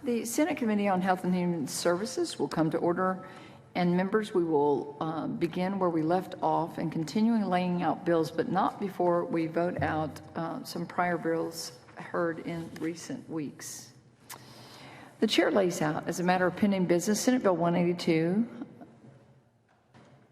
The Senate Committee on Health and Human Services will come to order. And members, we will begin where we left off and continuing laying out bills, but not before we vote out some prior bills heard in recent weeks. The chair lays out, as a matter of pending business, Senate Bill 182.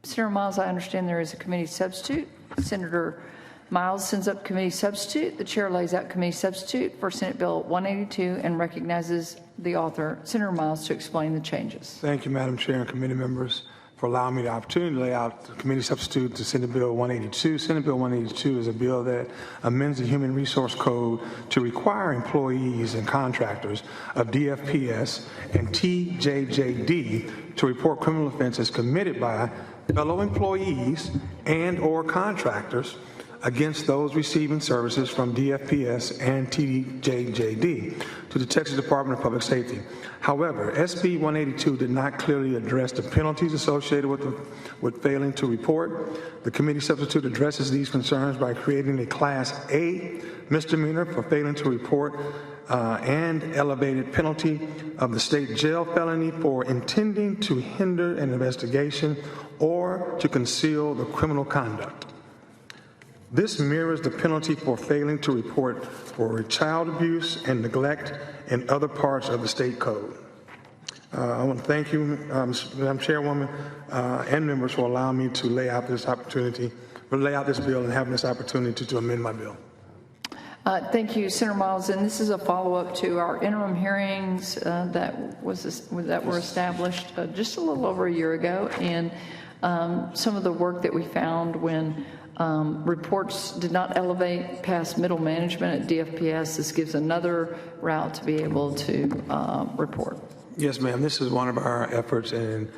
Senator Miles, I understand there is a committee substitute. Senator Miles sends up committee substitute. The chair lays out committee substitute for Senate Bill 182 and recognizes the author, Senator Miles, to explain the changes. Thank you, Madam Chair and committee members, for allowing me the opportunity to lay out the committee substitute to Senate Bill 182. Senate Bill 182 is a bill that amends the Human Resource Code to require employees and contractors of DFPS and TJJD to report criminal offenses committed by fellow employees and/or contractors against those receiving services from DFPS and TJJD to the Texas Department of Public Safety. However, SB 182 did not clearly address the penalties associated with failing to report. The committee substitute addresses these concerns by creating a Class A misdemeanor for failing to report and elevated penalty of the state jail felony for intending to hinder an investigation or to conceal the criminal conduct. This mirrors the penalty for failing to report for child abuse and neglect in other parts of the state code. I want to thank you, Madam Chairwoman, and members for allowing me to lay out this bill and having this opportunity to amend my bill. Thank you, Senator Miles. And this is a follow-up to our interim hearings that were established just a little over a year ago, and some of the work that we found when reports did not elevate past middle management at DFPS. This gives another route to be able to report. Yes, ma'am. This is one of our efforts in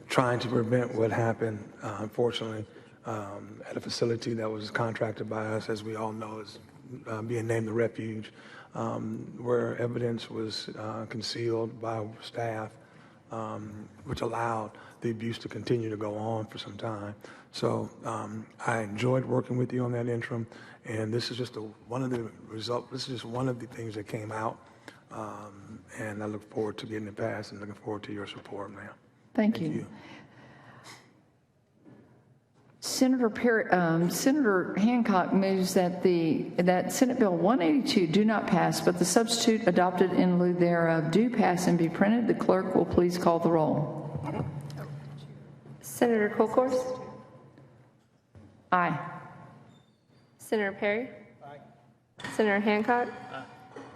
trying to prevent what happened, unfortunately, at a facility that was contracted by us, as we all know, is being named the Refuge, where evidence was concealed by staff, which allowed the abuse to continue to go on for some time. So I enjoyed working with you on that interim, and this is just one of the results. This is just one of the things that came out, and I look forward to getting it passed and looking forward to your support, ma'am. Thank you. Senator Hancock moves that Senate Bill 182 do not pass, but the substitute adopted in lieu thereof do pass and be printed. The clerk will please call the roll. Senator Kolkhorst? Aye. Senator Perry? Aye. Senator Hancock? Aye.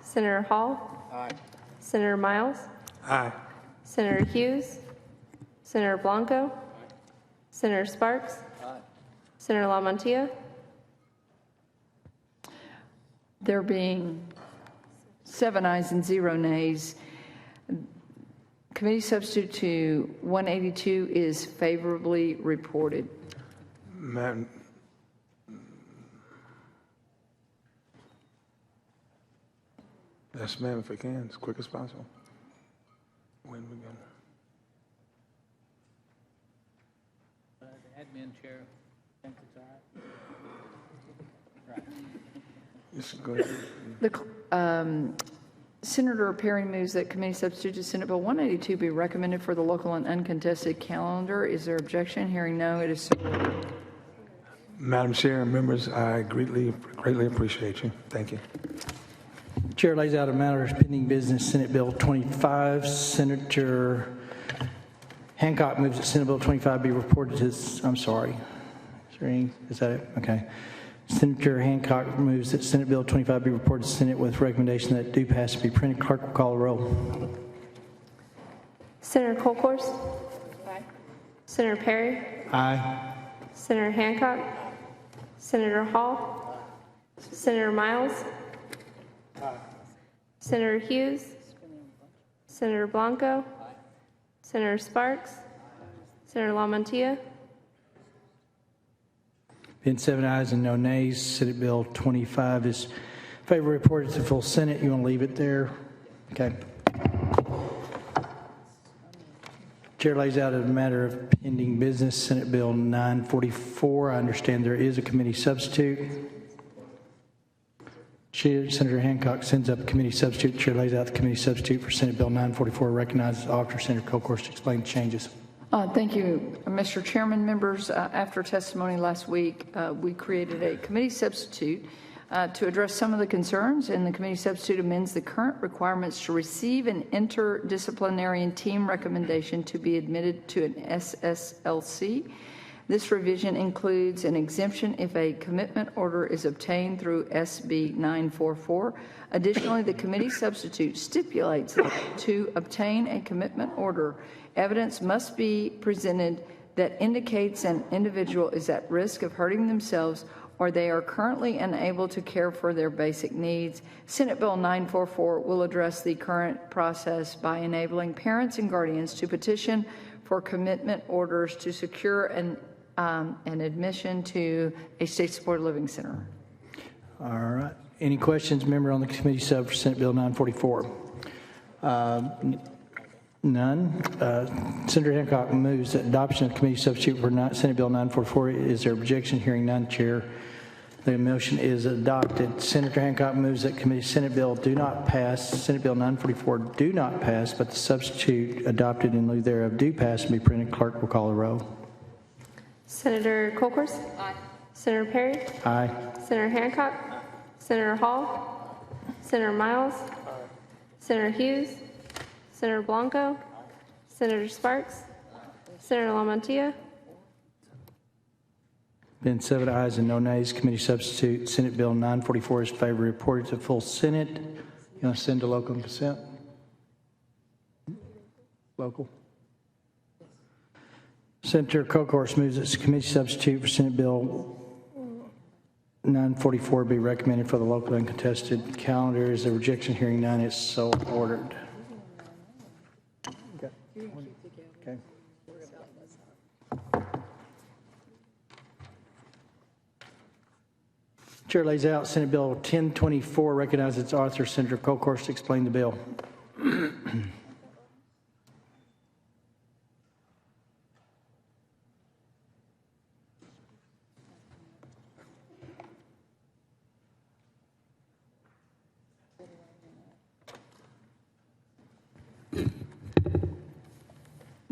Senator Hall? Aye. Senator Miles? Aye. Senator Hughes? Senator Blanco? Aye. Senator Sparks? Aye. Senator LaMantia? There being 7 ayes and 0 nays, committee substitute to 182 is favorably reported. Madam, yes, ma'am, if we can, as quick as possible. When we go. The admin chair thinks it's all right. Right. Just go ahead. Senator Perry moves that committee substitute to Senate Bill 182 be recommended for the local and uncontested calendar. Is there objection? Hearing no, it is so ordered. Madam Chair and members, I greatly appreciate you. Thank you. Chair lays out a matter of pending business, Senate Bill 25. Senator Hancock moves that Senate Bill 25 be reported to, I'm sorry. Is that it? Okay. Senator Hancock moves that Senate Bill 25 be reported to Senate with recommendation that it do pass to be printed. Clerk will call the roll. Senator Kolkhorst? Aye. Senator Perry? Aye. Senator Hancock? Senator Hall? Senator Miles? Senator Hughes? Senator Blanco? Senator Sparks? Senator LaMantia? Being 7 ayes and no nays, Senate Bill 25 is favorably reported to the full Senate. You want to leave it there? Okay. Chair lays out a matter of pending business, Senate Bill 944. I understand there is a committee substitute. Senator Hancock sends up a committee substitute. Chair lays out the committee substitute for Senate Bill 944. Recognizes Auditor Senator Kolkhorst to explain the changes. Thank you, Mr. Chairman. Members, after testimony last week, we created a committee substitute to address some of the concerns, and the committee substitute amends the current requirements to receive an interdisciplinary and team recommendation to be admitted to an SSLC. This revision includes an exemption if a commitment order is obtained through SB 944. Additionally, the committee substitute stipulates that to obtain a commitment order, evidence must be presented that indicates an individual is at risk of hurting themselves or they are currently unable to care for their basic needs. Senate Bill 944 will address the current process by enabling parents and guardians to petition for commitment orders to secure an admission to a state-supported living center. All right. Any questions, member on the committee sub for Senate Bill 944? None. Senator Hancock moves that adoption of committee substitute for Senate Bill 944. Is there objection? Hearing none, Chair. The motion is adopted. Senator Hancock moves that Senate Bill do not pass. Senate Bill 944 do not pass, but the substitute adopted in lieu thereof do pass and be printed. Clerk will call the roll. Senator Kolkhorst? Aye. Senator Perry? Aye. Senator Hancock? Senator Hall? Senator Miles? Senator Hughes? Senator Blanco? Senator Sparks? Senator LaMantia? Been 7 ayes and no nays. Committee substitute Senate Bill 944 is favored. Reported to full Senate. You want to send to local consent? Local. Senator Kolkhorst moves that committee substitute for Senate Bill 944 be recommended for the local uncontested calendar. Is there rejection? Hearing none, it's so ordered. Okay. Chair lays out Senate Bill 1024, recognizes its author, Senator Kolkhorst, to explain the bill.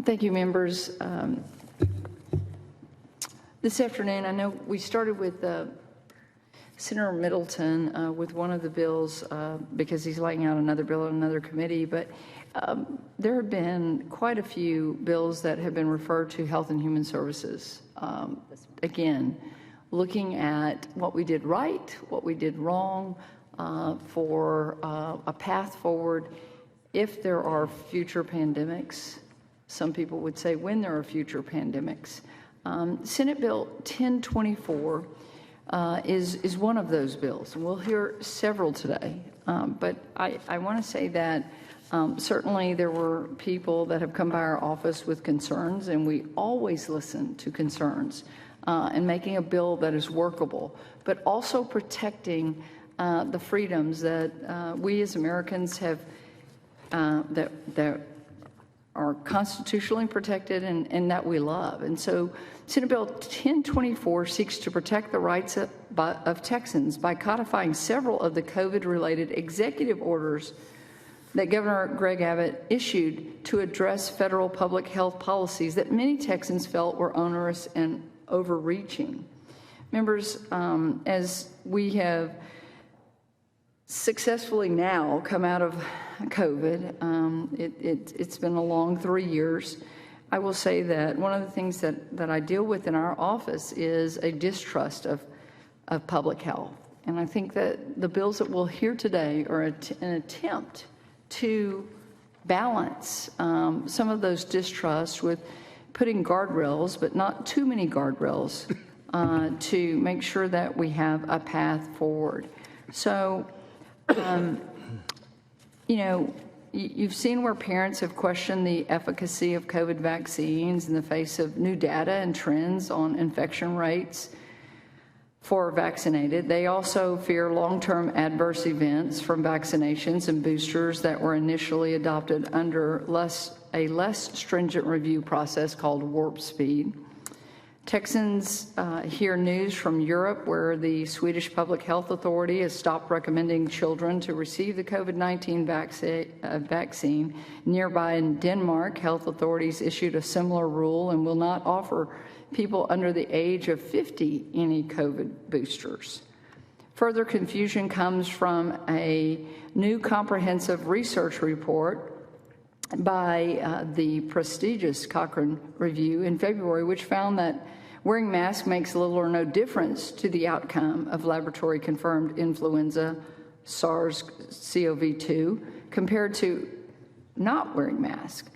Thank you, members. This afternoon, I know we started with Senator Middleton with one of the bills because he's laying out another bill in another committee, but there have been quite a few bills that have been referred to Health and Human Services. Again, looking at what we did right, what we did wrong, for a path forward if there are future pandemics. Some people would say when there are future pandemics. Senate Bill 1024 is one of those bills, and we'll hear several today. But I want to say that certainly there were people that have come by our office with concerns, and we always listen to concerns and making a bill that is workable, but also protecting the freedoms that we as Americans have that are constitutionally protected and that we love. And so Senate Bill 1024 seeks to protect the rights of Texans by codifying several of the COVID-related executive orders that Governor Greg Abbott issued to address federal public health policies that many Texans felt were onerous and overreaching. Members, as we have successfully now come out of COVID, it's been a long 3 years. I will say that one of the things that I deal with in our office is a distrust of public health. And I think that the bills that we'll hear today are an attempt to balance some of those distrusts with putting guardrails, but not too many guardrails, to make sure that we have a path forward. So, you know, you've seen where parents have questioned the efficacy of COVID vaccines in the face of new data and trends on infection rates for vaccinated. They also fear long-term adverse events from vaccinations and boosters that were initially adopted under a less stringent review process called Warp Speed. Texans hear news from Europe where the Swedish Public Health Authority has stopped recommending children to receive the COVID-19 vaccine. Nearby in Denmark, health authorities issued a similar rule and will not offer people under the age of 50 any COVID boosters. Further confusion comes from a new comprehensive research report by the prestigious Cochrane Review in February, which found that wearing masks makes little or no difference to the outcome of laboratory-confirmed influenza SARS-CoV-2 compared to not wearing masks.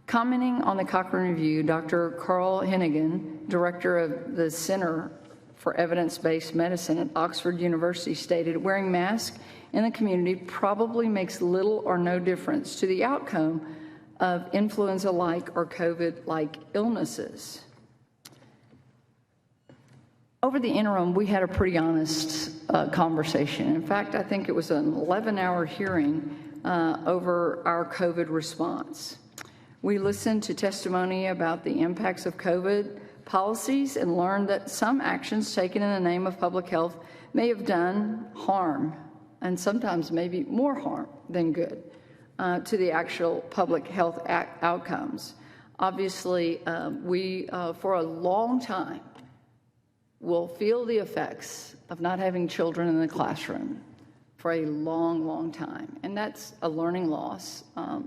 Commenting on the Cochrane Review, Dr. Carl Hennigan, director of the Center for Evidence-Based Medicine at Oxford University, stated, wearing masks in the community probably makes little or no difference to the outcome of influenza-like or COVID-like illnesses. Over the interim, we had a pretty honest conversation. In fact, I think it was an 11-hour hearing over our COVID response. We listened to testimony about the impacts of COVID policies and learned that some actions taken in the name of public health may have done harm, and sometimes maybe more harm than good, to the actual public health outcomes. Obviously, we, for a long time, will feel the effects of not having children in the classroom for a long, long time. And that's a learning loss.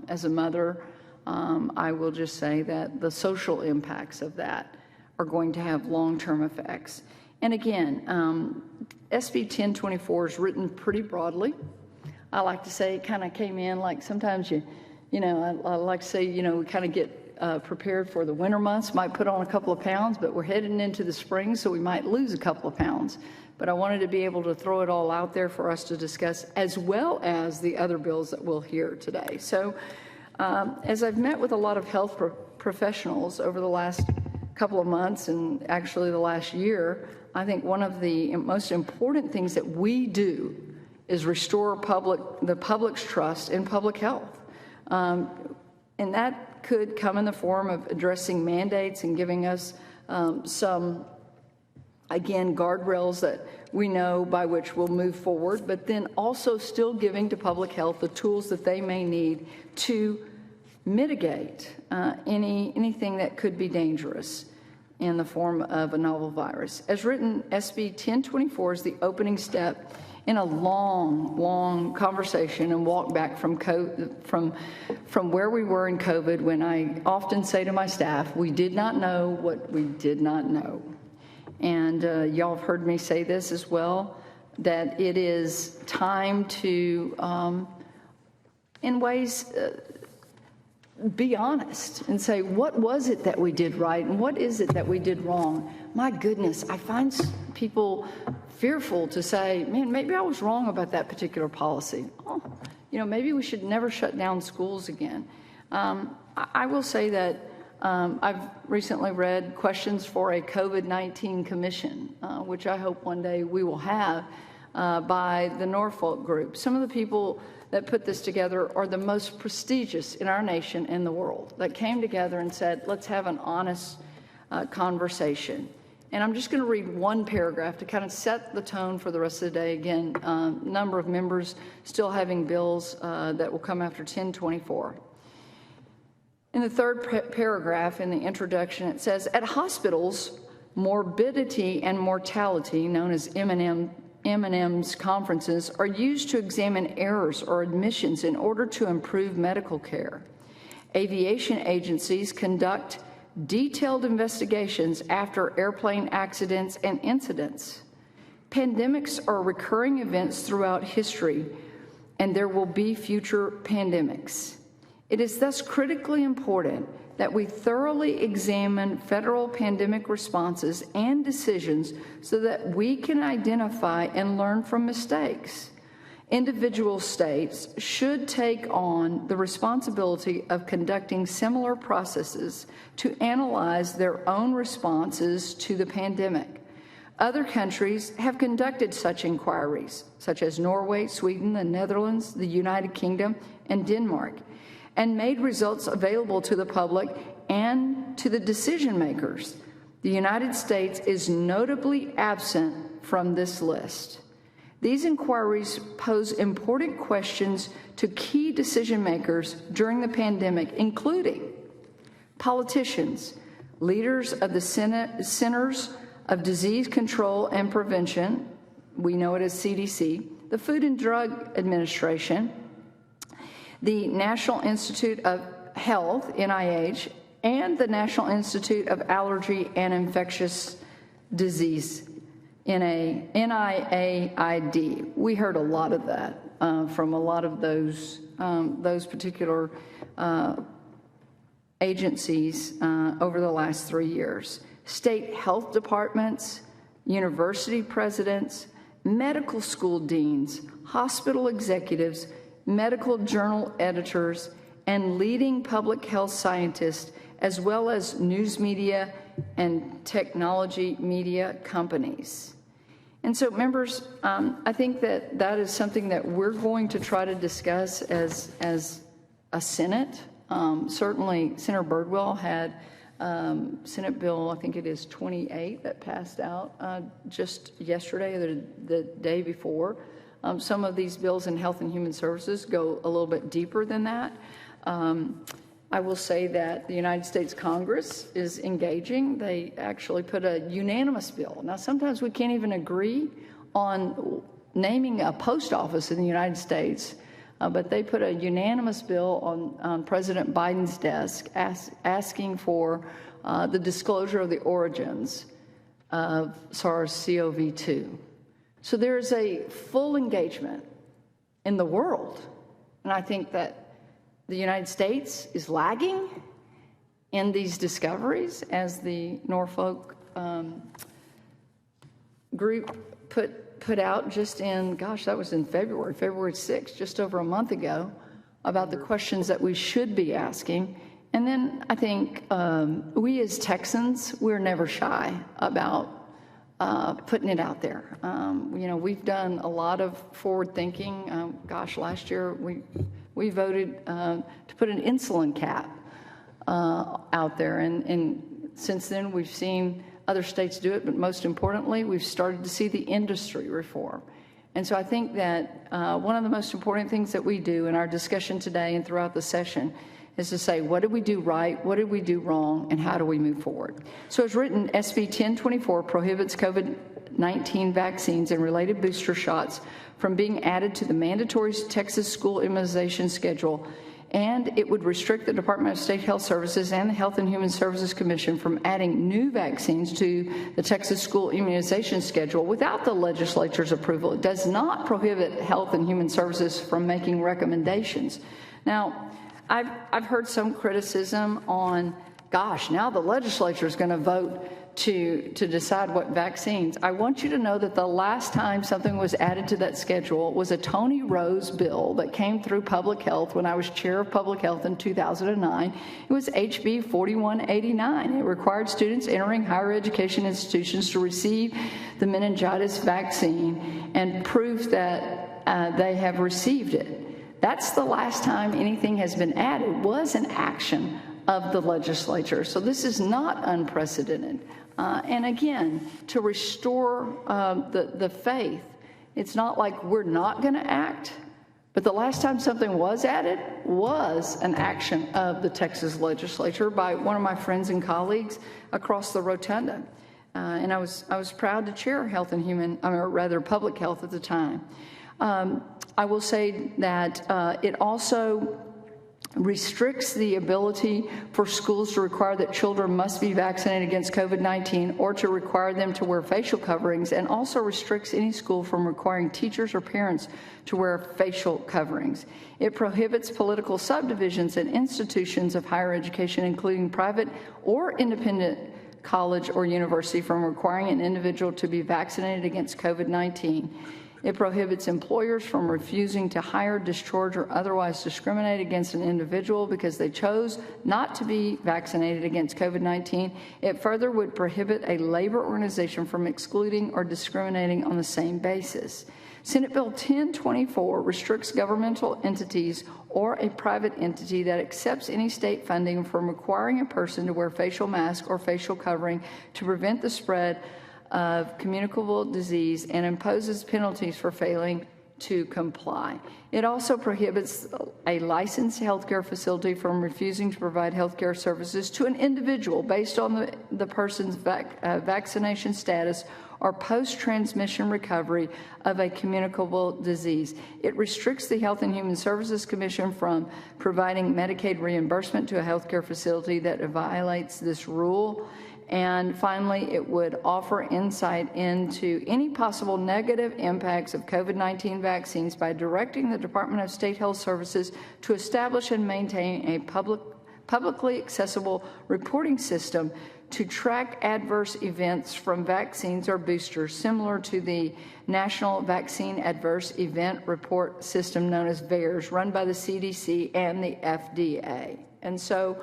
As a mother, I will just say that the social impacts of that are going to have long-term effects. And again, SB 1024 is written pretty broadly. I like to say it kind of came in like sometimes I like to say, we kind of get prepared for the winter months, might put on a couple of pounds, but we're heading into the spring, so we might lose a couple of pounds. But I wanted to be able to throw it all out there for us to discuss, as well as the other bills that we'll hear today. So as I've met with a lot of health professionals over the last couple of months and actually the last year, I think one of the most important things that we do is restore the public's trust in public health. And that could come in the form of addressing mandates and giving us some, again, guardrails that we know by which we'll move forward, but then also still giving to public health the tools that they may need to mitigate anything that could be dangerous in the form of a novel virus. As written, SB 1024 is the opening step in a long, long conversation and walk back from where we were in COVID, when I often say to my staff, we did not know what we did not know. And y'all have heard me say this as well, that it is time to, in ways, be honest and say, what was it that we did right and what is it that we did wrong? My goodness, I find people fearful to say, man, maybe I was wrong about that particular policy. Oh, maybe we should never shut down schools again. I will say that I've recently read questions for a COVID-19 commission, which I hope one day we will have, by the Norfolk Group. Some of the people that put this together are the most prestigious in our nation and the world, that came together and said, let's have an honest conversation. And I'm just going to read one paragraph to kind of set the tone for the rest of the day. Again, number of members still having bills that will come after 1024. In the third paragraph in the introduction, it says, at hospitals, morbidity and mortality, known as M&M's conferences, are used to examine errors or admissions in order to improve medical care. Aviation agencies conduct detailed investigations after airplane accidents and incidents. Pandemics are recurring events throughout history, and there will be future pandemics. It is thus critically important that we thoroughly examine federal pandemic responses and decisions so that we can identify and learn from mistakes. Individual states should take on the responsibility of conducting similar processes to analyze their own responses to the pandemic. Other countries have conducted such inquiries, such as Norway, Sweden, the Netherlands, the United Kingdom, and Denmark, and made results available to the public and to the decision makers. The United States is notably absent from this list. These inquiries pose important questions to key decision makers during the pandemic, including politicians, leaders of the Centers of Disease Control and Prevention, we know it as CDC, the Food and Drug Administration, the National Institute of Health, NIH, and the National Institute of Allergy and Infectious Disease, NIAID. We heard a lot of that from a lot of those particular agencies over the last 3 years. State health departments, university presidents, medical school deans, hospital executives, medical journal editors, and leading public health scientists, as well as news media and technology media companies. And so, members, I think that that is something that we're going to try to discuss as a Senate. Certainly, Senator Birdwell had Senate Bill, I think it is 28, that passed out just yesterday or the day before. Some of these bills in Health and Human Services go a little bit deeper than that. I will say that the United States Congress is engaging. They actually put a unanimous bill. Now, sometimes we can't even agree on naming a post office in the United States, but they put a unanimous bill on President Biden's desk asking for the disclosure of the origins of SARS-CoV-2. So there is a full engagement in the world, and I think that the United States is lagging in these discoveries, as the Norfolk group put out just in, gosh, that was in February 6th, just over a month ago, about the questions that we should be asking. And then I think we as Texans, we're never shy about putting it out there. We've done a lot of forward thinking. Gosh, last year we voted to put an insulin cap out there. And since then, we've seen other states do it, but most importantly, we've started to see the industry reform. And so I think that one of the most important things that we do in our discussion today and throughout the session is to say, what did we do right, what did we do wrong, and how do we move forward? So as written, SB 1024 prohibits COVID-19 vaccines and related booster shots from being added to the mandatory Texas school immunization schedule, and it would restrict the Department of State Health Services and the Health and Human Services Commission from adding new vaccines to the Texas school immunization schedule without the legislature's approval. It does not prohibit Health and Human Services from making recommendations. Now, I've heard some criticism on, gosh, now the legislature is going to vote to decide what vaccines. I want you to know that the last time something was added to that schedule was a Tony Rose bill that came through Public Health when I was chair of Public Health in 2009. It was HB 4189. It required students entering higher education institutions to receive the meningitis vaccine and proof that they have received it. That's the last time anything has been added, was an action of the legislature. So this is not unprecedented. And again, to restore the faith, it's not like we're not going to act, but the last time something was added was an action of the Texas legislature by one of my friends and colleagues across the rotunda. And I was proud to chair Health and Human, or rather Public Health at the time. I will say that it also restricts the ability for schools to require that children must be vaccinated against COVID-19 or to require them to wear facial coverings, and also restricts any school from requiring teachers or parents to wear facial coverings. It prohibits political subdivisions and institutions of higher education, including private or independent college or university, from requiring an individual to be vaccinated against COVID-19. It prohibits employers from refusing to hire, discharge, or otherwise discriminate against an individual because they chose not to be vaccinated against COVID-19. It further would prohibit a labor organization from excluding or discriminating on the same basis. Senate Bill 1024 restricts governmental entities or a private entity that accepts any state funding from requiring a person to wear facial mask or facial covering to prevent the spread of communicable disease and imposes penalties for failing to comply. It also prohibits a licensed healthcare facility from refusing to provide healthcare services to an individual based on the person's vaccination status or post-transmission recovery of a communicable disease. It restricts the Health and Human Services Commission from providing Medicaid reimbursement to a healthcare facility that violates this rule. And finally, it would offer insight into any possible negative impacts of COVID-19 vaccines by directing the Department of State Health Services to establish and maintain a publicly accessible reporting system to track adverse events from vaccines or boosters, similar to the National Vaccine Adverse Event Report System known as VAERS, run by the CDC and the FDA. And so,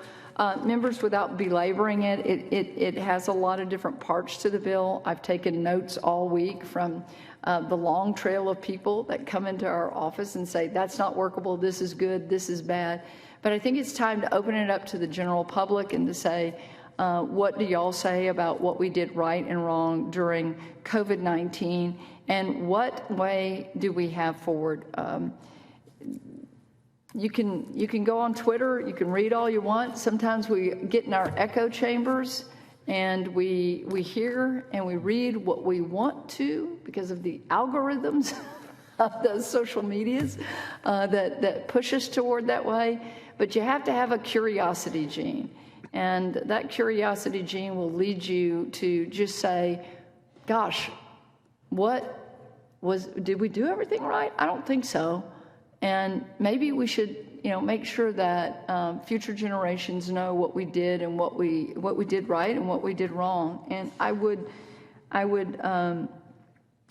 members, without belaboring it, it has a lot of different parts to the bill. I've taken notes all week from the long trail of people that come into our office and say, that's not workable, this is good, this is bad. But I think it's time to open it up to the general public and to say, what do y'all say about what we did right and wrong during COVID-19, and what way do we have forward? You can go on Twitter, you can read all you want. Sometimes we get in our echo chambers and we hear and we read what we want to because of the algorithms of those social medias that push us toward that way. But you have to have a curiosity gene. And that curiosity gene will lead you to just say, gosh, did we do everything right? I don't think so. And maybe we should, make sure that future generations know what we did and what we did right and what we did wrong. And I would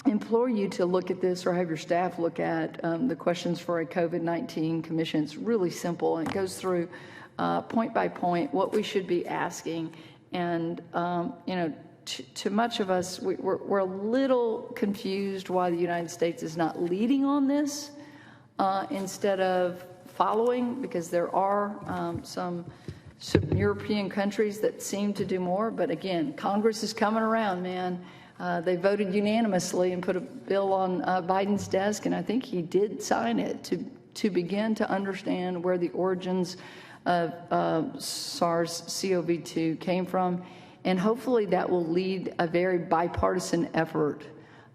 implore you to look at this, or have your staff look at the questions for a COVID-19 commission. It's really simple, and it goes through point by point what we should be asking. And to much of us, we're a little confused why the United States is not leading on this. Instead of following, because there are some European countries that seem to do more. But again, Congress is coming around, man. They voted unanimously and put a bill on Biden's desk, and I think he did sign it to begin to understand where the origins of SARS-CoV-2 came from. And hopefully that will lead a very bipartisan effort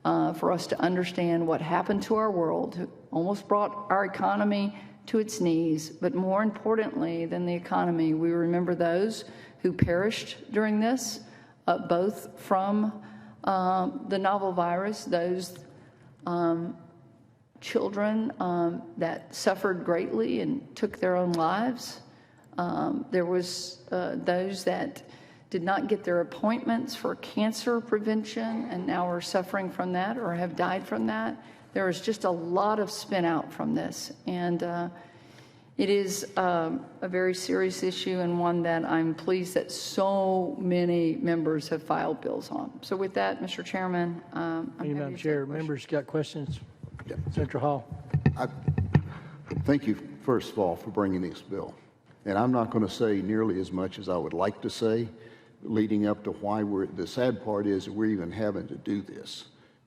for us to understand what happened to our world, almost brought our economy to its knees. But more importantly than the economy, we remember those who perished during this, both from the novel virus, those children that suffered greatly and took their own lives. There was those that did not get their appointments for cancer prevention and now are suffering from that or have died from that. There is just a lot of spin out from this. And it is a very serious issue, and one that I'm pleased that so many members have filed bills on. So with that, Mr. Chairman, I'm Thank you, happy Madam to Chair. take questions. Members got questions? Yeah. Senator Hall. Thank you, first of all, for bringing this bill. And I'm not going to say nearly as much as I would like to say leading up to why the sad part is that we're even having to do this.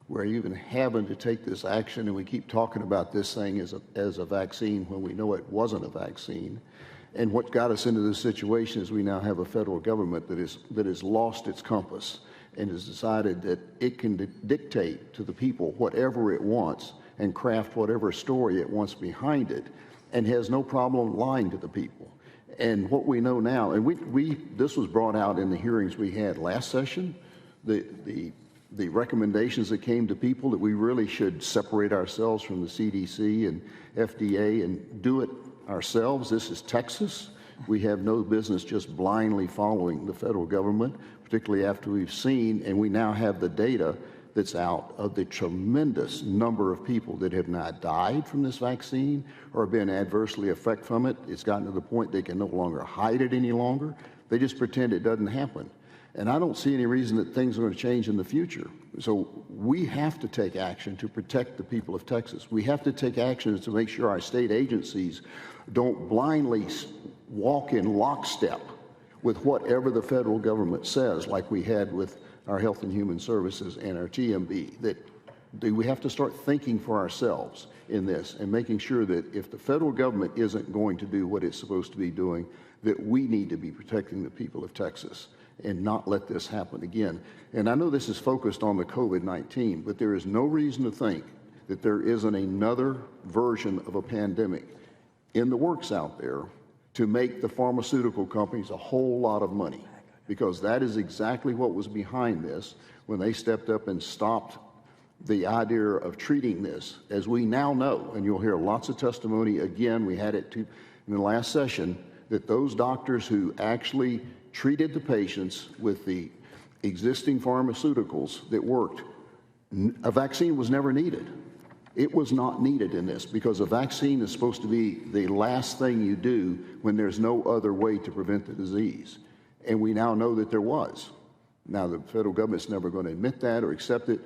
We're even having to take this action, and we keep talking about this thing as a vaccine when we know it wasn't a vaccine. And what got us into this situation is we now have a federal government that has lost its compass and has decided that it can dictate to the people whatever it wants and craft whatever story it wants behind it, and has no problem lying to the people. And what we know now, and this was brought out in the hearings we had last session, the recommendations that came to people that we really should separate ourselves from the CDC and FDA and do it ourselves. This is Texas. We have no business just blindly following the federal government, particularly after we've seen, and we now have the data that's out of the tremendous number of people that have not died from this vaccine or been adversely affected from it. It's gotten to the point they can no longer hide it any longer. They just pretend it doesn't happen. And I don't see any reason that things are going to change in the future. So we have to take action to protect the people of Texas. We have to take actions to make sure our state agencies don't blindly walk in lockstep with whatever the federal government says, like we had with our Health and Human Services and our TMB, that we have to start thinking for ourselves in this and making sure that if the federal government isn't going to do what it's supposed to be doing, that we need to be protecting the people of Texas and not let this happen again. And I know this is focused on the COVID-19, but there is no reason to think that there isn't another version of a pandemic in the works out there to make the pharmaceutical companies a whole lot of money, because that is exactly what was behind this when they stepped up and stopped the idea of treating this. As we now know, and you'll hear lots of testimony again, we had it in the last session, that those doctors who actually treated the patients with the existing pharmaceuticals that worked, a vaccine was never needed. It was not needed in this, because a vaccine is supposed to be the last thing you do when there's no other way to prevent the disease. And we now know that there was. Now, the federal government's never going to admit that or accept it,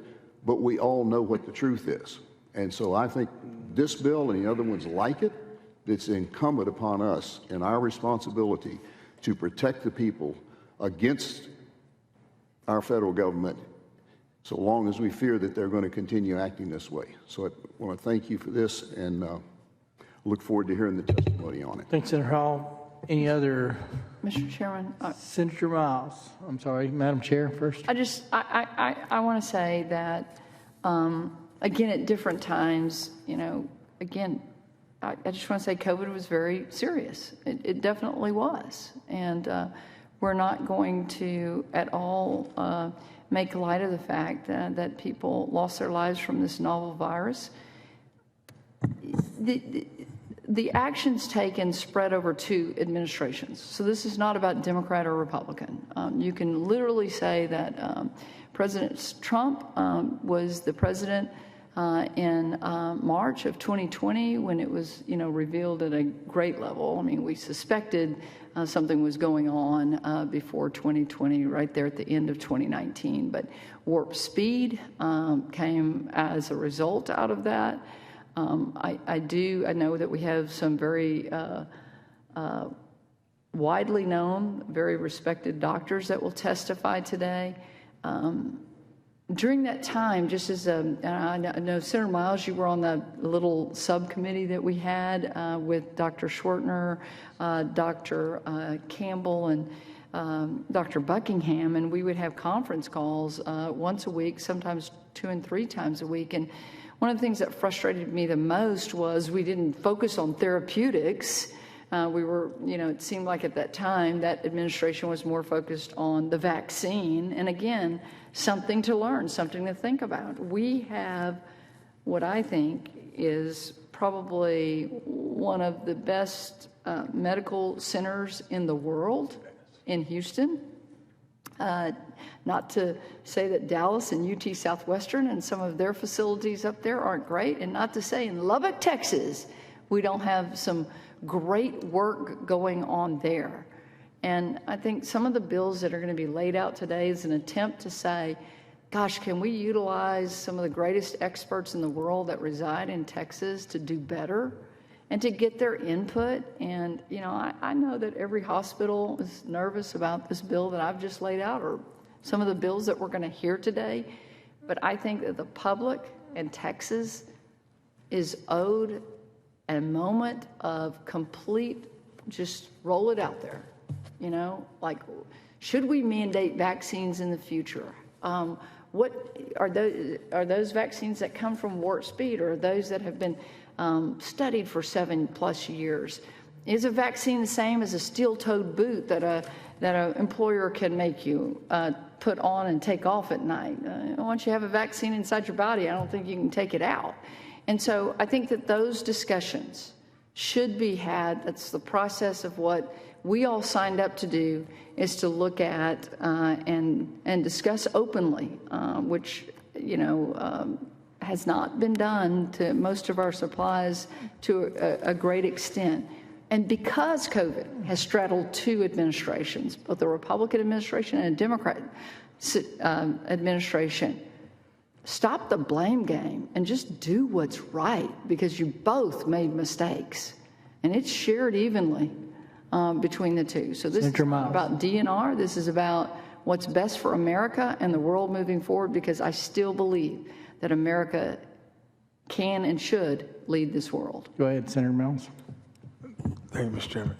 but we all know what the truth is. And so I think this bill and the other ones like it, it's incumbent upon us and our responsibility to protect the people against our federal government, so long as we fear that they're going to continue acting this way. So I want to thank you for this, and look forward to hearing the testimony on it. Thanks, Senator Hall. Any other? Mr. Chairman, Senator Miles. I'm sorry, Madam Chair first. I want to say that, again, at different times, again, I just want to say COVID was very serious. It definitely was. And we're not going to at all make light of the fact that people lost their lives from this novel virus. The actions taken spread over 2 administrations. So this is not about Democrat or Republican. You can literally say that President Trump was the president in March of 2020 when it was, revealed at a great level. I mean, we suspected something was going on before 2020, right there at the end of 2019. But warp speed came as a result out of that. I know that we have some very widely known, very respected doctors that will testify today. During that time, just as I know, Senator Miles, you were on the little subcommittee that we had with Dr. Schwartner, Dr. Campbell, and Dr. Buckingham, and we would have conference calls once a week, sometimes 2 and 3 times a week. And one of the things that frustrated me the most was we didn't focus on therapeutics. We were, it seemed like at that time that administration was more focused on the vaccine. And again, something to learn, something to think about. We have what I think is probably one of the best medical centers in the world in Houston. Not to say that Dallas and UT Southwestern and some of their facilities up there aren't great, and not to say in Lubbock, Texas, we don't have some great work going on there. And I think some of the bills that are going to be laid out today is an attempt to say, gosh, can we utilize some of the greatest experts in the world that reside in Texas to do better and to get their input? And, I know that every hospital is nervous about this bill that I've just laid out or some of the bills that we're going to hear today. But I think that the public in Texas is owed a moment of complete, just roll it out there. Should we mandate vaccines in the future? What are those vaccines that come from warp speed, or are those that have been studied for 7+ years? Is a vaccine the same as a steel-toed boot that an employer can make you put on and take off at night? Once you have a vaccine inside your body, I don't think you can take it out. And so I think that those discussions should be had. That's the process of what we all signed up to do, is to look at and discuss openly, which, has not been done to most of our supplies to a great extent. And because COVID has straddled two administrations, both the Republican administration and a Democrat administration, stop the blame game and just do what's right, because you both made mistakes. And it's shared evenly between the two. So this Senator is not Miles. about DNR. This is about what's best for America and the world moving forward, because I still believe that America can and should lead this world. Go ahead, Senator Mills. Thank you, Mr. Chairman.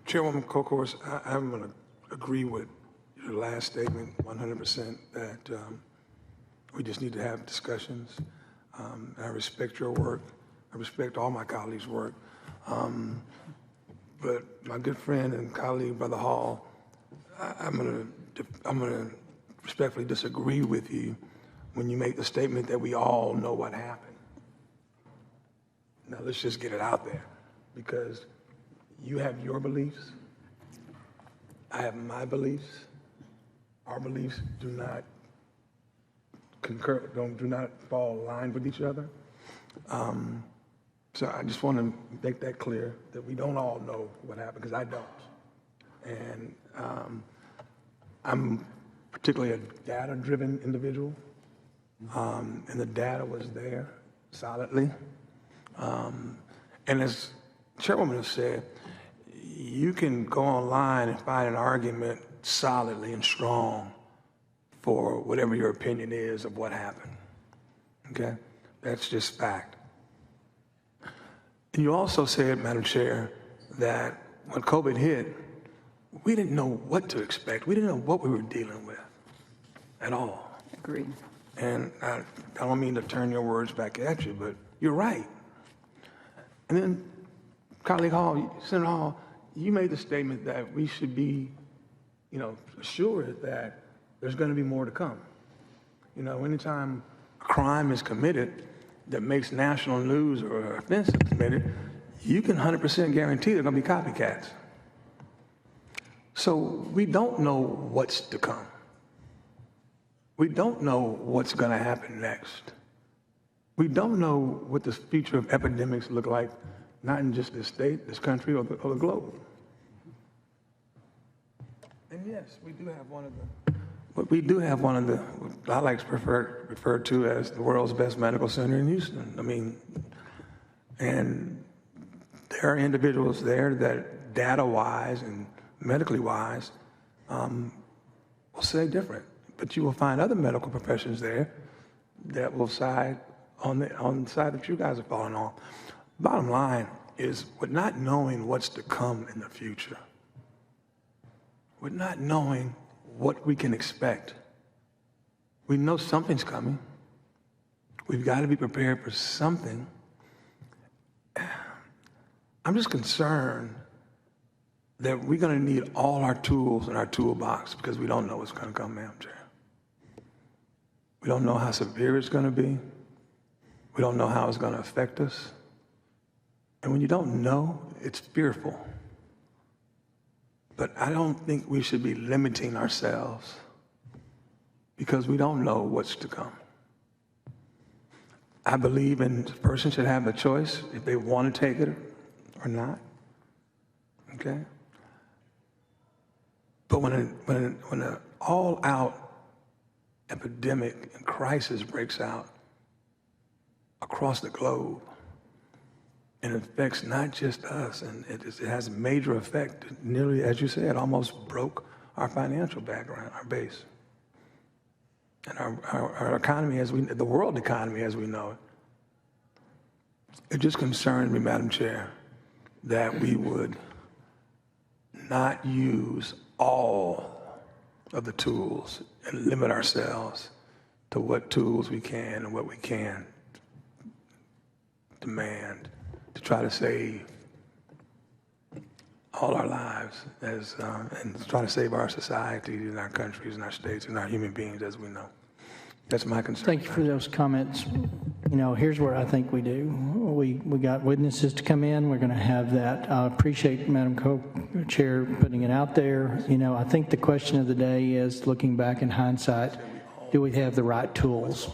Chairwoman Kokors, I'm going to agree with your last statement 100%, that we just need to have discussions. I respect your work. I respect all my colleagues' work. But my good friend and colleague, Brother Hall, I'm going to respectfully disagree with you when you make the statement that we all know what happened. Now, let's just get it out there, because you have your beliefs, I have my beliefs. Our beliefs do not concur, do not fall in line with each other. So I just want to make that clear, that we don't all know what happened, because I don't. And I'm particularly a data-driven individual, and the data was there solidly. And as Chairwoman has said, you can go online and find an argument solidly and strong for whatever your opinion is of what happened. Okay? That's just fact. And you also said, Madam Chair, that when COVID hit, we didn't know what to expect. We didn't know what we were dealing with at all. Agreed. And I don't mean to turn your words back at you, but you're right. And then, colleague Hall, Senator Hall, you made the statement that we should be, assured that there's going to be more to come. Anytime a crime is committed that makes national news or an offense is committed, you can 100% guarantee there are going to be copycats. So we don't know what's to come. We don't know what's going to happen next. We don't know what the future of epidemics look like, not in just this state, this country, or the globe. And yes, we do have one of the, what I like to refer to as the world's best medical center in Houston. And there are individuals there that data-wise and medically-wise will say different. But you will find other medical professions there that will side on the side that you guys are falling on. Bottom line is, with not knowing what's to come in the future, with not knowing what we can expect, we know something's coming. We've got to be prepared for something. I'm just concerned that we're going to need all our tools in our toolbox, because we don't know what's going to come, Madam Chair. We don't know how severe it's going to be. We don't know how it's going to affect us. And when you don't know, it's fearful. But I don't think we should be limiting ourselves, because we don't know what's to come. I believe a person should have the choice if they want to take it or not. Okay? But when an all-out epidemic and crisis breaks out across the globe, and it affects not just us, and it has a major effect, nearly, as you said, almost broke our financial background, our base, and our economy the world economy as we know it. It just concerns me, Madam Chair, that we would not use all of the tools and limit ourselves to what tools we can and what we can demand to try to save all our lives and try to save our societies and our countries and our states and our human beings as we know. That's my concern. Thank you for those comments. Here's what I think we do. We got witnesses to come in. We're going to have that. I appreciate Madam Co-Chair putting it out there. I think the question of the day is, looking back in hindsight, do we have the right tools?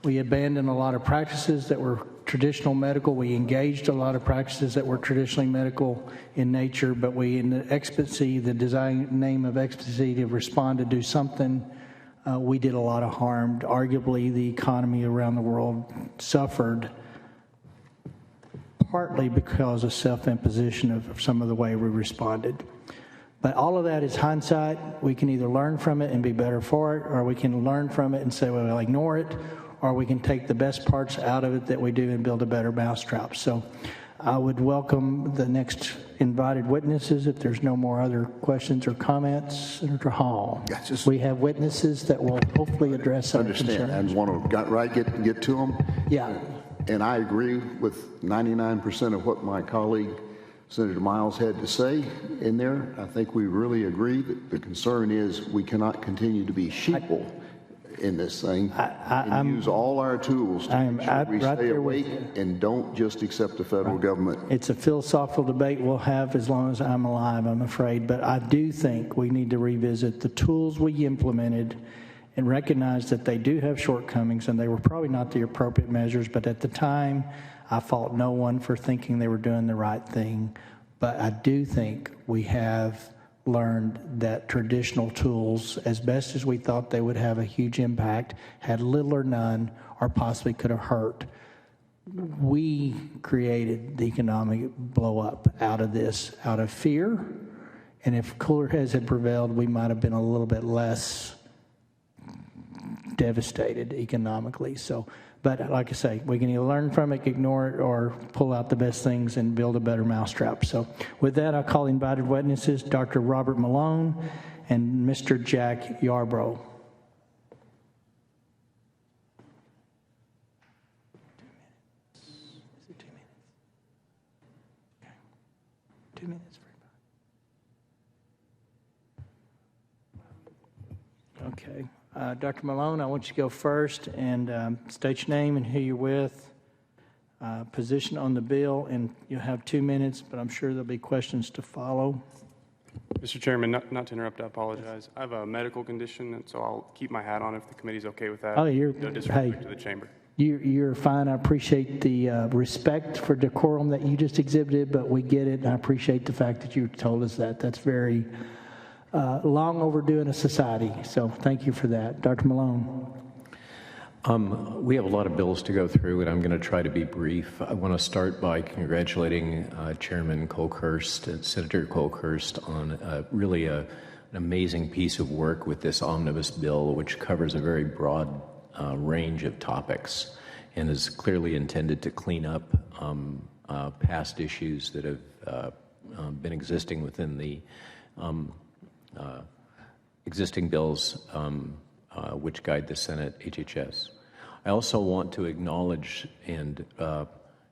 We abandoned a lot of practices that were traditional medical. We engaged a lot of practices that were traditionally medical in nature, but we, in the expediency, the design name of expediency to respond to do something, we did a lot of harm. Arguably, the economy around the world suffered partly because of self-imposition of some of the way we responded. But all of that is hindsight. We can either learn from it and be better for it, or we can learn from it and say, well, we'll ignore it, or we can take the best parts out of it that we do and build a better mousetrap. So I would welcome the next invited witnesses if there's no more other questions or comments. Senator Hall. Yeah, just- we have witnesses that will hopefully address our Understand, concerns. and want to get to them. Yeah. And I agree with 99% of what my colleague, Senator Miles, had to say in there. I think we really agree that the concern is we cannot continue to be sheeple in this thing and use all our tools to make sure we right stay there with awake and don't just accept the federal government. It's a philosophical debate we'll have as long as I'm alive, I'm afraid. But I do think we need to revisit the tools we implemented and recognize that they do have shortcomings, and they were probably not the appropriate measures. But at the time, I fault no one for thinking they were doing the right thing. But I do think we have learned that traditional tools, as best as we thought they would have a huge impact, had little or none, or possibly could have hurt. We created the economic blow up out of this, out of fear. And if cooler heads had prevailed, we might have been a little bit less devastated economically. So, but like I say, we can either learn from it, ignore it, or pull out the best things and build a better mousetrap. So with that, I'll call invited witnesses, Dr. Robert Malone and Mr. Jack Yarbrough. 2 minutes for everybody. Okay. Dr. Malone, I want you to go first and state your name and who you're with, position on the bill, and you'll have 2 minutes, but I'm sure there'll be questions to follow. Mr. Chairman, not to interrupt, I apologize. I have a medical condition, and so I'll keep my hat on if the committee's okay with that. Oh, you're, No disrespect hey, to the chamber. you're fine. I appreciate the respect for decorum that you just exhibited, but we get it, and I appreciate the fact that you told us that. That's very long overdue in a society, so thank you for that. Dr. Malone. We have a lot of bills to go through, and I'm going to try to be brief. I want to start by congratulating Chairman Colkhurst and Senator Colkhurst on really an amazing piece of work with this omnibus bill, which covers a very broad range of topics and is clearly intended to clean up past issues that have been existing within the existing bills which guide the Senate HHS. I also want to acknowledge and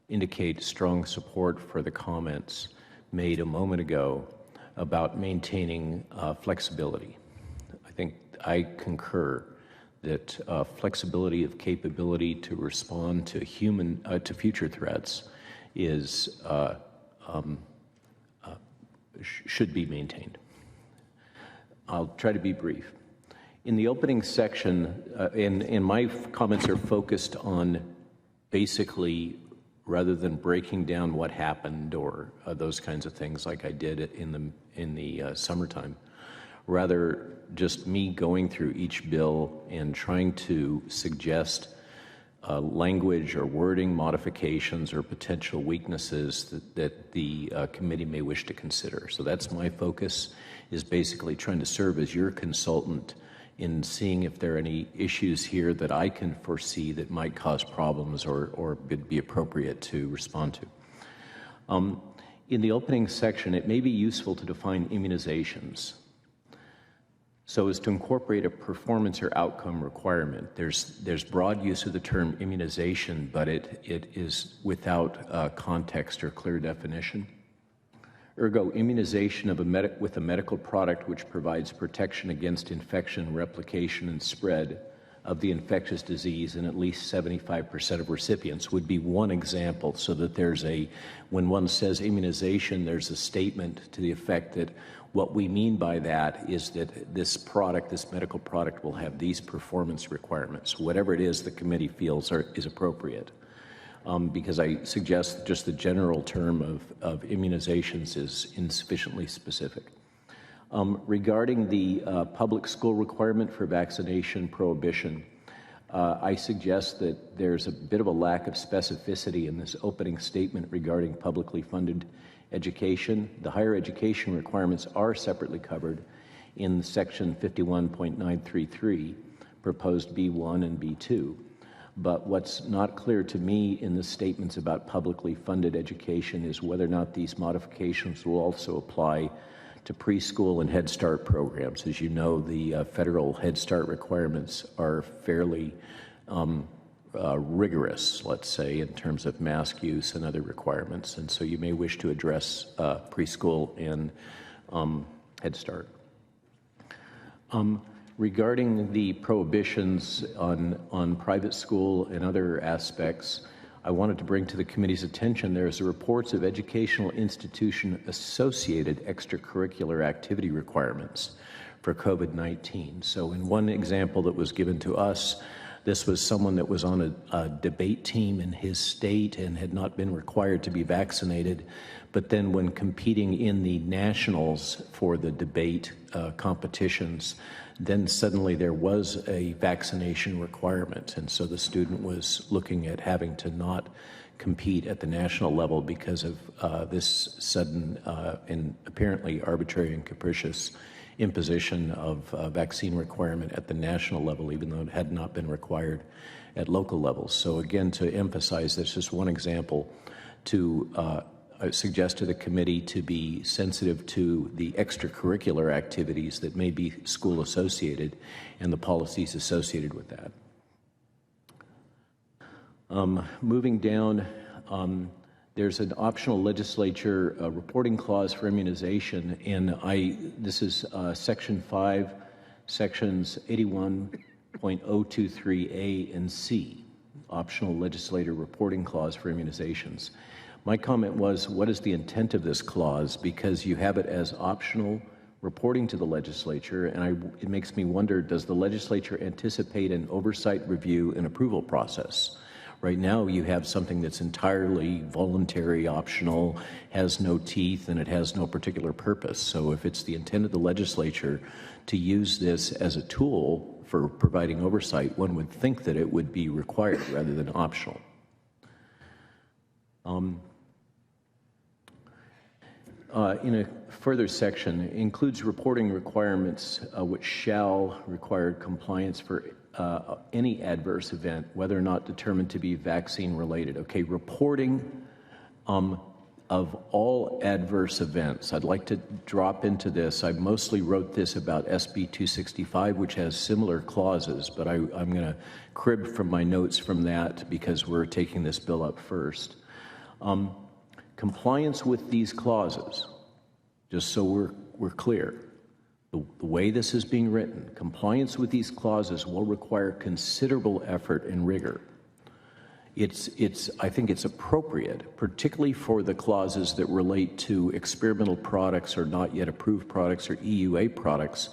indicate strong support for the comments made a moment ago about maintaining flexibility. I think I concur that flexibility of capability to respond to to future threats is should be maintained. I'll try to be brief. In the opening section, and my comments are focused on basically, rather than breaking down what happened or those kinds of things like I did in the summertime, rather just me going through each bill and trying to suggest language or wording modifications or potential weaknesses that the committee may wish to consider. So that's my focus, is basically trying to serve as your consultant in seeing if there are any issues here that I can foresee that might cause problems or be appropriate to respond to. In the opening section, it may be useful to define immunizations so as to incorporate a performance or outcome requirement. There's broad use of the term immunization, but it is without context or clear definition. Ergo, immunization with a medical product which provides protection against infection, replication, and spread of the infectious disease in at least 75% of recipients would be one example, so that when one says immunization, there's a statement to the effect that what we mean by that is that this medical product will have these performance requirements, whatever it is the committee feels is appropriate. because I suggest just the general term of immunizations is insufficiently specific. Regarding the public school requirement for vaccination prohibition, I suggest that there's a bit of a lack of specificity in this opening statement regarding publicly funded education. The higher education requirements are separately covered in section 51.933, proposed B1 and B2. But what's not clear to me in the statements about publicly funded education is whether or not these modifications will also apply to preschool and Head Start programs. As you know, the federal Head Start requirements are fairly rigorous, let's say, in terms of mask use and other requirements. And so you may wish to address preschool and Head Start. Regarding the prohibitions on private school and other aspects, I wanted to bring to the committee's attention there's reports of educational institution associated extracurricular activity requirements for COVID-19. So in one example that was given to us, this was someone that was on a debate team in his state and had not been required to be vaccinated, but then when competing in the nationals for the debate competitions, then suddenly there was a vaccination requirement. And so the student was looking at having to not compete at the national level because of this sudden and apparently arbitrary and capricious imposition of vaccine requirement at the national level, even though it had not been required at local levels. So again, to emphasize this, just one example to suggest to the committee to be sensitive to the extracurricular activities that may be school associated and the policies associated with that. Moving down, there's an optional legislature reporting clause for immunization, and this is section 5, sections 81.023A and C, optional legislator reporting clause for immunizations. My comment was, what is the intent of this clause? Because you have it as optional reporting to the legislature, and it makes me wonder, does the legislature anticipate an oversight, review, and approval process? Right now, you have something that's entirely voluntary, optional, has no teeth, and it has no particular purpose. So if it's the intent of the legislature to use this as a tool for providing oversight, one would think that it would be required rather than optional. In a further section, includes reporting requirements which shall require compliance for any adverse event, whether or not determined to be vaccine related. Okay, reporting of all adverse events. I'd like to drop into this. I mostly wrote this about SB 265, which has similar clauses, but I'm going to crib from my notes from that because we're taking this bill up first. Compliance with these clauses, just so we're clear, the way this is being written, compliance with these clauses will require considerable effort and rigor. I think it's appropriate, particularly for the clauses that relate to experimental products or not yet approved products or EUA products.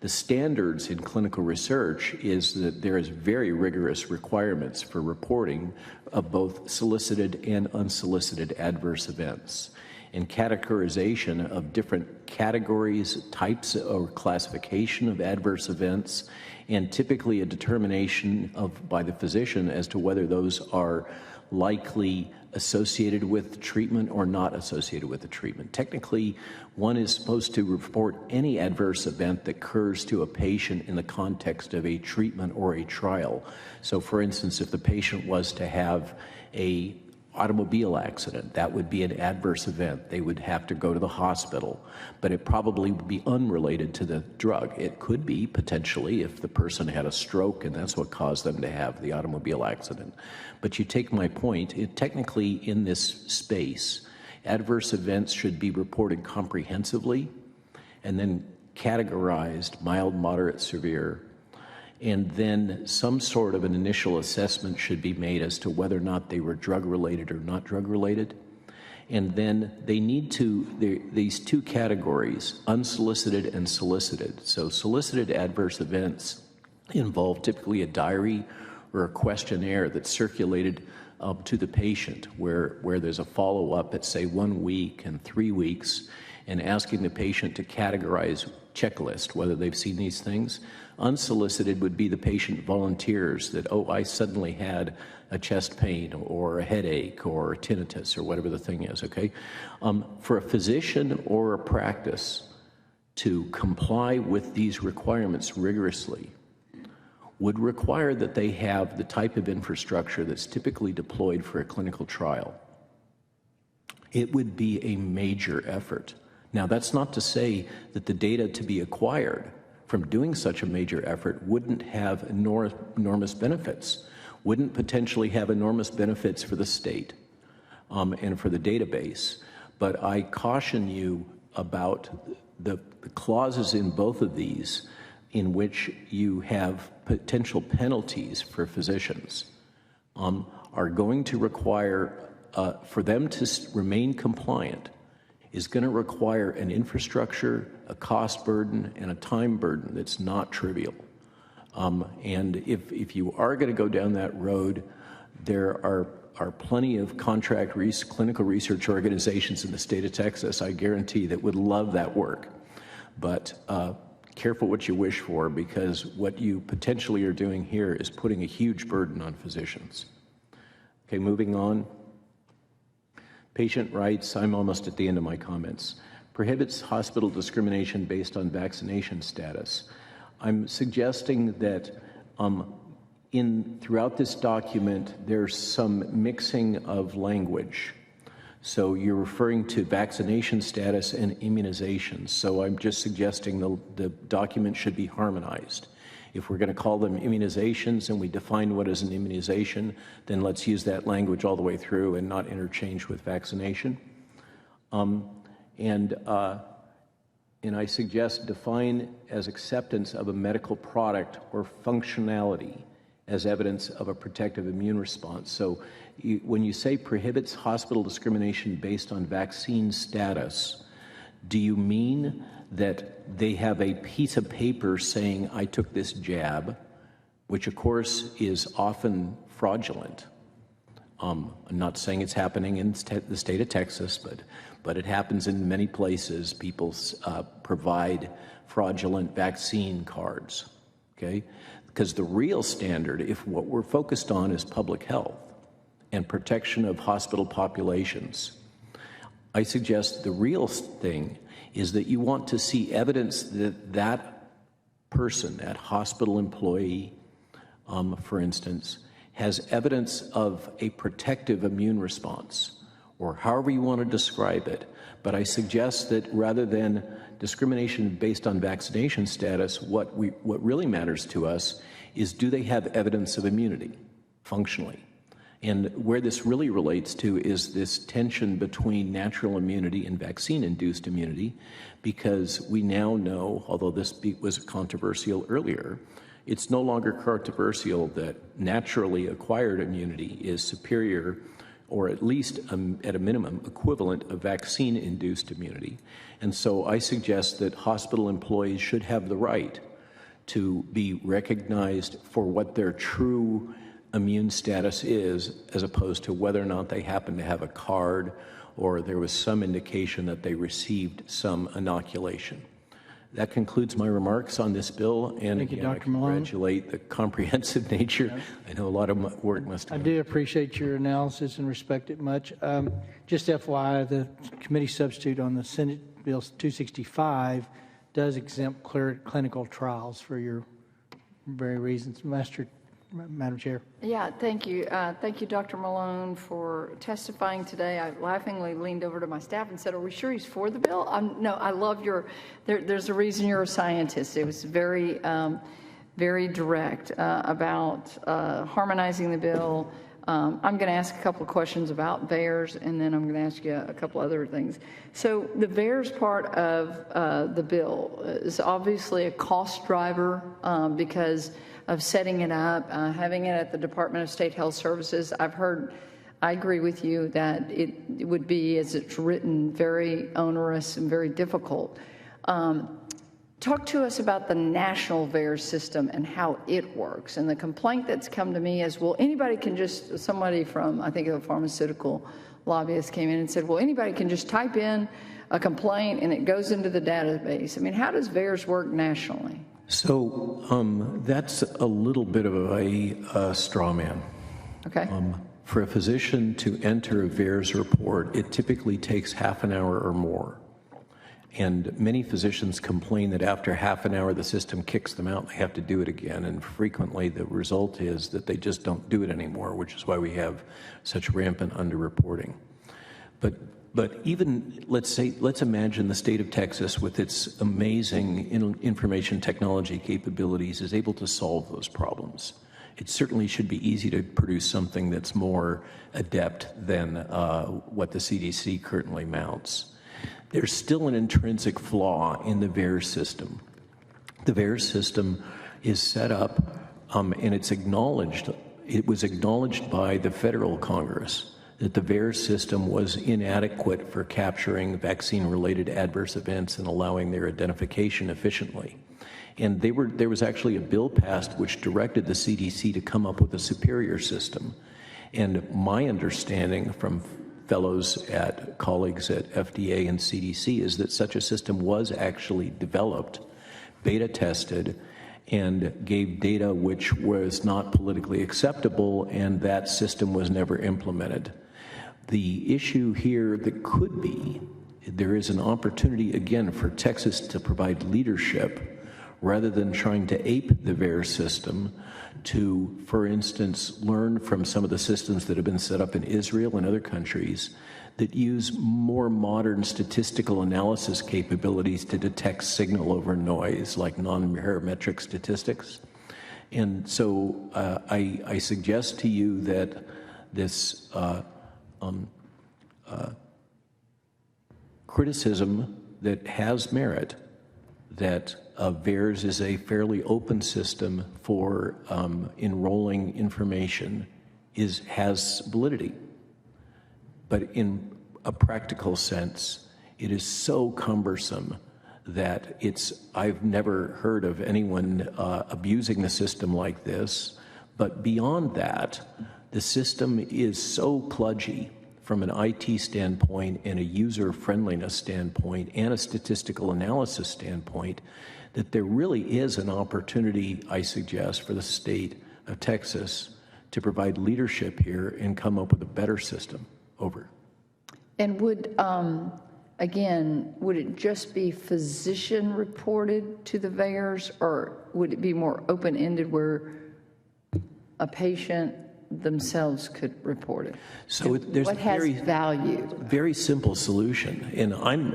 The standards in clinical research is that there is very rigorous requirements for reporting of both solicited and unsolicited adverse events, and categorization of different categories, types or classification of adverse events, and typically a determination by the physician as to whether those are likely associated with treatment or not associated with the treatment. Technically, one is supposed to report any adverse event that occurs to a patient in the context of a treatment or a trial. So for instance, if the patient was to have a automobile accident, that would be an adverse event. They would have to go to the hospital, but it probably would be unrelated to the drug. It could be potentially if the person had a stroke and that's what caused them to have the automobile accident. But you take my point, technically in this space, adverse events should be reported comprehensively and then categorized mild, moderate, severe, and then some sort of an initial assessment should be made as to whether or not they were drug-related or not drug-related. And then they need to, these two categories, unsolicited and solicited. So solicited adverse events involve typically a diary or a questionnaire that circulated to the patient, where there's a follow-up at, say, 1 week and 3 weeks, and asking the patient to categorize checklist whether they've seen these things. Unsolicited would be the patient volunteers that, oh, I suddenly had a chest pain or a headache or tinnitus or whatever the thing is, okay? For a physician or a practice to comply with these requirements rigorously would require that they have the type of infrastructure that's typically deployed for a clinical trial. It would be a major effort. Now, that's not to say that the data to be acquired from doing such a major effort wouldn't have enormous benefits, wouldn't potentially have enormous benefits for the state and for the database. But I caution you about the clauses in both of these in which you have potential penalties for physicians are going to require, for them to remain compliant, is going to require an infrastructure, a cost burden, and a time burden that's not trivial. And if you are going to go down that road, there are plenty of contract clinical research organizations in the state of Texas, I guarantee, that would love that work. But careful what you wish for, because what you potentially are doing here is putting a huge burden on physicians. Okay, moving on. Patient rights, I'm almost at the end of my comments. Prohibits hospital discrimination based on vaccination status. I'm suggesting that throughout this document, there's some mixing of language. So you're referring to vaccination status and immunizations. So I'm just suggesting the document should be harmonized. If we're going to call them immunizations and we define what is an immunization, then let's use that language all the way through and not interchange with vaccination. And I suggest define as acceptance of a medical product or functionality as evidence of a protective immune response. So when you say prohibits hospital discrimination based on vaccine status, do you mean that they have a piece of paper saying, I took this jab, which of course is often fraudulent? I'm not saying it's happening in the state of Texas, but it happens in many places. People provide fraudulent vaccine cards, okay? Because the real standard, if what we're focused on is public health and protection of hospital populations, I suggest the real thing is that you want to see evidence that that person, that hospital employee, for instance, has evidence of a protective immune response, or however you want to describe it. But I suggest that rather than discrimination based on vaccination status, what really matters to us is, do they have evidence of immunity functionally? And where this really relates to is this tension between natural immunity and vaccine-induced immunity, because we now know, although this was controversial earlier, it's no longer controversial that naturally acquired immunity is superior, or at least at a minimum equivalent of vaccine-induced immunity. And so I suggest that hospital employees should have the right to be recognized for what their true immune status is, as opposed to whether or not they happen to have a card or there was some indication that they received some inoculation. That concludes my remarks on this bill, and Thank you, again, I Dr. Malone. congratulate the comprehensive nature. I know a lot of work must I have. do appreciate your analysis and respect it much. Just FYI, the committee substitute on the Senate Bill 265 does exempt clinical trials for your very reasons. Madam Chair. Yeah, thank you. Thank you, Dr. Malone, for testifying today. I laughingly leaned over to my staff and said, are we sure he's for the bill? No, I love there's a reason you're a scientist. It was very, very direct about harmonizing the bill. I'm going to ask a couple of questions about VAERS, and then I'm going to ask you a couple other things. So the VAERS part of the bill is obviously a cost driver because of setting it up, having it at the Department of State Health Services. I agree with you that it would be, as it's written, very onerous and very difficult. talk to us about the national VAERS system and how it works. And the complaint that's come to me is, well, anybody can just, somebody from, I think a pharmaceutical lobbyist came in and said, well, anybody can just type in a complaint and it goes into the database. I mean, how does VAERS work nationally? So that's a little bit of a straw man. Okay. For a physician to enter a VAERS report, it typically takes half an hour or more. And many physicians complain that after half an hour, the system kicks them out and they have to do it again. And frequently, the result is that they just don't do it anymore, which is why we have such rampant underreporting. But even, let's imagine the state of Texas with its amazing information technology capabilities is able to solve those problems. It certainly should be easy to produce something that's more adept than what the CDC currently mounts. There's still an intrinsic flaw in the VAERS system. The VAERS system is set up, and it's acknowledged, it was acknowledged by the federal Congress that the VAERS system was inadequate for capturing vaccine-related adverse events and allowing their identification efficiently. And there was actually a bill passed which directed the CDC to come up with a superior system. And my understanding from colleagues at FDA and CDC is that such a system was actually developed, beta tested, and gave data which was not politically acceptable, and that system was never implemented. The issue here that could be, there is an opportunity again for Texas to provide leadership rather than trying to ape the VAERS system to, for instance, learn from some of the systems that have been set up in Israel and other countries that use more modern statistical analysis capabilities to detect signal over noise, like non-parametric statistics. And so I suggest to you that this criticism that has merit, that VAERS is a fairly open system for enrolling information, has validity. But in a practical sense, it is so cumbersome that I've never heard of anyone abusing the system like this. But beyond that, the system is so kludgy from an IT standpoint and a user friendliness standpoint and a statistical analysis standpoint that there really is an opportunity, I suggest, for the state of Texas to provide leadership here and come up with a better system. Over. And would, again, would it just be physician reported to the VAERS, or would it be more open-ended where a patient themselves could report it? So there's what has value? Very simple solution, and I'm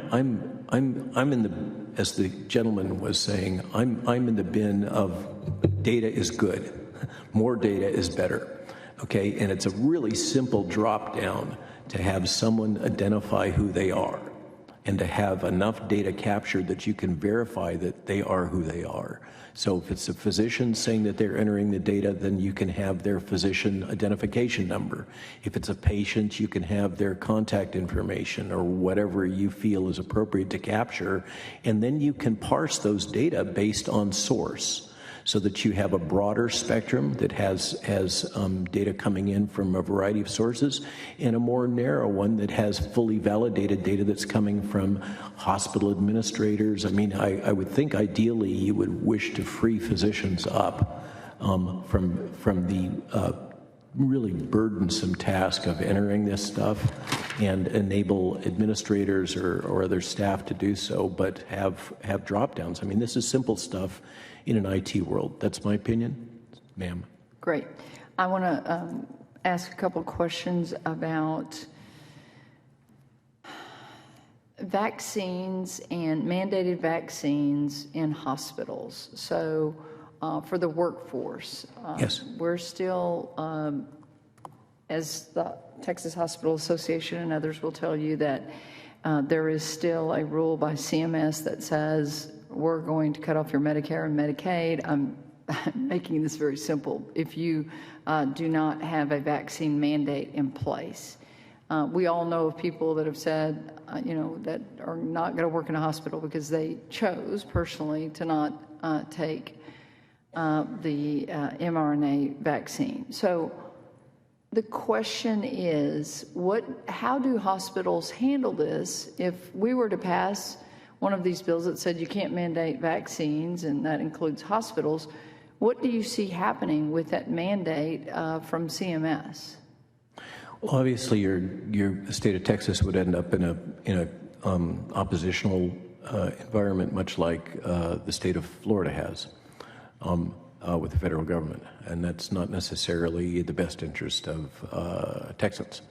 in the, as the gentleman was saying, I'm in the bin of data is good, more data is better, okay? And it's a really simple drop down to have someone identify who they are and to have enough data captured that you can verify that they are who they are. So if it's a physician saying that they're entering the data, then you can have their physician identification number. If it's a patient, you can have their contact information or whatever you feel is appropriate to capture, and then you can parse those data based on source, so that you have a broader spectrum that has data coming in from a variety of sources, and a more narrow one that has fully validated data that's coming from hospital administrators. I mean, I would think ideally you would wish to free physicians up from the really burdensome task of entering this stuff and enable administrators or other staff to do so, but have drop downs. I mean, this is simple stuff in an IT world. That's my opinion, ma'am. Great. I want to ask a couple questions about vaccines and mandated vaccines in hospitals. So for the workforce, Yes. We're still, as the Texas Hospital Association and others will tell you, that there is still a rule by CMS that says we're going to cut off your Medicare and Medicaid. I'm making this very simple. If you do not have a vaccine mandate in place, We all know of people that have said, that are not going to work in a hospital because they chose personally to not take the mRNA vaccine. So the question is, how do hospitals handle this if we were to pass one of these bills that said you can't mandate vaccines, and that includes hospitals? What do you see happening with that mandate from CMS? Well, obviously, the state of Texas would end up in a oppositional environment, much like the state of Florida has with the federal government, and that's not necessarily the best interest of Texans.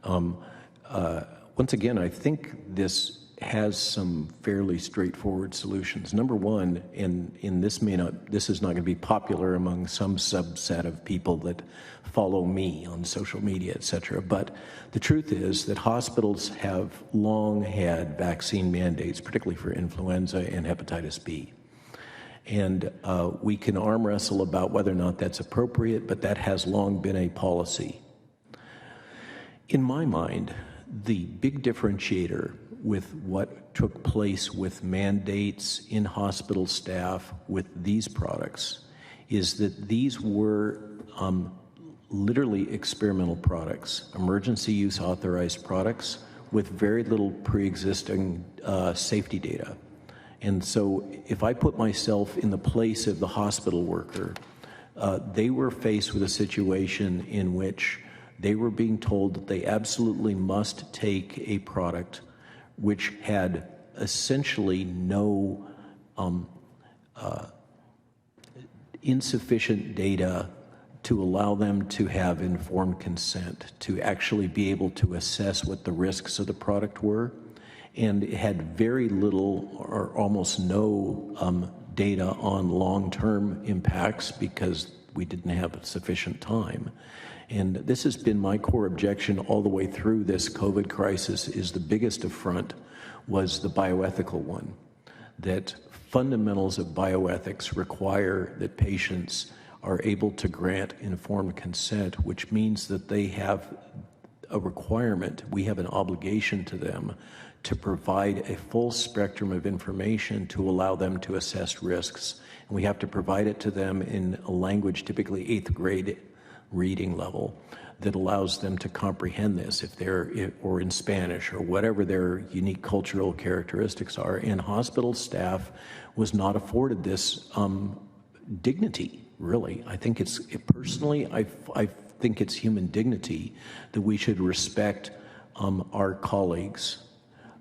Once again, I think this has some fairly straightforward solutions. Number one, and this is not going to be popular among some subset of people that follow me on social media, et cetera, but the truth is that hospitals have long had vaccine mandates, particularly for influenza and hepatitis B. And we can arm wrestle about whether or not that's appropriate, but that has long been a policy. In my mind, the big differentiator with what took place with mandates in hospital staff with these products is that these were literally experimental products, emergency use authorized products with very little pre-existing safety data. And so if I put myself in the place of the hospital worker, they were faced with a situation in which they were being told that they absolutely must take a product which had essentially no insufficient data to allow them to have informed consent, to actually be able to assess what the risks of the product were. And it had very little or almost no data on long-term impacts because we didn't have sufficient time. And this has been my core objection all the way through this COVID crisis. Is the biggest affront was the bioethical one, that fundamentals of bioethics require that patients are able to grant informed consent, which means that they have a requirement, we have an obligation to them to provide a full spectrum of information to allow them to assess risks. And we have to provide it to them in a language, typically 8th grade reading level, that allows them to comprehend this or in Spanish or whatever their unique cultural characteristics are. And hospital staff was not afforded this dignity, really. I think personally, I think it's human dignity that we should respect our colleagues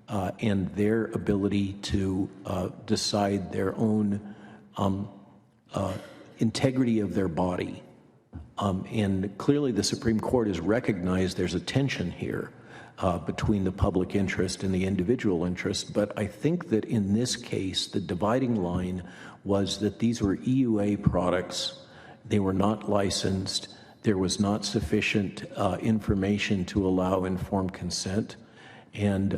and their ability to decide their own integrity of their body. And clearly the Supreme Court has recognized there's a tension here between the public interest and the individual interest, but I think that in this case, the dividing line was that these were EUA products. They were not licensed. There was not sufficient information to allow informed consent. And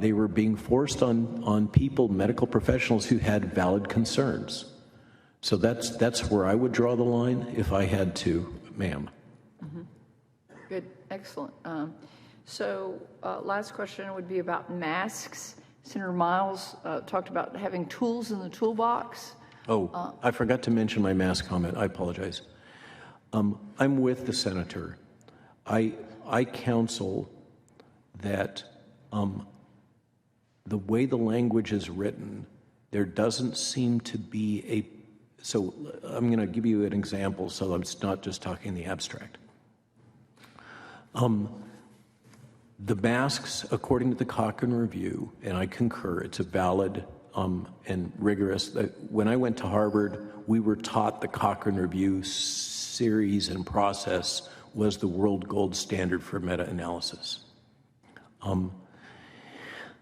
they were being forced on people, medical professionals who had valid concerns. So that's where I would draw the line if I had to, ma'am. Mm-hmm. Good, excellent. So last question would be about masks. Senator Miles talked about having tools in the toolbox. Oh, I forgot to mention my mask comment. I apologize. I'm with the senator. I counsel that the way the language is written, there doesn't seem to be so I'm going to give you an example so I'm not just talking the abstract. The masks, according to the Cochrane Review, and I concur, it's a valid and rigorous. When I went to Harvard, we were taught the Cochrane Review series and process was the world gold standard for meta-analysis.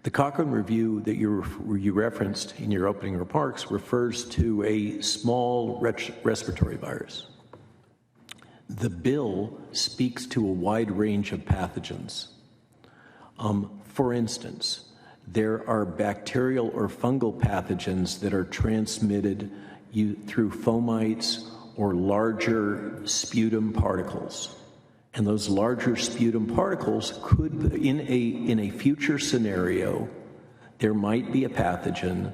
The Cochrane Review that you referenced in your opening remarks refers to a small respiratory virus. The bill speaks to a wide range of pathogens. For instance, there are bacterial or fungal pathogens that are transmitted through fomites or larger sputum particles. And those larger sputum particles could, in a future scenario, there might be a pathogen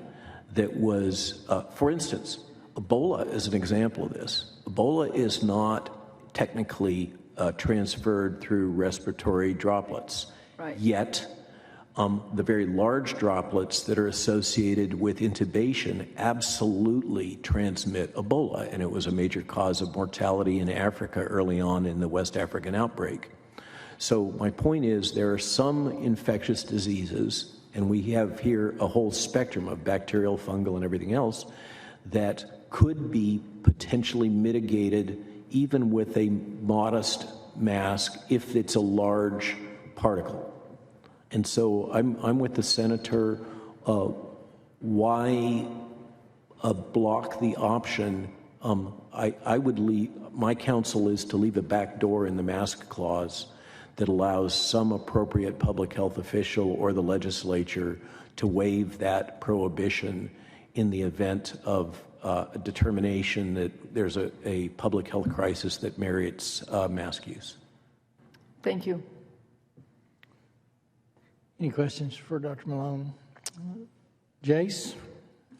that was, for instance, Ebola is an example of this. Ebola is not technically transferred through respiratory droplets. Right. Yet, the very large droplets that are associated with intubation absolutely transmit Ebola, and it was a major cause of mortality in Africa early on in the West African outbreak. So my point is there are some infectious diseases, and we have here a whole spectrum of bacterial, fungal, and everything else that could be potentially mitigated even with a modest mask if it's a large particle. And so I'm with the senator. Why block the option? I would leave. My counsel is to leave a back door in the mask clause that allows some appropriate public health official or the legislature to waive that prohibition in the event of a determination that there's a public health crisis that merits mask use. Thank you. Any questions for Dr. Malone? Jace,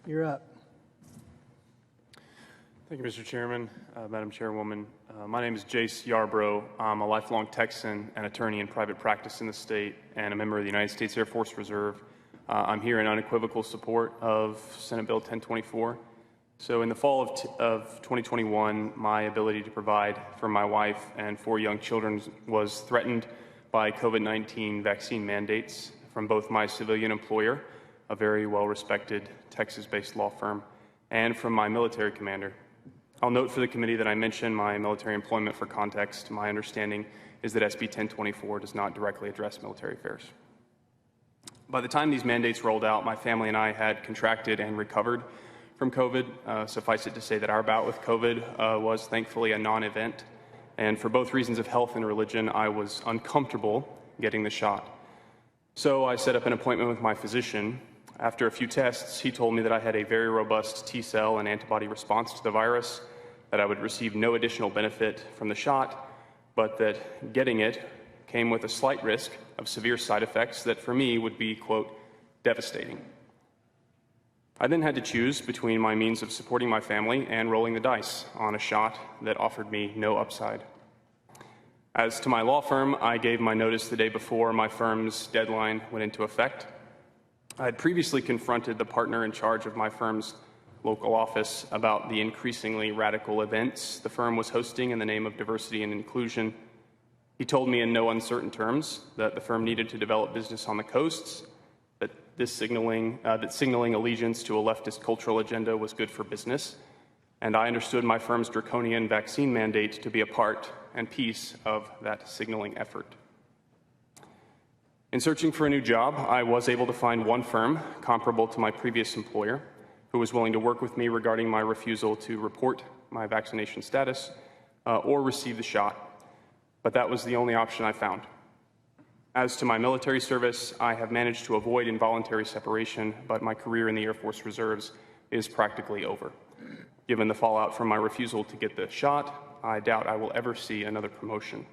you're up. Thank you, Mr. Chairman, Madam Chairwoman. My name is Jace Yarbrough. I'm a lifelong Texan, an attorney in private practice in the state, and a member of the United States Air Force Reserve. I'm here in unequivocal support of Senate Bill 1024. So in the fall of 2021, my ability to provide for my wife and 4 young children was threatened by COVID-19 vaccine mandates from both my civilian employer, a very well-respected Texas-based law firm, and from my military commander. I'll note for the committee that I mentioned my military employment for context. My understanding is that SB 1024 does not directly address military affairs. By the time these mandates rolled out, my family and I had contracted and recovered from COVID. Suffice it to say that our bout with COVID was thankfully a non-event. And for both reasons of health and religion, I was uncomfortable getting the shot. So I set up an appointment with my physician. After a few tests, he told me that I had a very robust T-cell and antibody response to the virus, that I would receive no additional benefit from the shot, but that getting it came with a slight risk of severe side effects that for me would be, quote, devastating. I then had to choose between my means of supporting my family and rolling the dice on a shot that offered me no upside. As to my law firm, I gave my notice the day before my firm's deadline went into effect. I had previously confronted the partner in charge of my firm's local office about the increasingly radical events the firm was hosting in the name of diversity and inclusion. He told me in no uncertain terms that the firm needed to develop business on the coasts, that signaling allegiance to a leftist cultural agenda was good for business, and I understood my firm's draconian vaccine mandate to be a part and piece of that signaling effort. In searching for a new job, I was able to find one firm comparable to my previous employer who was willing to work with me regarding my refusal to report my vaccination status or receive the shot, but that was the only option I found. As to my military service, I have managed to avoid involuntary separation, but my career in the Air Force Reserves is practically over. Given the fallout from my refusal to get the shot, I doubt I will ever see another promotion.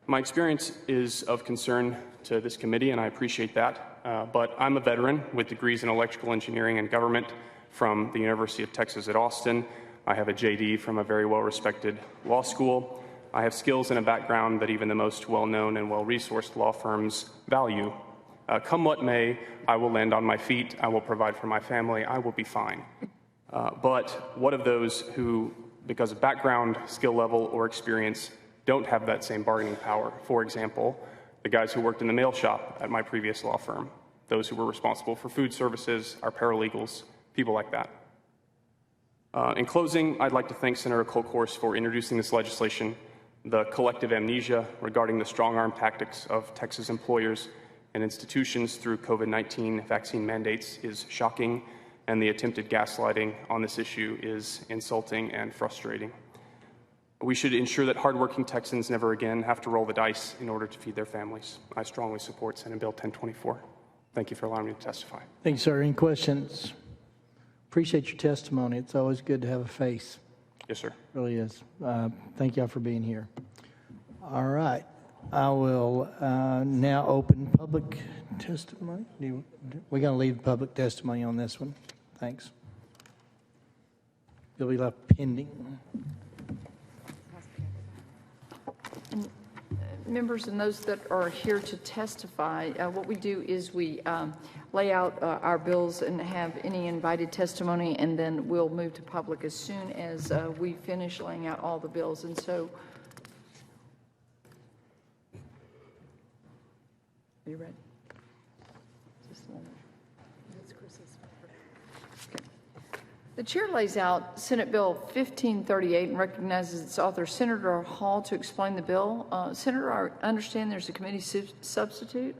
My experience is of concern to this committee, and I appreciate that, but I'm a veteran with degrees in electrical engineering and government from the University of Texas at Austin. I have a JD from a very well-respected law school. I have skills and a background that even the most well-known and well-resourced law firms value. Come what may, I will land on my feet, I will provide for my family, I will be fine. But what of those who, because of background, skill level, or experience, don't have that same bargaining power? For example, the guys who worked in the mail shop at my previous law firm, those who were responsible for food services, our paralegals, people like that. In closing, I'd like to thank Senator Kolkhorst for introducing this legislation. The collective amnesia regarding the strong-arm tactics of Texas employers and institutions through COVID-19 vaccine mandates is shocking, and the attempted gaslighting on this issue is insulting and frustrating. We should ensure that hardworking Texans never again have to roll the dice in order to feed their families. I strongly support Senate Bill 1024. Thank you for allowing me to testify. Thank you, sir. Any questions? Appreciate your testimony. It's always good to have a face. Yes, sir. Really is. Thank y'all for being here. All right. I will now open public testimony. We're going to leave public testimony on this one. Thanks. You'll be left pending. Members and those that are here to testify, what we do is we lay out our bills and have any invited testimony, and then we'll move to public as soon as we finish laying out all the bills. And so, are you ready? Just a moment. Okay. The chair lays out Senate Bill 1538 and recognizes its author, Senator Hall, to explain the bill. Senator, I understand there's a committee substitute?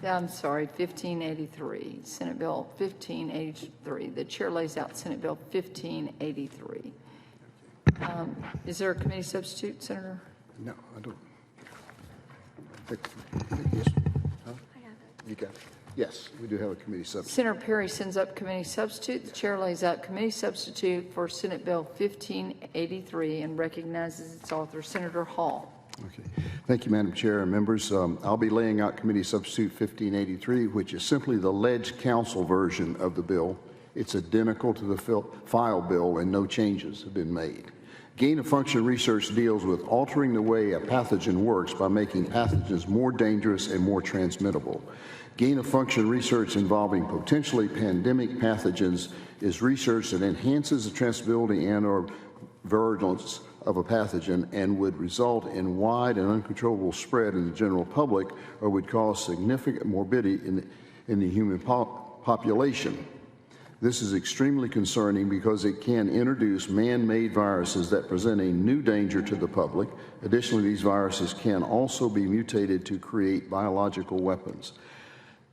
I'm sorry, 1583, Senate Bill 1583. The chair lays out Senate Bill 1583. Is there a committee substitute, Senator? No, I don't. Yes. Huh? You got it. Yes, we do have a committee substitute. Senator Perry sends up committee substitute. The chair lays out committee substitute for Senate Bill 1583 and recognizes its author, Senator Hall. Okay. Thank you, Madam Chair and members. I'll be laying out committee substitute 1583, which is simply the ledge council version of the bill. It's identical to the file bill and no changes have been made. Gain-of-function research deals with altering the way a pathogen works by making pathogens more dangerous and more transmittable. Gain-of-function research involving potentially pandemic pathogens is research that enhances the transmissibility and/or virulence of a pathogen and would result in wide and uncontrollable spread in the general public, or would cause significant morbidity in the human population. This is extremely concerning because it can introduce man-made viruses that present a new danger to the public. Additionally, these viruses can also be mutated to create biological weapons.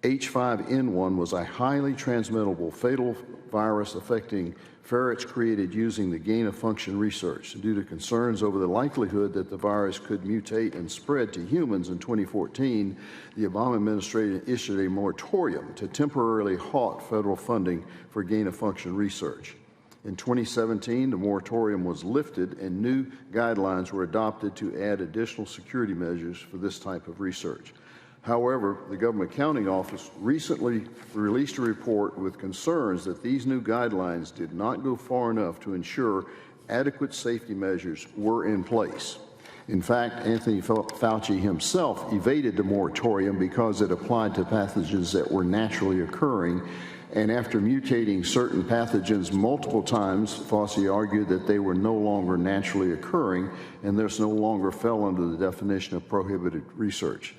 H5N1 was a highly transmittable fatal virus affecting ferrets created using the gain-of-function research. Due to concerns over the likelihood that the virus could mutate and spread to humans in 2014, the Obama administration issued a moratorium to temporarily halt federal funding for gain-of-function research. In 2017, the moratorium was lifted and new guidelines were adopted to add additional security measures for this type of research. However, the Government Accounting Office recently released a report with concerns that these new guidelines did not go far enough to ensure adequate safety measures were in place. In fact, Anthony Fauci himself evaded the moratorium because it applied to pathogens that were naturally occurring, and after mutating certain pathogens multiple times, Fauci argued that they were no longer naturally occurring and thus no longer fell under the definition of prohibited research.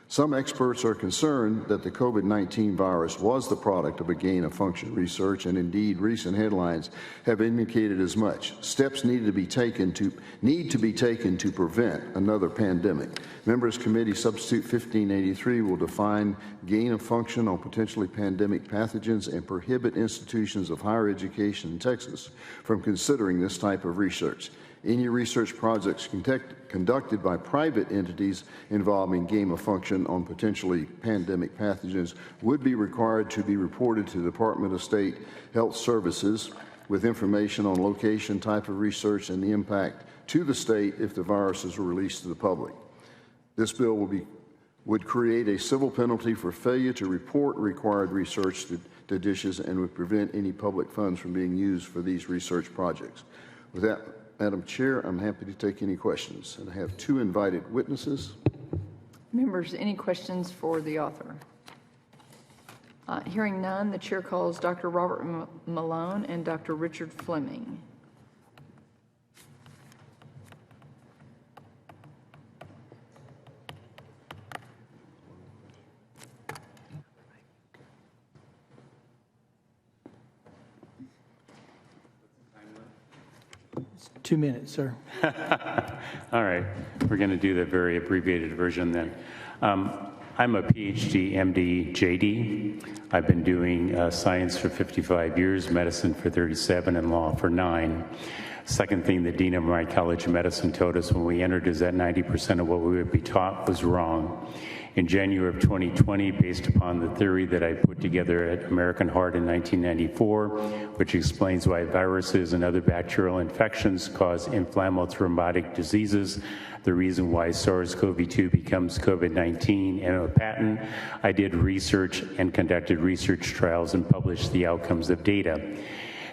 Some experts are concerned that the COVID-19 virus was the product of a gain-of-function research, and indeed recent headlines have indicated as much. Steps need to be taken to prevent another pandemic. Members Committee Substitute 1583 will define gain-of-function on potentially pandemic pathogens and prohibit institutions of higher education in Texas from considering this type of research. Any research projects conducted by private entities involving gain-of-function on potentially pandemic pathogens would be required to be reported to the Department of State Health Services with information on location, type of research, and the impact to the state if the viruses were released to the public. This bill would create a civil penalty for failure to report required research to DSHS and would prevent any public funds from being used for these research projects. With that, Madam Chair, I'm happy to take any questions, and I have two invited witnesses. Members, any questions for the author? Hearing none, the chair calls Dr. Robert Malone and Dr. Richard Fleming. It's 2 minutes, sir. All right, we're going to do the very abbreviated version then. I'm a PhD, MD, JD. I've been doing science for 55 years, medicine for 37, and law for 9. Second thing the dean of my college of medicine told us when we entered is that 90% of what we would be taught was wrong. In January of 2020, based upon the theory that I put together at American Heart in 1994, which explains why viruses and other bacterial infections cause inflammatory thrombotic diseases, the reason why SARS-CoV-2 becomes COVID-19, and a patent, I did research and conducted research trials and published the outcomes of data.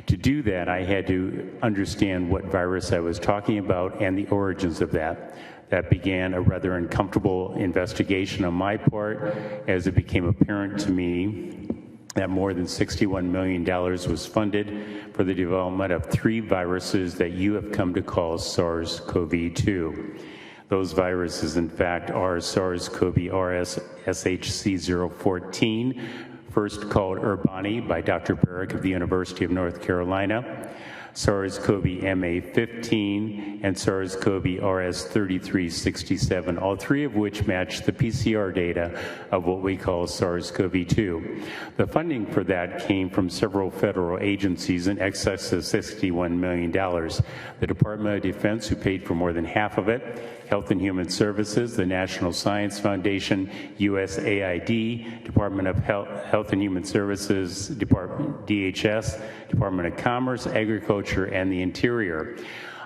To do that, I had to understand what virus I was talking about and the origins of that. That began a rather uncomfortable investigation on my part as it became apparent to me that more than $61 million was funded for the development of 3 viruses that you have come to call SARS-CoV-2. Those viruses, in fact, are SARS-CoV-RS SHC014, first called Urbani by Dr. Barrick of the University of North Carolina, SARS-CoV-MA15, and SARS-CoV-RS 3367, all 3 of which match the PCR data of what we call SARS-CoV-2. The funding for that came from several federal agencies in excess of $61 million. The Department of Defense, who paid for more than half of it, Health and Human Services, the National Science Foundation, USAID, Department of Health and Human Services, DHS, Department of Commerce, Agriculture, and the Interior.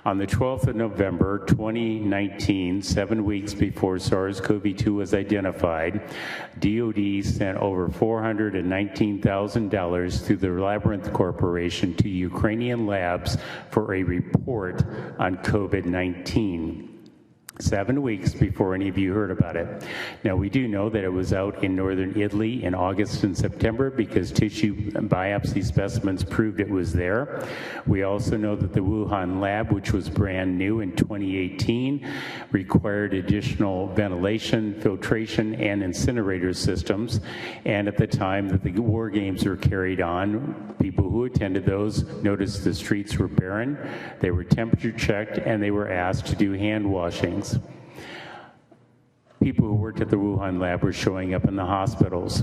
On the 12th of November 2019, 7 weeks before SARS-CoV-2 was identified, DoD sent over $419,000 through the Labyrinth Corporation to Ukrainian labs for a report on COVID-19. 7 weeks before any of you heard about it. Now, we do know that it was out in northern Italy in August and September because tissue biopsy specimens proved it was there. We also know that the Wuhan lab, which was brand new in 2018, required additional ventilation, filtration, and incinerator systems. And at the time that the war games were carried on, people who attended those noticed the streets were barren, they were temperature checked, and they were asked to do hand washings. People who worked at the Wuhan lab were showing up in the hospitals.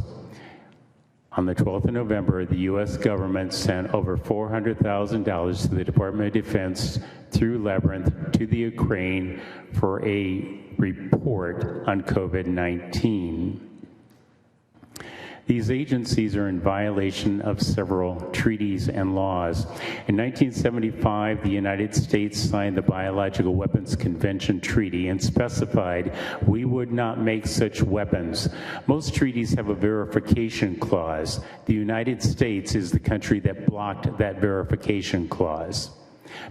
On the 12th of November, the U.S. government sent over $400,000 to the Department of Defense through Labyrinth to the Ukraine for a report on COVID-19. These agencies are in violation of several treaties and laws. In 1975, the United States signed the Biological Weapons Convention Treaty and specified we would not make such weapons. Most treaties have a verification clause. The United States is the country that blocked that verification clause.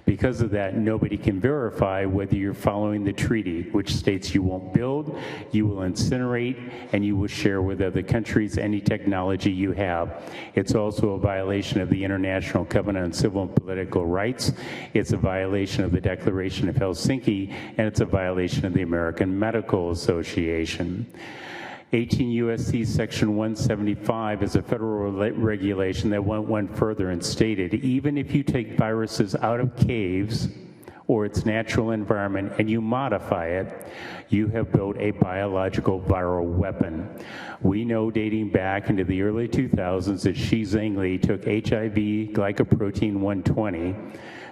Because of that, nobody can verify whether you're following the treaty, which states you won't build, you will incinerate, and you will share with other countries any technology you have. It's also a violation of the International Covenant on Civil and Political Rights. It's a violation of the Declaration of Helsinki, and it's a violation of the American Medical Association. 18 U.S.C. Section 175 is a federal regulation that went one further and stated, even if you take viruses out of caves or its natural environment and you modify it, you have built a biological viral weapon. We know dating back into the early 2000s that Shi Zhengli took HIV glycoprotein 120,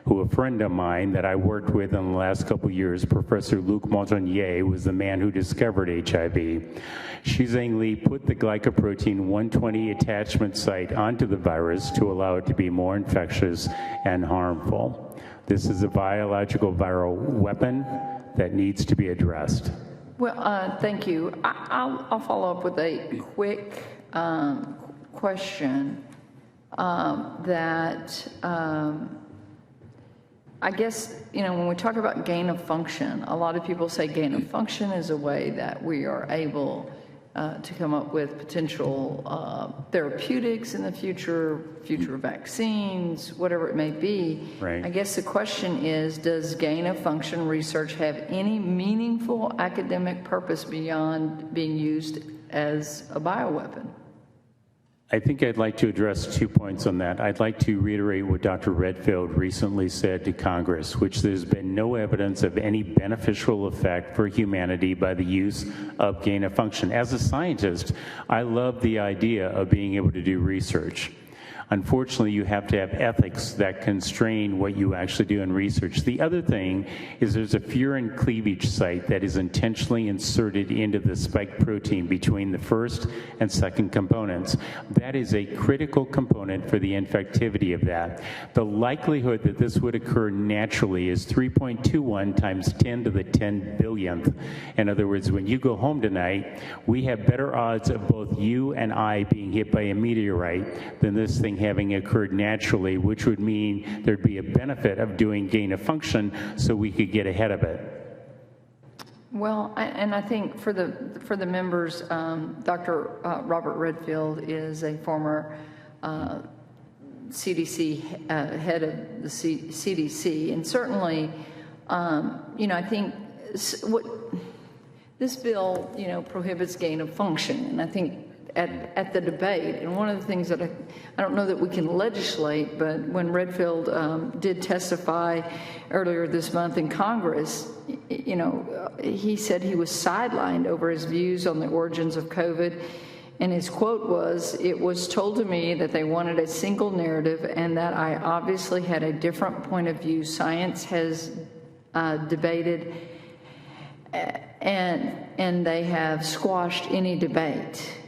who a friend of mine that I worked with in the last couple years, Professor Luc Montagnier, was the man who discovered HIV. Shi Zhengli put the glycoprotein 120 attachment site onto the virus to allow it to be more infectious and harmful. This is a biological viral weapon that needs to be addressed. Well, thank you. I'll follow up with a quick question I guess, when we talk about gain of function, a lot of people say gain of function is a way that we are able to come up with potential therapeutics in the future vaccines, whatever it may be. Right. I guess the question is, does gain of function research have any meaningful academic purpose beyond being used as a bioweapon? I think I'd like to address 2 points on that. I'd like to reiterate what Dr. Redfield recently said to Congress, which there's been no evidence of any beneficial effect for humanity by the use of gain of function. As a scientist, I love the idea of being able to do research. Unfortunately, you have to have ethics that constrain what you actually do in research. The other thing is there's a furin cleavage site that is intentionally inserted into the spike protein between the first and second components. That is a critical component for the infectivity of that. The likelihood that this would occur naturally is 3.21 times 10 to the 10 billionth. In other words, when you go home tonight, we have better odds of both you and I being hit by a meteorite than this thing having occurred naturally, which would mean there'd be a benefit of doing gain of function so we could get ahead of it. Well, and I think for the members, Dr. Robert Redfield is a former CDC head of the CDC, and certainly, I think what this bill, prohibits gain of function, and I think at the debate, and one of the things that I don't know that we can legislate, but when Redfield did testify earlier this month in Congress, he said he was sidelined over his views on the origins of COVID. And his quote was, "It was told to me that they wanted a single narrative and that I obviously had a different point of view. Science has debated and they have squashed any debate."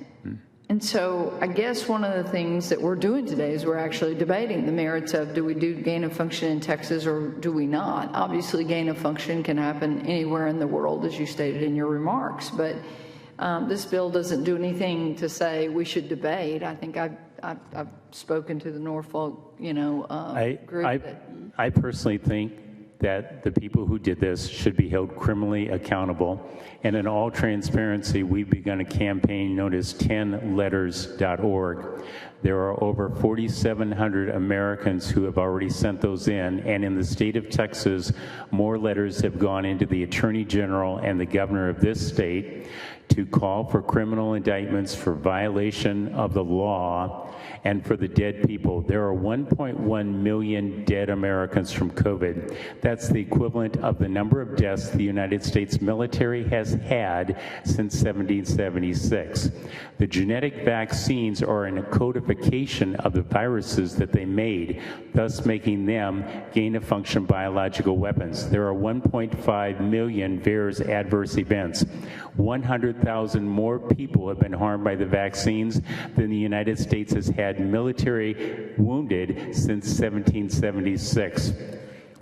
And so I guess one of the things that we're doing today is we're actually debating the merits of, do we do gain of function in Texas or do we not? Obviously, gain of function can happen anywhere in the world, as you stated in your remarks, but this bill doesn't do anything to say we should debate. I think I've spoken to the Norfolk, group. I personally think that the people who did this should be held criminally accountable. And in all transparency, we've begun a campaign known as 10letters.org. There are over 4,700 Americans who have already sent those in, and in the state of Texas, more letters have gone into the Attorney General and the governor of this state to call for criminal indictments for violation of the law and for the dead people. There are 1.1 million dead Americans from COVID. That's the equivalent of the number of deaths the United States military has had since 1776. The genetic vaccines are in a codification of the viruses that they made, thus making them gain-of-function biological weapons. There are 1.5 million VAERS adverse events. 100,000 more people have been harmed by the vaccines than the United States has had military wounded since 1776.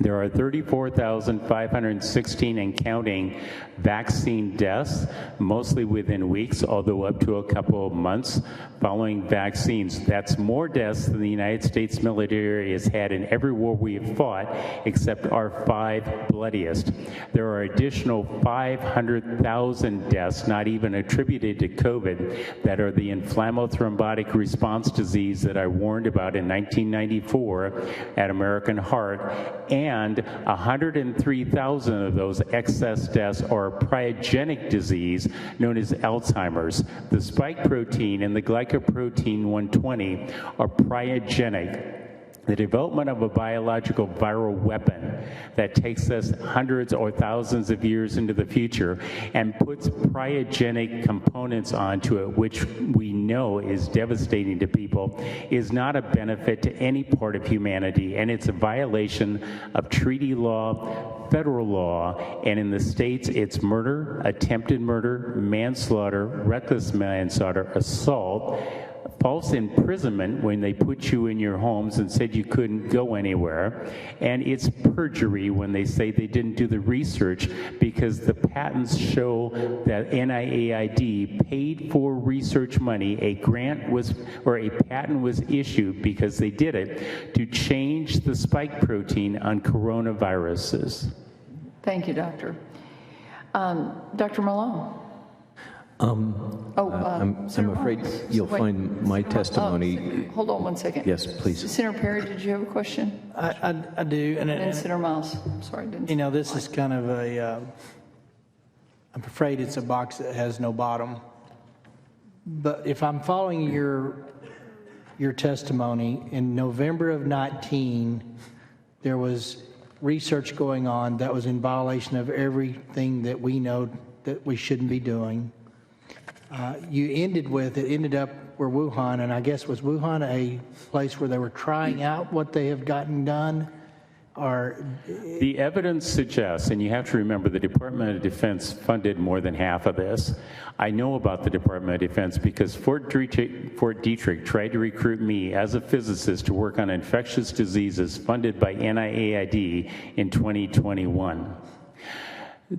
There are 34,516 and counting vaccine deaths, mostly within weeks, although up to a couple of months following vaccines. That's more deaths than the United States military has had in every war we have fought, except our 5 bloodiest. There are additional 500,000 deaths, not even attributed to COVID, that are the inflammothrombotic response disease that I warned about in 1994 at American Heart, and 103,000 of those excess deaths are a pryogenic disease known as Alzheimer's. The spike protein and the glycoprotein 120 are pryogenic. The development of a biological viral weapon that takes us hundreds or thousands of years into the future and puts pryogenic components onto it, which we know is devastating to people, is not a benefit to any part of humanity, and it's a violation of treaty law, federal law, and in the states it's murder, attempted murder, manslaughter, reckless manslaughter, assault, false imprisonment when they put you in your homes and said you couldn't go anywhere, and it's perjury when they say they didn't do the research because the patents show that NIAID paid for research money. A grant was, or a patent was issued because they did it to change the spike protein on coronaviruses. Thank you, Doctor. Dr. Malone. I'm afraid you'll find my testimony. Hold on one second. Yes, please. Senator Perry, did you have a question? I do. And Senator Miles. Sorry, didn't. This is kind of a, I'm afraid it's a box that has no bottom. But if I'm following your testimony, in November of 19, there was research going on that was in violation of everything that we know that we shouldn't be doing. You ended up where Wuhan, and I guess was Wuhan a place where they were trying out what they have gotten done? Or The evidence suggests, and you have to remember the Department of Defense funded more than half of this. I know about the Department of Defense because Fort Detrick tried to recruit me as a physicist to work on infectious diseases funded by NIAID in 2021.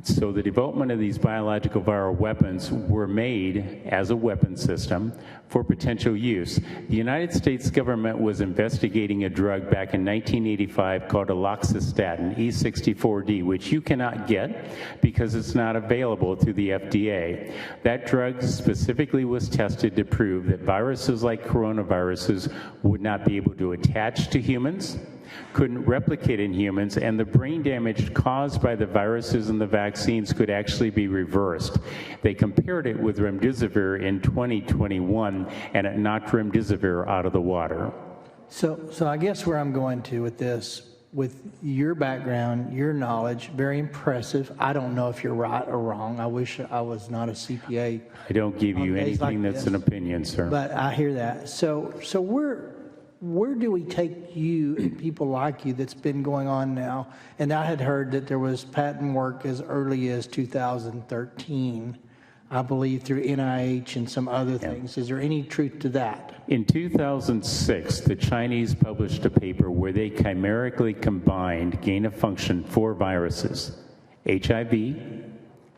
So the development of these biological viral weapons were made as a weapon system for potential use. The United States government was investigating a drug back in 1985 called aloxastatin, E64D, which you cannot get because it's not available through the FDA. That drug specifically was tested to prove that viruses like coronaviruses would not be able to attach to humans, couldn't replicate in humans, and the brain damage caused by the viruses and the vaccines could actually be reversed. They compared it with remdesivir in 2021, and it knocked remdesivir out of the water. So I guess where I'm going to with this, with your background, your knowledge, very impressive. I don't know if you're right or wrong. I wish I was not a CPA. I don't give you anything that's an opinion, sir. But I hear that. So where do we take you and people like you that's been going on now? And I had heard that there was patent work as early as 2013, I believe, through NIH and some other things. Is there any truth to that? In 2006, the Chinese published a paper where they chimerically combined gain-of-function 4 viruses: HIV,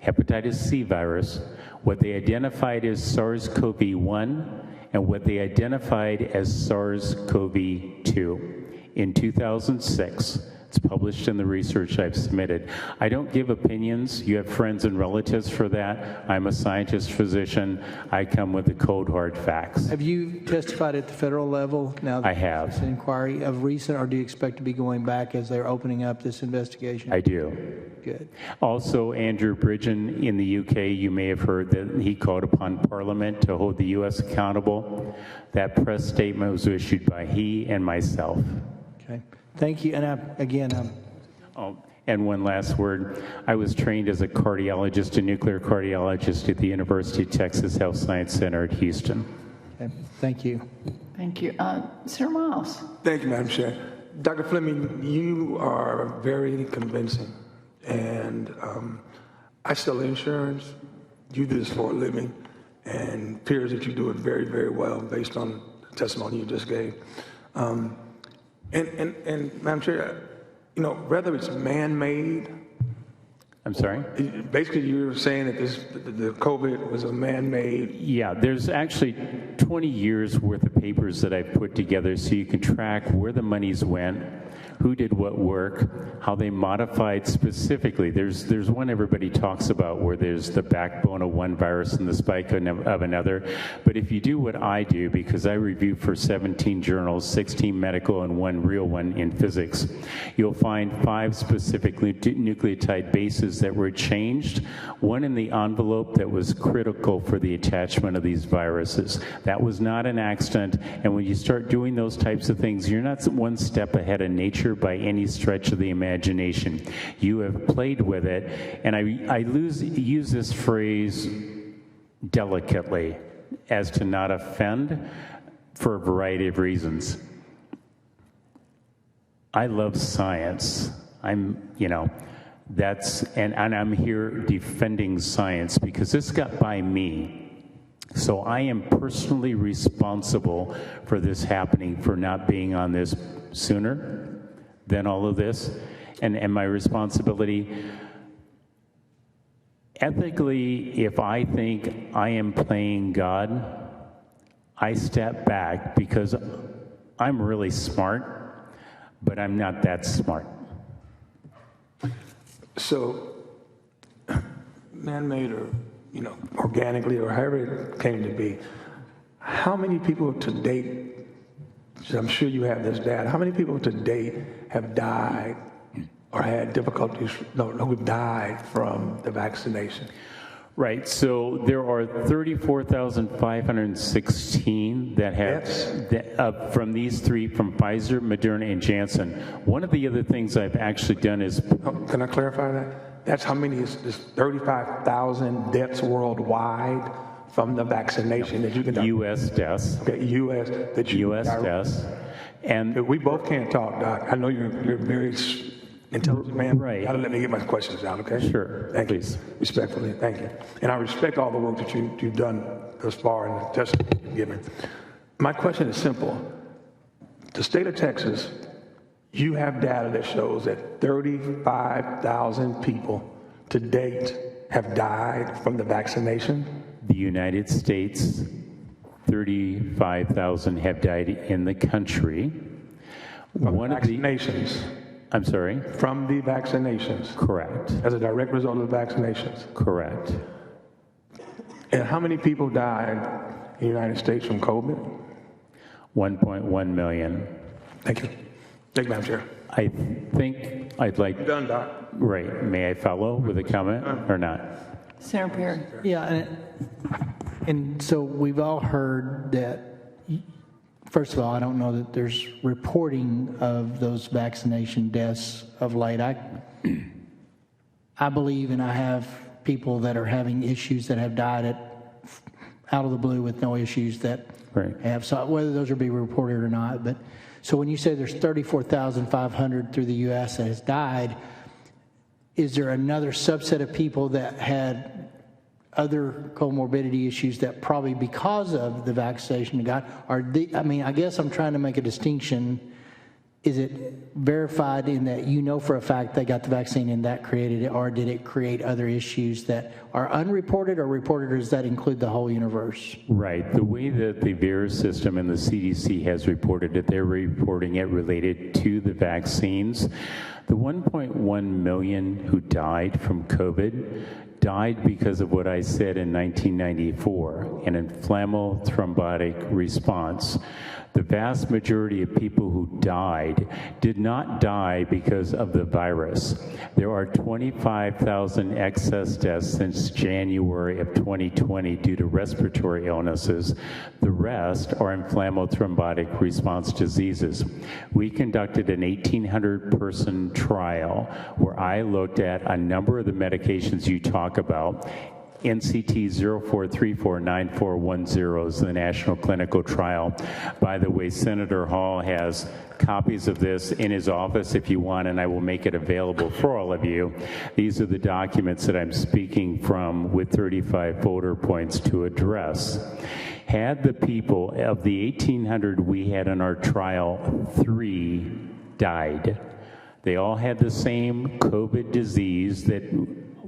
hepatitis C virus, what they identified as SARS-CoV-1, and what they identified as SARS-CoV-2 in 2006. It's published in the research I've submitted. I don't give opinions. You have friends and relatives for that. I'm a scientist physician. I come with the cold, hard facts. Have you testified at the federal level now that I have. this inquiry of recent, or do you expect to be going back as they're opening up this investigation? I do. Good. Also, Andrew Bridgen in the UK, you may have heard that he called upon Parliament to hold the U.S. accountable. That press statement was issued by he and myself. Okay. Thank you. And Oh, and one last word. I was trained as a cardiologist, a nuclear cardiologist at the University of Texas Health Science Center at Houston. okay. Thank you. Thank you. Senator Miles. Thank you, Madam Chair. Dr. Fleming, you are very convincing. And I sell insurance. You do this for a living. And it appears that you do it very, very well based on the testimony you just gave. And Madam Chair, you know, whether it's man-made. I'm sorry? Basically, you were saying that the COVID was a man-made. Yeah, there's actually 20 years worth of papers that I've put together so you can track where the monies went, who did what work, how they modified specifically. There's one everybody talks about where there's the backbone of one virus and the spike of another. But if you do what I do, because I review for 17 journals, 16 medical and 1 real one in physics, you'll find 5 specific nucleotide bases that were changed, one in the envelope that was critical for the attachment of these viruses. That was not an accident, and when you start doing those types of things, you're not one step ahead of nature by any stretch of the imagination. You have played with it, and I use this phrase delicately as to not offend for a variety of reasons. I love science. And I'm here defending science because this got by me. So I am personally responsible for this happening, for not being on this sooner than all of this. And my responsibility, ethically, if I think I am playing God, I step back because I'm really smart, but I'm not that smart. So, man-made or, organically or however it came to be, how many people to date, I'm sure you have this data, how many people to date have died or had difficulties, who died from the vaccination? Right, so there are 34,516 that have, from these 3, from Pfizer, Moderna, and Janssen. One of the other things I've actually done is... Can I clarify that? That's how many is 35,000 deaths worldwide from the vaccination that you conducted? U.S. deaths. Okay, U.S. that you U.S. deaths. And We both can't talk, Doc. I know you're a very intelligent man. Right. You gotta let me get my questions out, okay? Sure, Thank please. you. Respectfully, thank you. And I respect all the work that you've done thus far and the testimony you've given. My question is simple. The state of Texas, you have data that shows that 35,000 people to date have died from the vaccination. the United States, 35,000 have died in the country. Vaccinations. I'm sorry? From the vaccinations. Correct. As a direct result of the vaccinations. Correct. And how many people died in the United States from COVID? 1.1 million. Thank you. Thank you, Madam Chair. I think I'd like... Done, Doc. Right. May I follow with a comment or not? Senator Perry. Yeah, and so we've all heard that, first of all, I don't know that there's reporting of those vaccination deaths of late. I believe, and I have people that are having issues that have died out of the blue with no issues that have, so whether those are being reported or not. But so when you say there's 34,500 through the U.S. that has died, is there another subset of people that had other comorbidity issues that probably because of the vaccination got, I guess I'm trying to make a distinction. Is it verified in that you know for a fact they got the vaccine and that created it, or did it create other issues that are unreported or reported, or does that include the whole universe? Right. The way that the VAERS system and the CDC has reported it, they're reporting it related to the vaccines. The 1.1 million who died from COVID died because of what I said in 1994, an inflammatory thrombotic response. The vast majority of people who died did not die because of the virus. There are 25,000 excess deaths since January of 2020 due to respiratory illnesses. The rest are inflammatory thrombotic response diseases. We conducted an 1,800-person trial where I looked at a number of the medications you talk about. NCT 04349410 is the national clinical trial. By the way, Senator Hall has copies of this in his office if you want, and I will make it available for all of you. These are the documents that I'm speaking from with 35 voter points to address. Had the people of the 1,800 we had in our trial, 3 died. They all had the same COVID disease that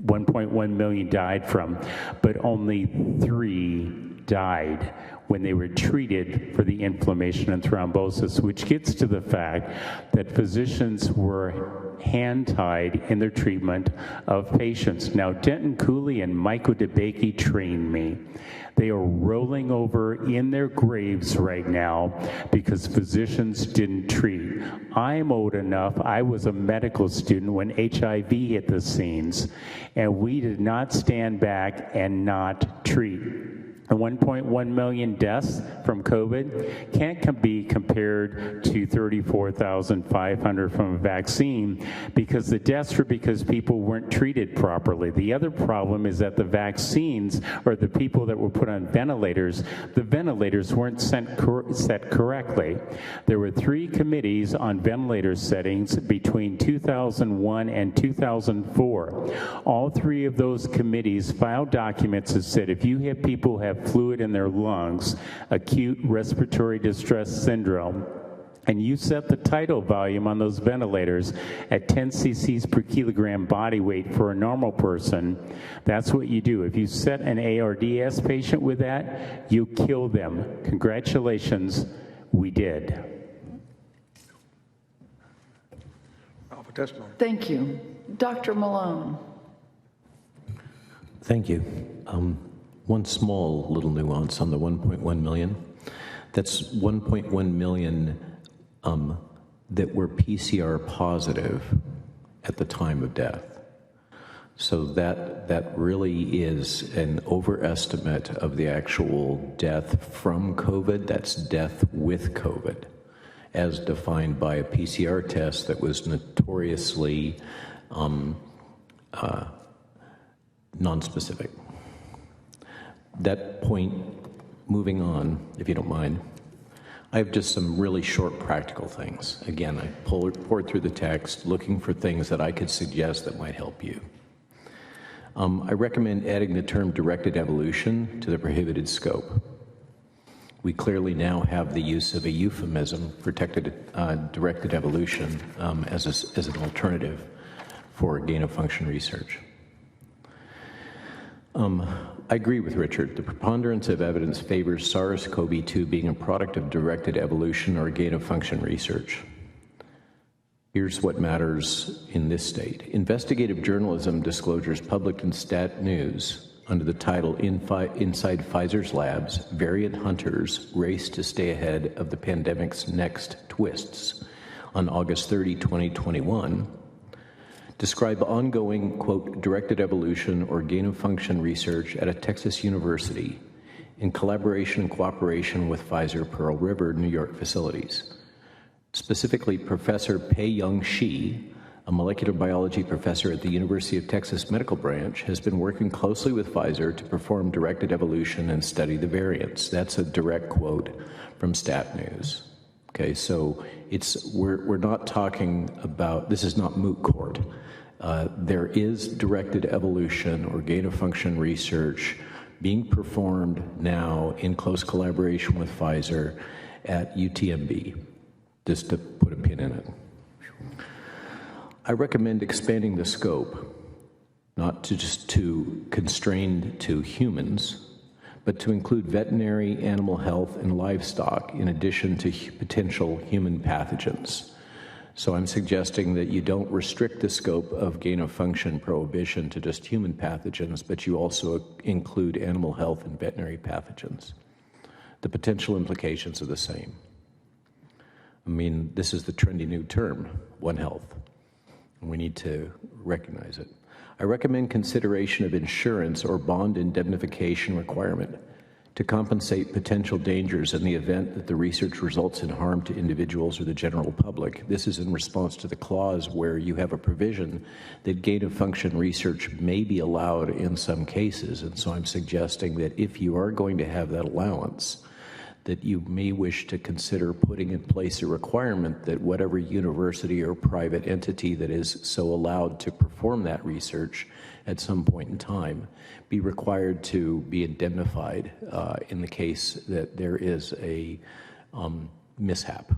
1.1 million died from, but only 3 died when they were treated for the inflammation and thrombosis, which gets to the fact that physicians were hand-tied in their treatment of patients. Now, Denton Cooley and Michael DeBakey trained me. They are rolling over in their graves right now because physicians didn't treat. I'm old enough, I was a medical student when HIV hit the scenes, and we did not stand back and not treat. And 1.1 million deaths from COVID can't be compared to 34,500 from a vaccine, because the deaths were because people weren't treated properly. The other problem is that the vaccines, or the people that were put on ventilators, the ventilators weren't set correctly. There were 3 committees on ventilator settings between 2001 and 2004. All 3 of those committees filed documents that said if you have people who have fluid in their lungs, acute respiratory distress syndrome, and you set the tidal volume on those ventilators at 10 cc's per kilogram body weight for a normal person, that's what you do. If you set an ARDS patient with that, you kill them. Congratulations, we did. Thank you. Dr. Malone. Thank you. One small little nuance on the 1.1 million. That's 1.1 million that were PCR positive at the time of death. So that really is an overestimate of the actual death from COVID. That's death with COVID, as defined by a PCR test that was notoriously nonspecific. That point, moving on, if you don't mind, I have just some really short practical things. Again, I poured through the text looking for things that I could suggest that might help you. I recommend adding the term directed evolution to the prohibited scope. We clearly now have the use of a euphemism for directed evolution as an alternative for gain-of-function research. I agree with Richard. The preponderance of evidence favors SARS-CoV-2 being a product of directed evolution or gain-of-function research. Here's what matters in this state. Investigative journalism disclosures published in Stat News under the title Inside Pfizer's Labs, Variant Hunters Race to Stay Ahead of the Pandemic's Next Twists on August 30, 2021, describe ongoing, quote, directed evolution or gain-of-function research at a Texas university in collaboration and cooperation with Pfizer Pearl River, New York facilities. Specifically, Professor Pei-Young Shi, a molecular biology professor at the University of Texas Medical Branch, has been working closely with Pfizer to perform directed evolution and study the variants. That's a direct quote from Stat News. Okay, so we're not talking about, this is not moot court. There is directed evolution or gain-of-function research being performed now in close collaboration with Pfizer at UTMB, just to put a pin in it. I recommend expanding the scope, not to constrain to humans, but to include veterinary, animal health, and livestock in addition to potential human pathogens. So I'm suggesting that you don't restrict the scope of gain-of-function prohibition to just human pathogens, but you also include animal health and veterinary pathogens. The potential implications are the same. I mean, this is the trendy new term, One Health. We need to recognize it. I recommend consideration of insurance or bond indemnification requirement to compensate potential dangers in the event that the research results in harm to individuals or the general public. This is in response to the clause where you have a provision that gain-of-function research may be allowed in some cases. And so I'm suggesting that if you are going to have that allowance, that you may wish to consider putting in place a requirement that whatever university or private entity that is so allowed to perform that research at some point in time be required to be indemnified in the case that there is a mishap.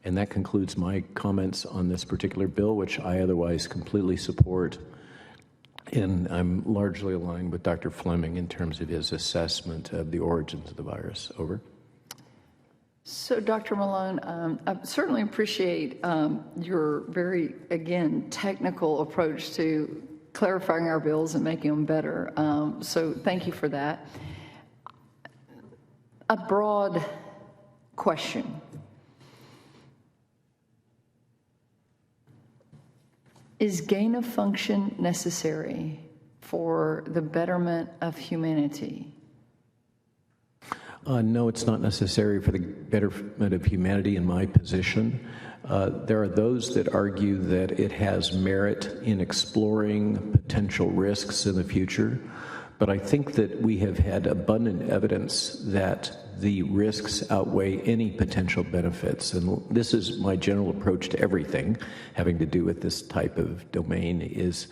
And that concludes my comments on this particular bill, which I otherwise completely support. And I'm largely aligned with Dr. Fleming in terms of his assessment of the origins of the virus. Over. So, Dr. Malone, I certainly appreciate your very, again, technical approach to clarifying our bills and making them better. So thank you for that. A broad question. Is gain of function necessary for the betterment of humanity? No, it's not necessary for the betterment of humanity in my position. There are those that argue that it has merit in exploring potential risks in the future, but I think that we have had abundant evidence that the risks outweigh any potential benefits. And this is my general approach to everything having to do with this type of domain is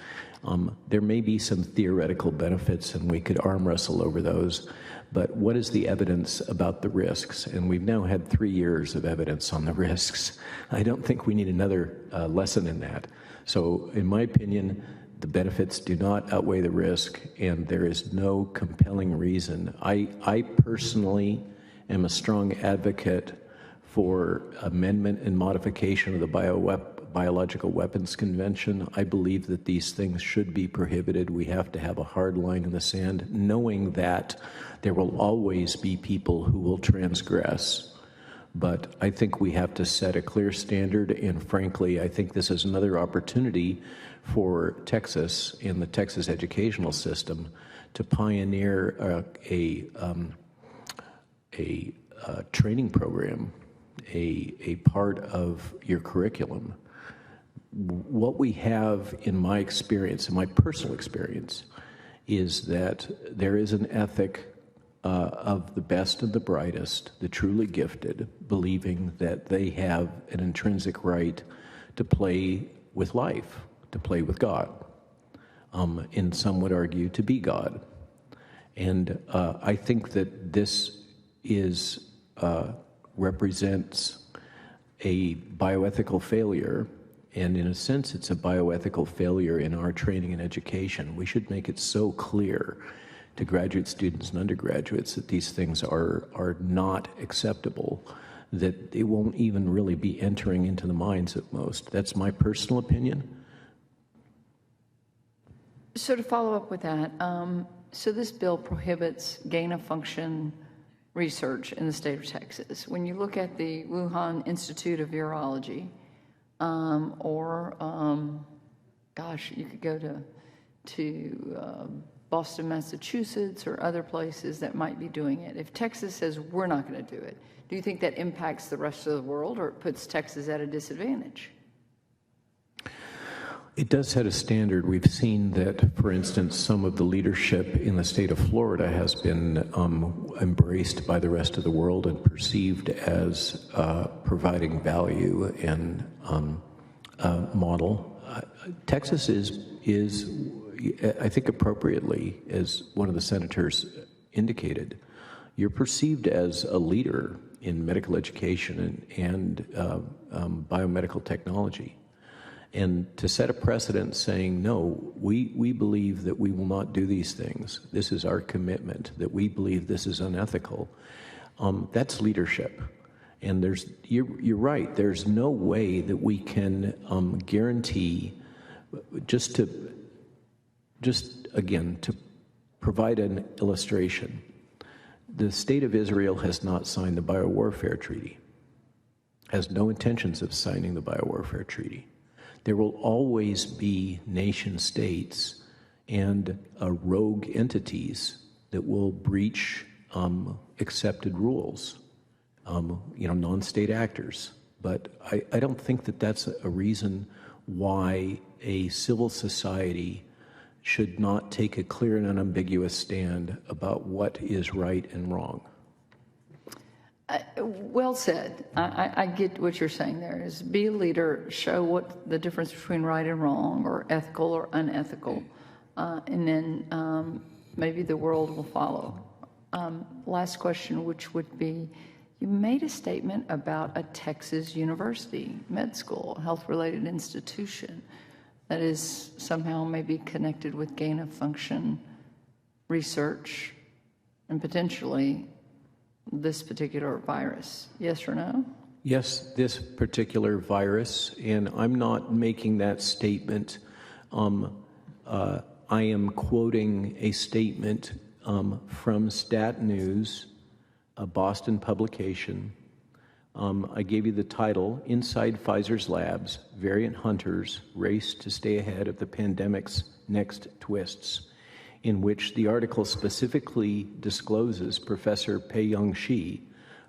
there may be some theoretical benefits and we could arm wrestle over those, but what is the evidence about the risks? And we've now had 3 years of evidence on the risks. I don't think we need another lesson in that. So in my opinion, the benefits do not outweigh the risk, and there is no compelling reason. I personally am a strong advocate for amendment and modification of the Biological Weapons Convention. I believe that these things should be prohibited. We have to have a hard line in the sand, knowing that there will always be people who will transgress. But I think we have to set a clear standard, and frankly, I think this is another opportunity for Texas and the Texas educational system to pioneer a training program, a part of your curriculum. What we have in my experience, in my personal experience, is that there is an ethic of the best and the brightest, the truly gifted, believing that they have an intrinsic right to play with life, to play with God, and some would argue to be God. And I think that this represents a bioethical failure, and in a sense it's a bioethical failure in our training and education. We should make it so clear to graduate students and undergraduates that these things are not acceptable, that they won't even really be entering into the minds of most. That's my personal opinion. So to follow up with that, so this bill prohibits gain-of-function research in the state of Texas. When you look at the Wuhan Institute of Virology, you could go to Boston, Massachusetts, or other places that might be doing it. If Texas says we're not going to do it, do you think that impacts the rest of the world, or it puts Texas at a disadvantage? It does set a standard. We've seen that, for instance, some of the leadership in the state of Florida has been embraced by the rest of the world and perceived as providing value and model. Texas is, I think appropriately, as one of the senators indicated, you're perceived as a leader in medical education and biomedical technology. And to set a precedent saying, no, we believe that we will not do these things. This is our commitment, that we believe this is unethical. That's leadership. And you're right, there's no way that we can guarantee, to provide an illustration. The state of Israel has not signed the biowarfare treaty, has no intentions of signing the biowarfare treaty. There will always be nation states and rogue entities that will breach accepted rules, non-state actors. But I don't think that that's a reason why a civil society should not take a clear and unambiguous stand about what is right and wrong. Well said. I get what you're saying there, is be a leader, show what the difference between right and wrong, or ethical or unethical, and then maybe the world will follow. Last question, which would be, you made a statement about a Texas university, med school, health-related institution that is somehow maybe connected with gain-of-function research and potentially this particular virus. Yes or no? Yes, this particular virus, and I'm not making that statement. I am quoting a statement from Stat News, a Boston publication. I gave you the title, Inside Pfizer's Labs, Variant Hunters Race to Stay Ahead of the Pandemic's Next Twists, in which the article specifically discloses Professor Pei-Young Shi,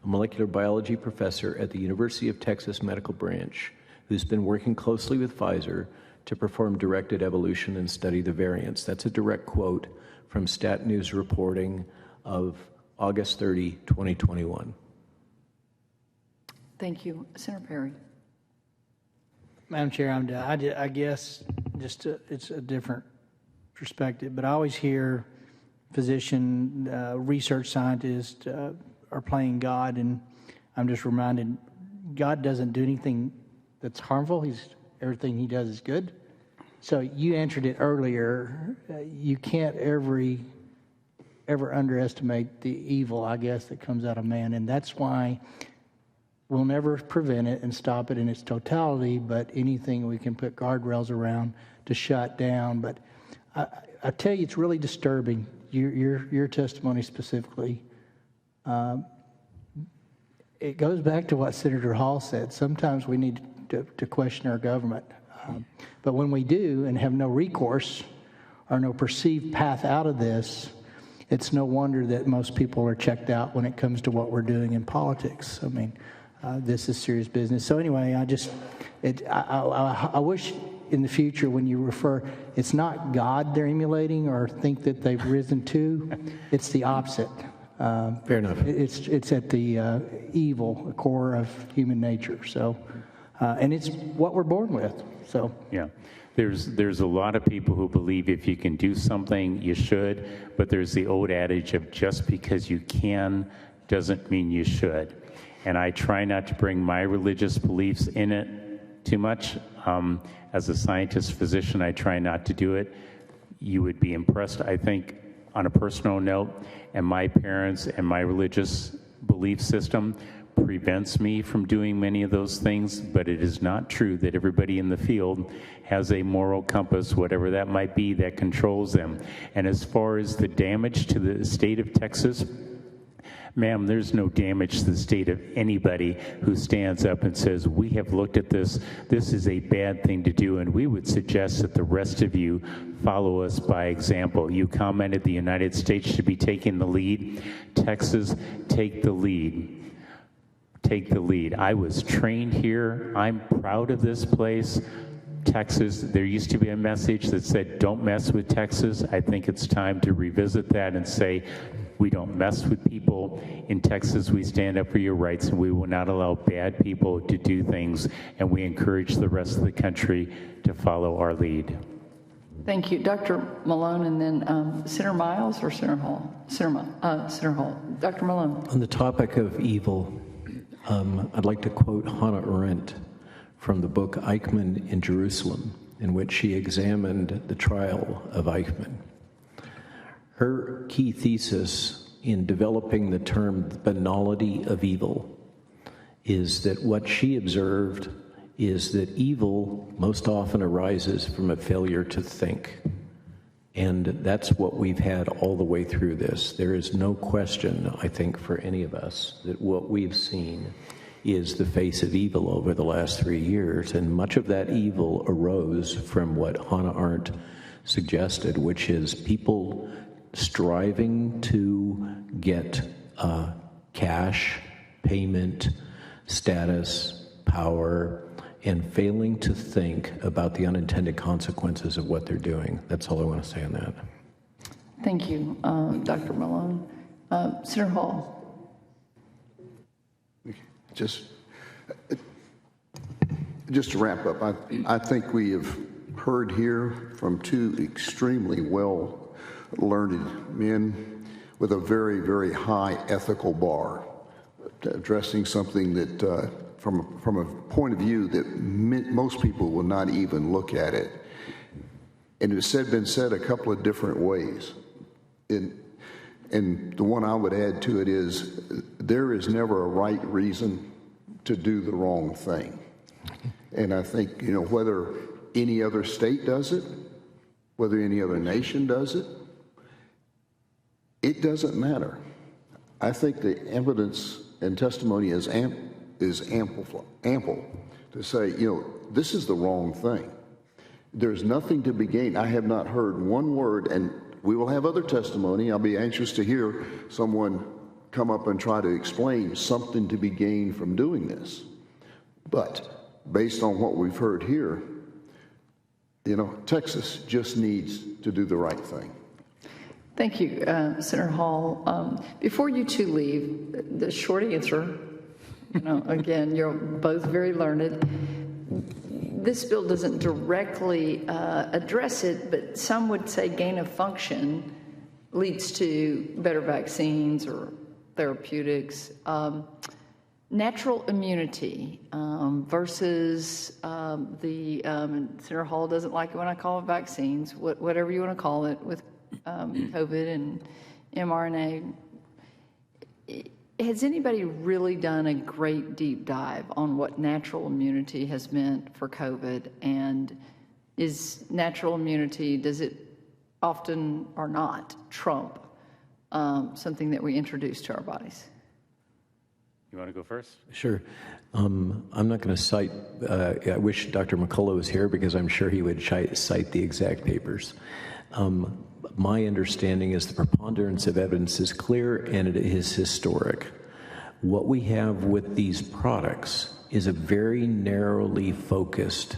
a molecular biology professor at the University of Texas Medical Branch, who's been working closely with Pfizer to perform directed evolution and study the variants. That's a direct quote from Stat News reporting of August 30, 2021. Thank you. Senator Perry. Madam Chair, I'm done. I guess it's a different perspective, but I always hear physician, research scientists are playing God, and I'm just reminded God doesn't do anything that's harmful. Everything he does is good. So you answered it earlier. You can't ever underestimate the evil, I guess, that comes out of man, and that's why we'll never prevent it and stop it in its totality, but anything we can put guardrails around to shut down. But I tell you, it's really disturbing, your testimony specifically. It goes back to what Senator Hall said. Sometimes we need to question our government. But when we do and have no recourse or no perceived path out of this, it's no wonder that most people are checked out when it comes to what we're doing in politics. I mean, this is serious business. So anyway, I wish in the future when you refer, it's not God they're emulating or think that they've risen to. It's the opposite. Fair enough. It's at the evil core of human nature. So, and it's what we're born with. So Yeah. There's a lot of people who believe if you can do something, you should, but there's the old adage of just because you can doesn't mean you should. And I try not to bring my religious beliefs in it too much. As a scientist physician, I try not to do it. You would be impressed, I think, on a personal note, and my parents and my religious belief system prevents me from doing many of those things, but it is not true that everybody in the field has a moral compass, whatever that might be, that controls them. And as far as the damage to the state of Texas, ma'am, there's no damage to the state of anybody who stands up and says, we have looked at this, this is a bad thing to do, and we would suggest that the rest of you follow us by example. You commented the United States should be taking the lead. Texas, take the lead. Take the lead. I was trained here. I'm proud of this place. Texas, there used to be a message that said, don't mess with Texas. I think it's time to revisit that and say, we don't mess with people. In Texas, we stand up for your rights, and we will not allow bad people to do things, and we encourage the rest of the country to follow our lead. Thank you. Dr. Malone, and then Senator Miles or Senator Hall? Senator Hall. Dr. Malone. On the topic of evil, I'd like to quote Hannah Arendt from the book Eichmann in Jerusalem, in which she examined the trial of Eichmann. Her key thesis in developing the term banality of evil is that what she observed is that evil most often arises from a failure to think. And that's what we've had all the way through this. There is no question, I think, for any of us, that what we've seen is the face of evil over the last 3 years. And much of that evil arose from what Hannah Arendt suggested, which is people striving to get cash, payment, status, power, and failing to think about the unintended consequences of what they're doing. That's all I want to say on that. Thank you, Dr. Malone. Senator Hall. Just to wrap up, I think we have heard here from two extremely well-learned men with a very, very high ethical bar, addressing something that, from a point of view that most people will not even look at it. And it's been said a couple of different ways. And the one I would add to it is there is never a right reason to do the wrong thing. And I think, whether any other state does it, whether any other nation does it, it doesn't matter. I think the evidence and testimony is ample to say, this is the wrong thing. There's nothing to be gained. I have not heard one word, and we will have other testimony. I'll be anxious to hear someone come up and try to explain something to be gained from doing this. But based on what we've heard here, Texas just needs to do the right thing. Thank you, Senator Hall. Before you two leave, the short answer, again, you're both very learned. This bill doesn't directly address it, but some would say gain of function leads to better vaccines or therapeutics. Natural immunity versus Senator Hall doesn't like it when I call it vaccines, whatever you want to call it, with COVID and mRNA. Has anybody really done a great deep dive on what natural immunity has meant for COVID? And is natural immunity, does it often or not trump something that we introduce to our bodies? You want to go first? Sure. I'm not going to cite, I wish Dr. McCullough was here because I'm sure he would cite the exact papers. My understanding is the preponderance of evidence is clear and it is historic. What we have with these products is a very narrowly focused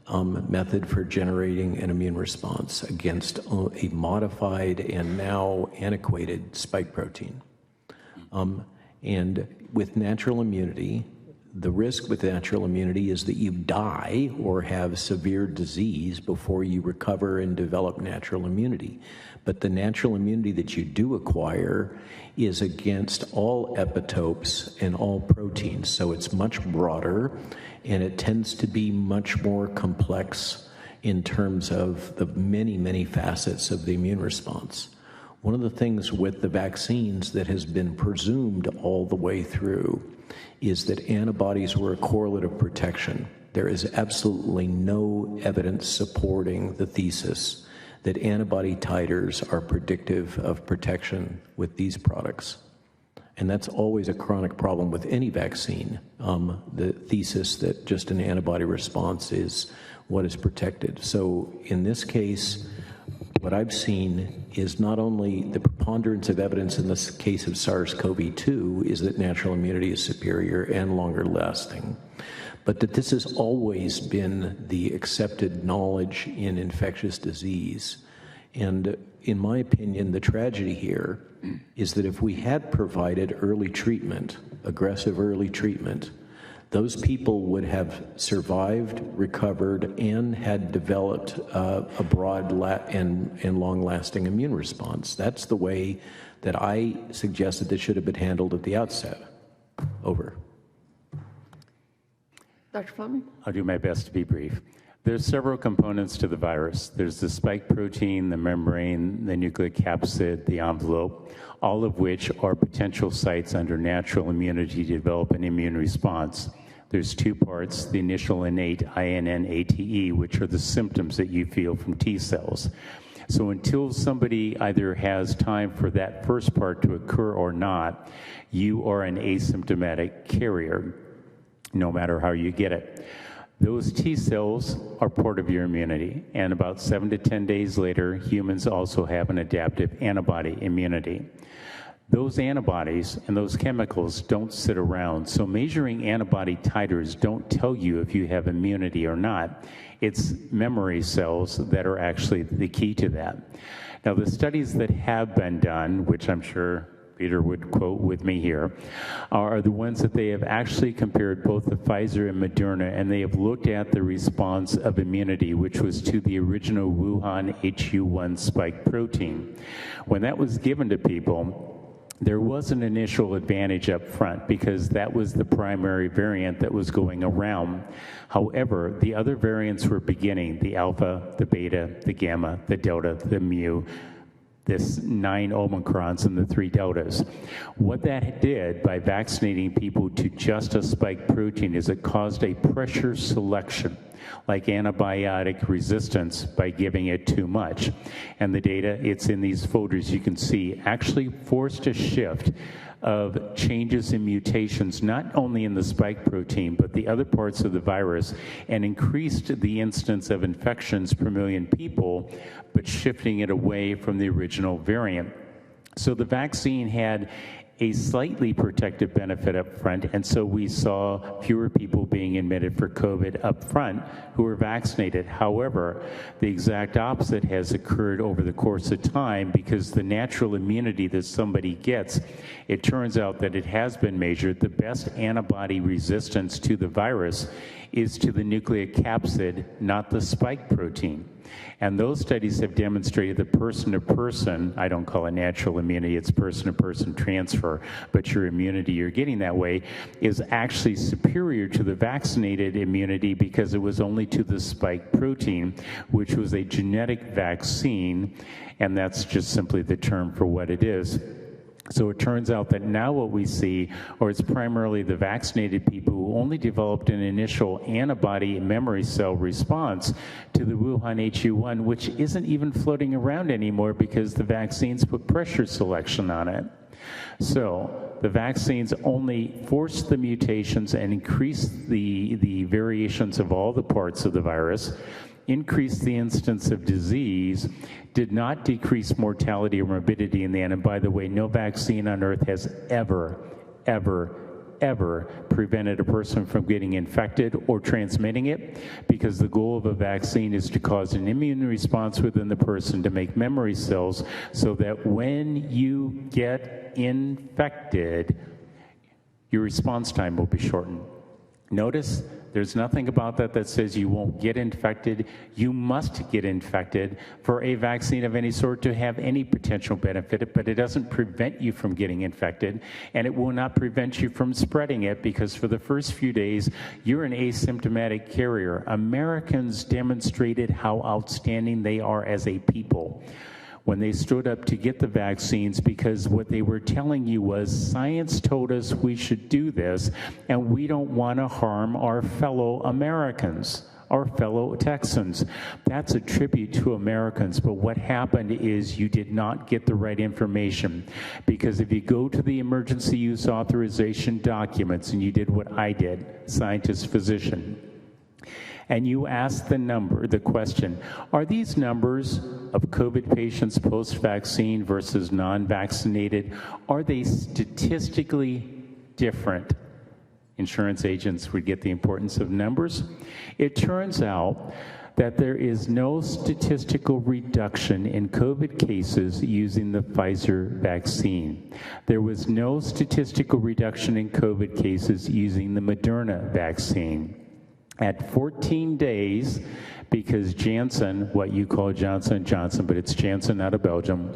method for generating an immune response against a modified and now antiquated spike protein. And with natural immunity, the risk with natural immunity is that you die or have severe disease before you recover and develop natural immunity. But the natural immunity that you do acquire is against all epitopes and all proteins. So it's much broader, and it tends to be much more complex in terms of the many, many facets of the immune response. One of the things with the vaccines that has been presumed all the way through is that antibodies were a correlate of protection. There is absolutely no evidence supporting the thesis that antibody titers are predictive of protection with these products. And that's always a chronic problem with any vaccine, the thesis that just an antibody response is what is protected. So in this case, what I've seen is not only the preponderance of evidence in this case of SARS-CoV-2 is that natural immunity is superior and longer lasting, but that this has always been the accepted knowledge in infectious disease. And in my opinion, the tragedy here is that if we had provided early treatment, aggressive early treatment, those people would have survived, recovered, and had developed a broad and long-lasting immune response. That's the way that I suggested this should have been handled at the outset. Over. Dr. Fleming? I'll do my best to be brief. There's several components to the virus. There's the spike protein, the membrane, the nucleocapsid, the envelope, all of which are potential sites under natural immunity to develop an immune response. There's two parts, the initial innate INN-ATE, which are the symptoms that you feel from T cells. So until somebody either has time for that first part to occur or not, you are an asymptomatic carrier, no matter how you get it. Those T cells are part of your immunity, and about 7 to 10 days later, humans also have an adaptive antibody immunity. Those antibodies and those chemicals don't sit around, so measuring antibody titers don't tell you if you have immunity or not. It's memory cells that are actually the key to that. Now, the studies that have been done, which I'm sure Peter would quote with me here, are the ones that they have actually compared both the Pfizer and Moderna, and they have looked at the response of immunity, which was to the original Wuhan HU1 spike protein. When that was given to people, there was an initial advantage up front because that was the primary variant that was going around. However, the other variants were beginning, the alpha, the beta, the gamma, the delta, the mu, this 9 Omicrons and the 3 Deltas. What that did by vaccinating people to just a spike protein is it caused a pressure selection, like antibiotic resistance, by giving it too much. And the data, it's in these folders, you can see, actually forced a shift of changes in mutations, not only in the spike protein, but the other parts of the virus, and increased the instance of infections per million people, but shifting it away from the original variant. So the vaccine had a slightly protective benefit up front, and so we saw fewer people being admitted for COVID up front who were vaccinated. However, the exact opposite has occurred over the course of time because the natural immunity that somebody gets, it turns out that it has been measured. The best antibody resistance to the virus is to the nucleocapsid, not the spike protein. And those studies have demonstrated that person-to-person, I don't call it natural immunity, it's person-to-person transfer, but your immunity you're getting that way is actually superior to the vaccinated immunity because it was only to the spike protein, which was a genetic vaccine, and that's just simply the term for what it is. So it turns out that now what we see, or it's primarily the vaccinated people who only developed an initial antibody memory cell response to the Wuhan HU1, which isn't even floating around anymore because the vaccines put pressure selection on it. So the vaccines only force the mutations and increase the variations of all the parts of the virus, increase the instance of disease, did not decrease mortality or morbidity in the end. And by the way, no vaccine on earth has ever ever prevented a person from getting infected or transmitting it, because the goal of a vaccine is to cause an immune response within the person to make memory cells so that when you get infected, your response time will be shortened. Notice there's nothing about that that says you won't get infected. You must get infected for a vaccine of any sort to have any potential benefit, but it doesn't prevent you from getting infected, and it will not prevent you from spreading it, because for the first few days, you're an asymptomatic carrier. Americans demonstrated how outstanding they are as a people when they stood up to get the vaccines, because what they were telling you was science told us we should do this, and we don't want to harm our fellow Americans, our fellow Texans. That's a tribute to Americans, but what happened is you did not get the right information, because if you go to the emergency use authorization documents, and you did what I did, scientist, physician, and you ask the question, are these numbers of COVID patients post-vaccine versus non-vaccinated, are they statistically different? Insurance agents would get the importance of numbers. It turns out that there is no statistical reduction in COVID cases using the Pfizer vaccine. There was no statistical reduction in COVID cases using the Moderna vaccine. At 14 days, because Janssen, what you call Johnson & Johnson, but it's Janssen out of Belgium,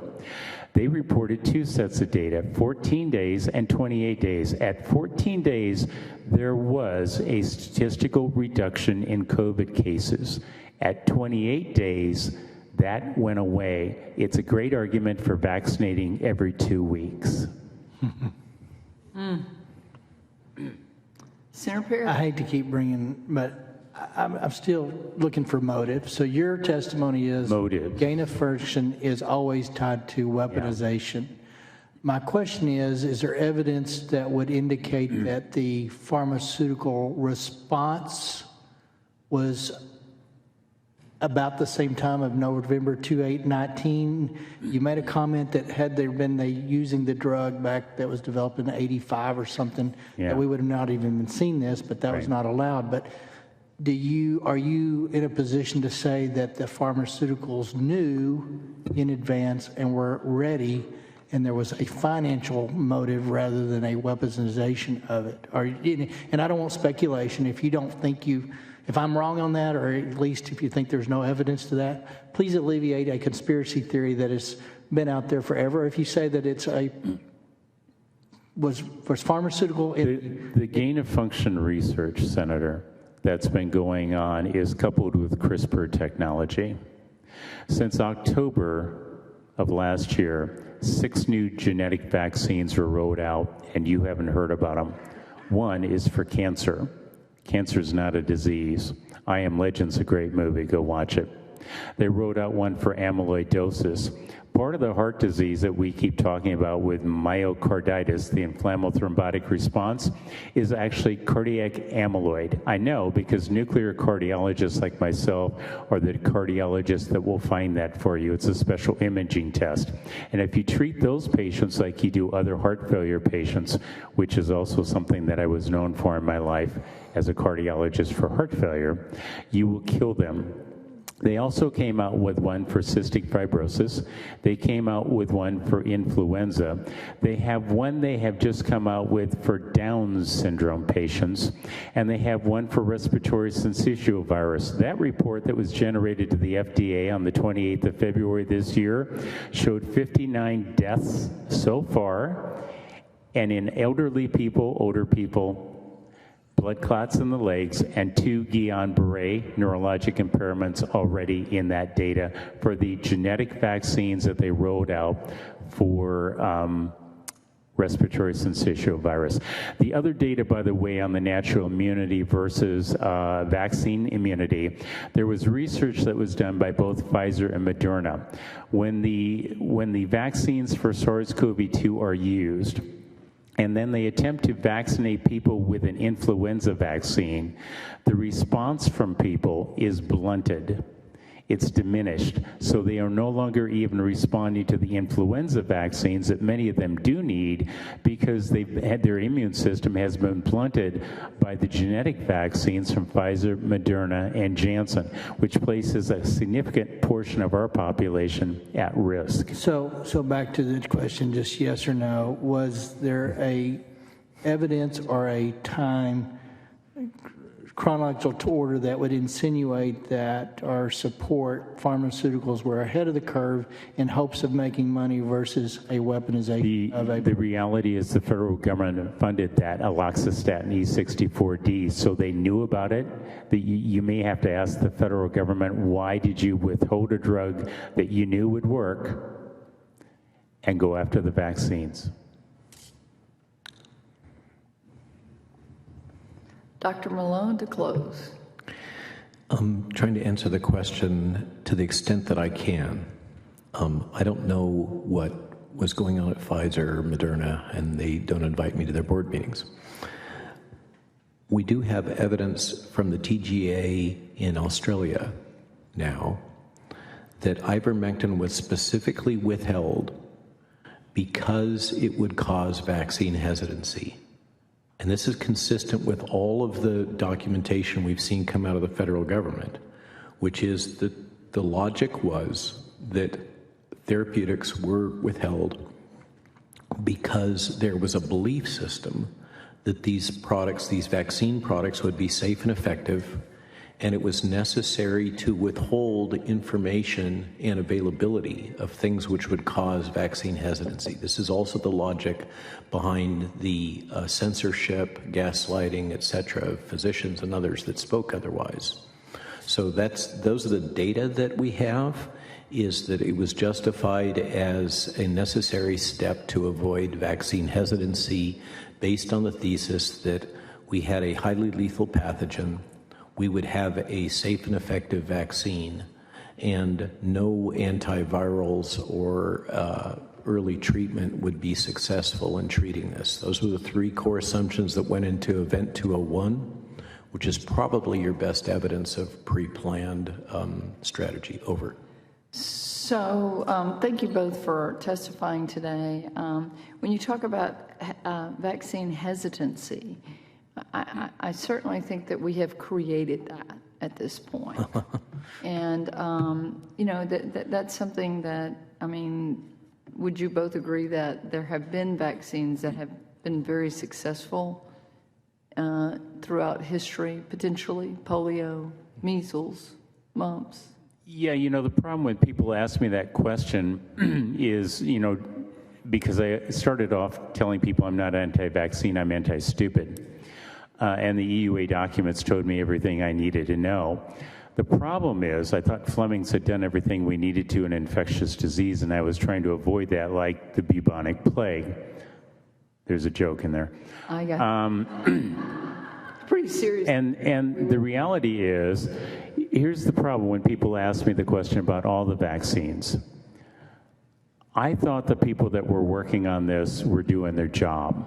they reported two sets of data, 14 days and 28 days. At 14 days, there was a statistical reduction in COVID cases. At 28 days, that went away. It's a great argument for vaccinating every 2 weeks. Senator Perry? I hate to keep bringing, but I'm still looking for motive. So your testimony is Motive. Gain of function is always tied to weaponization. My question is there evidence that would indicate that the pharmaceutical response was about the same time of November 2819? You made a comment that had there been using the drug back that was developed in 85 or something, that we would have not even been seeing this, but that was not allowed. But are you in a position to say that the pharmaceuticals knew in advance and were ready, and there was a financial motive rather than a weaponization of it? And I don't want speculation. If you don't think if I'm wrong on that, or at least if you think there's no evidence to that, please alleviate a conspiracy theory that has been out there forever. If you say that it's was pharmaceutical... The gain of function research, Senator, that's been going on is coupled with CRISPR technology. Since October of last year, 6 new genetic vaccines were rolled out, and you haven't heard about them. One is for cancer. Cancer is not a disease. I Am Legend's a great movie. Go watch it. They wrote out one for amyloidosis. Part of the heart disease that we keep talking about with myocarditis, the inflammatory thrombotic response, is actually cardiac amyloid. I know because nuclear cardiologists like myself are the cardiologists that will find that for you. It's a special imaging test. And if you treat those patients like you do other heart failure patients, which is also something that I was known for in my life as a cardiologist for heart failure, you will kill them. They also came out with one for cystic fibrosis. They came out with one for influenza. They have just come out with for Down syndrome patients, and they have one for respiratory syncytial virus. That report that was generated to the FDA on the 28th of February this year showed 59 deaths so far, and in elderly people, older people, blood clots in the legs, and 2 Guillain-Barré neurologic impairments already in that data for the genetic vaccines that they rolled out for respiratory syncytial virus. The other data, by the way, on the natural immunity versus vaccine immunity, there was research that was done by both Pfizer and Moderna. When the vaccines for SARS-CoV-2 are used, and then they attempt to vaccinate people with an influenza vaccine, the response from people is blunted. it's diminished. So they are no longer even responding to the influenza vaccines that many of them do need, because they've had their immune system has been blunted by the genetic vaccines from Pfizer, Moderna, and Janssen, which places a significant portion of our population at risk. So back to the question, just yes or no, was there a evidence or a time chronological order that would insinuate that or support pharmaceuticals were ahead of the curve in hopes of making money versus a weaponization of a... The reality is the federal government funded that aloxastatin E64D, so they knew about it. You may have to ask the federal government, why did you withhold a drug that you knew would work and go after the vaccines? Dr. Malone to close. I'm trying to answer the question to the extent that I can. I don't know what was going on at Pfizer or Moderna, and they don't invite me to their board meetings. We do have evidence from the TGA in Australia now that ivermectin was specifically withheld because it would cause vaccine hesitancy. And this is consistent with all of the documentation we've seen come out of the federal government, which is that the logic was that therapeutics were withheld because there was a belief system that these products, these vaccine products, would be safe and effective, and it was necessary to withhold information and availability of things which would cause vaccine hesitancy. This is also the logic behind the censorship, gaslighting, etc., of physicians and others that spoke otherwise. So those are the data that we have, is that it was justified as a necessary step to avoid vaccine hesitancy based on the thesis that we had a highly lethal pathogen, we would have a safe and effective vaccine, and no antivirals or early treatment would be successful in treating this. Those were the three core assumptions that went into Event 201, which is probably your best evidence of pre-planned strategy. Over. So thank you both for testifying today. When you talk about vaccine hesitancy, I certainly think that we have created that at this point. And, you know, that's something that, I mean, would you both agree that there have been vaccines that have been very successful throughout history, potentially polio, measles, mumps? Yeah, you know, the problem when people ask me that question is, you know, because I started off telling people I'm not anti-vaccine, I'm anti-stupid. And the EUA documents told me everything I needed to know. The problem is, I thought Fleming's had done everything we needed to in infectious disease, and I was trying to avoid that, like the bubonic plague. There's a joke in there. I got pretty serious. And the reality is, here's the problem when people ask me the question about all the vaccines. I thought the people that were working on this were doing their job.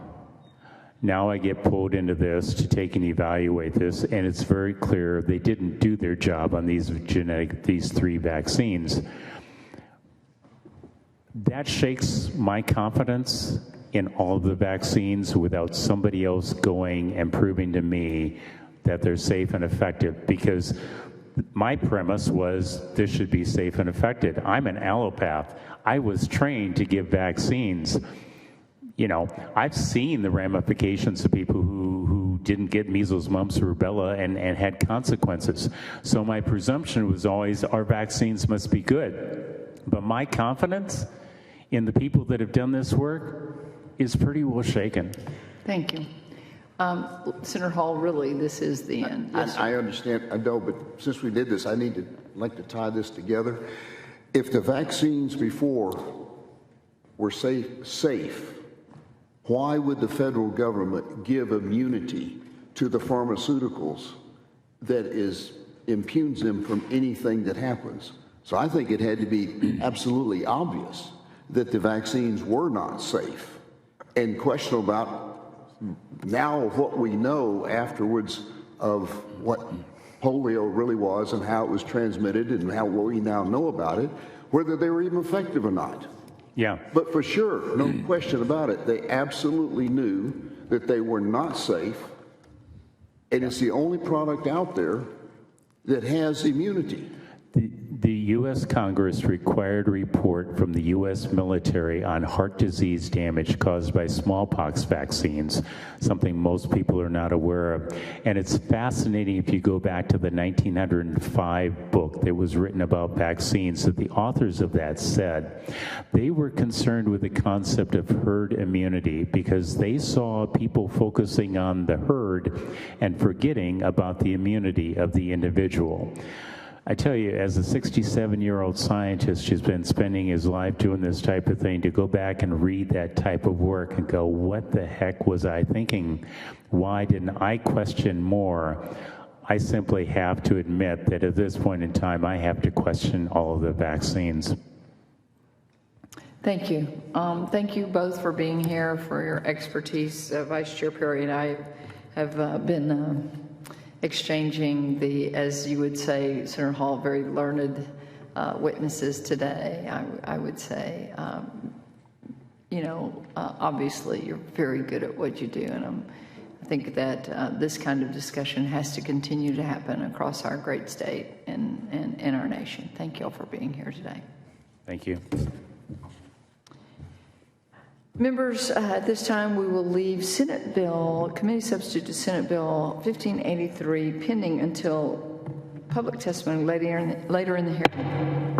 Now I get pulled into this to take and evaluate this, and it's very clear they didn't do their job on these three vaccines. That shakes my confidence in all of the vaccines without somebody else going and proving to me that they're safe and effective, because my premise was this should be safe and effective. I'm an allopath. I was trained to give vaccines. You know, I've seen the ramifications of people who didn't get measles, mumps, or rubella and had consequences. So my presumption was always our vaccines must be good. But my confidence in the people that have done this work is pretty well shaken. Thank you. Senator Hall, really, this is the end. Yes, I understand, I know, but since we did this, like to tie this together. If the vaccines before were safe, why would the federal government give immunity to the pharmaceuticals that impugns them from anything that happens? So I think it had to be absolutely obvious that the vaccines were not safe. And question about now what we know afterwards of what polio really was and how it was transmitted and how what we now know about it, whether they were even effective or not. Yeah. But for sure, no question about it, they absolutely knew that they were not safe, and it's the only product out there that has immunity. The U.S. Congress required a report from the U.S. military on heart disease damage caused by smallpox vaccines, something most people are not aware of. And it's fascinating if you go back to the 1905 book that was written about vaccines, that the authors of that said they were concerned with the concept of herd immunity because they saw people focusing on the herd and forgetting about the immunity of the individual. I tell you, as a 67-year-old scientist who's been spending his life doing this type of thing, to go back and read that type of work and go, what the heck was I thinking? Why didn't I question more? I simply have to admit that at this point in time, I have to question all of the vaccines. Thank you. Thank you both for being here, for your expertise. Vice Chair Perry and I have been exchanging the, as you would say, Senator Hall, very learned witnesses today. I would say, obviously you're very good at what you do, and I think that this kind of discussion has to continue to happen across our great state and in our nation. Thank you all for being here today. Thank you. Members, at this time we will leave Senate Bill, Committee Substitute to Senate Bill 1583 pending until public testimony later in the hearing.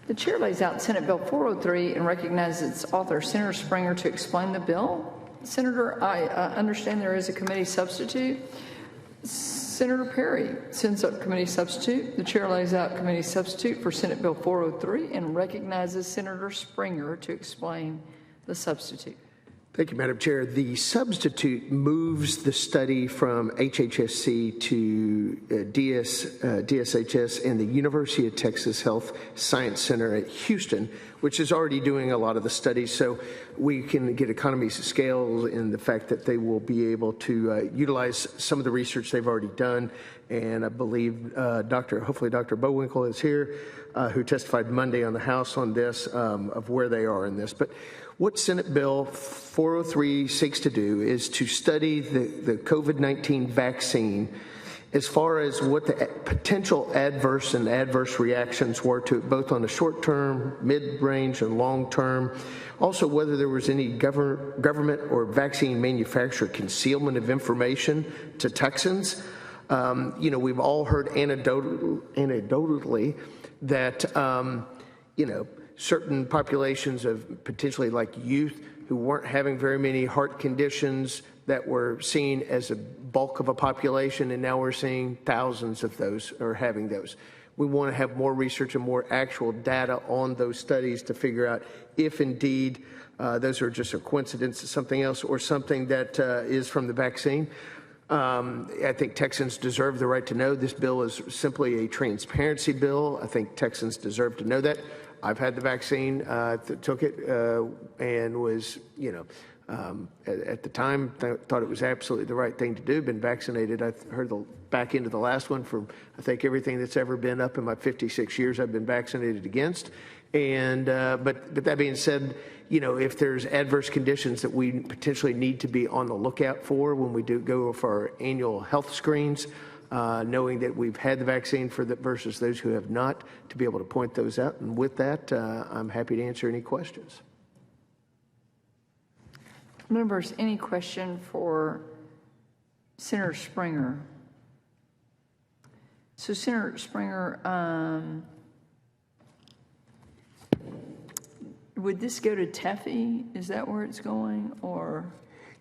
The chair lays out Senate Bill 403 and recognizes its author, Senator Springer, to explain the bill. Senator, I understand there is a committee substitute. Senator Perry sends up committee substitute. The chair lays out committee substitute for Senate Bill 403 and recognizes Senator Springer to explain the substitute. Thank you, Madam Chair. The substitute moves the study from HHSC to DSHS and the University of Texas Health Science Center at Houston, which is already doing a lot of the studies. So we can get economies of scale in the fact that they will be able to utilize some of the research they've already done. And I believe hopefully Dr. Bowinkle is here, who testified Monday on the House on this, of where they are in this. But what Senate Bill 403 seeks to do is to study the COVID-19 vaccine as far as what the potential adverse reactions were to it, both on the short term, mid-range, and long term. Also, whether there was any government or vaccine manufacturer concealment of information to Texans. We've all heard anecdotally that, certain populations of potentially like youth who weren't having very many heart conditions that were seen as a bulk of a population, and now we're seeing thousands of those are having those. We want to have more research and more actual data on those studies to figure out if indeed those are just a coincidence of something else or something that is from the vaccine. I think Texans deserve the right to know. This bill is simply a transparency bill. I think Texans deserve to know that. I've had the vaccine, took it, and was, at the time, thought it was absolutely the right thing to do. Been vaccinated. I heard the back end of the last one for, I think, everything that's ever been up in my 56 years I've been vaccinated against. And but that being said, if there's adverse conditions that we potentially need to be on the lookout for when we do go for our annual health screens, knowing that we've had the vaccine versus those who have not, to be able to point those out. And with that, I'm happy to answer any questions. Members, any question for Senator Springer? So, Senator Springer, would this go to TEFI? Is that where it's going, or?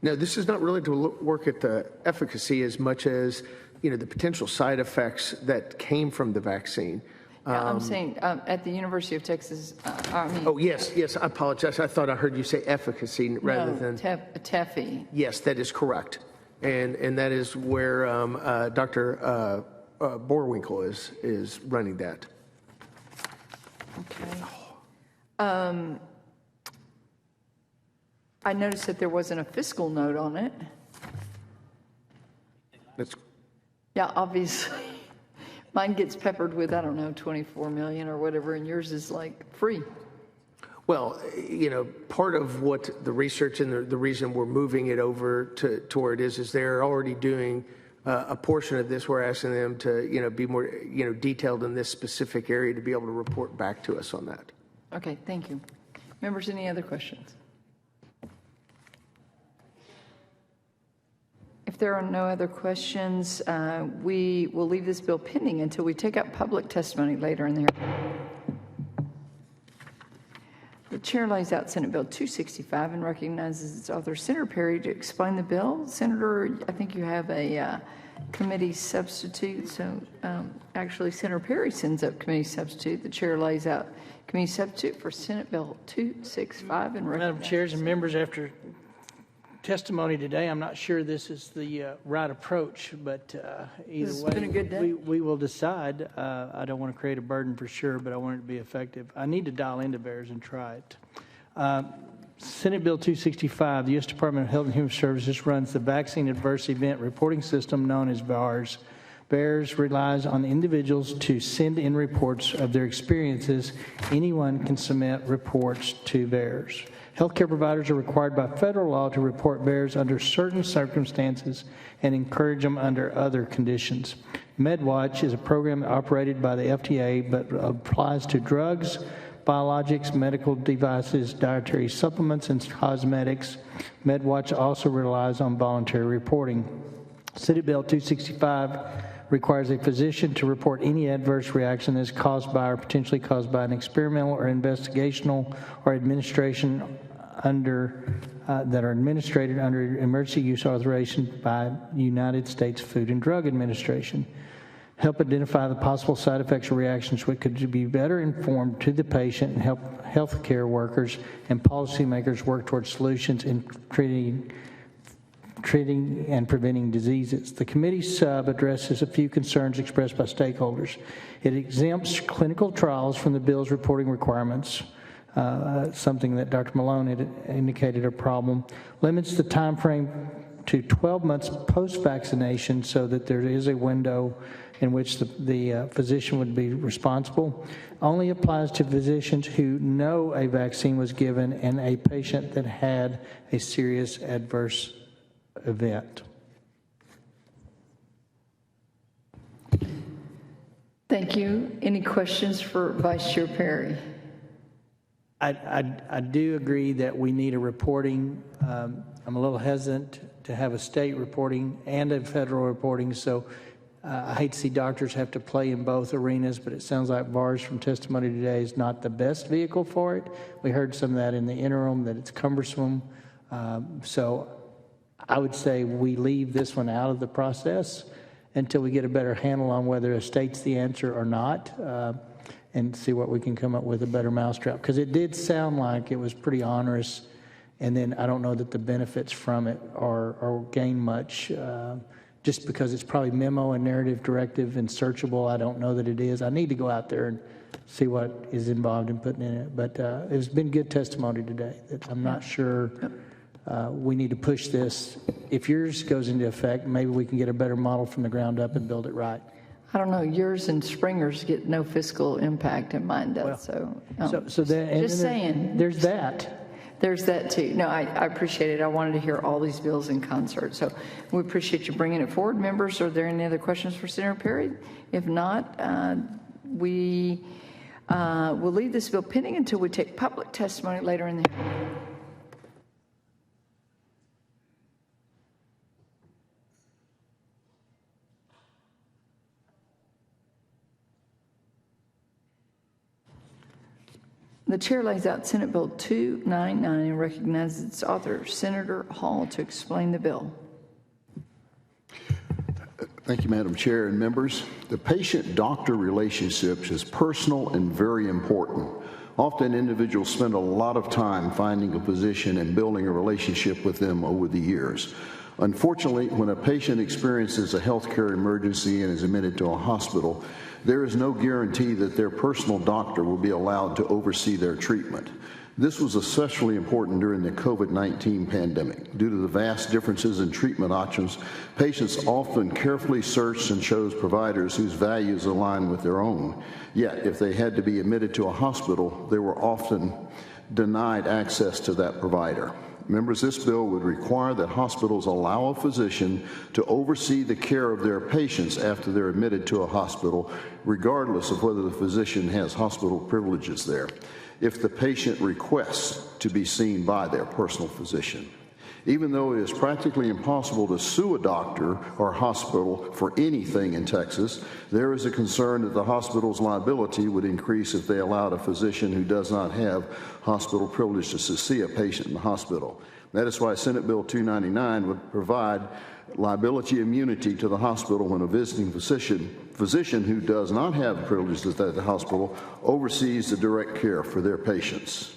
No, this is not really to work at the efficacy as much as the potential side effects that came from the vaccine. I'm saying at the University of Texas. Oh, yes, I apologize. I thought I heard you say efficacy rather than TEFI. Yes, that is correct, and that is where Dr. Bowinkle is running that. Okay. I noticed that there wasn't a fiscal note on it. That's Yeah, obviously, mine gets peppered with, I don't know, 24 million or whatever, and yours is like free. Well, part of what the research and the reason we're moving it over to where it is they're already doing a portion of this. We're asking them to, be more, detailed in this specific area to be able to report back to us on that. Okay, thank you. Members, any other questions? If there are no other questions, we will leave this bill pending until we take up public testimony later in the hearing. The chair lays out Senate Bill 265 and recognizes its author, Senator Perry, to explain the bill. Senator, I think you have a committee substitute, so actually Senator Perry sends up committee substitute. The chair lays out committee substitute for Senate Bill 265 and recognizes. Madam Chairs and members, after testimony today, I'm not sure this is the right approach, but either This has way, been a good day. we will decide. I don't want to create a burden for sure, but I want it to be effective. I need to dial into VAERS and try it. Senate Bill 265, the U.S. Department of Health and Human Services runs the Vaccine Adverse Event Reporting System known as VAERS. VAERS relies on individuals to send in reports of their experiences. Anyone can submit reports to VAERS. Healthcare providers are required by federal law to report VAERS under certain circumstances and encourage them under other conditions. MedWatch is a program operated by the FDA but applies to drugs, biologics, medical devices, dietary supplements, and cosmetics. MedWatch also relies on voluntary reporting. Senate Bill 265 requires a physician to report any adverse reaction that is caused by or potentially caused by an experimental or investigational or administration that are administered under emergency use authorization by United States Food and Drug Administration. Help identify the possible side effects or reactions which could be better informed to the patient and help healthcare workers and policymakers work towards solutions in treating and preventing diseases. The committee sub addresses a few concerns expressed by stakeholders. It exempts clinical trials from the bill's reporting requirements, something that Dr. Malone had indicated a problem, limits the time frame to 12 months post-vaccination so that there is a window in which the physician would be responsible, only applies to physicians who know a vaccine was given and a patient that had a serious adverse event. Thank you. Any questions for Vice Chair Perry? I do agree that we need a reporting. I'm a little hesitant to have a state reporting and a federal reporting, so I hate to see doctors have to play in both arenas, but it sounds like VAERS from testimony today is not the best vehicle for it. We heard some of that in the interim, that it's cumbersome. So I would say we leave this one out of the process until we get a better handle on whether a state's the answer or not, and see what we can come up with a better mousetrap. Because it did sound like it was pretty onerous, and then I don't know that the benefits from it are gain much. Just because it's probably memo and narrative directive and searchable, I don't know that it is. I need to go out there and see what is involved in putting in it. But it's been good testimony today. I'm not sure we need to push this. If yours goes into effect, maybe we can get a better model from the ground up and build it right. I don't know, yours and Springer's get no fiscal impact and mine does, So then, just saying. There's that. There's that too. No, I appreciate it. I wanted to hear all these bills in concert. So we appreciate you bringing it forward. Members, are there any other questions for Senator Perry? If not, we will leave this bill pending until we take public testimony later in the hearing. The chair lays out Senate Bill 299 and recognizes its author, Senator Hall, to explain the bill. Thank you, Madam Chair and members. The patient-doctor relationship is personal and very important. Often individuals spend a lot of time finding a physician and building a relationship with them over the years. Unfortunately, when a patient experiences a healthcare emergency and is admitted to a hospital, there is no guarantee that their personal doctor will be allowed to oversee their treatment. This was especially important during the COVID-19 pandemic. Due to the vast differences in treatment options, patients often carefully searched and chose providers whose values aligned with their own. Yet, if they had to be admitted to a hospital, they were often denied access to that provider. Members, this bill would require that hospitals allow a physician to oversee the care of their patients after they're admitted to a hospital, regardless of whether the physician has hospital privileges there, if the patient requests to be seen by their personal physician. Even though it is practically impossible to sue a doctor or hospital for anything in Texas, there is a concern that the hospital's liability would increase if they allowed a physician who does not have hospital privilege to see a patient in the hospital. That is why Senate Bill 299 would provide liability immunity to the hospital when a visiting physician who does not have privileges at the hospital oversees the direct care for their patients.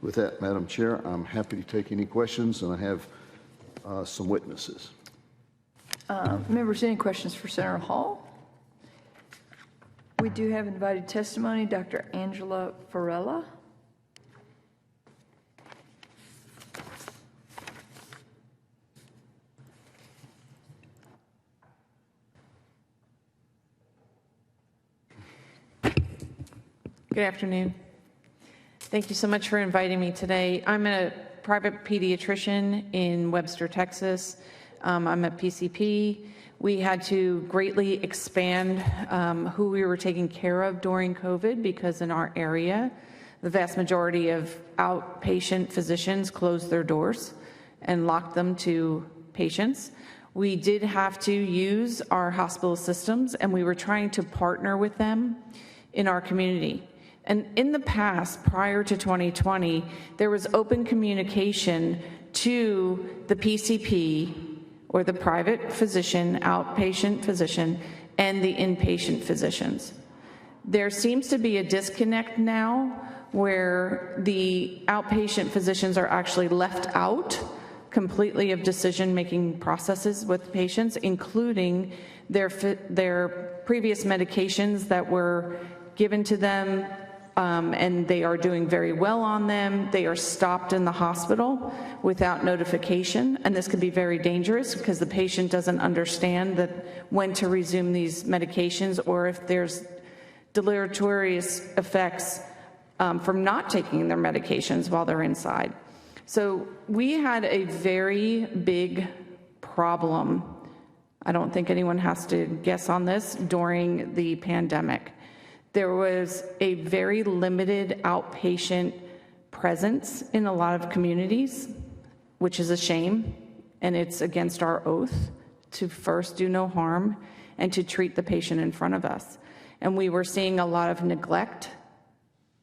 With that, Madam Chair, I'm happy to take any questions, and I have some witnesses. Members, any questions for Senator Hall? We do have invited testimony, Dr. Angela Farella. Good afternoon. Thank you so much for inviting me today. I'm a private pediatrician in Webster, Texas. I'm a PCP. We had to greatly expand who we were taking care of during COVID because in our area, the vast majority of outpatient physicians closed their doors and locked them to patients. We did have to use our hospital systems, and we were trying to partner with them in our community. And in the past, prior to 2020, there was open communication to the PCP, or the private physician, outpatient physician, and the inpatient physicians. There seems to be a disconnect now where the outpatient physicians are actually left out completely of decision-making processes with patients, including their previous medications that were given to them, and they are doing very well on them. They are stopped in the hospital without notification, and this can be very dangerous because the patient doesn't understand that when to resume these medications, or if there's deleterious effects from not taking their medications while they're inside. So we had a very big problem. I don't think anyone has to guess on this. During the pandemic, there was a very limited outpatient presence in a lot of communities, which is a shame, and it's against our oath to first do no harm and to treat the patient in front of us. And we were seeing a lot of neglect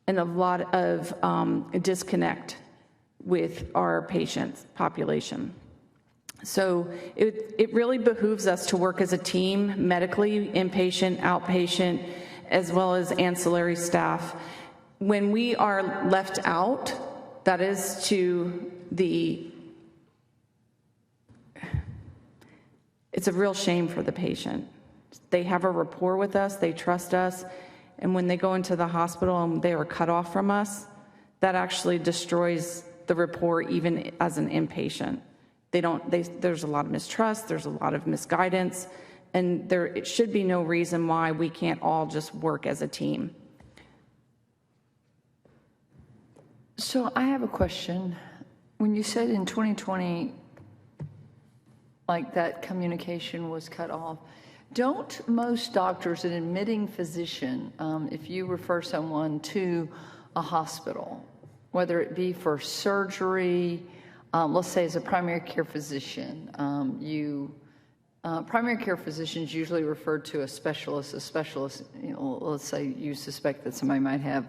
and a lot of disconnect with our patients population. So it really behooves us to work as a team, medically, inpatient, outpatient, as well as ancillary staff. When we are left out, that is it's a real shame for the patient. They have a rapport with us, they trust us, and when they go into the hospital and they are cut off from us, that actually destroys the rapport even as an inpatient. There's a lot of mistrust, there's a lot of misguidance, and it should be no reason why we can't all just work as a team. So I have a question. When you said in 2020, like that communication was cut off, don't most doctors, an admitting physician, if you refer someone to a hospital, whether it be for surgery, let's say as a primary care physician, primary care physicians usually refer to a specialist, let's say you suspect that somebody might have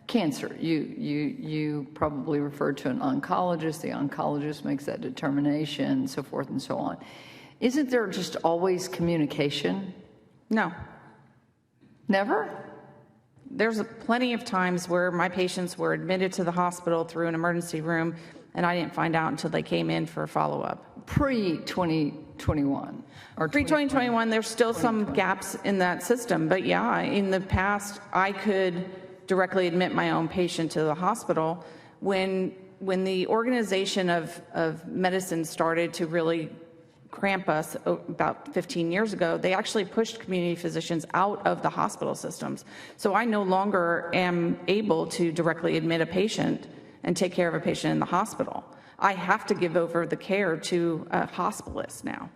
cancer. You probably refer to an oncologist. The oncologist makes that determination, so forth and so on. Isn't there just always communication? No. Never? There's plenty of times where my patients were admitted to the hospital through an emergency room, and I didn't find out until they came in for a follow-up. Pre-2021 or pre-2021, there's still some gaps in that system. But yeah, in the past, I could directly admit my own patient to the hospital When the organization of medicine started to really cramp us about 15 years ago, they actually pushed community physicians out of the hospital systems. So I no longer am able to directly admit a patient and take care of a patient in the hospital. I have to give over the care to a hospitalist now.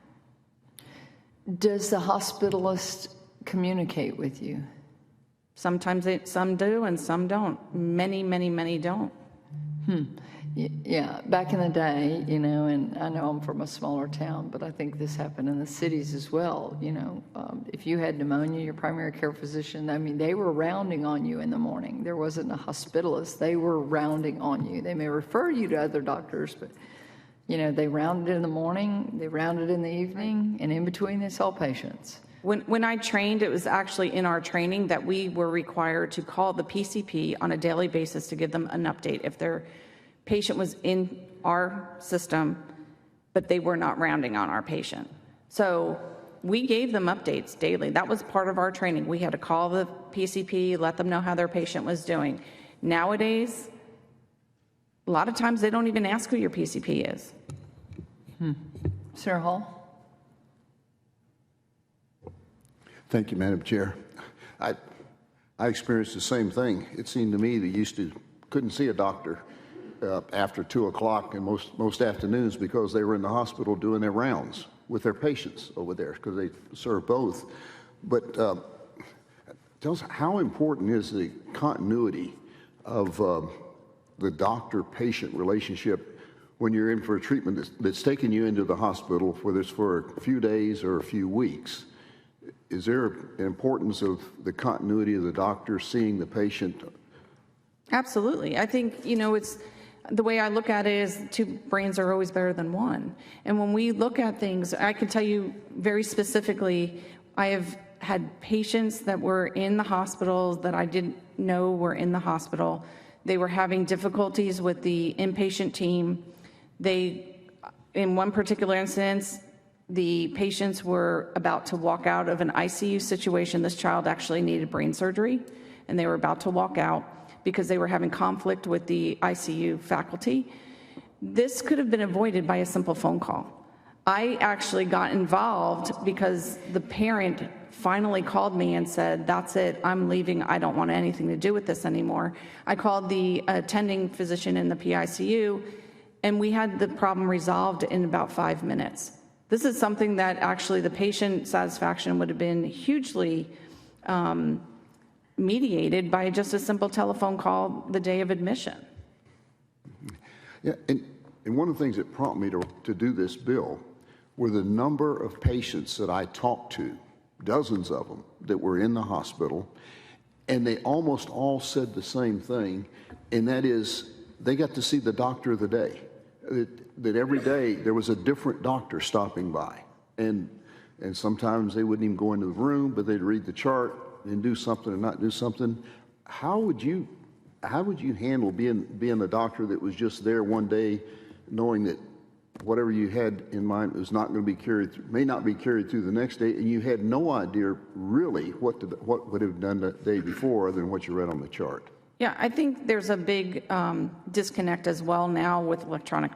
Does the hospitalist communicate with you? Sometimes some do and some don't. Many don't. Yeah, back in the day, you know, and I know I'm from a smaller town, but I think this happened in the cities as well. You know, if you had pneumonia, your primary care physician, I mean, they were rounding on you in the morning. There wasn't a hospitalist. They were rounding on you. They may refer you to other doctors, but, you know, they rounded in the morning, they rounded in the evening, and in between they saw patients. When I trained, it was actually in our training that we were required to call the PCP on a daily basis to give them an update if their patient was in our system, but they were not rounding on our patient. So we gave them updates daily. That was part of our training. We had to call the PCP, let them know how their patient was doing. Nowadays, a lot of times they don't even ask who your PCP is. Senator Hall? Thank you, Madam Chair. I experienced the same thing. It seemed to me that couldn't see a doctor after 2 o'clock and most afternoons because they were in the hospital doing their rounds with their patients over there because they serve both. But tell us, how important is the continuity of the doctor-patient relationship when you're in for a treatment that's taking you into the hospital, whether it's for a few days or a few weeks? Is there an importance of the continuity of the doctor seeing the patient? Absolutely. I think, you know, it's the way I look at it is 2 brains are always better than 1. And when we look at things, I can tell you very specifically, I have had patients that were in the hospital that I didn't know were in the hospital. They were having difficulties with the inpatient team. In one particular instance, the patients were about to walk out of an ICU situation. This child actually needed brain surgery, and they were about to walk out because they were having conflict with the ICU faculty. This could have been avoided by a simple phone call. I actually got involved because the parent finally called me and said, "That's it, I'm leaving, I don't want anything to do with this anymore." I called the attending physician in the PICU, and we had the problem resolved in about 5 minutes. This is something that actually the patient satisfaction would have been hugely mediated by just a simple telephone call the day of admission. Yeah, and one of the things that prompted me to do this bill were the number of patients that I talked to, dozens of them, that were in the hospital, and they almost all said the same thing, and that is they got to see the doctor of the day. That every day there was a different doctor stopping by, and sometimes they wouldn't even go into the room, but they'd read the chart and do something or not do something. How would you handle being the doctor that was just there one day, knowing that whatever you had in mind was not going to be carried through, may not be carried through the next day, and you had no idea really what would have done the day before than what you read on the chart? Yeah, I think there's a big disconnect as well now with electronic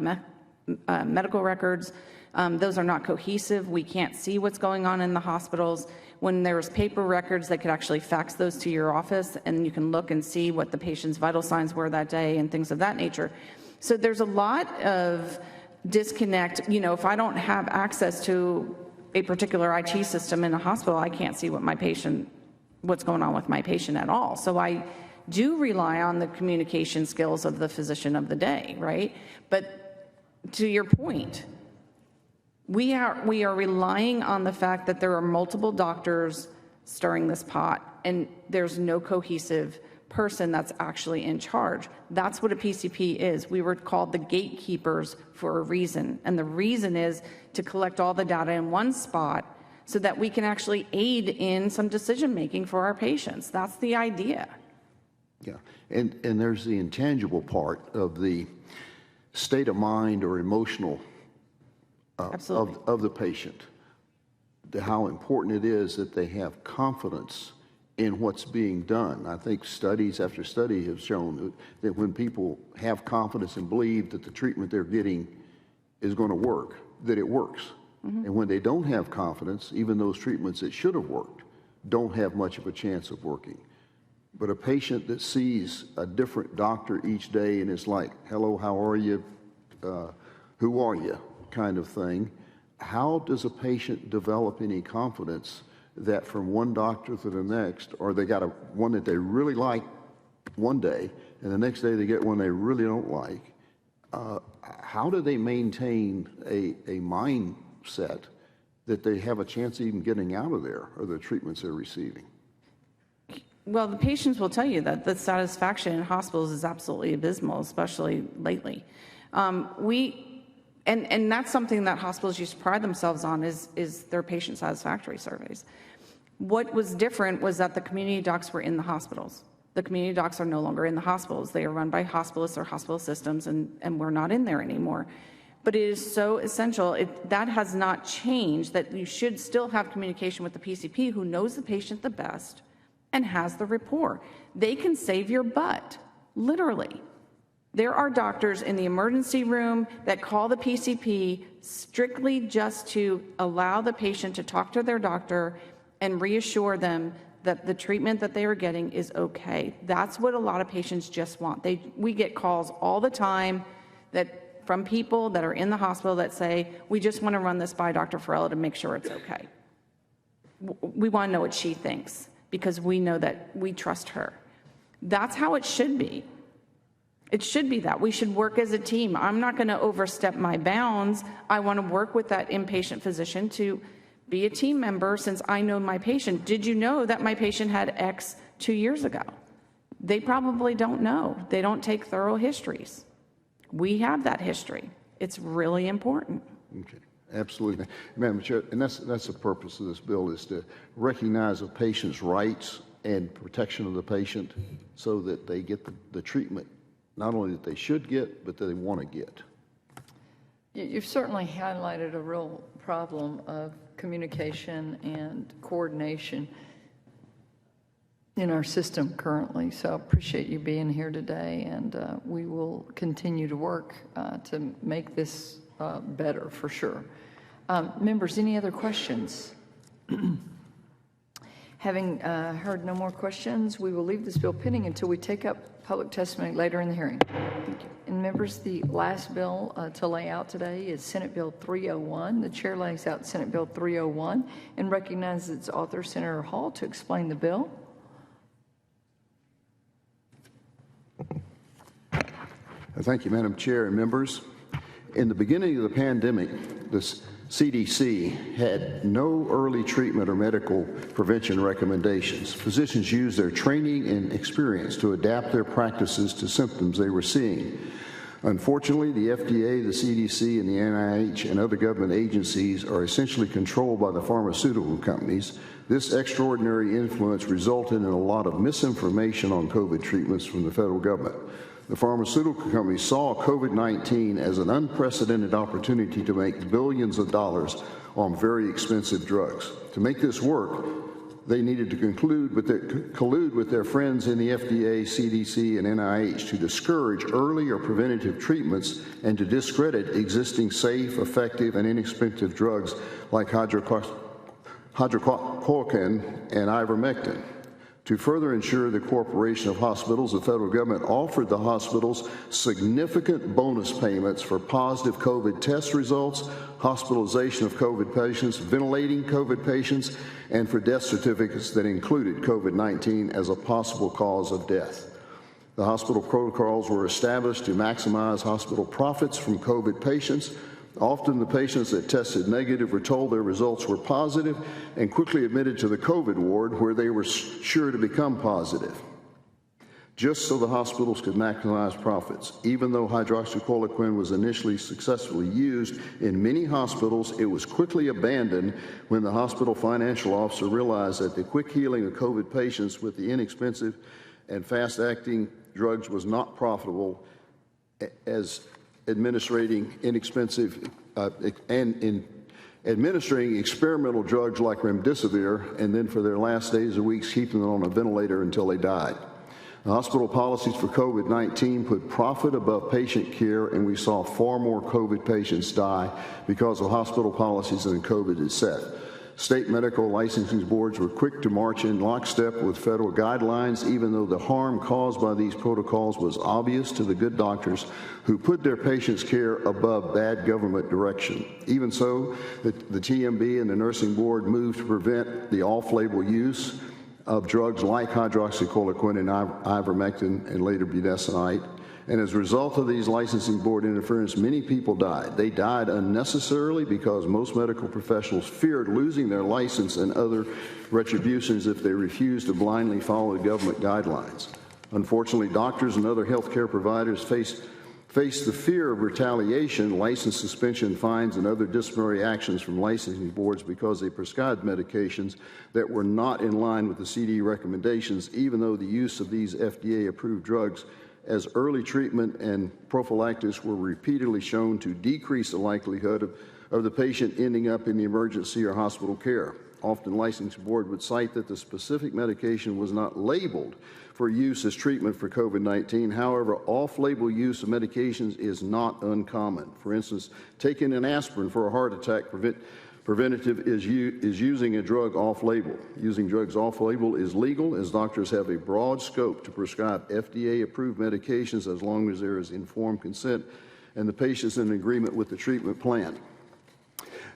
medical records. Those are not cohesive. We can't see what's going on in the hospitals. When there's paper records, they could actually fax those to your office, and you can look and see what the patient's vital signs were that day and things of that nature. So there's a lot of disconnect. You know, if I don't have access to a particular IT system in a hospital, I can't see what's going on with my patient at all. So I do rely on the communication skills of the physician of the day, right? But to your point, we are relying on the fact that there are multiple doctors stirring this pot, and there's no cohesive person that's actually in charge. That's what a PCP is. We were called the gatekeepers for a reason, and the reason is to collect all the data in one spot so that we can actually aid in some decision making for our patients. That's the idea. Yeah, and there's the intangible part of the state of mind or emotional of the patient, how important it is that they have confidence in what's being done. I think studies after study have shown that when people have confidence and believe that the treatment they're getting is going to work, that it works. And when they don't have confidence, even those treatments that should have worked don't have much of a chance of working. But a patient that sees a different doctor each day and is like, hello, how are you? Who are you? Kind of thing. How does a patient develop any confidence that from one doctor to the next, or they got one that they really like one day, and the next day they get one they really don't like? How do they maintain a mindset that they have a chance of even getting out of there or the treatments they're receiving? Well, the patients will tell you that the satisfaction in hospitals is absolutely abysmal, especially lately. And that's something that hospitals used to pride themselves on is their patient satisfactory surveys. What was different was that the community docs were in the hospitals. The community docs are no longer in the hospitals. They are run by hospitalists or hospital systems, and we're not in there anymore. But it is so essential. That has not changed, that you should still have communication with the PCP who knows the patient the best and has the rapport. They can save your butt, literally. There are doctors in the emergency room that call the PCP strictly just to allow the patient to talk to their doctor and reassure them that the treatment that they are getting is okay. That's what a lot of patients just want. We get calls all the time from people that are in the hospital that say, we just want to run this by Dr. Farella to make sure it's okay. We want to know what she thinks because we know that we trust her. That's how it should be. It should be that. We should work as a team. I'm not going to overstep my bounds. I want to work with that inpatient physician to be a team member since I know my patient. Did you know that my patient had X 2 years ago? They probably don't know. They don't take thorough histories. We have that history. It's really important. Okay, absolutely. Madam Chair, and that's the purpose of this bill, is to recognize a patient's rights and protection of the patient so that they get the treatment not only that they should get, but that they want to get. You've certainly highlighted a real problem of communication and coordination in our system currently. So I appreciate you being here today, and we will continue to work to make this better for sure. Members, any other questions? Having heard no more questions, we will leave this bill pending until we take up public testimony later in the hearing. Thank you. And members, the last bill to lay out today is Senate Bill 301. The chair lays out Senate Bill 301 and recognizes its author, Senator Hall, to explain the bill. Thank you, Madam Chair and members. In the beginning of the pandemic, the CDC had no early treatment or medical prevention recommendations. Physicians used their training and experience to adapt their practices to symptoms they were seeing. Unfortunately, the FDA, the CDC, and the NIH and other government agencies are essentially controlled by the pharmaceutical companies. This extraordinary influence resulted in a lot of misinformation on COVID treatments from the federal government. The pharmaceutical companies saw COVID-19 as an unprecedented opportunity to make billions of dollars on very expensive drugs. To make this work, they needed to collude with their friends in the FDA, CDC, and NIH to discourage early or preventative treatments and to discredit existing safe, effective, and inexpensive drugs like hydroxychloroquine and ivermectin. To further ensure the cooperation of hospitals, the federal government offered the hospitals significant bonus payments for positive COVID test results, hospitalization of COVID patients, ventilating COVID patients, and for death certificates that included COVID-19 as a possible cause of death. The hospital protocols were established to maximize hospital profits from COVID patients. Often the patients that tested negative were told their results were positive and quickly admitted to the COVID ward where they were sure to become positive, just so the hospitals could maximize profits. Even though hydroxychloroquine was initially successfully used in many hospitals, it was quickly abandoned when the hospital financial officer realized that the quick healing of COVID patients with the inexpensive and fast-acting drugs was not profitable as administrating inexpensive and administering experimental drugs like remdesivir, and then for their last days or weeks keeping them on a ventilator until they died. The hospital policies for COVID-19 put profit above patient care, and we saw far more COVID patients die because of hospital policies than COVID had set. State medical licensing boards were quick to march in lockstep with federal guidelines, even though the harm caused by these protocols was obvious to the good doctors who put their patients' care above bad government direction. Even so, the TMB and the nursing board moved to prevent the off-label use of drugs like hydroxychloroquine and ivermectin and later budesonide. And as a result of these licensing board interference, many people died. They died unnecessarily because most medical professionals feared losing their license and other retributions if they refused to blindly follow the government guidelines. Unfortunately, doctors and other healthcare providers face the fear of retaliation, license suspension, fines, and other disciplinary actions from licensing boards because they prescribed medications that were not in line with the CD recommendations, even though the use of these FDA-approved drugs as early treatment and prophylactics were repeatedly shown to decrease the likelihood of the patient ending up in the emergency or hospital care. Often, licensing board would cite that the specific medication was not labeled for use as treatment for COVID-19. However, off-label use of medications is not uncommon. For instance, taking an aspirin for a heart attack preventative is using a drug off-label. Using drugs off-label is legal, as doctors have a broad scope to prescribe FDA-approved medications as long as there is informed consent and the patient is in agreement with the treatment plan.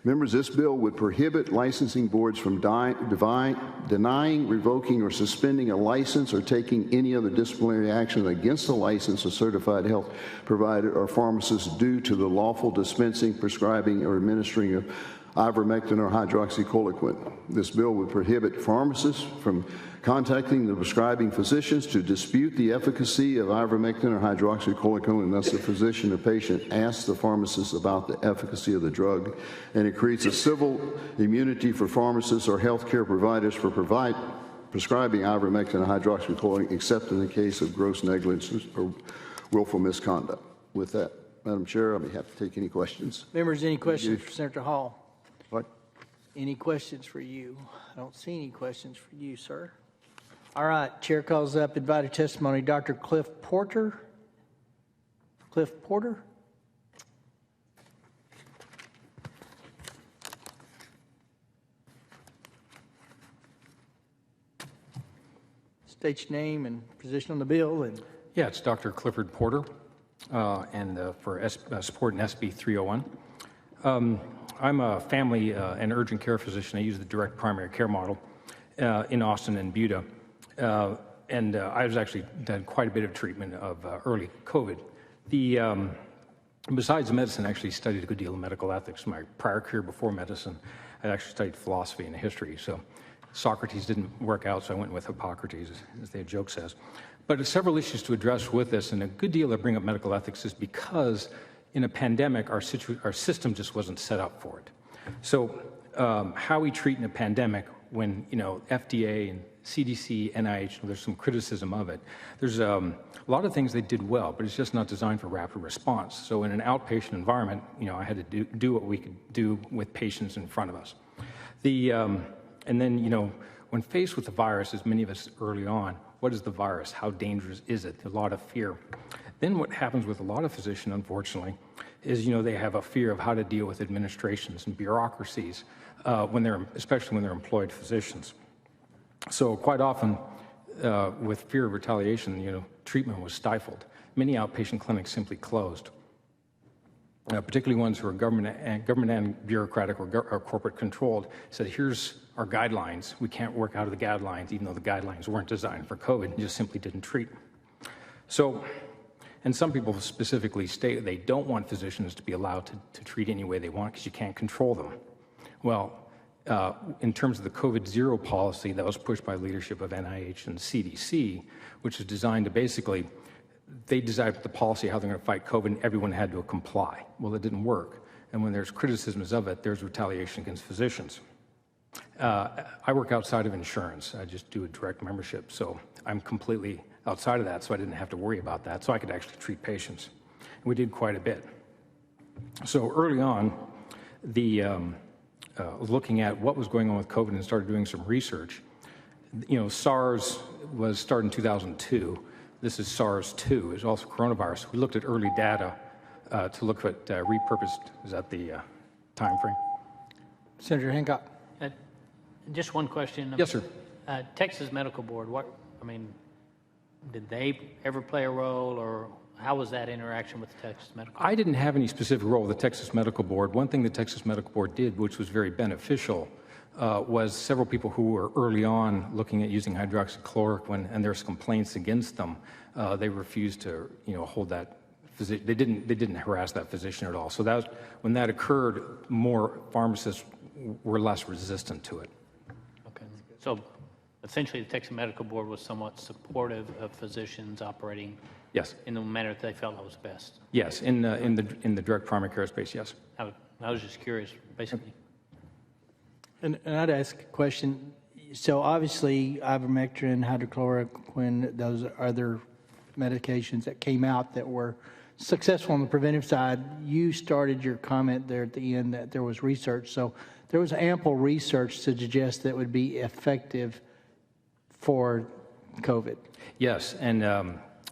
Members, this bill would prohibit licensing boards from denying, revoking, or suspending a license or taking any other disciplinary action against a licensed or certified health provider or pharmacist due to the lawful dispensing, prescribing, or administering of ivermectin or hydroxychloroquine. This bill would prohibit pharmacists from contacting the prescribing physicians to dispute the efficacy of ivermectin or hydroxychloroquine unless the physician or patient asks the pharmacist about the efficacy of the drug. And it creates a civil immunity for pharmacists or healthcare providers for prescribing ivermectin or hydroxychloroquine, except in the case of gross negligence or willful misconduct. With that, Madam Chair, I'll be happy to take any questions. Members, any questions for Senator Hall? What? Any questions for you? I don't see any questions for you, sir. All right, Chair calls up invited testimony, Dr. Cliff Porter. Cliff Porter? State your name and position on the bill. And yeah, it's Dr. Clifford Porter, and for support in SB 301. I'm a family and urgent care physician. I use the direct primary care model in Austin and Buda. And I was actually done quite a bit of treatment of early COVID. Besides medicine, I actually studied a good deal of medical ethics. My prior career before medicine, I actually studied philosophy and history. So Socrates didn't work out, so I went with Hippocrates, as the joke says. But several issues to address with this, and a good deal that bring up medical ethics is because in a pandemic, our system just wasn't set up for it. So how we treat in a pandemic when, FDA and CDC, NIH, there's some criticism of it. There's a lot of things they did well, but it's just not designed for rapid response. So in an outpatient environment, I had to do what we could do with patients in front of us. And then, when faced with the virus, as many of us early on, what is the virus? How dangerous is it? A lot of fear. Then what happens with a lot of physicians, unfortunately, is, they have a fear of how to deal with administrations and bureaucracies, especially when they're employed physicians. So quite often, with fear of retaliation, treatment was stifled. Many outpatient clinics simply closed, particularly ones who are government and bureaucratic or corporate controlled, said, here's our guidelines. We can't work out of the guidelines, even though the guidelines weren't designed for COVID, and just simply didn't treat. So, and some people specifically state they don't want physicians to be allowed to treat any way they want because you can't control them. Well, in terms of the COVID zero policy that was pushed by leadership of NIH and CDC, which is designed to basically, they designed the policy how they're going to fight COVID and everyone had to comply. Well, it didn't work. And when there's criticisms of it, there's retaliation against physicians. I work outside of insurance. I just do a direct membership. So I'm completely outside of that, so I didn't have to worry about that. So I could actually treat patients. And we did quite a bit. So early on, looking at what was going on with COVID and started doing some research. SARS was started in 2002. This is SARS-2. It's also coronavirus. We looked at early data to look at repurposed. Is that the time frame? Senator Hancock. Just one question. Yes, sir. Texas Medical Board, did they ever play a role, or how was that interaction with the Texas Medical Board? I didn't have any specific role with the Texas Medical Board. One thing the Texas Medical Board did, which was very beneficial, was several people who were early on looking at using hydroxychloroquine, and there's complaints against them. They refused to, hold that physician. They didn't harass that physician at all. So that was, when that occurred, more pharmacists were less resistant to it. Okay. So essentially, the Texas Medical Board was somewhat supportive of physicians operating. Yes. In the manner that they felt was best. Yes, in the direct primary care space. Yes. I was just curious, basically. And I'd ask a question. So obviously, ivermectin, hydrochloroquine, those other medications that came out that were successful on the preventive side. You started your comment there at the end that there was research. So there was ample research to suggest that it would be effective for COVID. Yes, and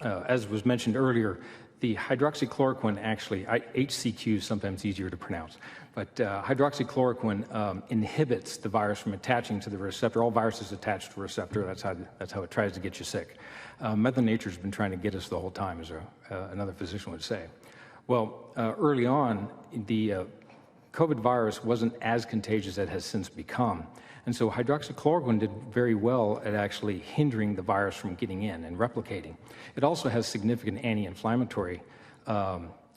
as was mentioned earlier, the hydroxychloroquine actually, HCQ is sometimes easier to pronounce, but hydroxychloroquine inhibits the virus from attaching to the receptor. All viruses attach to a receptor. That's how it tries to get you sick. Mother Nature's been trying to get us the whole time, as another physician would say. Well, early on, the COVID virus wasn't as contagious as it has since become. And so hydroxychloroquine did very well at actually hindering the virus from getting in and replicating. It also has significant anti-inflammatory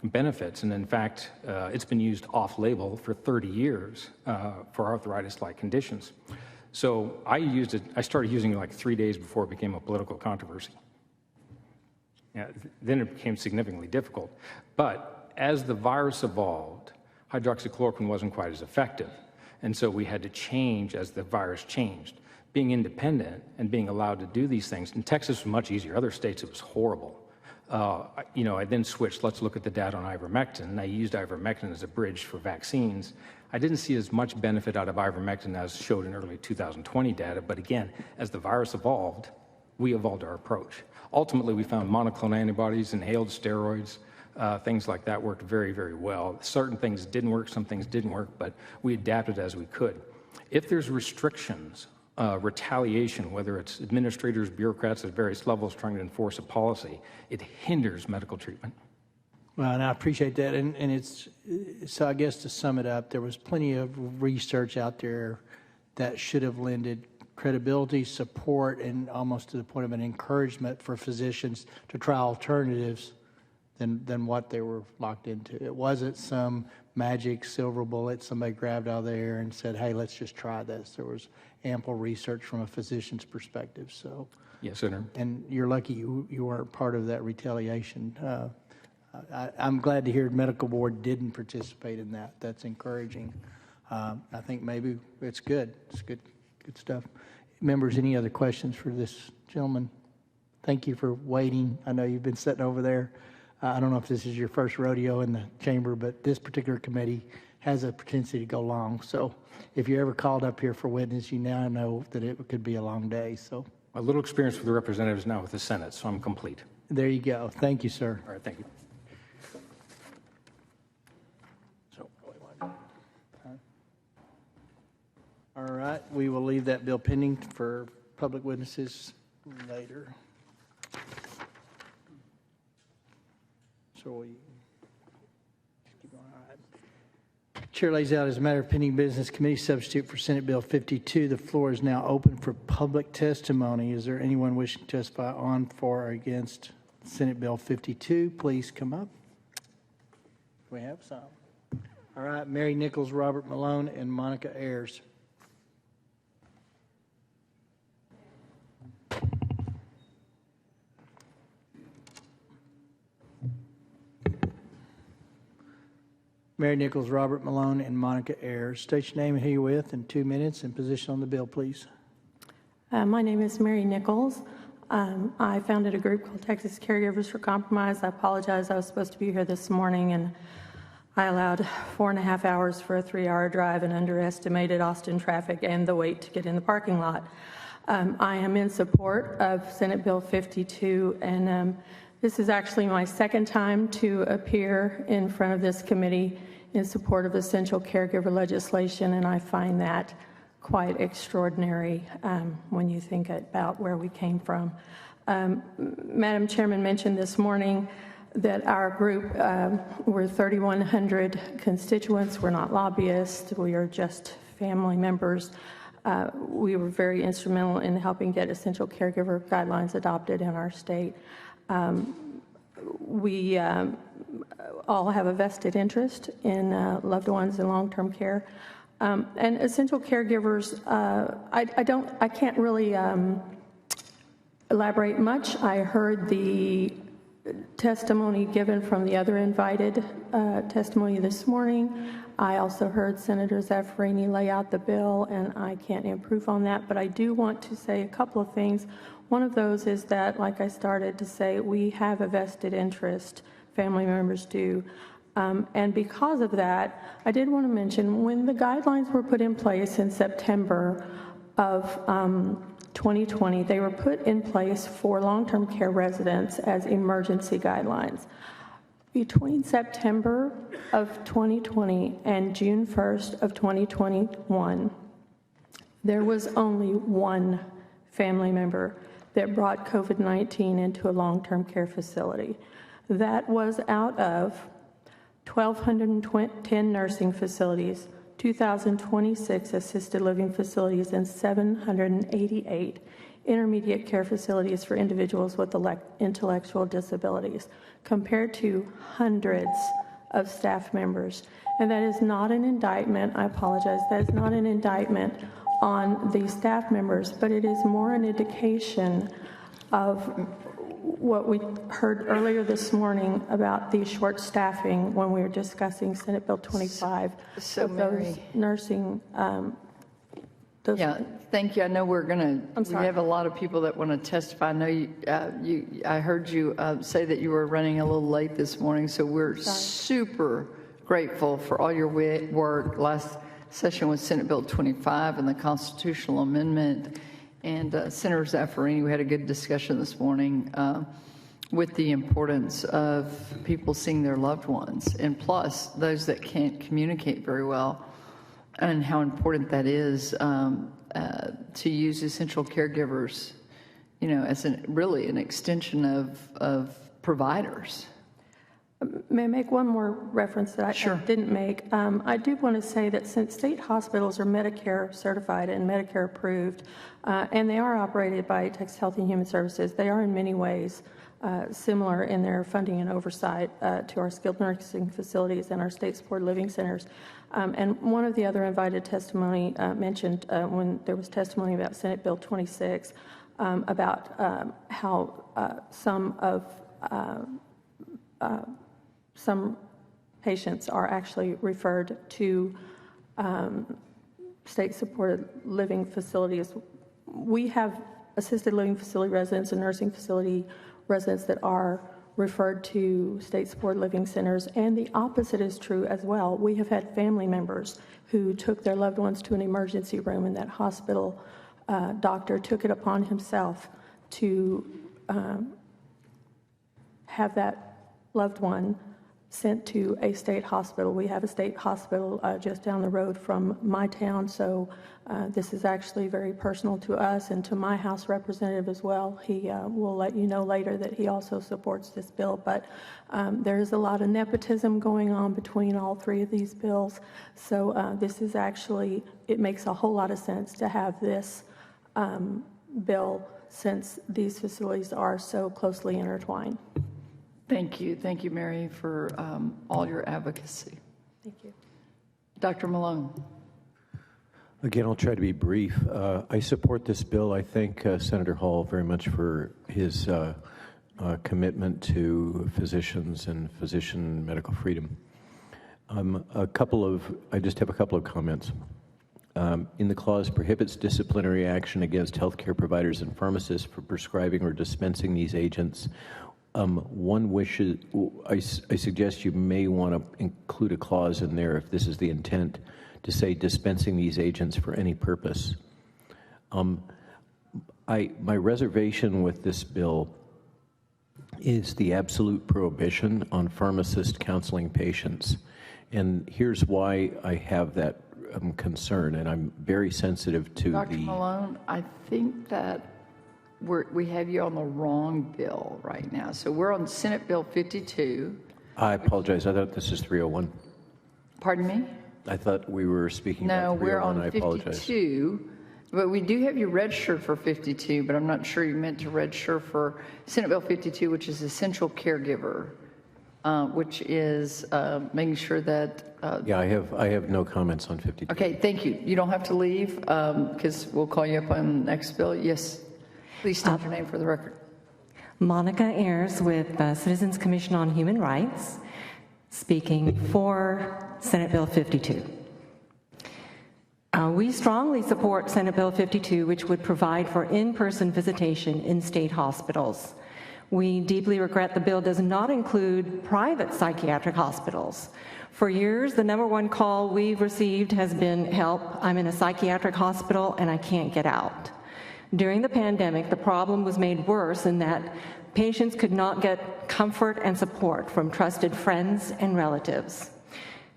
benefits, and in fact, it's been used off-label for 30 years for arthritis-like conditions. So I started using it like 3 days before it became a political controversy. Then it became significantly difficult. But as the virus evolved, hydroxychloroquine wasn't quite as effective. And so we had to change as the virus changed. Being independent and being allowed to do these things, in Texas was much easier. Other states, it was horrible. I then switched, let's look at the data on ivermectin, and I used ivermectin as a bridge for vaccines. I didn't see as much benefit out of ivermectin as showed in early 2020 data, but again, as the virus evolved, we evolved our approach. Ultimately, we found monoclonal antibodies, inhaled steroids, things like that worked very, very well. Certain things didn't work, some things didn't work, but we adapted as we could. If there's restrictions, retaliation, whether it's administrators, bureaucrats at various levels trying to enforce a policy, it hinders medical treatment. Well, and I appreciate that. And it's, so I guess to sum it up, there was plenty of research out there that should have lended credibility, support, and almost to the point of an encouragement for physicians to try alternatives than what they were locked into. It wasn't some magic silver bullet somebody grabbed out of the air and said, hey, let's just try this. There was ample research from a physician's perspective. So, yes, Senator. And you're lucky you weren't part of that retaliation. I'm glad to hear the medical board didn't participate in that. That's encouraging. I think maybe it's good. It's good stuff. Members, any other questions for this gentleman? Thank you for waiting. I know you've been sitting over there. I don't know if this is your first rodeo in the chamber, but this particular committee has a propensity to go long. So if you're ever called up here for witness, you now know that it could be a long day. So A little experience with the representatives now with the Senate, so I'm complete. there you go. Thank you, sir. All right, thank you. All right, we will leave that bill pending for public witnesses later. So we keep going. All right. Chair lays out as a matter of pending business committee substitute for Senate Bill 52. The floor is now open for public testimony. Is there anyone wishing to testify on, for, or against Senate Bill 52? Please come up. We have some. All right, Mary Nichols, Robert Malone, and Monica Ayers. Mary Nichols, Robert Malone, and Monica Ayers. State your name and who you're with in 2 minutes and position on the bill, please. My name is Mary Nichols. I founded a group called Texas Caregivers for Compromise. I apologize. I was supposed to be here this morning, and I allowed 4.5 hours for a 3-hour drive and underestimated Austin traffic and the wait to get in the parking lot. I am in support of Senate Bill 52, and this is actually my second time to appear in front of this committee in support of essential caregiver legislation, and I find that quite extraordinary when you think about where we came from. Madam Chairman mentioned this morning that our group, we're 3,100 constituents. We're not lobbyists. We are just family members. We were very instrumental in helping get essential caregiver guidelines adopted in our state. We all have a vested interest in loved ones in long-term care. And essential caregivers, I can't really elaborate much. I heard the testimony given from the other invited testimony this morning. I also heard Senator Zaffarini lay out the bill, and I can't improve on that, but I do want to say a couple of things. One of those is that, like I started to say, we have a vested interest, family members do, and because of that, I did want to mention when the guidelines were put in place in September of 2020, they were put in place for long-term care residents as emergency guidelines. Between September of 2020 and June 1st of 2021, there was only one family member that brought COVID-19 into a long-term care facility. That was out of 1,210 nursing facilities, 2,026 assisted living facilities, and 788 intermediate care facilities for individuals with intellectual disabilities, compared to hundreds of staff members. And that is not an indictment, I apologize, that is not an indictment on the staff members, but it is more an indication of what we heard earlier this morning about the short staffing when we were discussing Senate Bill 25. So, of Mary, those nursing. Yeah, thank you. I know we sorry. have a lot of people that want to testify. I know I heard you say that you were running a little late this morning, so we're super grateful for all your work. Last session was Senate Bill 25 and the constitutional amendment. And Senator Zaffarini, we had a good discussion this morning with the importance of people seeing their loved ones, and plus those that can't communicate very well, and how important that is to use essential caregivers, as really an extension of providers. May I make one more reference that I didn't make? I do want to say that since state hospitals are Medicare certified and Medicare approved, and they are operated by Texas Health and Human Services, they are in many ways similar in their funding and oversight to our skilled nursing facilities and our state supported living centers. And one of the other invited testimony mentioned when there was testimony about Senate Bill 26 about how some patients are actually referred to state-supported living facilities. We have assisted living facility residents and nursing facility residents that are referred to state-supported living centers, and the opposite is true as well. We have had family members who took their loved ones to an emergency room, and that hospital doctor took it upon himself to have that loved one sent to a state hospital. We have a state hospital just down the road from my town, so this is actually very personal to us and to my House representative as well. He will let you know later that he also supports this bill, but there is a lot of nepotism going on between all three of these bills, so this is actually, it makes a whole lot of sense to have this bill since these facilities are so closely intertwined. Thank you, Mary, for all your advocacy. Thank you. Dr. Malone. Again, I'll try to be brief. I support this bill. I thank Senator Hall very much for his commitment to physicians and physician medical freedom. I just have a couple of comments. In the clause, prohibits disciplinary action against healthcare providers and pharmacists for prescribing or dispensing these agents One wishes, I suggest you may want to include a clause in there, if this is the intent, to say dispensing these agents for any purpose. My reservation with this bill is the absolute prohibition on pharmacists counseling patients. And here's why I have that concern, and I'm very sensitive to Dr. Malone, I think that we have you on the wrong bill right now. So we're on Senate Bill 52. I apologize. I thought this is 301. Pardon me? I thought we were speaking No, about 301. we're on I apologize. 52, but we do have you registered for 52, but I'm not sure you meant to register for Senate Bill 52, which is essential caregiver, which is making sure that... Yeah, I have no comments on 52. Okay, thank you. You don't have to leave because we'll call you up on the next bill. Yes, please state your name for the record. Monica Ayers with Citizens Commission on Human Rights, speaking for Senate Bill 52. We strongly support Senate Bill 52, which would provide for in-person visitation in state hospitals. We deeply regret the bill does not include private psychiatric hospitals. For years, the #1 call we've received has been, "Help, I'm in a psychiatric hospital and I can't get out." During the pandemic, the problem was made worse in that patients could not get comfort and support from trusted friends and relatives.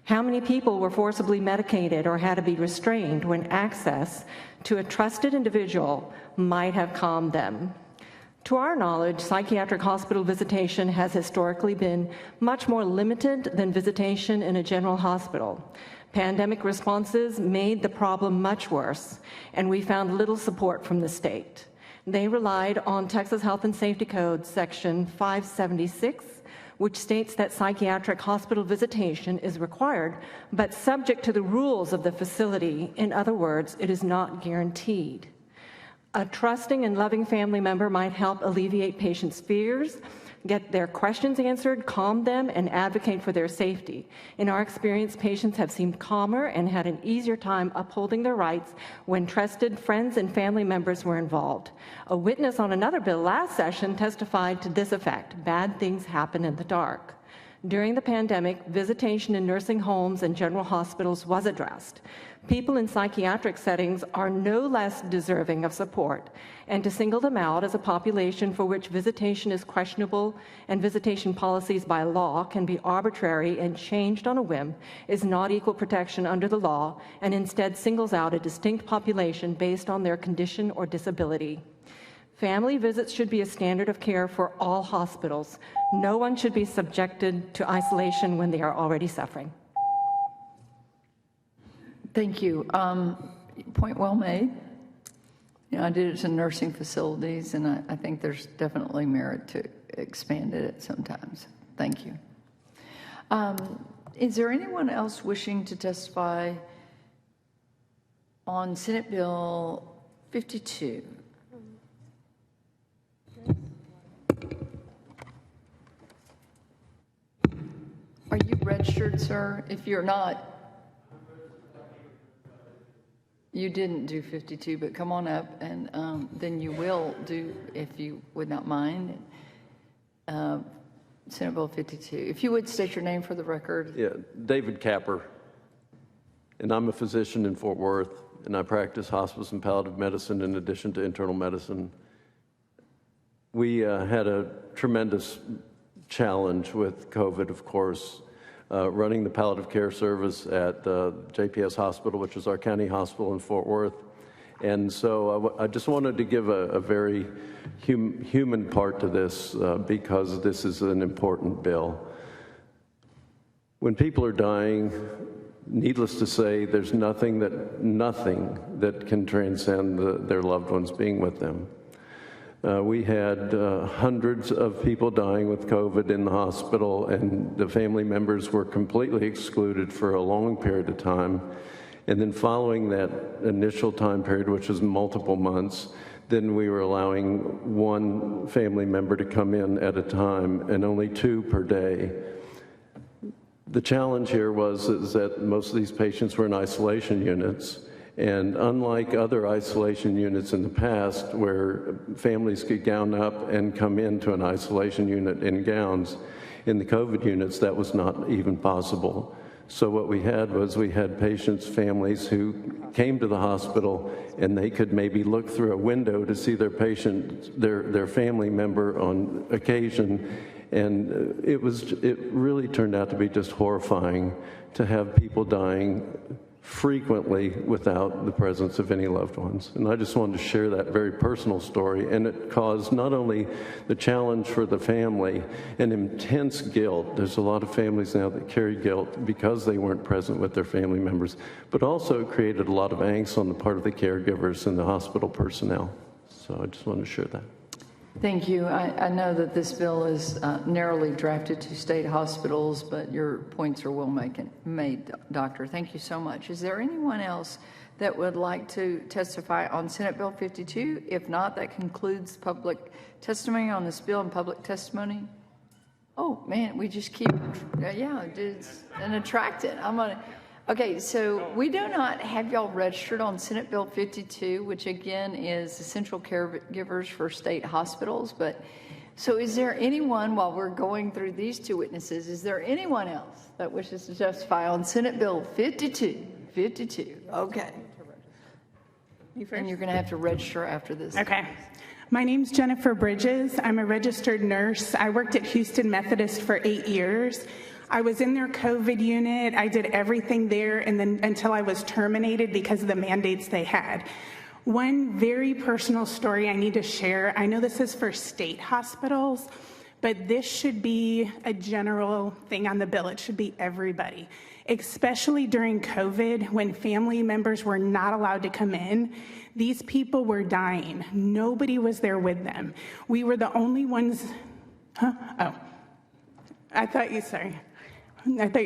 How many people were forcibly medicated or had to be restrained when access to a trusted individual might have calmed them? To our knowledge, psychiatric hospital visitation has historically been much more limited than visitation in a general hospital. Pandemic responses made the problem much worse, and we found little support from the state. They relied on Texas Health and Safety Code Section 576, which states that psychiatric hospital visitation is required, but subject to the rules of the facility. In other words, it is not guaranteed. A trusting and loving family member might help alleviate patients' fears, get their questions answered, calm them, and advocate for their safety. In our experience, patients have seemed calmer and had an easier time upholding their rights when trusted friends and family members were involved. A witness on another bill last session testified to this effect: bad things happen in the dark. During the pandemic, visitation in nursing homes and general hospitals was addressed. People in psychiatric settings are no less deserving of support, and to single them out as a population for which visitation is questionable and visitation policies by law can be arbitrary and changed on a whim is not equal protection under the law, and instead singles out a distinct population based on their condition or disability. Family visits should be a standard of care for all hospitals. No one should be subjected to isolation when they are already suffering. Thank you. Point well made. You know, I did it in nursing facilities, and I think there's definitely merit to expand it sometimes. Thank you. Is there anyone else wishing to testify on Senate Bill 52? Are you registered, sir? If you're not, you didn't do 52, but come on up, and then you will do, if you would not mind, Senate Bill 52. If you would state your name for the record. Yeah, David Capper, and I'm a physician in Fort Worth, and I practice hospice and palliative medicine in addition to internal medicine. We had a tremendous challenge with COVID, of course, running the palliative care service at JPS Hospital, which is our county hospital in Fort Worth. And so I just wanted to give a very human part to this because this is an important bill. When people are dying, needless to say, there's nothing that can transcend their loved ones being with them. We had hundreds of people dying with COVID in the hospital, and the family members were completely excluded for a long period of time. And then following that initial time period, which was multiple months, then we were allowing one family member to come in at a time and only 2 per day. The challenge here is that most of these patients were in isolation units, And unlike other isolation units in the past where families could gown up and come into an isolation unit in gowns, in the COVID units, that was not even possible. So what we had was we had patients' families who came to the hospital and they could maybe look through a window to see their patient, their family member on occasion. And it really turned out to be just horrifying to have people dying frequently without the presence of any loved ones. And I just wanted to share that very personal story. And it caused not only the challenge for the family and intense guilt. There's a lot of families now that carry guilt because they weren't present with their family members, but also it created a lot of angst on the part of the caregivers and the hospital personnel. So I just wanted to share that. Thank you. I know that this bill is narrowly drafted to state hospitals, but your points are well made, Doctor. Thank you so much. Is there anyone else that would like to testify on Senate Bill 52? If not, that concludes public testimony on this bill and public testimony. Oh, man, we just keep, it's an attractant. Okay, so we do not have y'all registered on Senate Bill 52, which again is essential caregivers for state hospitals. But so is there anyone, while we're going through these two witnesses, is there anyone else that wishes to testify on Senate Bill 52? 52, okay. And you're going to have to register after this. Okay. My name's Jennifer Bridges. I'm a registered nurse. I worked at Houston Methodist for 8 years. I was in their COVID unit. I did everything there and then until I was terminated because of the mandates they had. One very personal story I need to share. I know this is for state hospitals, but this should be a general thing on the bill. It should be everybody, especially during COVID when family members were not allowed to come in. These people were dying. Nobody was there with them. We were the only ones. I thought you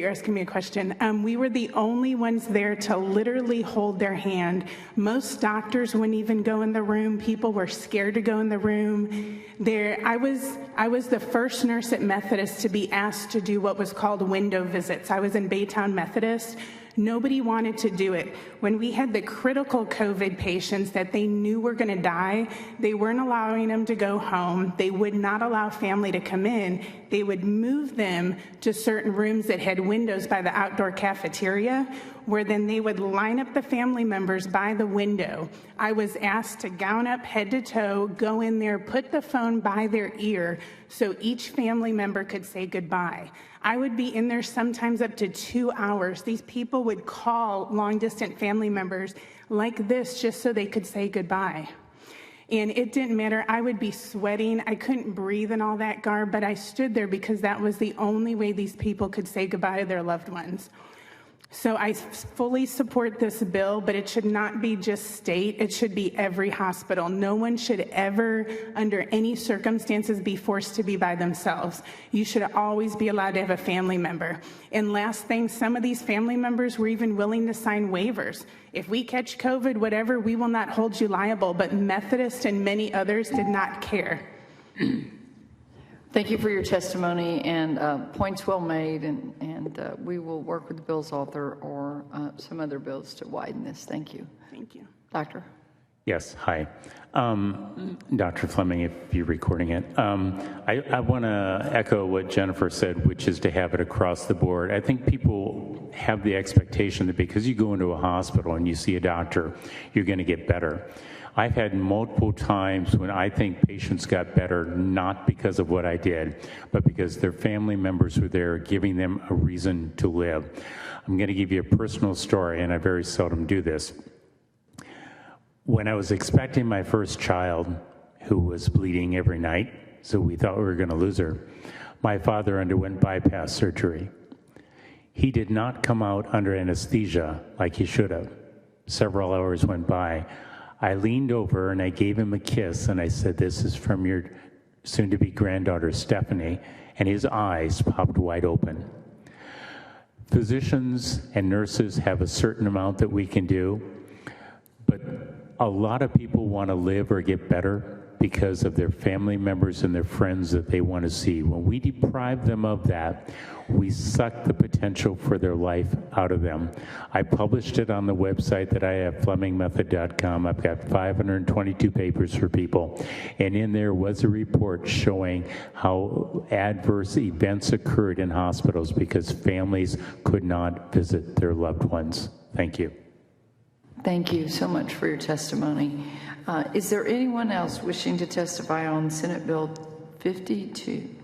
were asking me a question. We were the only ones there to literally hold their hand. Most doctors wouldn't even go in the room. People were scared to go in the room. I was the first nurse at Methodist to be asked to do what was called window visits. I was in Baytown Methodist. Nobody wanted to do it. When we had the critical COVID patients that they knew were going to die, they weren't allowing them to go home. They would not allow family to come in. They would move them to certain rooms that had windows by the outdoor cafeteria, where then they would line up the family members by the window. I was asked to gown up head to toe, go in there, put the phone by their ear so each family member could say goodbye. I would be in there sometimes up to 2 hours. These people would call long-distance family members like this just so they could say goodbye. And it didn't matter. I would be sweating. I couldn't breathe in all that garb, but I stood there because that was the only way these people could say goodbye to their loved ones. So I fully support this bill, but it should not be just state. It should be every hospital. No one should ever, under any circumstances, be forced to be by themselves. You should always be allowed to have a family member. And last thing, some of these family members were even willing to sign waivers. If we catch COVID, whatever, we will not hold you liable. But Methodist and many others did not care. Thank you for your testimony and points well made, and we will work with the bill's author or some other bills to widen this. Thank you. Thank you. Doctor? Yes, hi. Dr. Fleming, if you're recording it. I want to echo what Jennifer said, which is to have it across the board. I think people have the expectation that because you go into a hospital and you see a doctor, you're going to get better. I've had multiple times when I think patients got better, not because of what I did, but because their family members were there giving them a reason to live. I'm going to give you a personal story, and I very seldom do this. When I was expecting my first child, who was bleeding every night, so we thought we were going to lose her, my father underwent bypass surgery. He did not come out under anesthesia like he should have. Several hours went by. I leaned over and I gave him a kiss and I said, "This is from your soon-to-be granddaughter, Stephanie," and his eyes popped wide open. Physicians and nurses have a certain amount that we can do, but a lot of people want to live or get better because of their family members and their friends that they want to see. When we deprive them of that, we suck the potential for their life out of them. I published it on the website that I have, FlemingMethod.com. I've got 522 papers for people. And in there was a report showing how adverse events occurred in hospitals because families could not visit their loved ones. Thank you. Thank you so much for your testimony. Is there anyone else wishing to testify on Senate Bill 52?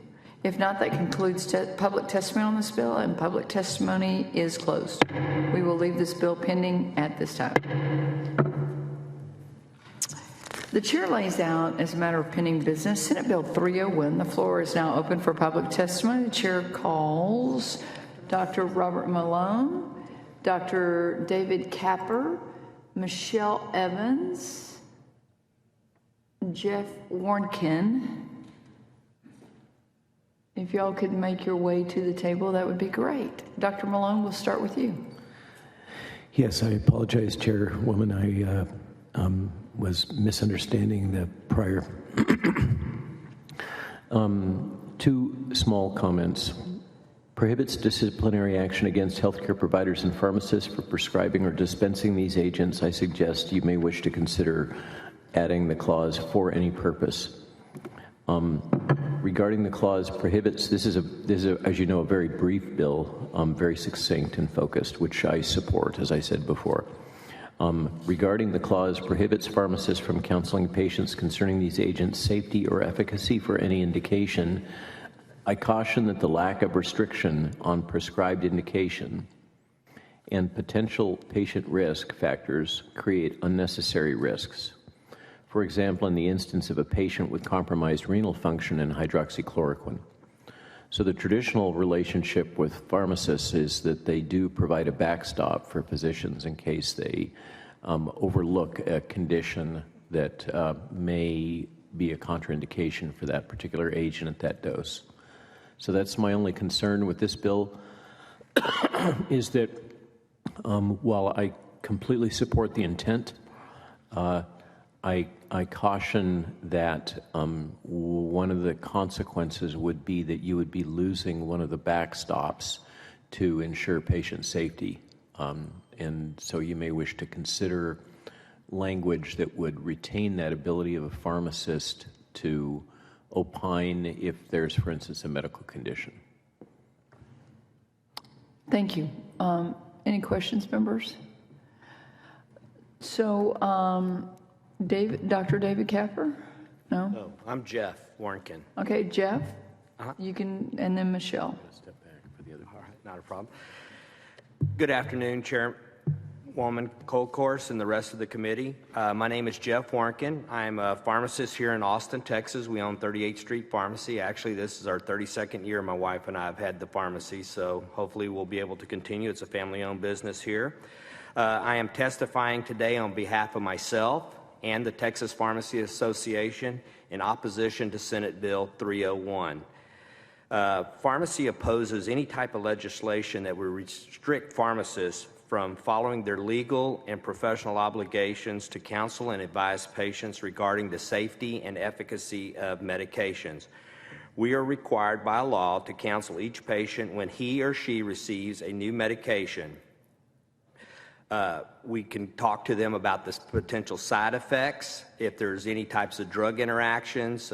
If not, that concludes public testimony on this bill, and public testimony is closed. We will leave this bill pending at this time. The chair lays out, as a matter of pending business, Senate Bill 301. The floor is now open for public testimony. The chair calls Dr. Robert Malone, Dr. David Capper, Michelle Evans, Jeff Warnken. If y'all could make your way to the table, that would be great. Dr. Malone, we'll start with you. Yes, I apologize, Chairwoman. I was misunderstanding the prior. Two small comments. Prohibits disciplinary action against healthcare providers and pharmacists for prescribing or dispensing these agents. I suggest you may wish to consider adding the clause "for any purpose." Regarding the clause prohibits, this is, as you know, a very brief bill, very succinct and focused, which I support, as I said before. Regarding the clause prohibits pharmacists from counseling patients concerning these agents' safety or efficacy for any indication, I caution that the lack of restriction on prescribed indication and potential patient risk factors create unnecessary risks. For example, in the instance of a patient with compromised renal function and hydroxychloroquine. So the traditional relationship with pharmacists is that they do provide a backstop for physicians in case they overlook a condition that may be a contraindication for that particular agent at that dose. So that's my only concern with this bill, is that while I completely support the intent, I caution that one of the consequences would be that you would be losing one of the backstops to ensure patient safety. And so you may wish to consider language that would retain that ability of a pharmacist to opine if there's, for instance, a medical condition. Thank you. Any questions, members? So, Dr. David Capper? No? No, I'm Jeff Warnken. Okay, Jeff, you can, and then Michelle. Step back for the other. All right, not a problem. Good afternoon, Chairwoman Colcourse and the rest of the committee. My name is Jeff Warnken. I'm a pharmacist here in Austin, Texas. We own 38th Street Pharmacy. Actually, this is our 32nd year my wife and I have had the pharmacy, so hopefully we'll be able to continue. It's a family-owned business here. I am testifying today on behalf of myself and the Texas Pharmacy Association in opposition to Senate Bill 301. Pharmacy opposes any type of legislation that would restrict pharmacists from following their legal and professional obligations to counsel and advise patients regarding the safety and efficacy of medications. We are required by law to counsel each patient when he or she receives a new medication. We can talk to them about the potential side effects, if there's any types of drug interactions.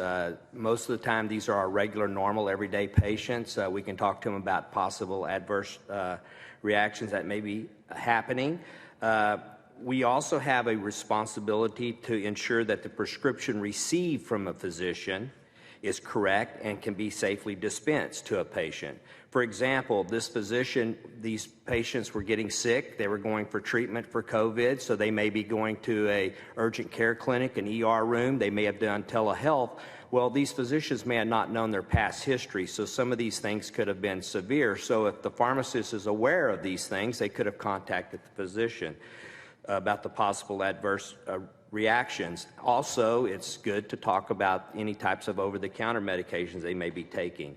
Most of the time, these are our regular, normal, everyday patients. We can talk to them about possible adverse reactions that may be happening. We also have a responsibility to ensure that the prescription received from a physician is correct and can be safely dispensed to a patient. For example, this physician, these patients were getting sick. They were going for treatment for COVID, so they may be going to a urgent care clinic, an ER room. They may have done telehealth. Well, these physicians may have not known their past history, so some of these things could have been severe. So if the pharmacist is aware of these things, they could have contacted the physician about the possible adverse reactions. Also, it's good to talk about any types of over-the-counter medications they may be taking.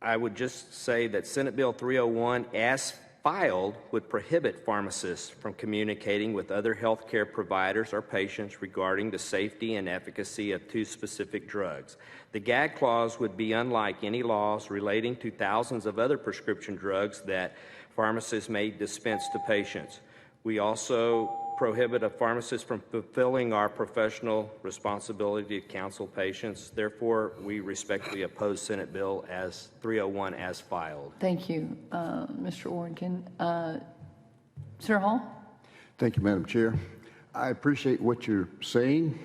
I would just say that Senate Bill 301, as filed would prohibit pharmacists from communicating with other healthcare providers or patients regarding the safety and efficacy of two specific drugs. The gag clause would be unlike any laws relating to thousands of other prescription drugs that pharmacists may dispense to patients. We also prohibit a pharmacist from fulfilling our professional responsibility to counsel patients. Therefore, we respectfully oppose Senate Bill as 301 as filed. Thank you, Mr. Ornken. Senator Hall? Thank you, Madam Chair. I appreciate what you're saying.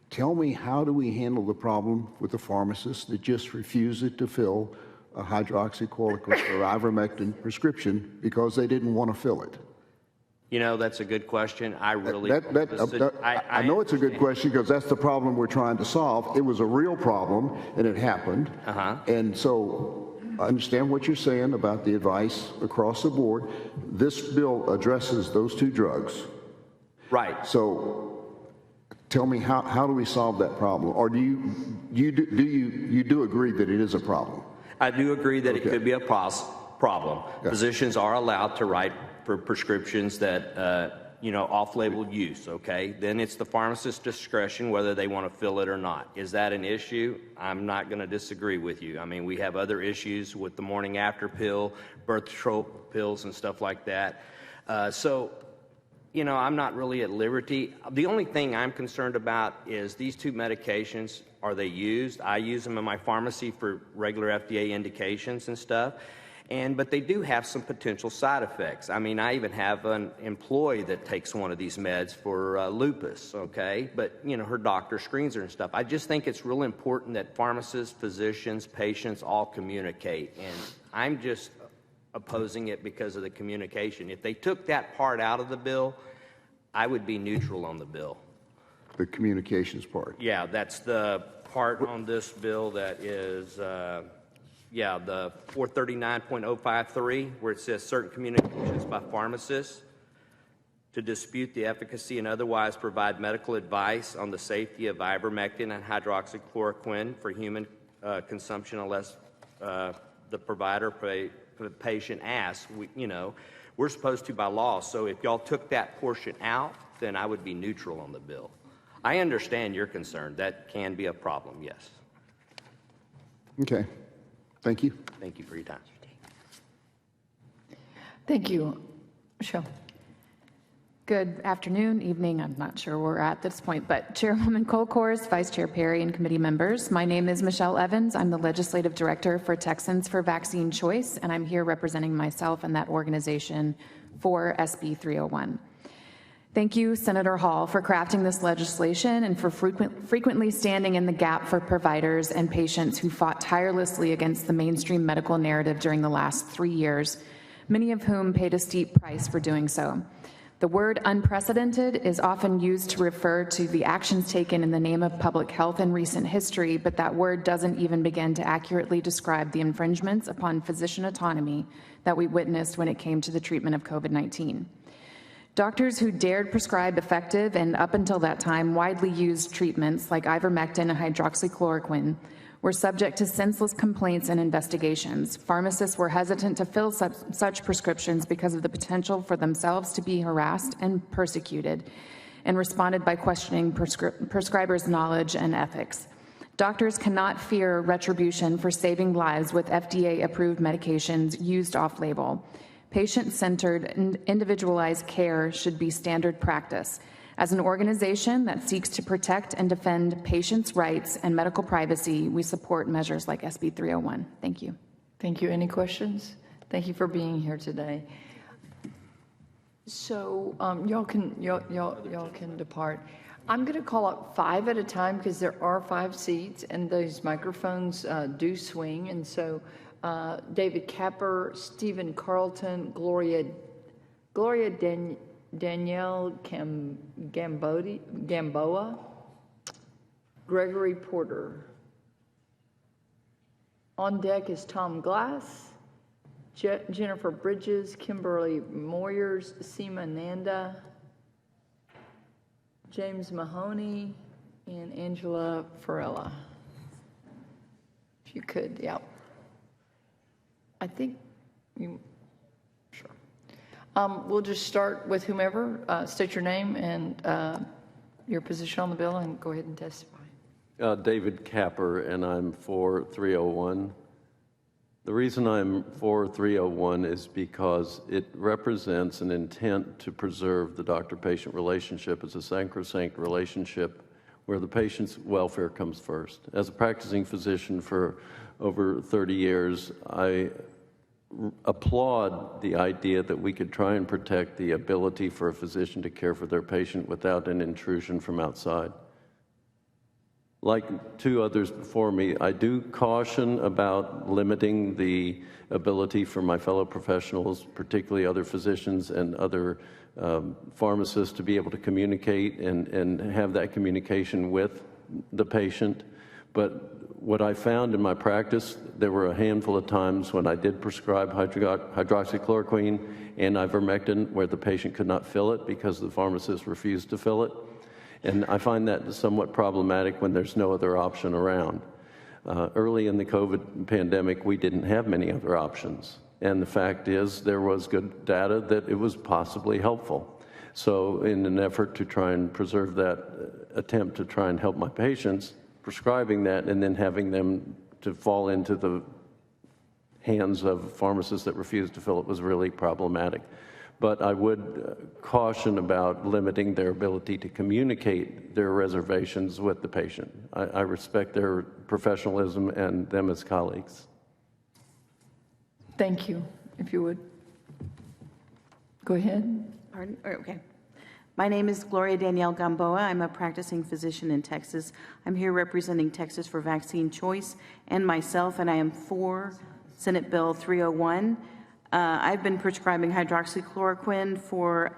Tell me, how do we handle the problem with the pharmacists that just refuse to fill a hydroxychloroquine or ivermectin prescription because they didn't want to fill it? You know, that's a good question. I really... I know it's a good question because that's the problem we're trying to solve. It was a real problem, and it happened. And so I understand what you're saying about the advice across the board. This bill addresses those two drugs. Right. So tell me, how do we solve that problem? Or do you do agree that it is a problem? I do agree that it could be a problem. Yeah. Physicians are allowed to write for prescriptions that, off-label use, okay? Then it's the pharmacist's discretion whether they want to fill it or not. Is that an issue? I'm not going to disagree with you. I mean, we have other issues with the morning after pill, birth control pills, and stuff like that. I'm not really at liberty. The only thing I'm concerned about is these two medications, are they used? I use them in my pharmacy for regular FDA indications and stuff. But they do have some potential side effects. I mean, I even have an employee that takes one of these meds for lupus, okay? But, her doctor screens her and stuff. I just think it's real important that pharmacists, physicians, patients all communicate. And I'm just opposing it because of the communication. If they took that part out of the bill, I would be neutral on the bill. The communications part? Yeah, that's the part on this bill that is... the 439.053, where it says certain communications by pharmacists to dispute the efficacy and otherwise provide medical advice on the safety of ivermectin and hydroxychloroquine for human consumption unless the provider the patient asks. We're supposed to by law. So if y'all took that portion out, then I would be neutral on the bill. I understand your concern. That can be a problem, yes. Okay. Thank you. Thank you for your time. Thank you. Michelle. Good afternoon, evening, I'm not sure where we're at this point, but Chairwoman Colcourse, Vice Chair Perry, and committee members, my name is Michelle Evans. I'm the Legislative Director for Texans for Vaccine Choice, and I'm here representing myself and that organization for SB 301. Thank you, Senator Hall, for crafting this legislation and for frequently standing in the gap for providers and patients who fought tirelessly against the mainstream medical narrative during the last 3 years, many of whom paid a steep price for doing so. The word unprecedented is often used to refer to the actions taken in the name of public health in recent history, but that word doesn't even begin to accurately describe the infringements upon physician autonomy that we witnessed when it came to the treatment of COVID-19. Doctors who dared prescribe effective and, up until that time, widely used treatments like ivermectin and hydroxychloroquine were subject to senseless complaints and investigations. Pharmacists were hesitant to fill such prescriptions because of the potential for themselves to be harassed and persecuted, and responded by questioning prescribers' knowledge and ethics. Doctors cannot fear retribution for saving lives with FDA-approved medications used off-label. Patient-centered and individualized care should be standard practice. As an organization that seeks to protect and defend patients' rights and medical privacy, we support measures like SB 301. Thank you. Thank you. Any questions? Thank you for being here today. So y'all can depart. I'm going to call up 5 at a time because there are 5 seats and those microphones do swing, and so. David Capper, Stephen Carlton, Gloria Danielle Gamboa, Gregory Porter. On deck is Tom Glass, Jennifer Bridges, Kimberly Moyers, Seema Nanda, James Mahoney, and Angela Farella. If you could, yeah. I think you, sure. We'll just start with whomever. State your name and your position on the bill and go ahead and testify. David Capper, and I'm for 301. The reason I'm for 301 is because it represents an intent to preserve the doctor-patient relationship as a sacrosanct relationship where the patient's welfare comes first. As a practicing physician for over 30 years, I applaud the idea that we could try and protect the ability for a physician to care for their patient without an intrusion from outside. Like two others before me, I do caution about limiting the ability for my fellow professionals, particularly other physicians and other pharmacists, to be able to communicate and have that communication with the patient. But what I found in my practice, there were a handful of times when I did prescribe hydroxychloroquine and ivermectin where the patient could not fill it because the pharmacist refused to fill it. And I find that somewhat problematic when there's no other option around. Early in the COVID pandemic, we didn't have many other options. And the fact is, there was good data that it was possibly helpful. So in an effort to try and preserve that attempt to try and help my patients, prescribing that and then having them to fall into the hands of pharmacists that refused to fill it was really problematic. But I would caution about limiting their ability to communicate their reservations with the patient. I respect their professionalism and them as colleagues. Thank you, if you would. Go ahead. Pardon? Okay. My name is Gloria Danielle Gamboa. I'm a practicing physician in Texas. I'm here representing Texas for Vaccine Choice and myself, and I am for Senate Bill 301. I've been prescribing hydroxychloroquine for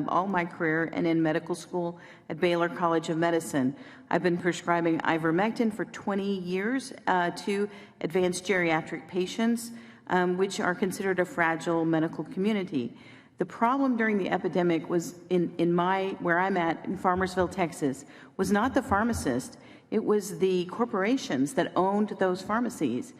all my career and in medical school at Baylor College of Medicine. I've been prescribing ivermectin for 20 years to advanced geriatric patients, which are considered a fragile medical community. The problem during the epidemic was where I'm at in Farmersville, Texas, was not the pharmacist. It was the corporations that owned those pharmacies.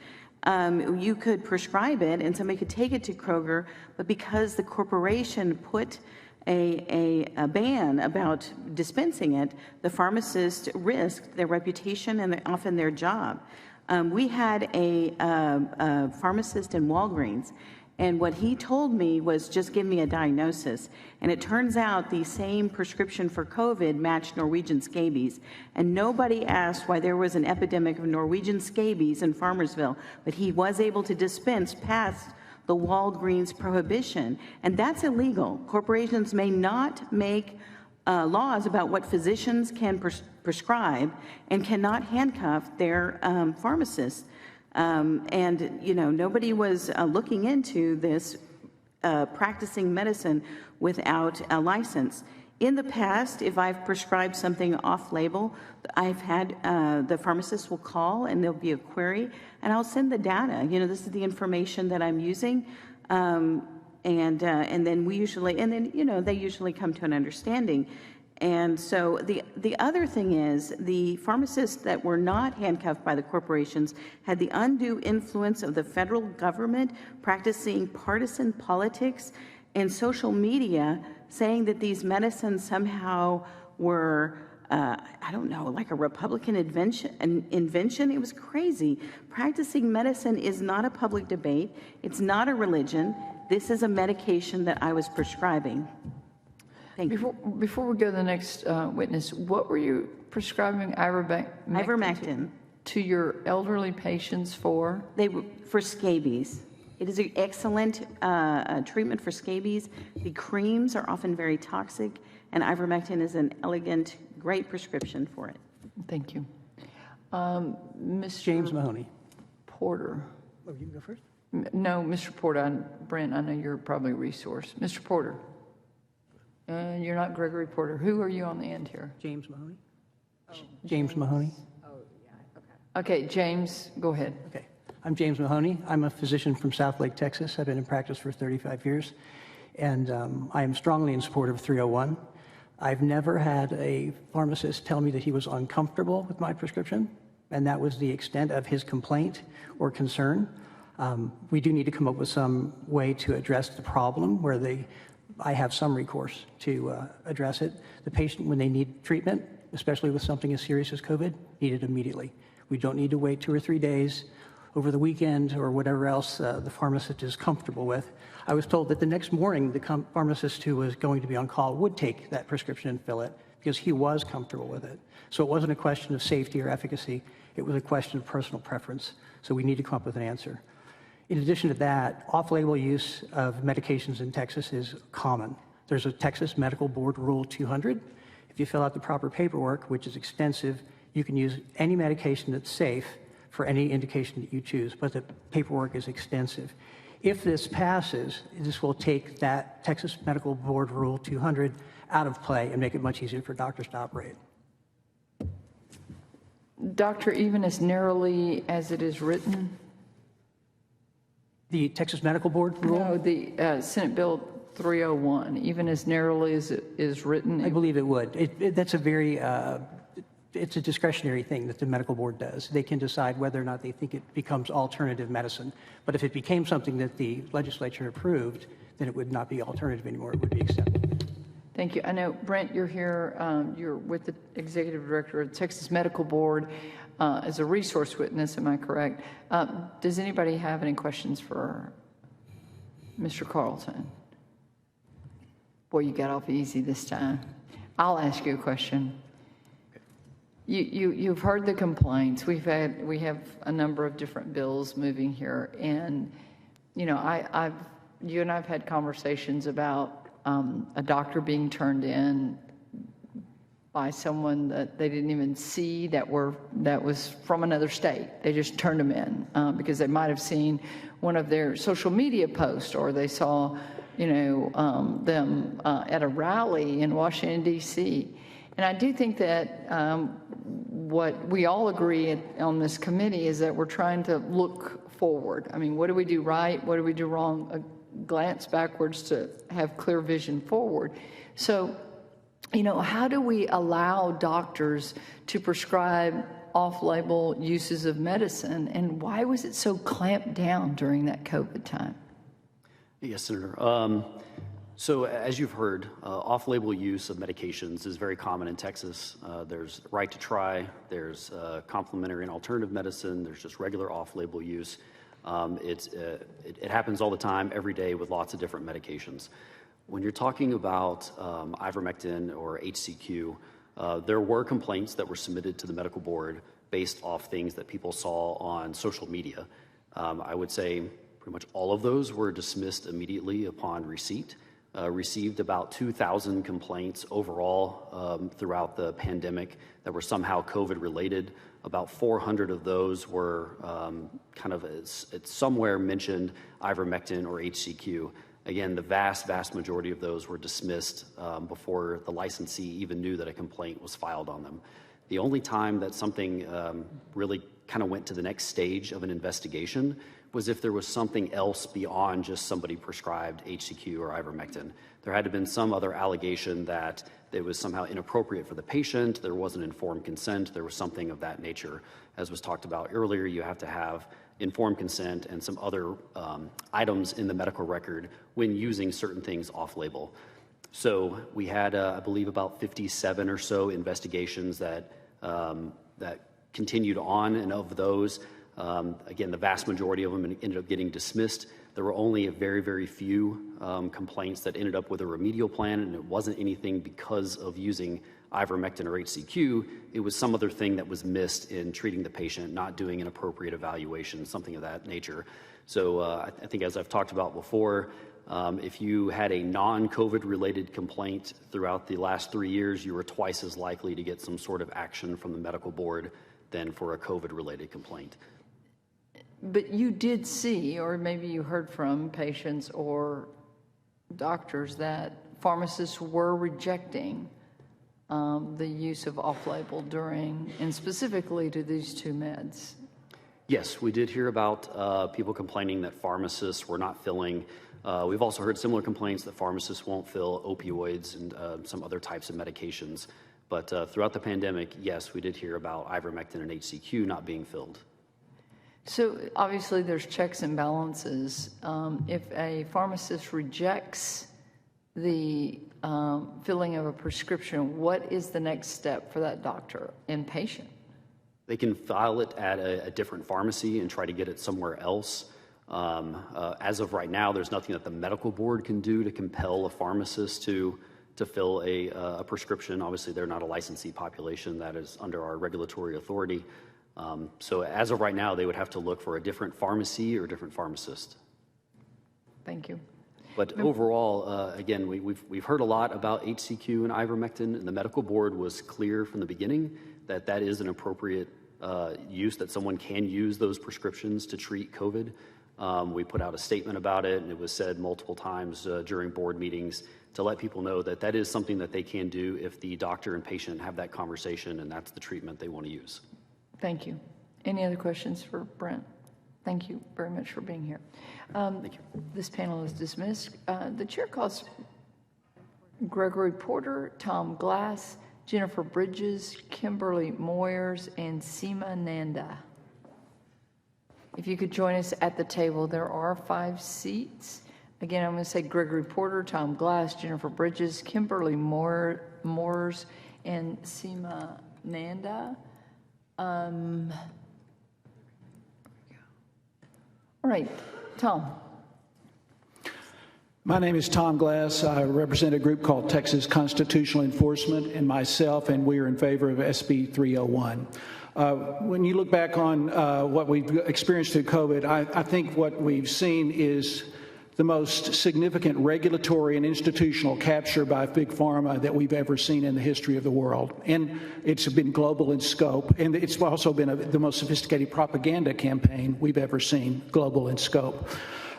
You could prescribe it and somebody could take it to Kroger, but because the corporation put a ban about dispensing it, the pharmacist risked their reputation and often their job. We had a pharmacist in Walgreens, and what he told me was just give me a diagnosis. And it turns out the same prescription for COVID matched Norwegian scabies. And nobody asked why there was an epidemic of Norwegian scabies in Farmersville, but he was able to dispense past the Walgreens prohibition. And that's illegal. Corporations may not make laws about what physicians can prescribe and cannot handcuff their pharmacists. And, you know, nobody was looking into this practicing medicine without a license. In the past, if I've prescribed something off-label, I've had the pharmacist will call and there'll be a query, and I'll send the data. You know, this is the information that I'm using, and then we usually, you know, they usually come to an understanding. And so the other thing is the pharmacists that were not handcuffed by the corporations had the undue influence of the federal government practicing partisan politics and social media, saying that these medicines somehow were, I don't know, like a Republican invention. It was crazy. Practicing medicine is not a public debate. It's not a religion. This is a medication that I was prescribing. Thank you. Before we go to the next witness, what were you prescribing ivermectin to your elderly patients for? They were for scabies. It is an excellent treatment for scabies. The creams are often very toxic, and ivermectin is an elegant, great prescription for it. Thank you. Mr. James Mahoney. Porter. Oh, you can go first? No, Mr. Porter. Brent, I know you're probably a resource. Mr. Porter. You're not Gregory Porter. Who are you on the end here? James Mahoney. James Mahoney. Okay, James, go ahead. Okay. I'm James Mahoney. I'm a physician from Southlake, Texas. I've been in practice for 35 years, and I am strongly in support of 301. I've never had a pharmacist tell me that he was uncomfortable with my prescription, and that was the extent of his complaint or concern. We do need to come up with some way to address the problem where the I have some recourse to address it. The patient, when they need treatment, especially with something as serious as COVID, need it immediately. We don't need to wait 2 or 3 days over the weekend or whatever else the pharmacist is comfortable with. I was told that the next morning, the pharmacist who was going to be on call would take that prescription and fill it because he was comfortable with it. So it wasn't a question of safety or efficacy. It was a question of personal preference. So we need to come up with an answer. In addition to that, off-label use of medications in Texas is common. There's a Texas Medical Board Rule 200. If you fill out the proper paperwork, which is extensive, you can use any medication that's safe for any indication that you choose, but the paperwork is extensive. If this passes, this will take that Texas Medical Board Rule 200 out of play and make it much easier for doctors to operate. Doctor, even as narrowly as it is written? The Texas Medical Board rule? No, the Senate Bill 301, even as narrowly as it is written? I believe it would. That's a very, it's a discretionary thing that the medical board does. They can decide whether or not they think it becomes alternative medicine. But if it became something that the legislature approved, then it would not be alternative anymore. It would be acceptable. Thank you. I know, Brent, you're here. You're with the executive director of the Texas Medical Board as a resource witness. Am I correct? Does anybody have any questions for Mr. Carlton? Boy, you got off easy this time. I'll ask you a question. You've heard the complaints. We have a number of different bills moving here, and you know, you and I've had conversations about a doctor being turned in by someone that they didn't even see that was from another state. They just turned them in because they might have seen one of their social media posts, or they saw, you know, them at a rally in Washington, D.C. And I do think that what we all agree on this committee is that we're trying to look forward. I mean, what do we do right? What do we do wrong? A glance backwards to have clear vision forward. So, you know, how do we allow doctors to prescribe off-label uses of medicine, and why was it so clamped down during that COVID time? Yes, Senator. So as you've heard, off-label use of medications is very common in Texas. There's right to try, there's complementary and alternative medicine, there's just regular off-label use. It happens all the time, every day, with lots of different medications. When you're talking about ivermectin or HCQ, there were complaints that were submitted to the medical board based off things that people saw on social media. I would say pretty much all of those were dismissed immediately upon receipt. Received about 2,000 complaints overall throughout the pandemic that were somehow COVID related. About 400 of those were kind of somewhere mentioned ivermectin or HCQ. Again, the vast majority of those were dismissed before the licensee even knew that a complaint was filed on them. The only time that something really kind of went to the next stage of an investigation was if there was something else beyond just somebody prescribed HCQ or ivermectin. There had to have been some other allegation that it was somehow inappropriate for the patient, there wasn't informed consent, there was something of that nature. As was talked about earlier, you have to have informed consent and some other items in the medical record when using certain things off-label. So we had, I believe, about 57 or so investigations that continued on, and of those, again, the vast majority of them ended up getting dismissed. There were only a very few complaints that ended up with a remedial plan, and it wasn't anything because of using ivermectin or HCQ. It was some other thing that was missed in treating the patient, not doing an appropriate evaluation, something of that nature. So I think, as I've talked about before, if you had a non-COVID related complaint throughout the last 3 years, you were twice as likely to get some sort of action from the medical board than for a COVID related complaint. But you did see, or maybe you heard from patients or doctors, that pharmacists were rejecting the use of off-label during, and specifically to these two meds. Yes, we did hear about people complaining that pharmacists were not filling. We've also heard similar complaints that pharmacists won't fill opioids and some other types of medications. But throughout the pandemic, yes, we did hear about ivermectin and HCQ not being filled. So obviously there's checks and balances. If a pharmacist rejects the filling of a prescription, what is the next step for that doctor and patient? They can file it at a different pharmacy and try to get it somewhere else. As of right now, there's nothing that the medical board can do to compel a pharmacist to fill a prescription. Obviously, they're not a licensee population. That is under our regulatory authority. So as of right now, they would have to look for a different pharmacy or a different pharmacist. Thank you. But overall, again, we've heard a lot about HCQ and ivermectin, and the medical board was clear from the beginning that that is an appropriate use, that someone can use those prescriptions to treat COVID. We put out a statement about it, and it was said multiple times during board meetings to let people know that that is something that they can do if the doctor and patient have that conversation and that's the treatment they want to use. Thank you. Any other questions for Brent? Thank you very much for being here. Thank you. This panel is dismissed. The chair calls Gregory Porter, Tom Glass, Jennifer Bridges, Kimberly Moyers, and Seema Nanda. If you could join us at the table, there are 5 seats. Again, I'm going to say Gregory Porter, Tom Glass, Jennifer Bridges, Kimberly Moyers, and Seema Nanda. All right, Tom. My name is Tom Glass. I represent a group called Texas Constitutional Enforcement, and myself, and we are in favor of SB 301. When you look back on what we've experienced through COVID, I think what we've seen is the most significant regulatory and institutional capture by Big Pharma that we've ever seen in the history of the world. And it's been global in scope, and it's also been the most sophisticated propaganda campaign we've ever seen, global in scope.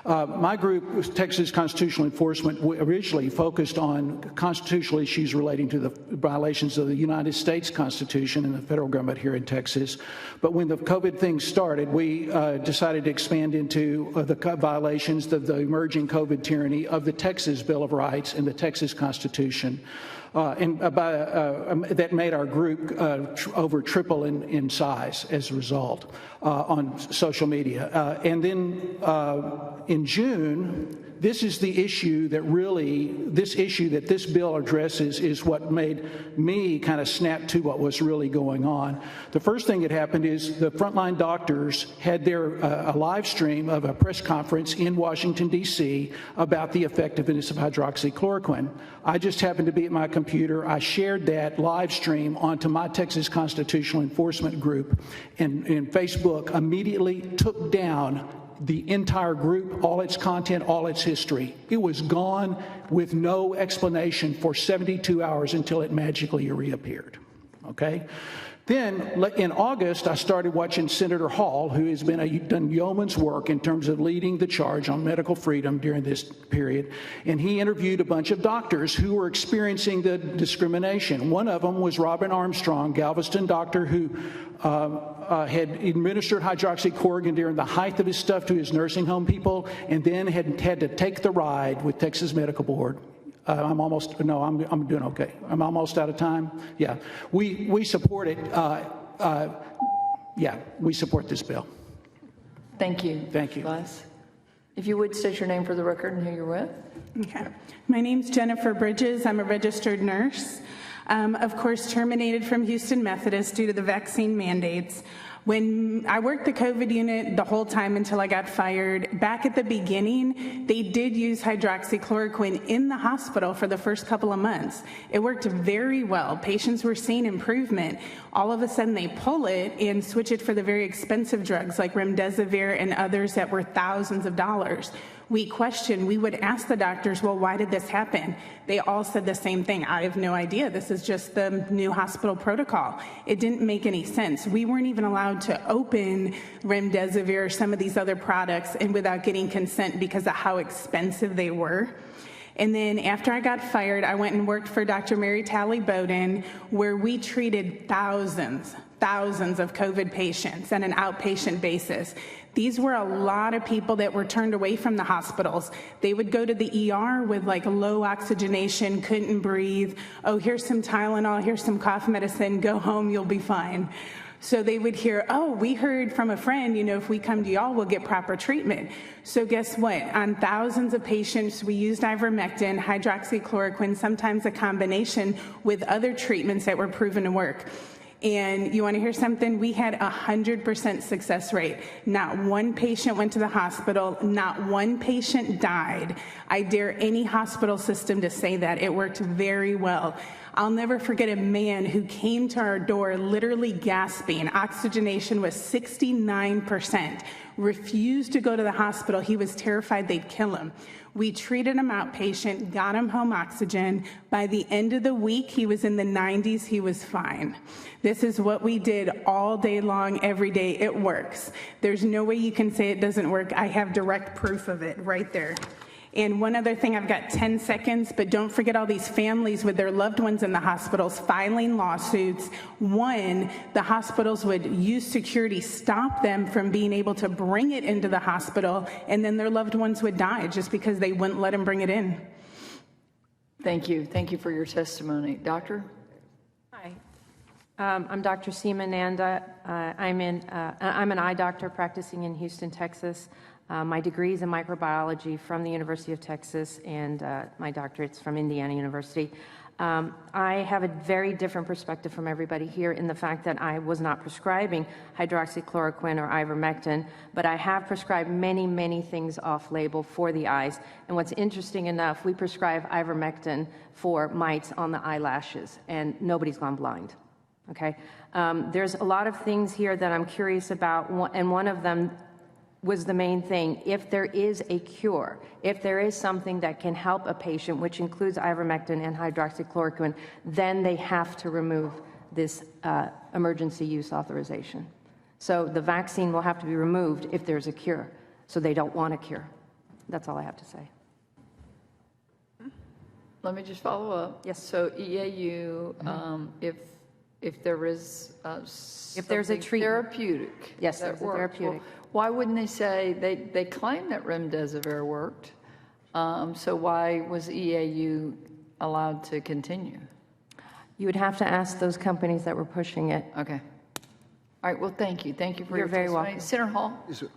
My group, Texas Constitutional Enforcement, originally focused on constitutional issues relating to the violations of the United States Constitution and the federal government here in Texas. But when the COVID thing started, we decided to expand into the violations of the emerging COVID tyranny of the Texas Bill of Rights and the Texas Constitution. That made our group over triple in size as a result on social media. And then in June, this is the issue that this bill addresses is what made me kind of snap to what was really going on. The first thing that happened is the frontline doctors had a live stream of a press conference in Washington, D.C. about the effectiveness of hydroxychloroquine. I just happened to be at my computer. I shared that live stream onto my Texas Constitutional Enforcement group, and Facebook immediately took down the entire group, all its content, all its history. It was gone with no explanation for 72 hours until it magically reappeared. Okay? Then in August, I started watching Senator Hall, who has done yeoman's work in terms of leading the charge on medical freedom during this period. And he interviewed a bunch of doctors who were experiencing the discrimination. One of them was Robin Armstrong, Galveston doctor, who had administered hydroxychloroquine during the height of his stuff to his nursing home people, and then had to take the ride with Texas Medical Board. I'm doing okay. I'm almost out of time. Yeah, we support it. We support this bill. Thank you. Thank you. Glass. If you would state your name for the record and who you're with. Okay. My name's Jennifer Bridges. I'm a registered nurse. Of course, terminated from Houston Methodist due to the vaccine mandates. When I worked the COVID unit the whole time until I got fired, back at the beginning, they did use hydroxychloroquine in the hospital for the first couple of months. It worked very well. Patients were seeing improvement. All of a sudden, they pull it and switch it for the very expensive drugs like remdesivir and others that were thousands of dollars. We would ask the doctors, well, why did this happen? They all said the same thing. I have no idea. This is just the new hospital protocol. It didn't make any sense. We weren't even allowed to open remdesivir or some of these other products and without getting consent because of how expensive they were. And then after I got fired, I went and worked for Dr. Mary Talley Bowden, where we treated thousands of COVID patients on an outpatient basis. These were a lot of people that were turned away from the hospitals. They would go to the ER with like low oxygenation, couldn't breathe. Oh, here's some Tylenol, here's some cough medicine, go home, you'll be fine. So they would hear, oh, we heard from a friend, if we come to y'all, we'll get proper treatment. So guess what? On thousands of patients, we used ivermectin, hydroxychloroquine, sometimes a combination with other treatments that were proven to work. And you want to hear something? We had 100% success rate. Not one patient went to the hospital. Not one patient died. I dare any hospital system to say that. It worked very well. I'll never forget a man who came to our door literally gasping. Oxygenation was 69%. Refused to go to the hospital. He was terrified they'd kill him. We treated him outpatient, got him home oxygen. By the end of the week, he was in the 90s. He was fine. This is what we did all day long, every day. It works. There's no way you can say it doesn't work. I have direct proof of it right there. And one other thing, I've got 10 seconds, but don't forget all these families with their loved ones in the hospitals filing lawsuits. One, the hospitals would use security, stop them from being able to bring it into the hospital, and then their loved ones would die just because they wouldn't let them bring it in. Thank you. Thank you for your testimony. Doctor? Hi. I'm Dr. Seema Nanda. I'm an eye doctor practicing in Houston, Texas. My degree is in microbiology from the University of Texas, and my doctorate's from Indiana University. I have a very different perspective from everybody here in the fact that I was not prescribing hydroxychloroquine or ivermectin, but I have prescribed many, many things off-label for the eyes. And what's interesting enough, we prescribe ivermectin for mites on the eyelashes, and nobody's gone blind. Okay? There's a lot of things here that I'm curious about, and one of them was the main thing. If there is a cure, if there is something that can help a patient, which includes ivermectin and hydroxychloroquine, then they have to remove this emergency use authorization. So the vaccine will have to be removed if there's a cure. So they don't want a cure. That's all I have to say. Let me just follow up. Yes. So EAU, if there is if there's a treatment, therapeutic, yes, that there's a works, therapeutic. well, why wouldn't they say they claim that remdesivir worked? So why was EAU allowed to continue? You would have to ask those companies that were pushing it. Okay. All right. Well, thank you. Thank you for You're your very testimony. welcome. Senator Hall. Yes, sir.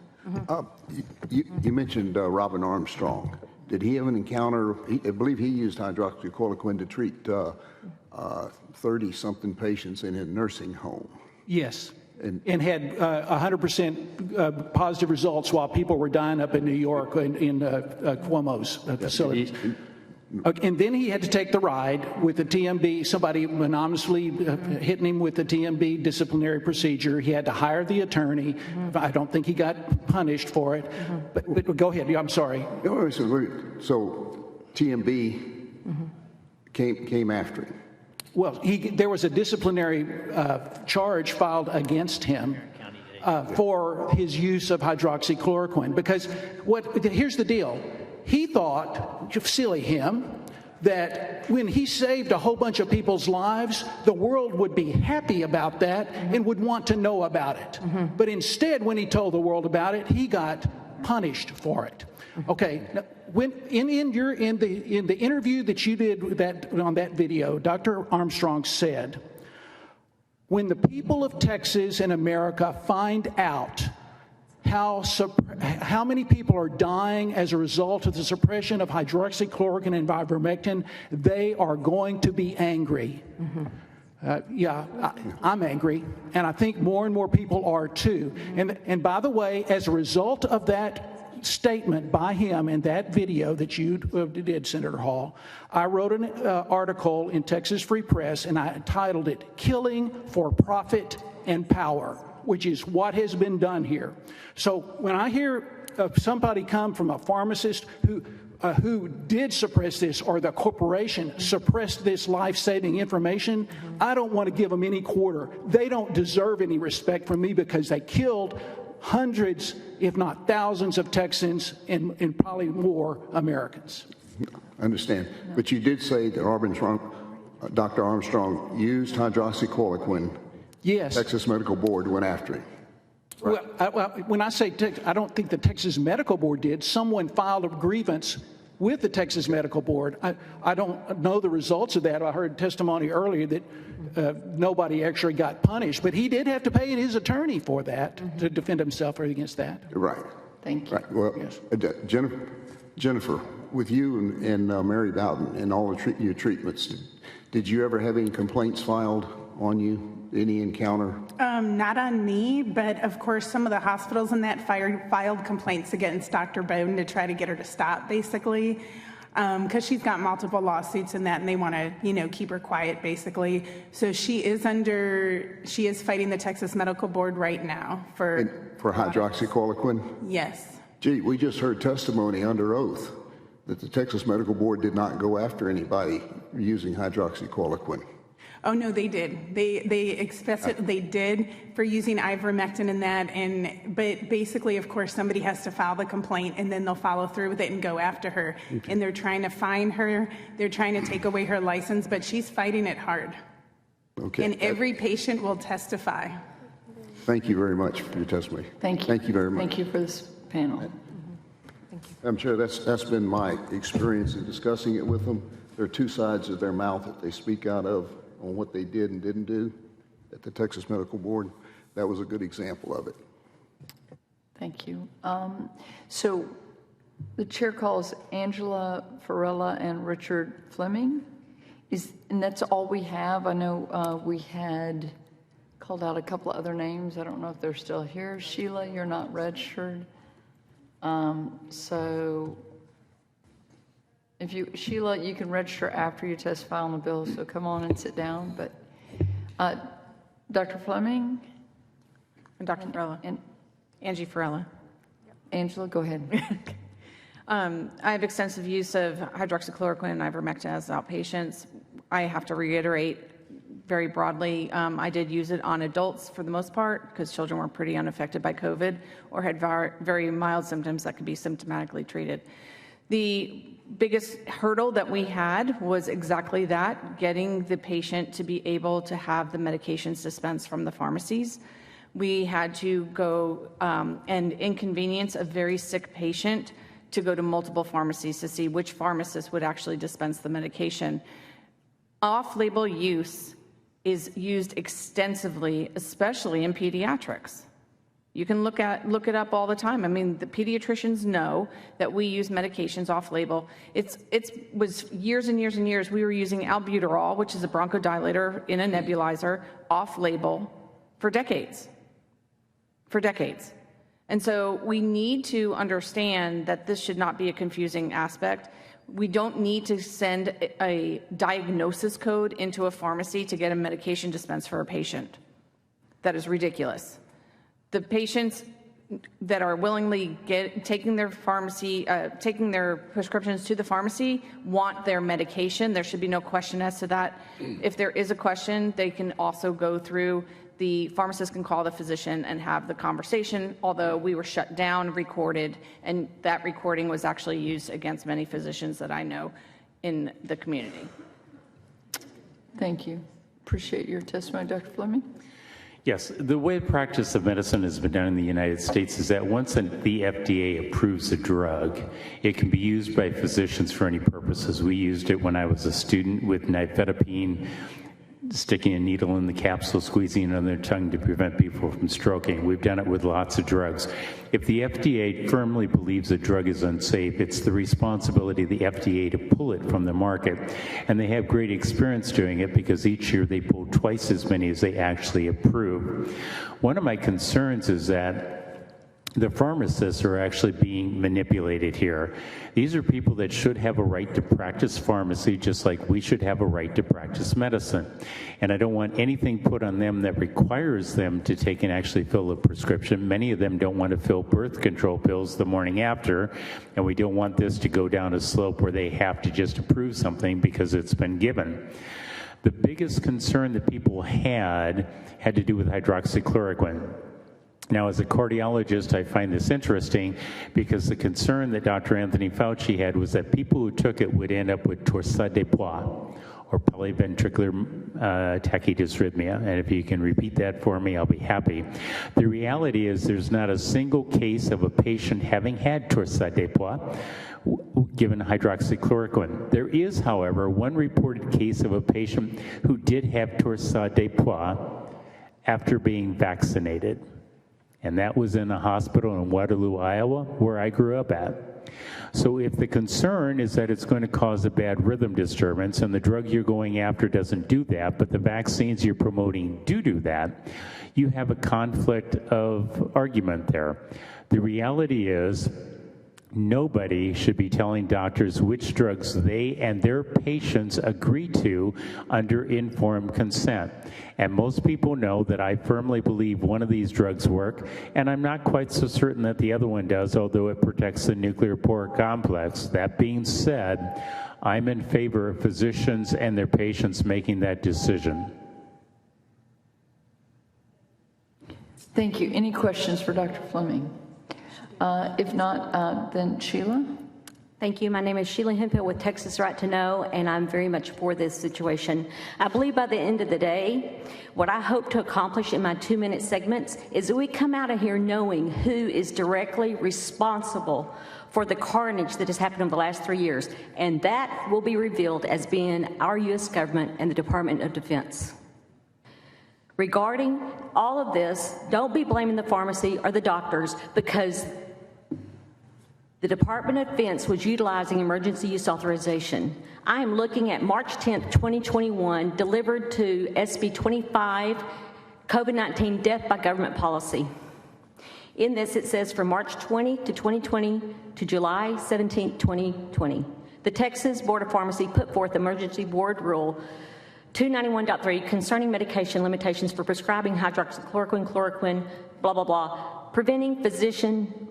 You mentioned Robin Armstrong. Did he have an encounter? I believe he used hydroxychloroquine to treat 30-something patients in a nursing home. Yes, and had 100% positive results while people were dying up in New York in Cuomo's facilities. And then he had to take the ride with the TMB, somebody anonymously hitting him with the TMB disciplinary procedure. He had to hire the attorney. I don't think he got punished for it. But go ahead. I'm sorry. So TMB came after him. Well, there was a disciplinary charge filed against him for his use of hydroxychloroquine. Because here's the deal. He thought, silly him, that when he saved a whole bunch of people's lives, the world would be happy about that and would want to know about it. But instead, when he told the world about it, he got punished for it. Okay, now, when in the interview that you did on that video, Dr. Armstrong said, when the people of Texas and America find out how many people are dying as a result of the suppression of hydroxychloroquine and ivermectin, they are going to be angry. I'm angry, and I think more and more people are too. And by the way, as a result of that statement by him in that video that you did, Senator Hall, I wrote an article in Texas Free Press, and I titled it, "Killing for Profit and Power," which is what has been done here. So when I hear somebody come from a pharmacist who did suppress this, or the corporation suppressed this life-saving information, I don't want to give them any quarter. They don't deserve any respect from me because they killed hundreds, if not thousands, of Texans and probably more Americans. I understand. But you did say that Dr. Armstrong used hydroxychloroquine. Yes. Texas Medical Board went after him. Right. Well, when I say I don't think the Texas Medical Board did. Someone filed a grievance with the Texas Medical Board. I don't know the results of that. I heard testimony earlier that nobody actually got punished, but he did have to pay his attorney for that to defend himself against that. Right. Thank you. Right. Well, Jennifer, with you and Mary Bowden and all your treatments, did you ever have any complaints filed on you? Any encounter? Not on me, but of course some of the hospitals in that filed complaints against Dr. Bowden to try to get her to stop, basically, because she's got multiple lawsuits in that, and they want to, keep her quiet, basically. So she is fighting the Texas Medical Board right now for hydroxychloroquine. Yes. Gee, we just heard testimony under oath that the Texas Medical Board did not go after anybody using hydroxychloroquine. Oh, no, they did. They explicitly did for using ivermectin in that. But basically, of course, somebody has to file the complaint, and then they'll follow through with it and go after her. Okay. And they're trying to fine her. They're trying to take away her license, but she's fighting it hard. Okay. And every patient will testify. Thank you very much for your testimony. Thank you. Thank you very much. Thank you for this panel. Thank you. Madam Chair, that's been my experience in discussing it with them. There are two sides of their mouth that they speak out of on what they did and didn't do at the Texas Medical Board. That was a good example of it. Thank you. So the chair calls Angela Farella and Richard Fleming. And that's all we have. I know we had called out a couple of other names. I don't know if they're still here. Sheila, you're not registered. So Sheila, you can register after you testify on the bill, so come on and sit down. But Dr. Fleming? And Dr. Farella. And Angie Farella. Angela, go ahead. I have extensive use of hydroxychloroquine and ivermectin as outpatients. I have to reiterate very broadly, I did use it on adults for the most part because children were pretty unaffected by COVID or had very mild symptoms that could be symptomatically treated. The biggest hurdle that we had was exactly that, getting the patient to be able to have the medications dispensed from the pharmacies. We had to go and inconvenience a very sick patient to go to multiple pharmacies to see which pharmacist would actually dispense the medication. Off-label use is used extensively, especially in pediatrics. You can look it up all the time. I mean, the pediatricians know that we use medications off-label. It was years and years and years. We were using albuterol, which is a bronchodilator in a nebulizer, off-label for decades. For decades. And so we need to understand that this should not be a confusing aspect. We don't need to send a diagnosis code into a pharmacy to get a medication dispensed for a patient. That is ridiculous. The patients that are willingly taking their prescriptions to the pharmacy want their medication. There should be no question as to that. If there is a question, they can also go through. The pharmacist can call the physician and have the conversation, although we were shut down, recorded, and that recording was actually used against many physicians that I know in the community. Thank you. Appreciate your testimony, Dr. Fleming. Yes, the way practice of medicine has been done in the United States is that once the FDA approves a drug, it can be used by physicians for any purposes. We used it when I was a student with nifedipine, sticking a needle in the capsule, squeezing it on their tongue to prevent people from stroking. We've done it with lots of drugs. If the FDA firmly believes a drug is unsafe, it's the responsibility of the FDA to pull it from the market. And they have great experience doing it because each year they pull twice as many as they actually approve. One of my concerns is that the pharmacists are actually being manipulated here. These are people that should have a right to practice pharmacy just like we should have a right to practice medicine. And I don't want anything put on them that requires them to take and actually fill a prescription. Many of them don't want to fill birth control pills the morning after, and we don't want this to go down a slope where they have to just approve something because it's been given. The biggest concern that people had to do with hydroxychloroquine. Now, as a cardiologist, I find this interesting because the concern that Dr. Anthony Fauci had was that people who took it would end up with torsade de poids, or polyventricular tachydysrhythmia. And if you can repeat that for me, I'll be happy. The reality is there's not a single case of a patient having had torsade de poids given hydroxychloroquine. There is, however, one reported case of a patient who did have torsade de poids after being vaccinated. And that was in a hospital in Waterloo, Iowa, where I grew up at. So if the concern is that it's going to cause a bad rhythm disturbance and the drug you're going after doesn't do that, but the vaccines you're promoting do that, you have a conflict of argument there. The reality is nobody should be telling doctors which drugs they and their patients agree to under informed consent. And most people know that I firmly believe one of these drugs work, and I'm not quite so certain that the other one does, although it protects the nuclear pore complex. That being said, I'm in favor of physicians and their patients making that decision. Thank you. Any questions for Dr. Fleming? If not, then Sheila? Thank you. My name is Sheila Hemphill with Texas Right to Know, and I'm very much for this situation. I believe by the end of the day, what I hope to accomplish in my 2-minute segments is that we come out of here knowing who is directly responsible for the carnage that has happened over the last 3 years, and that will be revealed as being our U.S. government and the Department of Defense. Regarding all of this, don't be blaming the pharmacy or the doctors, because the Department of Defense was utilizing emergency use authorization. I am looking at March 10th, 2021, delivered to SB 25, COVID-19 death by government policy. In this, it says from March 20 to 2020 to July 17, 2020. The Texas Board of Pharmacy put forth Emergency Board Rule 291.3 concerning medication limitations for prescribing hydroxychloroquine, chloroquine, blah, blah, blah, preventing physician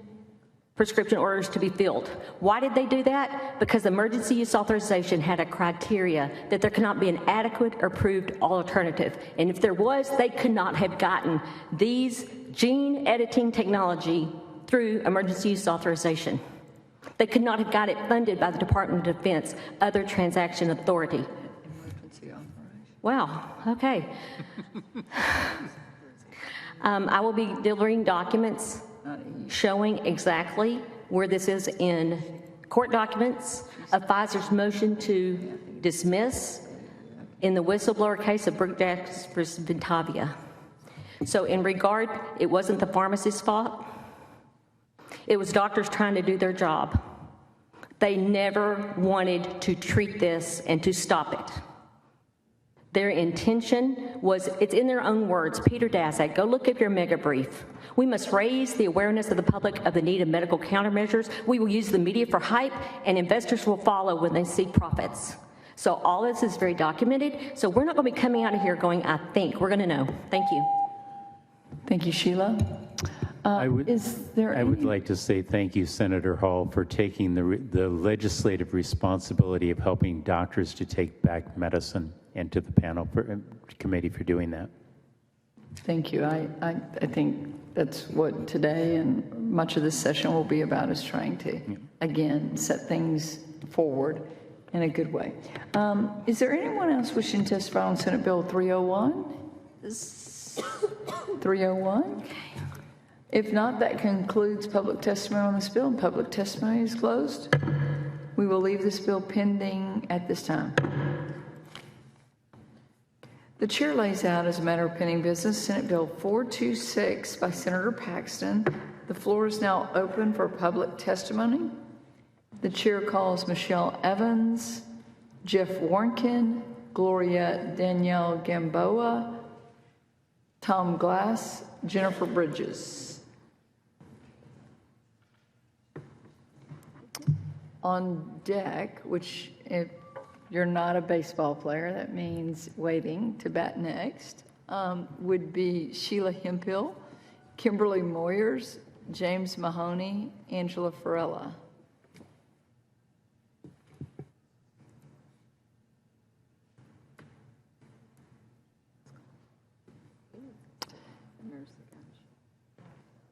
prescription orders to be filled. Why did they do that? Because emergency use authorization had a criteria that there cannot be an adequate or approved alternative. And if there was, they could not have gotten these gene editing technology through emergency use authorization. They could not have got it funded by the Department of Defense, other transaction authority. Wow, okay. I will be delivering documents showing exactly where this is in court documents of Pfizer's motion to dismiss in the whistleblower case of Brookdax versus Ventavia. So in regard, it wasn't the pharmacist's fault. It was doctors trying to do their job. They never wanted to treat this and to stop it. Their intention was, it's in their own words, Peter Daszak, go look up your mega brief. We must raise the awareness of the public of the need of medical countermeasures. We will use the media for hype, and investors will follow when they see profits. So all this is very documented. So we're not going to be coming out of here going, I think. We're going to know. Thank you. Thank you, Sheila. I would like to say thank you, Senator Hall, for taking the legislative responsibility of helping doctors to take back medicine, and to the panel committee for doing that. Thank you. I think that's what today and much of this session will be about, is trying to, again, set things forward in a good way. Is there anyone else wishing to testify on Senate Bill 301? 301? If not, that concludes public testimony on this bill, and public testimony is closed. We will leave this bill pending at this time. The chair lays out, as a matter of pending business, Senate Bill 426 by Senator Paxton. The floor is now open for public testimony. The chair calls Michelle Evans, Jeff Warnken, Gloria Danielle Gamboa, Tom Glass, Jennifer Bridges. On deck, which if you're not a baseball player, that means waiting to bat next, would be Sheila Hemphill, Kimberly Moyers, James Mahoney, Angela Farella.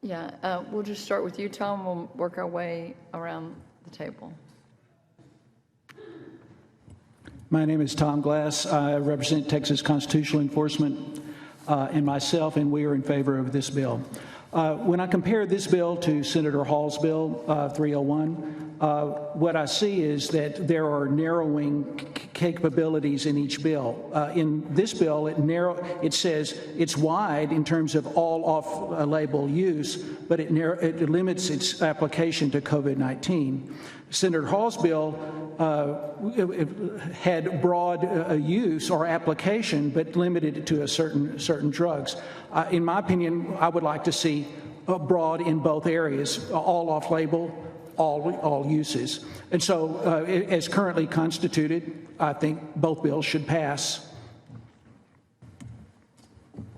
Yeah, we'll just start with you, Tom. We'll work our way around the table. My name is Tom Glass. I represent Texas Constitutional Enforcement and myself, and we are in favor of this bill. When I compare this bill to Senator Hall's bill, 301, what I see is that there are narrowing capabilities in each bill. In this bill, it says it's wide in terms of all off-label use, but it limits its application to COVID-19. Senator Hall's bill had broad use or application, but limited it to certain drugs. In my opinion, I would like to see broad in both areas, all off-label, all uses. And so, as currently constituted, I think both bills should pass.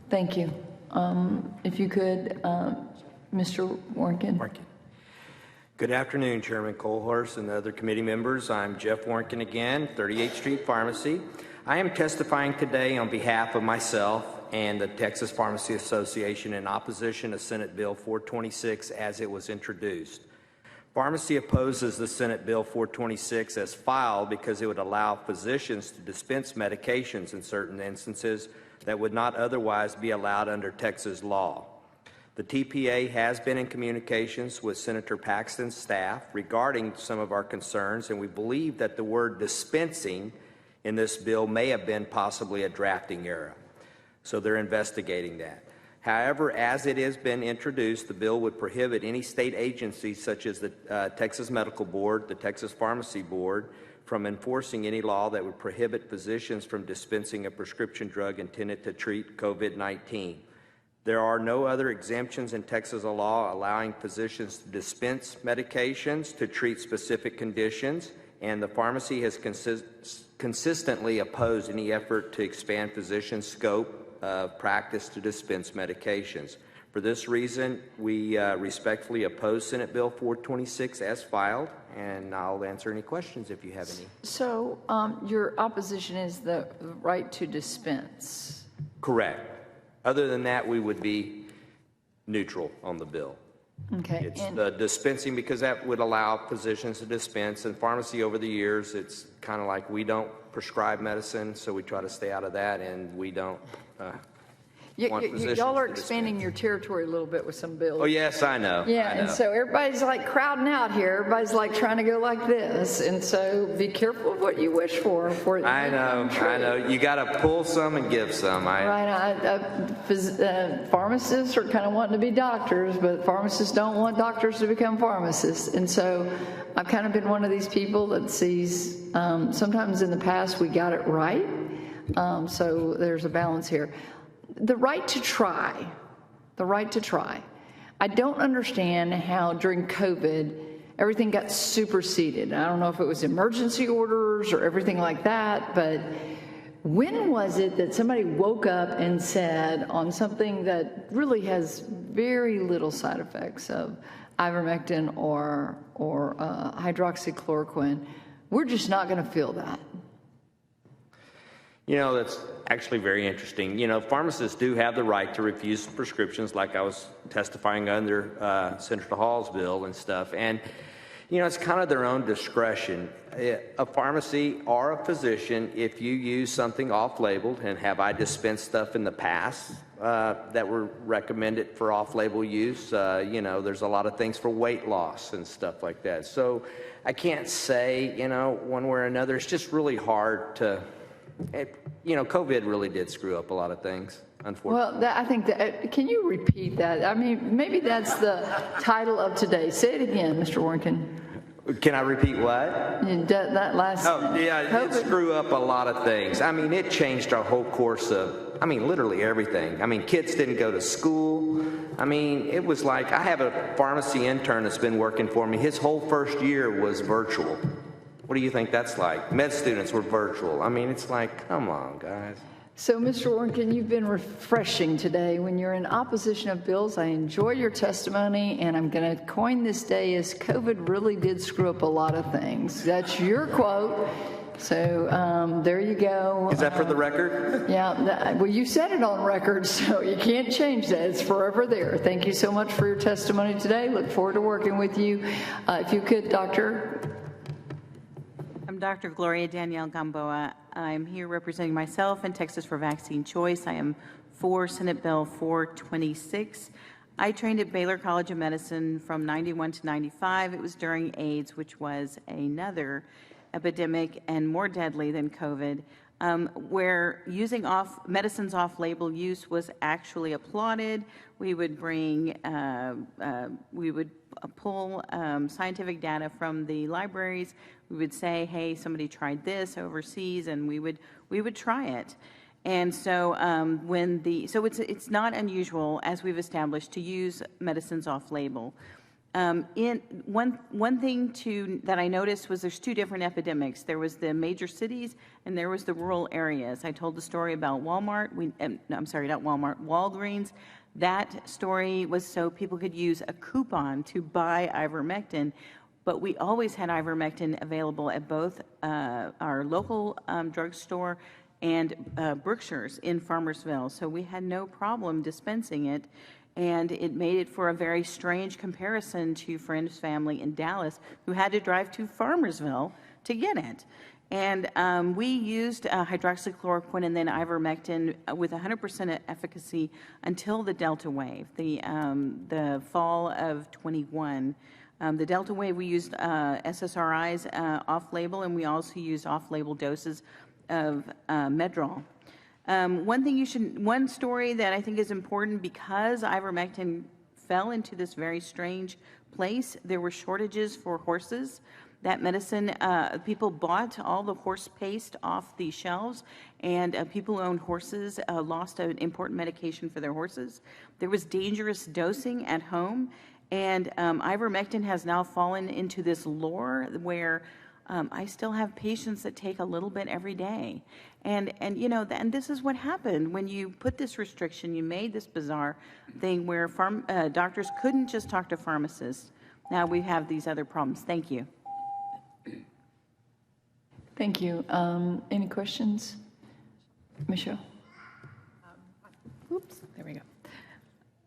Thank you. If you could, Mr. Warnken. Good afternoon, Chairman Colhorst and other committee members. I'm Jeff Warnken again, 38th Street Pharmacy. I am testifying today on behalf of myself and the Texas Pharmacy Association in opposition to Senate Bill 426 as it was introduced. Pharmacy opposes the Senate Bill 426 as filed because it would allow physicians to dispense medications in certain instances that would not otherwise be allowed under Texas law. The TPA has been in communications with Senator Paxton's staff regarding some of our concerns, and we believe that the word dispensing in this bill may have been possibly a drafting error. So they're investigating that. However, as it has been introduced, the bill would prohibit any state agency such as the Texas Medical Board, the Texas Pharmacy Board, from enforcing any law that would prohibit physicians from dispensing a prescription drug intended to treat COVID-19. There are no other exemptions in Texas law allowing physicians to dispense medications to treat specific conditions, and the pharmacy has consistently opposed any effort to expand physicians' scope of practice to dispense medications. For this reason, we respectfully oppose Senate Bill 426 as filed, and I'll answer any questions if you have any. So your opposition is the right to dispense? Correct. Other than that, we would be neutral on the bill. Okay. It's the dispensing because that would allow physicians to dispense. And pharmacy over the years, it's kind of like we don't prescribe medicine, so we try to stay out of that, and we don't want physicians y'all are to expanding your territory a little bit with some bills. Oh, yes, I know. Yeah, I know. and so everybody's like crowding out here. Everybody's like trying to go like this. And so be careful of what you wish for. I know. You got to pull some and give some. Pharmacists are kind of wanting to be doctors, but pharmacists don't want doctors to become pharmacists. And so I've kind of been one of these people that sees sometimes in the past we got it right. So there's a balance here. The right to try. I don't understand how during COVID everything got superseded. I don't know if it was emergency orders or everything like that, but when was it that somebody woke up and said on something that really has very little side effects of ivermectin or hydroxychloroquine, we're just not going to feel that? You know, that's actually very interesting. You know, pharmacists do have the right to refuse prescriptions, like I was testifying under Senator Hall's bill and stuff. And, you know, it's kind of their own discretion. A pharmacy or a physician, if you use something off-labeled, and have I dispensed stuff in the past that were recommended for off-label use? You know, there's a lot of things for weight loss and stuff like that. So I can't say, you know, one way or another. It's just really hard to... you know, COVID really did screw up a lot of things, unfortunately. Well, I think that, can you repeat that? I mean, maybe that's the title of today. Say it again, Mr. Warnken. Can I repeat what? That last... Oh, yeah, it screwed up a lot of things. I mean, it changed our whole course of, I mean, literally everything. I mean, kids didn't go to school. I mean, it was like, I have a pharmacy intern that's been working for me. His whole first year was virtual. What do you think that's like? Med students were virtual. I mean, it's like, come on, guys. So, Mr. Warnken, you've been refreshing today. When you're in opposition of bills, I enjoy your testimony, and I'm going to coin this day as COVID really did screw up a lot of things. That's your quote. So there you go. Is that for the record? Yeah. Well, you said it on record, so you can't change that. It's forever there. Thank you so much for your testimony today. Look forward to working with you. If you could, Doctor. I'm Dr. Gloria Danielle Gamboa. I'm here representing myself and Texas for Vaccine Choice. I am for Senate Bill 426. I trained at Baylor College of Medicine from 91 to 95. It was during AIDS, which was another epidemic and more deadly than COVID, where using medicines off-label use was actually applauded. We would pull scientific data from the libraries. We would say, hey, somebody tried this overseas, and we would try it. And so it's not unusual, as we've established, to use medicines off-label. One thing that I noticed was there's two different epidemics. There was the major cities and there was the rural areas. I told the story about Walmart. Walgreens. That story was so people could use a coupon to buy ivermectin, but we always had ivermectin available at both our local drugstore and Brookshire's in Farmersville. So we had no problem dispensing it. And it made it for a very strange comparison to friends' family in Dallas who had to drive to Farmersville to get it. And we used hydroxychloroquine and then ivermectin with 100% efficacy until the Delta wave, the fall of 21. The Delta wave, we used SSRIs off-label, and we also used off-label doses of Medrol. One story that I think is important, because ivermectin fell into this very strange place, there were shortages for horses. That medicine, people bought all the horse paste off the shelves, and people who owned horses lost an important medication for their horses. There was dangerous dosing at home, and ivermectin has now fallen into this lore where I still have patients that take a little bit every day. And this is what happened when you put this restriction. You made this bizarre thing where doctors couldn't just talk to pharmacists. Now we have these other problems. Thank you. Thank you. Any questions? Michelle? Oops, there we go.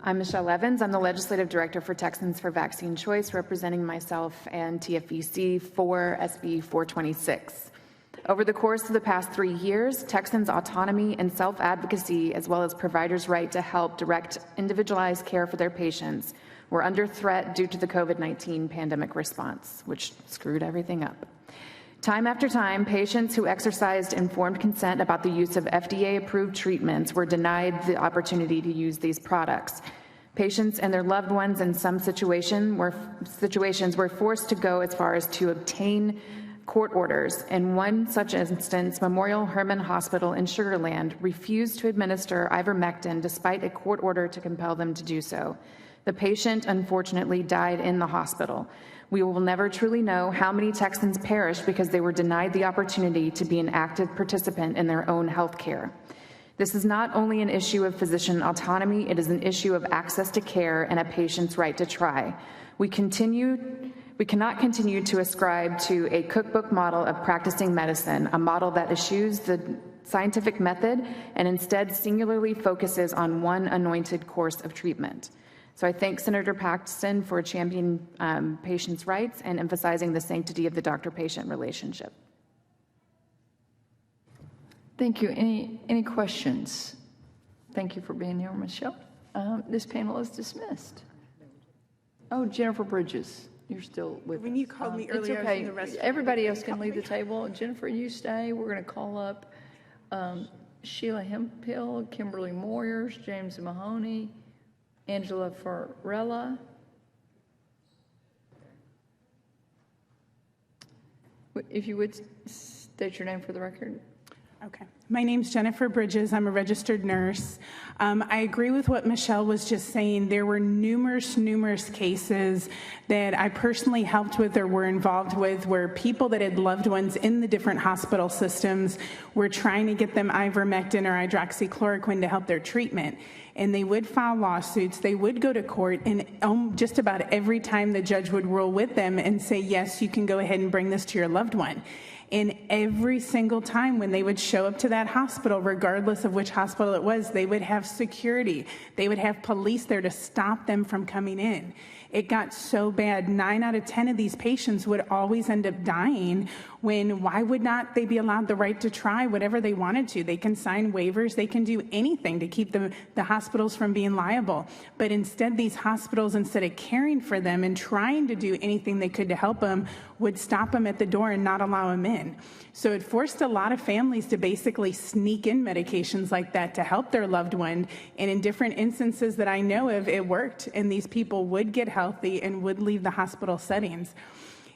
I'm Michelle Evans. I'm the Legislative Director for Texans for Vaccine Choice, representing myself and TFVC for SB 426. Over the course of the past 3 years, Texans' autonomy and self-advocacy, as well as providers' right to help direct individualized care for their patients, were under threat due to the COVID-19 pandemic response, which screwed everything up. Time after time, patients who exercised informed consent about the use of FDA-approved treatments were denied the opportunity to use these products. Patients and their loved ones in some situations were forced to go as far as to obtain court orders. In one such instance, Memorial Hermann Hospital in Sugar Land refused to administer ivermectin despite a court order to compel them to do so. The patient, unfortunately, died in the hospital. We will never truly know how many Texans perished because they were denied the opportunity to be an active participant in their own health care. This is not only an issue of physician autonomy, it is an issue of access to care and a patient's right to try. We cannot continue to ascribe to a cookbook model of practicing medicine, a model that eschews the scientific method and instead singularly focuses on one anointed course of treatment. So I thank Senator Paxton for championing patients' rights and emphasizing the sanctity of the doctor-patient relationship. Thank you. Any questions? Thank you for being here, Michelle. This panel is dismissed. Oh, Jennifer Bridges, you're still with us. When you called me earlier, it's I was okay. in the restroom. Everybody else can leave the table. Jennifer, you stay. We're going to call up Sheila Hemphill, Kimberly Moyers, James Mahoney, Angela Farella. If you would state your name for the record. Okay. My name's Jennifer Bridges. I'm a registered nurse. I agree with what Michelle was just saying. There were numerous cases that I personally helped with or were involved with where people that had loved ones in the different hospital systems were trying to get them ivermectin or hydroxychloroquine to help their treatment. And they would file lawsuits, they would go to court, and just about every time the judge would rule with them and say, yes, you can go ahead and bring this to your loved one. And every single time when they would show up to that hospital, regardless of which hospital it was, they would have security. They would have police there to stop them from coming in. It got so bad, 9 out of 10 of these patients would always end up dying when why would not they be allowed the right to try whatever they wanted to? They can sign waivers, they can do anything to keep the hospitals from being liable. But instead, these hospitals, instead of caring for them and trying to do anything they could to help them, would stop them at the door and not allow them in. So it forced a lot of families to basically sneak in medications like that to help their loved one. And in different instances that I know of, it worked. And these people would get healthy and would leave the hospital settings.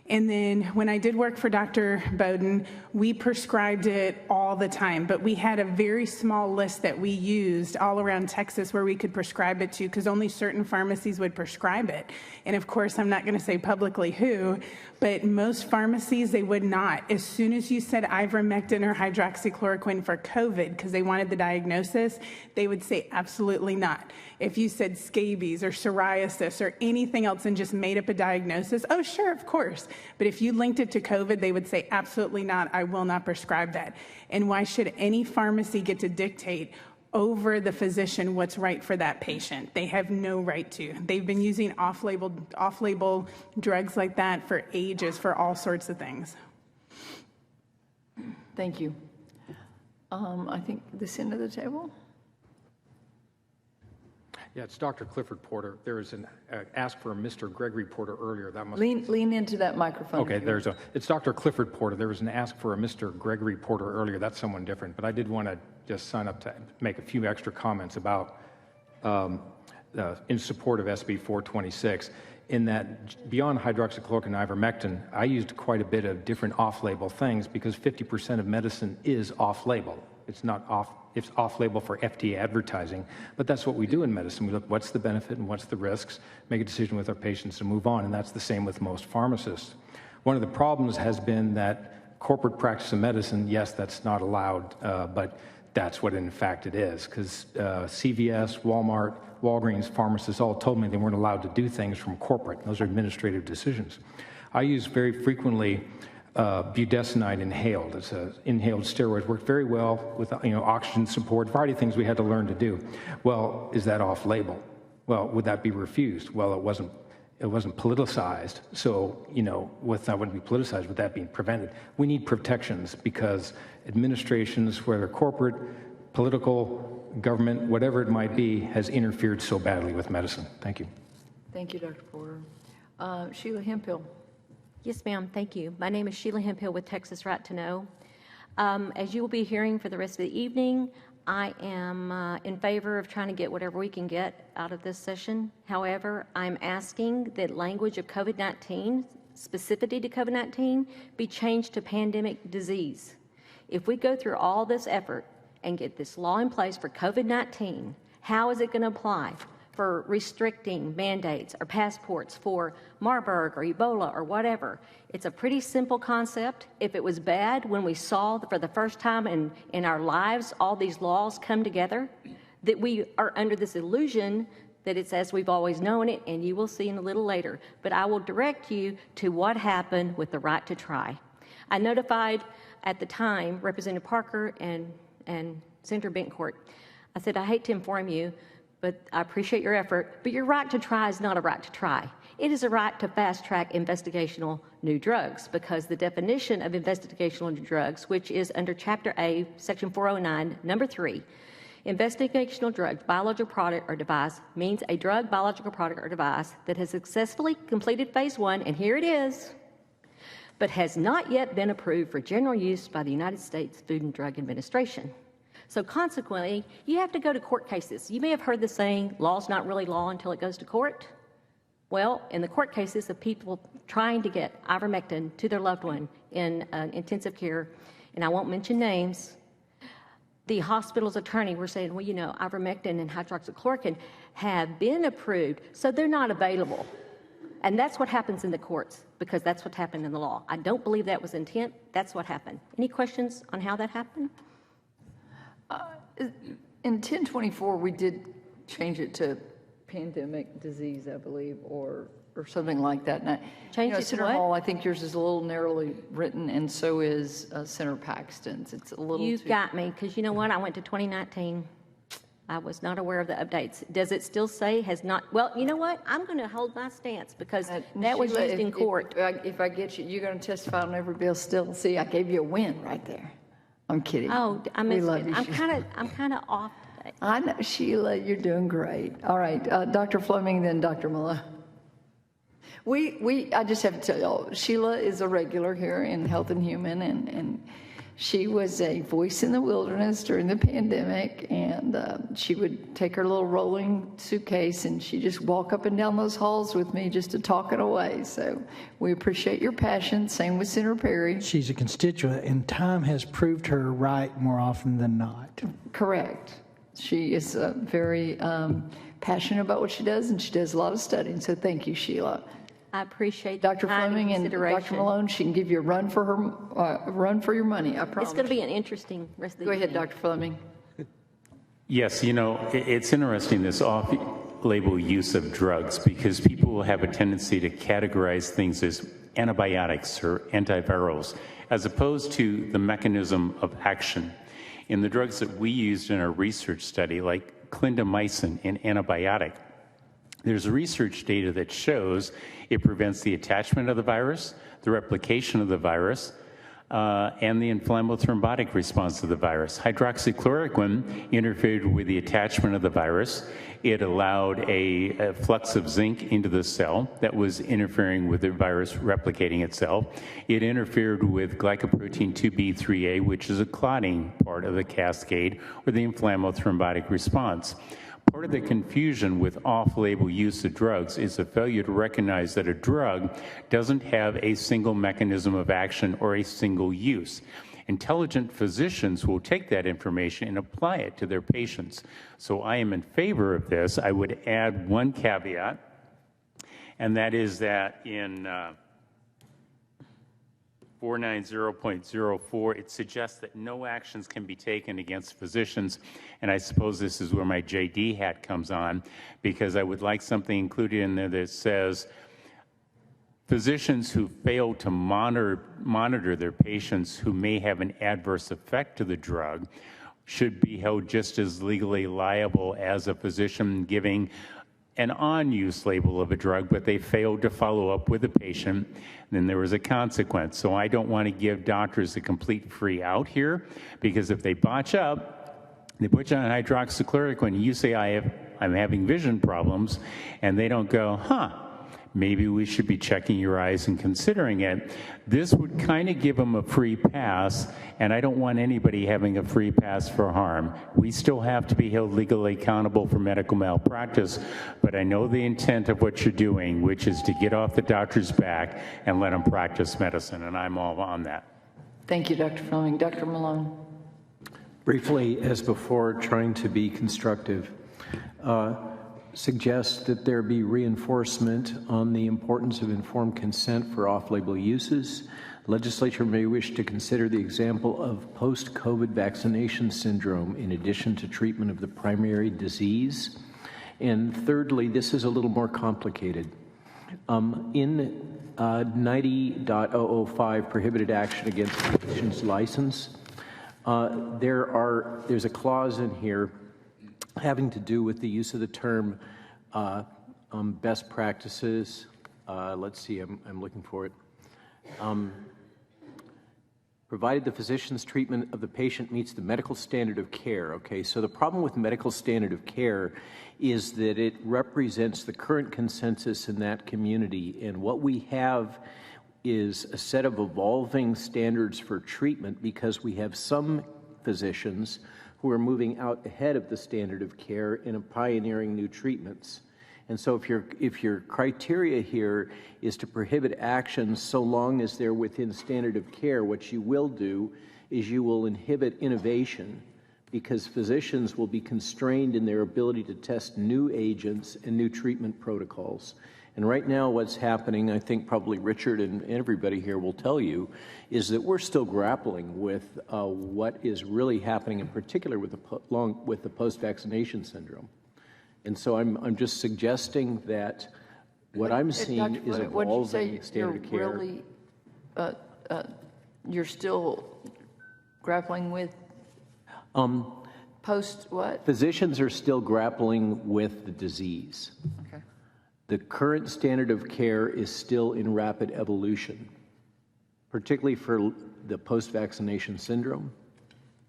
And then when I did work for Dr. Bowden, we prescribed it all the time, but we had a very small list that we used all around Texas where we could prescribe it to, because only certain pharmacies would prescribe it. And of course, I'm not going to say publicly who, but most pharmacies, they would not. As soon as you said ivermectin or hydroxychloroquine for COVID, because they wanted the diagnosis, they would say absolutely not. If you said scabies or psoriasis or anything else and just made up a diagnosis, oh, sure, of course. But if you linked it to COVID, they would say, absolutely not, I will not prescribe that. And why should any pharmacy get to dictate over the physician what's right for that patient? They have no right to. They've been using off-label drugs like that for ages for all sorts of things. Thank you. I think this end of the table. Yeah, it's Dr. Clifford Porter. There was an ask for a Mr. Gregory Porter earlier. That must Lean into that microphone. Okay, it's Dr. Clifford Porter. There was an ask for a Mr. Gregory Porter earlier. That's someone different. But I did want to just sign up to make a few extra comments about in support of SB 426. In that, beyond hydroxychloroquine and ivermectin, I used quite a bit of different off-label things because 50% of medicine is off-label. It's not off. It's off-label for FDA advertising, but that's what we do in medicine. We look what's the benefit and what's the risks, make a decision with our patients and move on, and that's the same with most pharmacists. One of the problems has been that corporate practice of medicine, yes, that's not allowed, but that's what in fact it is, because CVS, Walmart, Walgreens, pharmacists all told me they weren't allowed to do things from corporate. Those are administrative decisions. I use very frequently budesonide inhaled. It's an inhaled steroid. Worked very well with oxygen support, a variety of things we had to learn to do. Well, is that off-label? Well, would that be refused? Well, it wasn't politicized. So, with that wouldn't be politicized, with that being prevented. We need protections because administrations, whether corporate, political, government, whatever it might be, has interfered so badly with medicine. Thank you. Thank you, Dr. Porter. Sheila Hemphill. Yes, ma'am. Thank you. My name is Sheila Hemphill with Texas Right to Know. As you will be hearing for the rest of the evening, I am in favor of trying to get whatever we can get out of this session. However, I'm asking that language of COVID-19, specificity to COVID-19, be changed to pandemic disease. If we go through all this effort and get this law in place for COVID-19, how is it going to apply for restricting mandates or passports for Marburg or Ebola or whatever? It's a pretty simple concept. If it was bad when we saw for the first time in our lives all these laws come together, that we are under this illusion that it's as we've always known it, and you will see in a little later. But I will direct you to what happened with the right to try. I notified at the time Representative Parker and Senator Bencourt. I said, I hate to inform you, but I appreciate your effort, but your right to try is not a right to try. It is a right to fast-track investigational new drugs, because the definition of investigational new drugs, which is under Chapter A, Section 409, Number 3, investigational drug, biological product or device means a drug, biological product or device that has successfully completed Phase 1, and here it is, but has not yet been approved for general use by the United States Food and Drug Administration. So consequently, you have to go to court cases. You may have heard the saying, law's not really law until it goes to court. Well, in the court cases of people trying to get ivermectin to their loved one in intensive care, and I won't mention names, the hospital's attorney were saying, well, ivermectin and hydroxychloroquine have been approved, so they're not available. And that's what happens in the courts, because that's what happened in the law. I don't believe that was intent. That's what happened. Any questions on how that happened? In 1024, we did change it to pandemic disease, I believe, or something like that. And Change it to Senator what? Hall, I think yours is a little narrowly written, and so is Senator Paxton's. It's a little You've too... got me, because you know what? I went to 2019. I was not aware of the updates. Does it still say has not? Well, you know what? I'm going to hold my stance because that was Sheila, used in court. If I get you, you're going to testify on every bill still. See, I gave you a win right there. I'm kidding. Oh, We love you, I'm Sheila. kind of off today. I know, Sheila, you're doing great. All right, Dr. Fleming, then Dr. Malone. I just have to tell y'all, Sheila is a regular here in Health and Human, and she was a voice in the wilderness during the pandemic, and she would take her little rolling suitcase and she'd just walk up and down those halls with me just to talk it away. So we appreciate your passion. Same with Senator Perry. She's a constituent, and time has proved her right more often than not. Correct. She is very passionate about what she does, and she does a lot of studying. So thank you, Sheila. I appreciate Dr. time Fleming and consideration. Dr. Malone, she can give you a run for your money, I promise. It's going to be an interesting rest of the Go ahead, evening. Dr. Fleming. Yes, it's interesting, this off-label use of drugs, because people will have a tendency to categorize things as antibiotics or antivirals, as opposed to the mechanism of action. In the drugs that we used in our research study, like clindamycin, an antibiotic, there's research data that shows it prevents the attachment of the virus, the replication of the virus, and the inflammatory thrombotic response to the virus. Hydroxychloroquine interfered with the attachment of the virus. It allowed a flux of zinc into the cell that was interfering with the virus replicating itself. It interfered with glycoprotein 2B3A, which is a clotting part of the cascade or the inflammatory thrombotic response. Part of the confusion with off-label use of drugs is the failure to recognize that a drug doesn't have a single mechanism of action or a single use. Intelligent physicians will take that information and apply it to their patients. So I am in favor of this. I would add one caveat, and that is that in 490.04, it suggests that no actions can be taken against physicians, and I suppose this is where my JD hat comes on, because I would like something included in there that says physicians who fail to monitor their patients who may have an adverse effect to the drug should be held just as legally liable as a physician giving an on-use label of a drug, but they failed to follow up with the patient, then there was a consequence. So I don't want to give doctors a complete free out here, because if they botch up, they put you on hydroxychloroquine, you say, I'm having vision problems, and they don't go, maybe we should be checking your eyes and considering it. This would kind of give them a free pass, and I don't want anybody having a free pass for harm. We still have to be held legally accountable for medical malpractice, but I know the intent of what you're doing, which is to get off the doctor's back and let them practice medicine, and I'm all on that. Thank you, Dr. Fleming. Dr. Malone. Briefly, as before, trying to be constructive, suggest that there be reinforcement on the importance of informed consent for off-label uses. The legislature may wish to consider the example of post-COVID vaccination syndrome in addition to treatment of the primary disease. And thirdly, this is a little more complicated. In 90.005, prohibited action against a physician's license, there's a clause in here having to do with the use of the term best practices. Let's see, I'm looking for it. Provided the physician's treatment of the patient meets the medical standard of care. Okay, so the problem with medical standard of care is that it represents the current consensus in that community, and what we have is a set of evolving standards for treatment, because we have some physicians who are moving out ahead of the standard of care and pioneering new treatments. And so if your criteria here is to prohibit actions so long as they're within standard of care, what you will do is you will inhibit innovation, because physicians will be constrained in their ability to test new agents and new treatment protocols. And right now what's happening, I think probably Richard and everybody here will tell you, is that we're still grappling with what is really happening, in particular with the post-vaccination syndrome. And so I'm just suggesting that what I'm seeing is evolving standard of care. Really, you're still grappling with? Post what? Physicians are still grappling with the disease. Okay. The current standard of care is still in rapid evolution, particularly for the post-vaccination syndrome.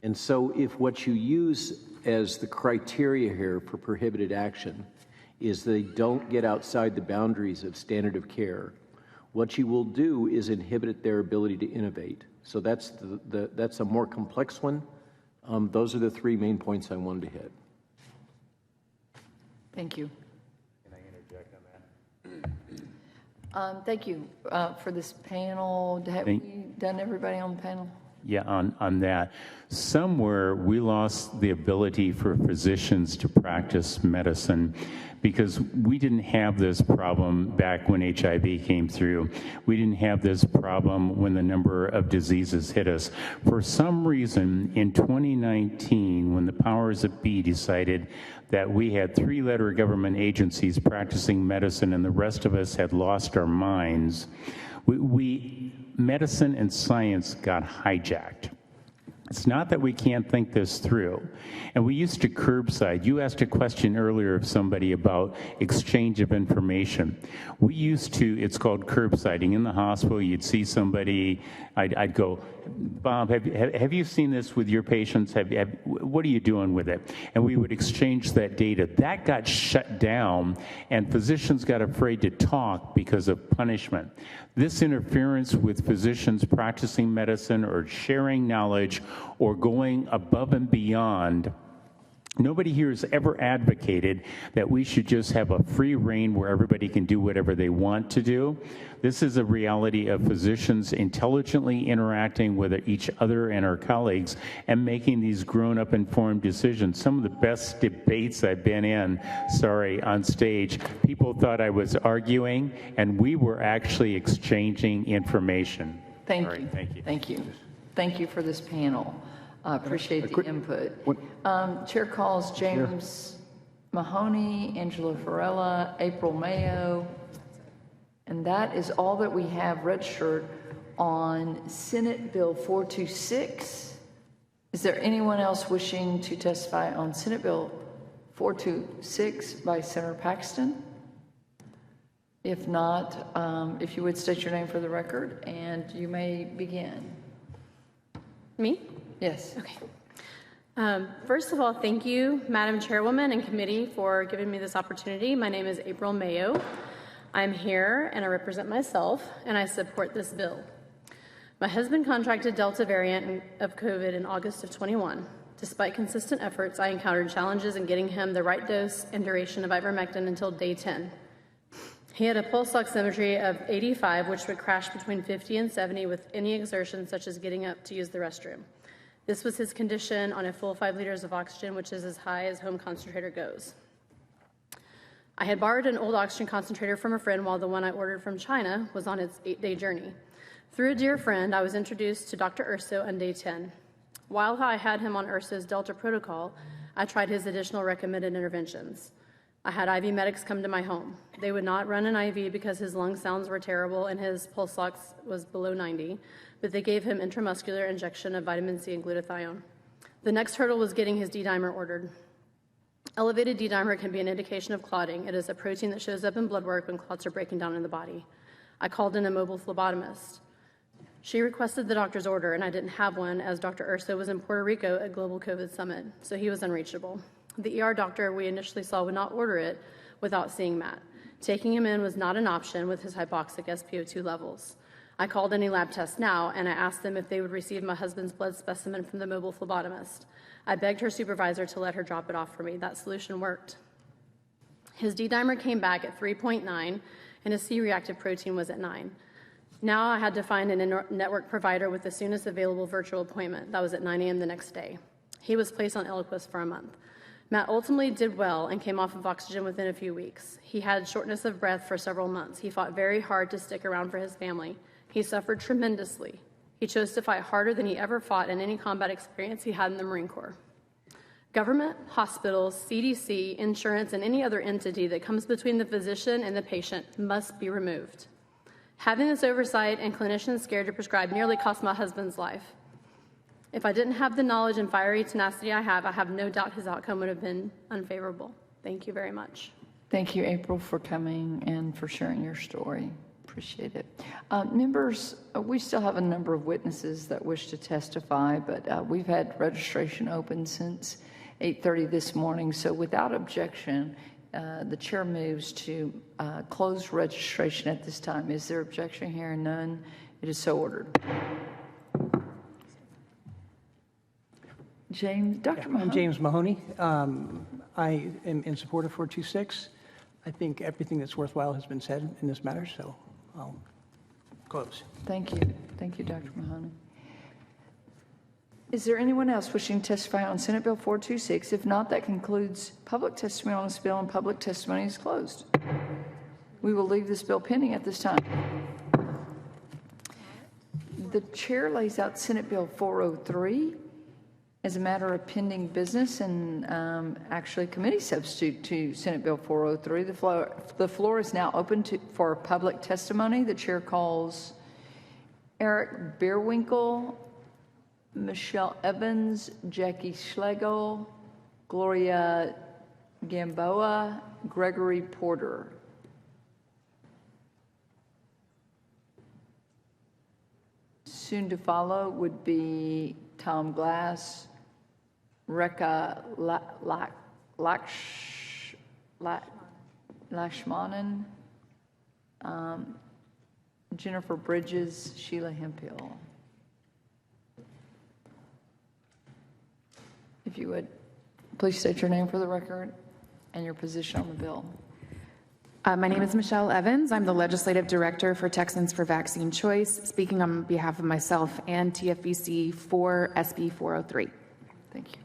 And so if what you use as the criteria here for prohibited action is they don't get outside the boundaries of standard of care, what you will do is inhibit their ability to innovate. So that's that's a more complex one. Those are the three main points I wanted to hit. Thank you. Can I interject on that? Thank you for this panel. Have we done everybody on the panel? Yeah, on that. Somewhere we lost the ability for physicians to practice medicine because we didn't have this problem back when HIV came through. We didn't have this problem when the number of diseases hit us. For some reason, in 2019, when the powers that be decided that we had three-letter government agencies practicing medicine and the rest of us had lost our minds, medicine and science got hijacked. It's not that we can't think this through. And we used to curbside. You asked a question earlier of somebody about exchange of information. We used to, it's called curbsiding. In the hospital, you'd see somebody, I'd go, Bob, have you seen this with your patients? What are you doing with it? And we would exchange that data. That got shut down, and physicians got afraid to talk because of punishment. This interference with physicians practicing medicine or sharing knowledge or going above and beyond, nobody here has ever advocated that we should just have a free rein where everybody can do whatever they want to do. This is a reality of physicians intelligently interacting with each other and our colleagues and making these grown-up informed decisions. Some of the best debates I've been in, on stage, people thought I was arguing, and we were actually exchanging information. Thank you. Thank you. Thank you for this panel. I appreciate the input. Chair calls James Mahoney, Angela Varela, April Mayo, and that is all that we have registered on Senate Bill 426. Is there anyone else wishing to testify on Senate Bill 426 by Senator Paxton? If not, if you would state your name for the record, and you may begin. Me? Yes. Okay. First of all, thank you, Madam Chairwoman and committee, for giving me this opportunity. My name is April Mayo. I'm here and I represent myself, and I support this bill. My husband contracted Delta variant of COVID in August of 21. Despite consistent efforts, I encountered challenges in getting him the right dose and duration of ivermectin until day 10. He had a pulse oximetry of 85, which would crash between 50 and 70 with any exertion, such as getting up to use the restroom. This was his condition on a full 5 liters of oxygen, which is as high as home concentrator goes. I had borrowed an old oxygen concentrator from a friend while the one I ordered from China was on its 8-day journey. Through a dear friend, I was introduced to Dr. Urso on day 10. While I had him on Urso's Delta protocol, I tried his additional recommended interventions. I had IV medics come to my home. They would not run an IV because his lung sounds were terrible and his pulse ox was below 90, but they gave him intramuscular injection of vitamin C and glutathione. The next hurdle was getting his D-dimer ordered. Elevated D-dimer can be an indication of clotting. It is a protein that shows up in blood work when clots are breaking down in the body. I called in a mobile phlebotomist. She requested the doctor's order, and I didn't have one as Dr. Urso was in Puerto Rico at Global COVID Summit, so he was unreachable. The ER doctor we initially saw would not order it without seeing Matt. Taking him in was not an option with his hypoxic SpO2 levels. I called any lab test now, and I asked them if they would receive my husband's blood specimen from the mobile phlebotomist. I begged her supervisor to let her drop it off for me. That solution worked. His D-dimer came back at 3.9, and his C-reactive protein was at 9. Now I had to find a network provider with the soonest available virtual appointment. That was at 9 a.m. the next day. He was placed on Eliquis for a month. Matt ultimately did well and came off of oxygen within a few weeks. He had shortness of breath for several months. He fought very hard to stick around for his family. He suffered tremendously. He chose to fight harder than he ever fought in any combat experience he had in the Marine Corps. Government, hospitals, CDC, insurance, and any other entity that comes between the physician and the patient must be removed. Having this oversight and clinicians scared to prescribe nearly cost my husband's life. If I didn't have the knowledge and fiery tenacity I have no doubt his outcome would have been unfavorable. Thank you very much. Thank you, April, for coming and for sharing your story. Appreciate it. Members, we still have a number of witnesses that wish to testify, but we've had registration open since 8:30 this morning. So without objection, the chair moves to close registration at this time. Is there objection? Hearing none, it is so ordered. James, Dr. Mahoney. I'm James Mahoney. I am in support of 426. I think everything that's worthwhile has been said in this matter, so I'll close. Thank you. Thank you, Dr. Mahoney. Is there anyone else wishing to testify on Senate Bill 426? If not, that concludes public testimony on this bill, and public testimony is closed. We will leave this bill pending at this time. The chair lays out Senate Bill 403 as a matter of pending business and actually committee substitute to Senate Bill 403. The floor is now open for public testimony. The chair calls Eric Bierwinkel, Michelle Evans, Jackie Schlegel, Gloria Gamboa, Gregory Porter. Soon to follow would be Tom Glass, Rekha Lakshmanan, Jennifer Bridges, Sheila Hemphill. If you would, please state your name for the record and your position on the bill. My name is Michelle Evans. I'm the Legislative Director for Texans for Vaccine Choice, speaking on behalf of myself and TFVC for SB 403. Thank you.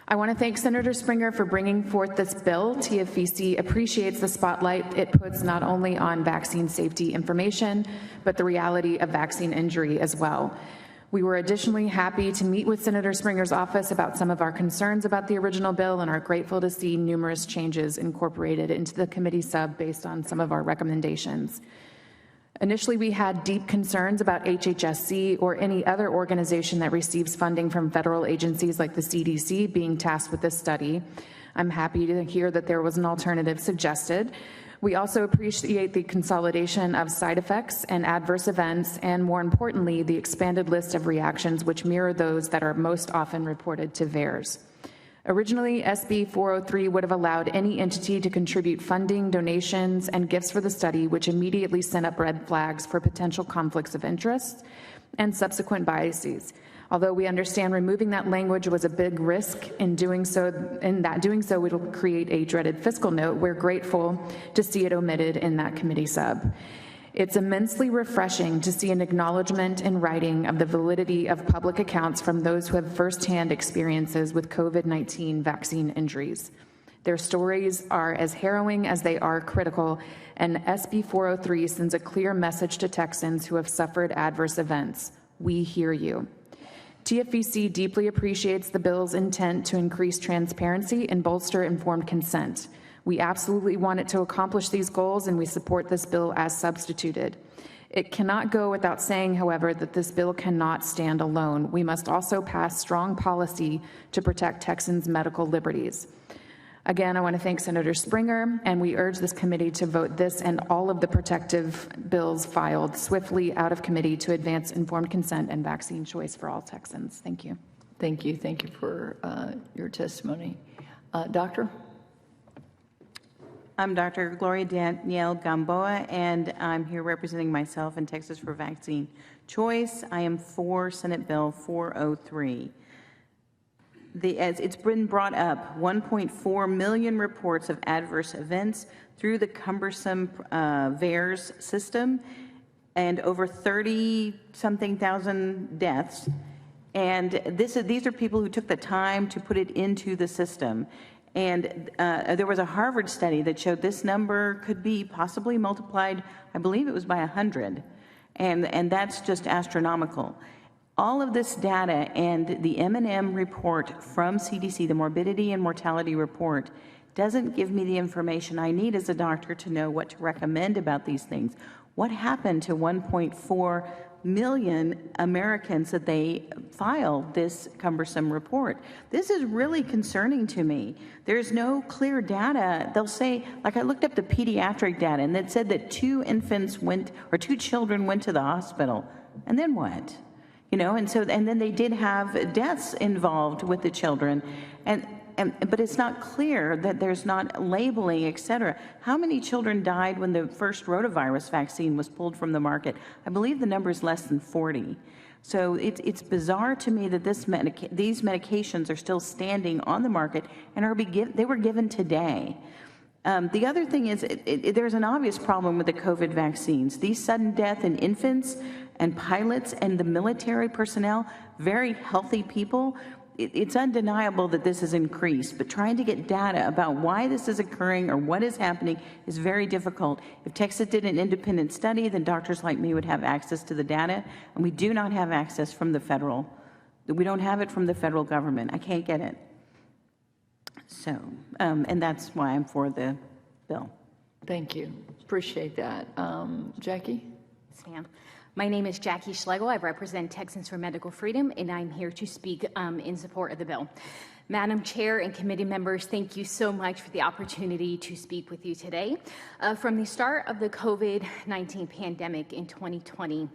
I want to thank Senator Springer for bringing forth this bill. TFVC appreciates the spotlight it puts not only on vaccine safety information, but the reality of vaccine injury as well. We were additionally happy to meet with Senator Springer's office about some of our concerns about the original bill and are grateful to see numerous changes incorporated into the committee sub based on some of our recommendations. Initially, we had deep concerns about HHSC or any other organization that receives funding from federal agencies like the CDC being tasked with this study. I'm happy to hear that there was an alternative suggested. We also appreciate the consolidation of side effects and adverse events, and more importantly, the expanded list of reactions which mirror those that are most often reported to VAERS. Originally, SB 403 would have allowed any entity to contribute funding, donations, and gifts for the study, which immediately sent up red flags for potential conflicts of interest and subsequent biases. Although we understand removing that language was a big risk in doing so, will create a dreaded fiscal note, we're grateful to see it omitted in that committee sub. It's immensely refreshing to see an acknowledgement in writing of the validity of public accounts from those who have firsthand experiences with COVID-19 vaccine injuries. Their stories are as harrowing as they are critical, and SB 403 sends a clear message to Texans who have suffered adverse events. We hear you. TFVC deeply appreciates the bill's intent to increase transparency and bolster informed consent. We absolutely want it to accomplish these goals, and we support this bill as substituted. It cannot go without saying, however, that this bill cannot stand alone. We must also pass strong policy to protect Texans' medical liberties. Again, I want to thank Senator Springer, and we urge this committee to vote this and all of the protective bills filed swiftly out of committee to advance informed consent and vaccine choice for all Texans. Thank you. Thank you. Thank you for your testimony. Doctor? I'm Dr. Gloria Danielle Gamboa, and I'm here representing myself and Texas for Vaccine Choice. I am for Senate Bill 403. As it's been brought up, 1.4 million reports of adverse events through the cumbersome VAERS system, and over 30-something thousand deaths. And these are people who took the time to put it into the system. And there was a Harvard study that showed this number could be possibly multiplied, I believe it was by 100. And that's just astronomical. All of this data and the M&M report from CDC, the morbidity and mortality report, doesn't give me the information I need as a doctor to know what to recommend about these things. What happened to 1.4 million Americans that they file this cumbersome report. This is really concerning to me. There's no clear data. They'll say, like I looked up the pediatric data, and it said that 2 children went to the hospital. And then what? You know, and then they did have deaths involved with the children. But it's not clear that there's not labeling, et cetera. How many children died when the first rotavirus vaccine was pulled from the market? I believe the number is less than 40. So it's bizarre to me that these medications are still standing on the market and they were given today. The other thing is there's an obvious problem with the COVID vaccines. These sudden death in infants and pilots and the military personnel, very healthy people, it's undeniable that this has increased, but trying to get data about why this is occurring or what is happening is very difficult. If Texas did an independent study, then doctors like me would have access to the data, and we do not have access from the federal. We don't have it from the federal government. I can't get it. So, and that's why I'm for the bill. Thank you. Appreciate that. Jackie? Yes, ma'am. My name is Jackie Schlegel. I represent Texans for Medical Freedom, and I'm here to speak in support of the bill. Madam Chair and committee members, thank you so much for the opportunity to speak with you today. From the start of the COVID-19 pandemic in 2020,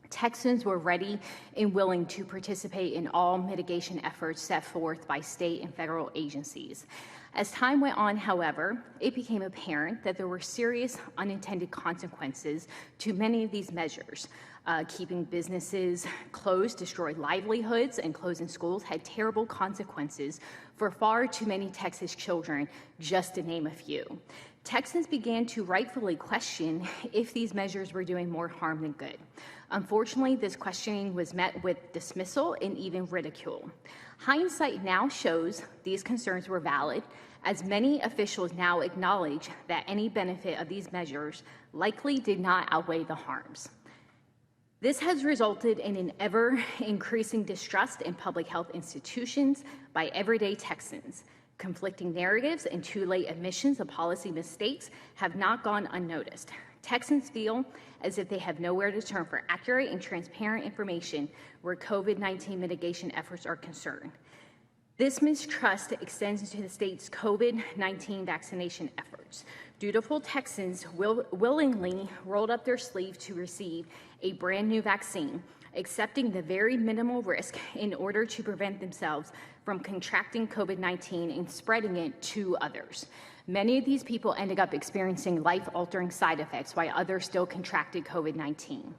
Texans were ready and willing to participate in all mitigation efforts set forth by state and federal agencies. As time went on, however, it became apparent that there were serious unintended consequences to many of these measures. Keeping businesses closed destroyed livelihoods, and closing schools had terrible consequences for far too many Texas children, just to name a few. Texans began to rightfully question if these measures were doing more harm than good. Unfortunately, this questioning was met with dismissal and even ridicule. Hindsight now shows these concerns were valid, as many officials now acknowledge that any benefit of these measures likely did not outweigh the harms. This has resulted in an ever-increasing distrust in public health institutions by everyday Texans. Conflicting narratives and too late admissions of policy mistakes have not gone unnoticed. Texans feel as if they have nowhere to turn for accurate and transparent information where COVID-19 mitigation efforts are concerned. This mistrust extends into the state's COVID-19 vaccination efforts. Dutiful Texans willingly rolled up their sleeve to receive a brand new vaccine, accepting the very minimal risk in order to prevent themselves from contracting COVID-19 and spreading it to others. Many of these people ended up experiencing life-altering side effects while others still contracted COVID-19.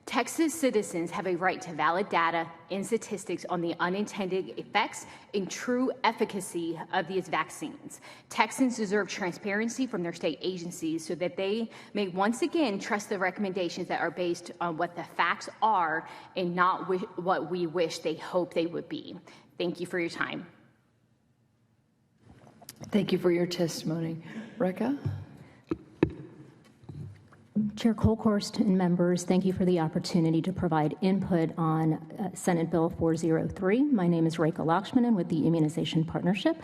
Texas citizens have a right to valid data and statistics on the unintended effects and true efficacy of these vaccines. Texans deserve transparency from their state agencies so that they may once again trust the recommendations that are based on what the facts are and not what we wish they hope they would be. Thank you for your time. Thank you for your testimony. Rekha? Chair Kolkhorst and members, thank you for the opportunity to provide input on Senate Bill 403. My name is Rekha Lakshmanan with the Immunization Partnership.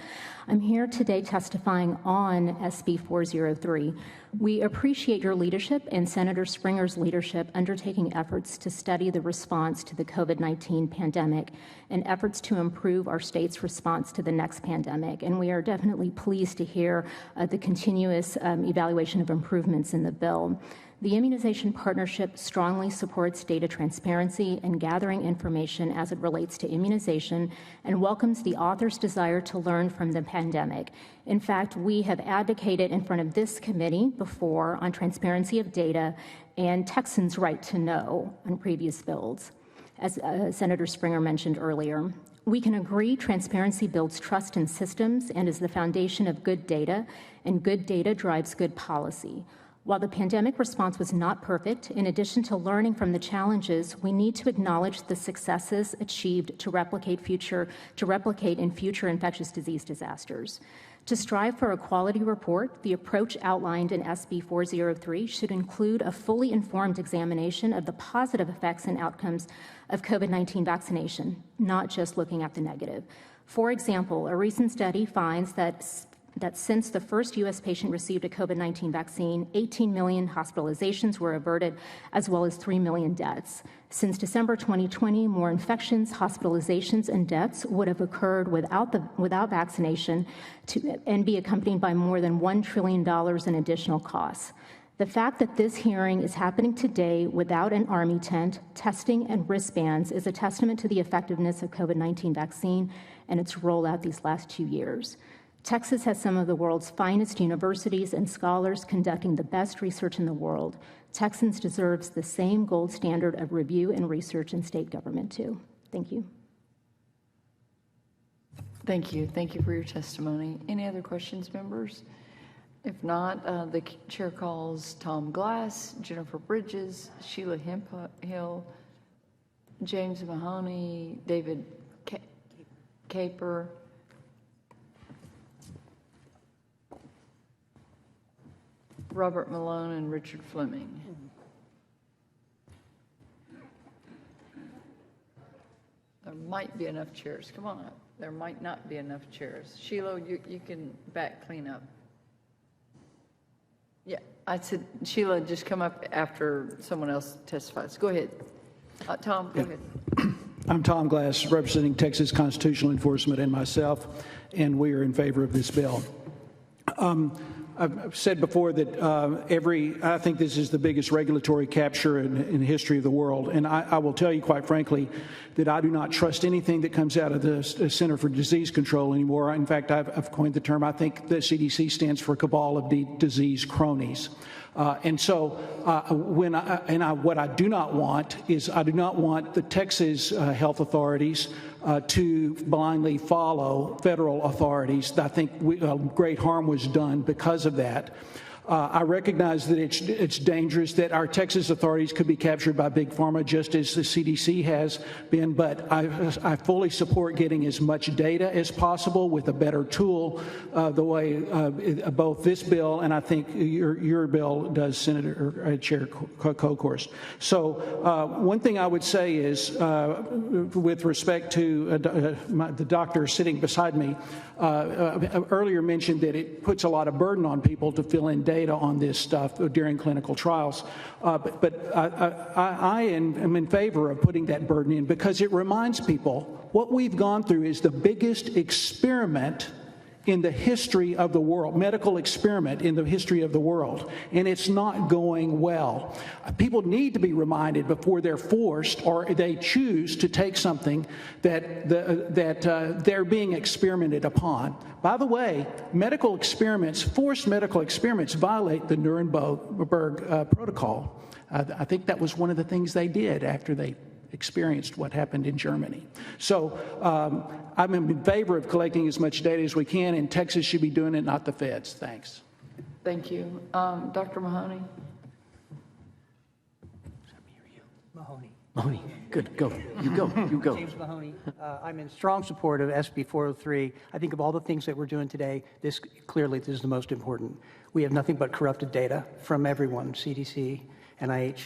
I'm here today testifying on SB 403. We appreciate your leadership and Senator Springer's leadership undertaking efforts to study the response to the COVID-19 pandemic and efforts to improve our state's response to the next pandemic. And we are definitely pleased to hear the continuous evaluation of improvements in the bill. The Immunization Partnership strongly supports data transparency and gathering information as it relates to immunization and welcomes the author's desire to learn from the pandemic. In fact, we have advocated in front of this committee before on transparency of data and Texans' right to know on previous bills, as Senator Springer mentioned earlier. We can agree transparency builds trust in systems and is the foundation of good data, and good data drives good policy. While the pandemic response was not perfect, in addition to learning from the challenges, we need to acknowledge the successes achieved to replicate in future infectious disease disasters. To strive for a quality report, the approach outlined in SB 403 should include a fully informed examination of the positive effects and outcomes of COVID-19 vaccination, not just looking at the negative. For example, a recent study finds that that since the first U.S. patient received a COVID-19 vaccine, 18 million hospitalizations were averted, as well as 3 million deaths. Since December 2020, more infections, hospitalizations, and deaths would have occurred without vaccination and be accompanied by more than $1 trillion in additional costs. The fact that this hearing is happening today without an army tent, testing, and wristbands is a testament to the effectiveness of COVID-19 vaccine and its rollout these last 2 years. Texas has some of the world's finest universities and scholars conducting the best research in the world. Texans deserves the same gold standard of review and research in state government, too. Thank you. Thank you. Thank you for your testimony. Any other questions, members? If not, the chair calls Tom Glass, Jennifer Bridges, Sheila Hemphill, James Mahoney, David Caper, Robert Malone, and Richard Fleming. There might be enough chairs. Come on up. There might not be enough chairs. Sheila, you can back clean up. Yeah, I said, Sheila, just come up after someone else testifies. Go ahead. Tom, go ahead. I'm Tom Glass, representing Texas Constitutional Enforcement and myself, and we are in favor of this bill. I've said before that I think this is the biggest regulatory capture in the history of the world. And I will tell you, quite frankly, that I do not trust anything that comes out of the Center for Disease Control anymore. In fact, I've coined the term, I think the CDC stands for a cabal of disease cronies. And so what I do not want is I do not want the Texas health authorities to blindly follow federal authorities. I think great harm was done because of that. I recognize that it's dangerous that our Texas authorities could be captured by Big Pharma, just as the CDC has been, but I fully support getting as much data as possible with a better tool, the way both this bill and I think your bill does, Senator Chair Kolkhorst. So one thing I would say is, with respect to the doctor sitting beside me, earlier mentioned that it puts a lot of burden on people to fill in data on this stuff during clinical trials. But I am in favor of putting that burden in because it reminds people what we've gone through is the biggest experiment in the history of the world, medical experiment in the history of the world, and it's not going well. People need to be reminded before they're forced or they choose to take something that they're being experimented upon. By the way, medical experiments, forced medical experiments, violate the Nuremberg Protocol. I think that was one of the things they did after they experienced what happened in Germany. So I'm in favor of collecting as much data as we can, and Texas should be doing it, not the feds. Thanks. Thank you. Dr. Mahoney? Mahoney, good, go. You go. James Mahoney. I'm in strong support of SB 403. I think of all the things that we're doing today, this is the most important. We have nothing but corrupted data from everyone, CDC, NIH,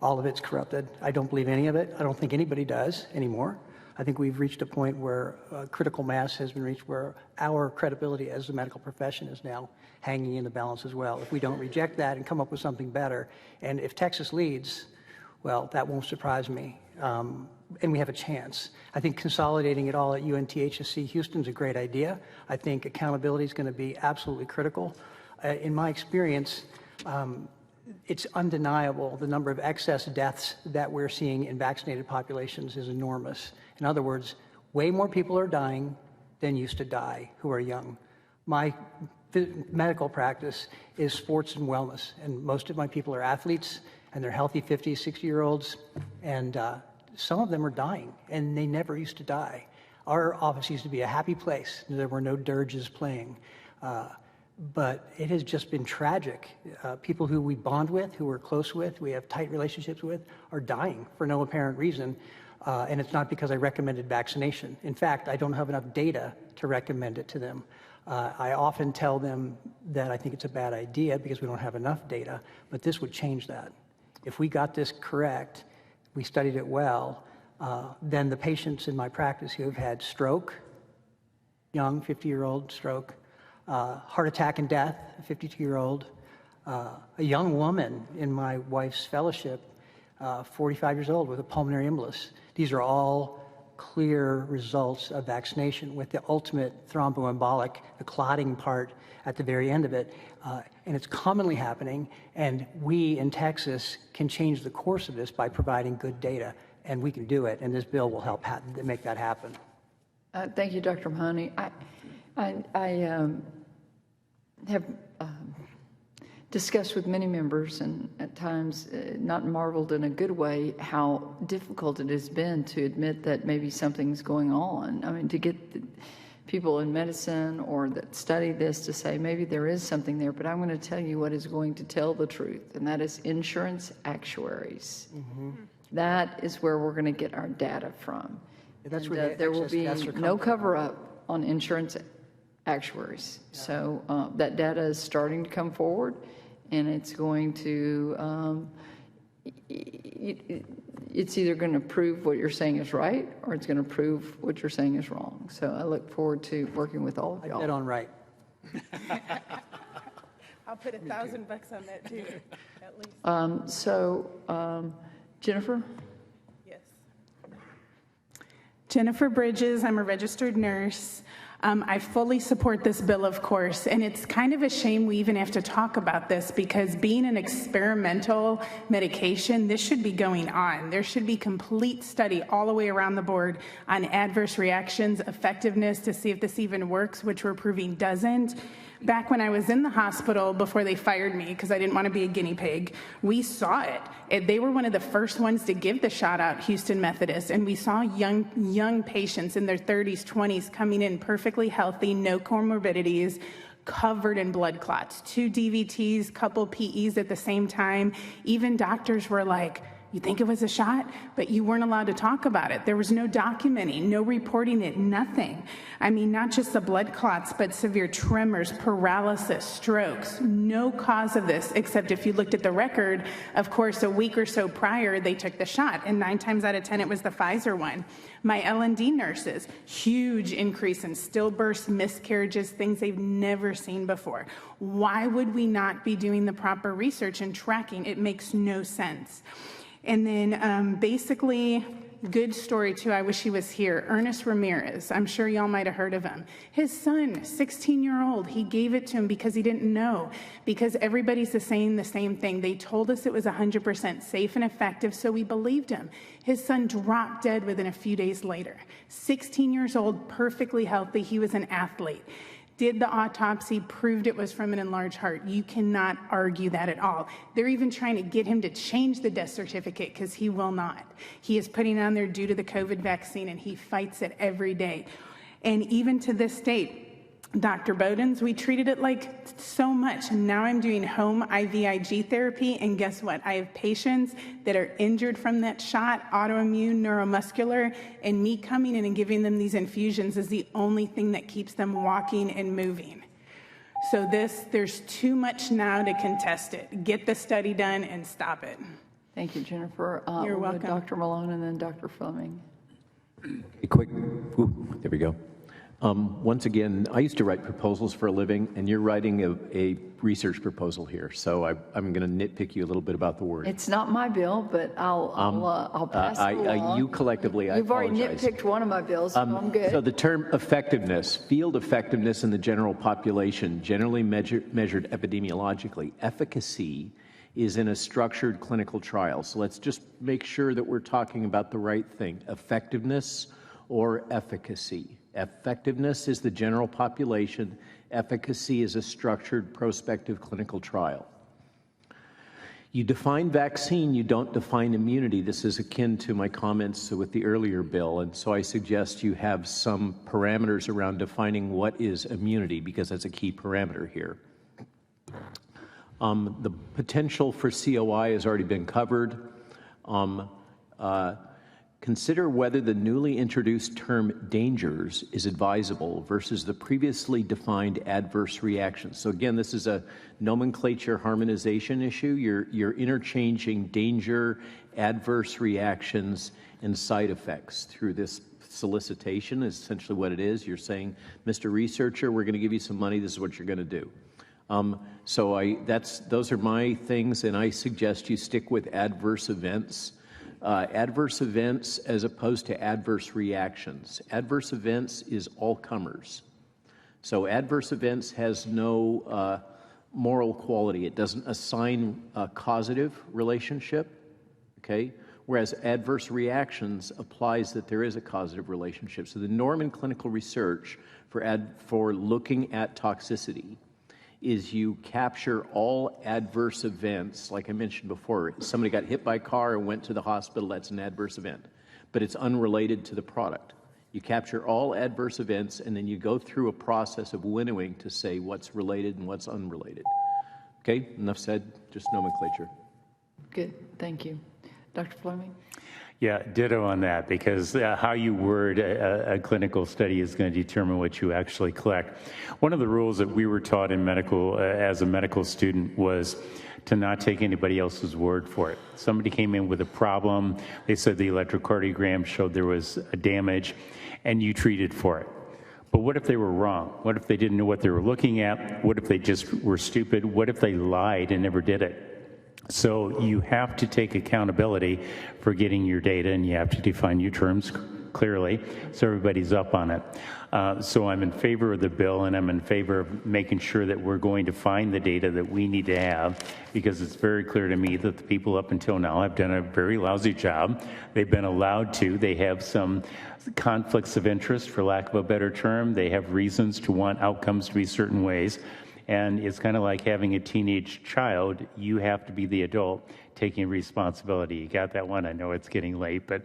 all of it's corrupted. I don't believe any of it. I don't think anybody does anymore. I think we've reached a point where critical mass has been reached where our credibility as a medical profession is now hanging in the balance as well. If we don't reject that and come up with something better, and if Texas leads, well, that won't surprise me. And we have a chance. I think consolidating it all at UNTHSC Houston is a great idea. I think accountability is going to be absolutely critical. In my experience, it's undeniable the number of excess deaths that we're seeing in vaccinated populations is enormous. In other words, way more people are dying than used to die who are young. My medical practice is sports and wellness, and most of my people are athletes, and they're healthy 50, 60-year-olds, and some of them are dying, and they never used to die. Our office used to be a happy place. There were no dirges playing. But it has just been tragic. People who we bond with, who we're close with, we have tight relationships with, are dying for no apparent reason. And it's not because I recommended vaccination. In fact, I don't have enough data to recommend it to them. I often tell them that I think it's a bad idea because we don't have enough data, but this would change that. If we got this correct, we studied it well, then the patients in my practice who have had stroke, young 50-year-old stroke, heart attack and death, a 52-year-old, a young woman in my wife's fellowship, 45 years old with a pulmonary embolus. These are all clear results of vaccination with the ultimate thromboembolic, the clotting part at the very end of it. And it's commonly happening, and we in Texas can change the course of this by providing good data, and we can do it, and this bill will help make that happen. Thank you, Dr. Mahoney. I have discussed with many members, and at times not marveled in a good way, how difficult it has been to admit that maybe something's going on. I mean, to get the people in medicine or that study this to say maybe there is something there, but I'm going to tell you what is going to tell the truth, and that is insurance actuaries. Mm-hmm. That is where we're going to get our data from. Yeah, that's and, where there will be no cover-up on insurance actuaries. Yeah. So that data is starting to come forward, and it's going to, it's either going to prove what you're saying is right, or it's going to prove what you're saying is wrong. So I look forward to working with all of y'all. I bet on right. I'll put $1,000 on that too, at least. Jennifer? Yes. Jennifer Bridges, I'm a registered nurse. I fully support this bill, of course, and it's kind of a shame we even have to talk about this, because being an experimental medication, this should be going on. There should be complete study all the way around the board on adverse reactions, effectiveness, to see if this even works, which we're proving doesn't. Back when I was in the hospital before they fired me because I didn't want to be a guinea pig, we saw it. They were one of the first ones to give the shot out, Houston Methodist, and we saw young patients in their 30s, 20s coming in perfectly healthy, no comorbidities, covered in blood clots, 2 DVTs, couple PEs at the same time. Even doctors were like, you think it was a shot, but you weren't allowed to talk about it. There was no documenting, no reporting it, nothing. I mean, not just the blood clots, but severe tremors, paralysis, strokes. No cause of this, except if you looked at the record, of course, a week or so prior, they took the shot, and 9 times out of 10, it was the Pfizer one. My L&D nurses, huge increase in stillbirths, miscarriages, things they've never seen before. Why would we not be doing the proper research and tracking? It makes no sense. And then basically, good story too, I wish he was here. Ernest Ramirez, I'm sure y'all might have heard of him. His son, 16-year-old, he gave it to him because he didn't know, because everybody's saying the same thing. They told us it was 100% safe and effective, so we believed him. His son dropped dead within a few days later. 16 years old, perfectly healthy, he was an athlete. Did the autopsy, proved it was from an enlarged heart. You cannot argue that at all. They're even trying to get him to change the death certificate because he will not. He is putting it on there due to the COVID vaccine, and he fights it every day. And even to this date, Dr. Bowden's, we treated it like so much. And now I'm doing home IVIG therapy, and guess what? I have patients that are injured from that shot, autoimmune, neuromuscular, and me coming in and giving them these infusions is the only thing that keeps them walking and moving. So there's too much now to contest it. Get the study done and stop it. Thank you, Jennifer. You're we'll go welcome. Dr. Malone and then Dr. Fleming. A quick, there we go. Once again, I used to write proposals for a living, and you're writing a research proposal here. So I'm going to nitpick you a little bit about the word. It's not my bill, but I'll pass it along. You collectively, I You've already apologize. nitpicked one of my bills, so I'm good. So the term effectiveness, field effectiveness in the general population, generally measured epidemiologically. Efficacy is in a structured clinical trial. So let's just make sure that we're talking about the right thing. Effectiveness or efficacy. Effectiveness is the general population. Efficacy is a structured prospective clinical trial. You define vaccine, you don't define immunity. This is akin to my comments with the earlier bill, and so I suggest you have some parameters around defining what is immunity, because that's a key parameter here. The potential for COI has already been covered. Consider whether the newly introduced term dangers is advisable versus the previously defined adverse reactions. So again, this is a nomenclature harmonization issue. You're interchanging danger, adverse reactions, and side effects through this solicitation is essentially what it is. You're saying, Mr. Researcher, we're going to give you some money. This is what you're going to do. Those are my things, and I suggest you stick with adverse events. Adverse events as opposed to adverse reactions. Adverse events is all comers. So adverse events has no moral quality. It doesn't assign a causative relationship, okay? Whereas adverse reactions applies that there is a causative relationship. So the norm in clinical research for looking at toxicity is you capture all adverse events. Like I mentioned before, somebody got hit by a car and went to the hospital, that's an adverse event, but it's unrelated to the product. You capture all adverse events, and then you go through a process of winnowing to say what's related and what's unrelated. Okay, enough said, just nomenclature. Good, thank you. Dr. Fleming? Yeah, ditto on that, because how you word a clinical study is going to determine what you actually collect. One of the rules that we were taught in medical, as a medical student, was to not take anybody else's word for it. Somebody came in with a problem, they said the electrocardiogram showed there was a damage, and you treated for it. But what if they were wrong? What if they didn't know what they were looking at? What if they just were stupid? What if they lied and never did it? So you have to take accountability for getting your data, and you have to define your terms clearly so everybody's up on it. So I'm in favor of the bill, and I'm in favor of making sure that we're going to find the data that we need to have, because it's very clear to me that the people up until now have done a very lousy job. They've been allowed to. They have some conflicts of interest, for lack of a better term. They have reasons to want outcomes to be certain ways. And it's kind of like having a teenage child. You have to be the adult taking responsibility. You got that one? I know it's getting late, but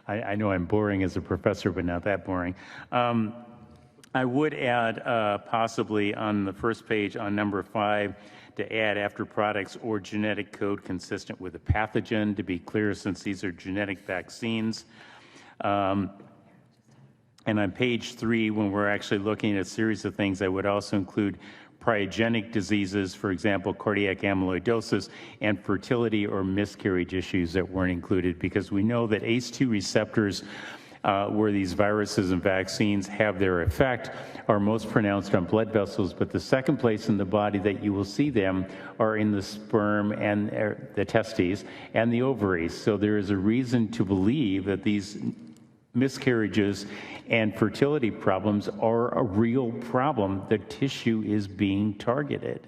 I know I'm boring as a professor, but not that boring. I would add possibly on the first page on number 5 to add after products or genetic code consistent with a pathogen, to be clear, since these are genetic vaccines. And on page 3, when we're actually looking at a series of things, I would also include pyogenic diseases, for example, cardiac amyloidosis, and fertility or miscarriage issues that weren't included, because we know that ACE2 receptors, where these viruses and vaccines have their effect, are most pronounced on blood vessels, but the second place in the body that you will see them are in the sperm and the testes and the ovaries. So there is a reason to believe that these miscarriages and fertility problems are a real problem. The tissue is being targeted.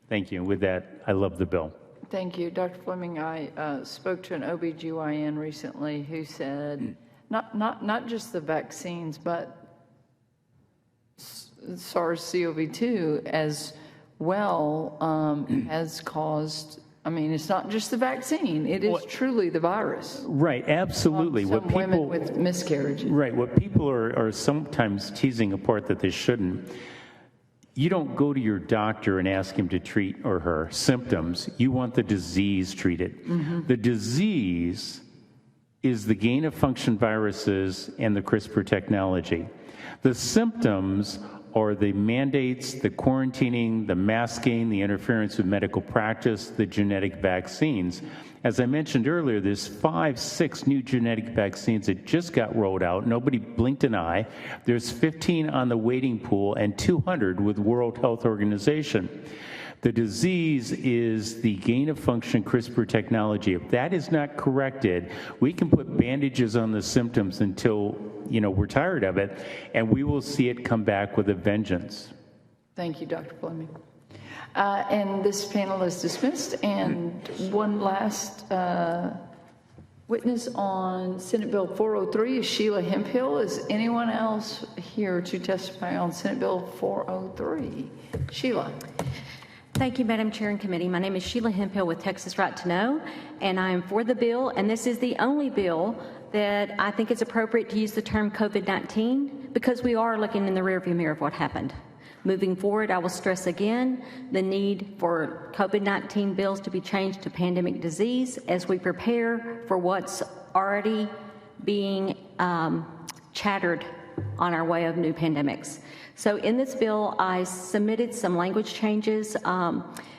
Thank you. With that, I love the bill. Thank you. Dr. Fleming, I spoke to an OBGYN recently who said not just the vaccines, but SARS-CoV-2 as well has caused, I mean, it's not just the vaccine. It is truly the virus. Right, absolutely. Some women with miscarriages. Right, what people are sometimes teasing apart that they shouldn't. You don't go to your doctor and ask him to treat or her symptoms. You want the disease treated. Mm-hmm. The disease is the gain-of-function viruses and the CRISPR technology. The symptoms are the mandates, the quarantining, the masking, the interference with medical practice, the genetic vaccines. As I mentioned earlier, there's 5, 6 new genetic vaccines that just got rolled out. Nobody blinked an eye. There's 15 on the waiting pool and 200 with World Health Organization. The disease is the gain-of-function CRISPR technology. If that is not corrected, we can put bandages on the symptoms until, we're tired of it, and we will see it come back with a vengeance. Thank you, Dr. Fleming. And this panel is dismissed. And one last witness on Senate Bill 403 is Sheila Hemphill. Is anyone else here to testify on Senate Bill 403? Sheila. Thank you, Madam Chair and Committee. My name is Sheila Hemphill with Texas Right to Know, and I am for the bill, and this is the only bill that I think it's appropriate to use the term COVID-19, because we are looking in the rearview mirror of what happened. Moving forward, I will stress again the need for COVID-19 bills to be changed to pandemic disease as we prepare for what's already being chattered on our way of new pandemics. So in this bill, I submitted some language changes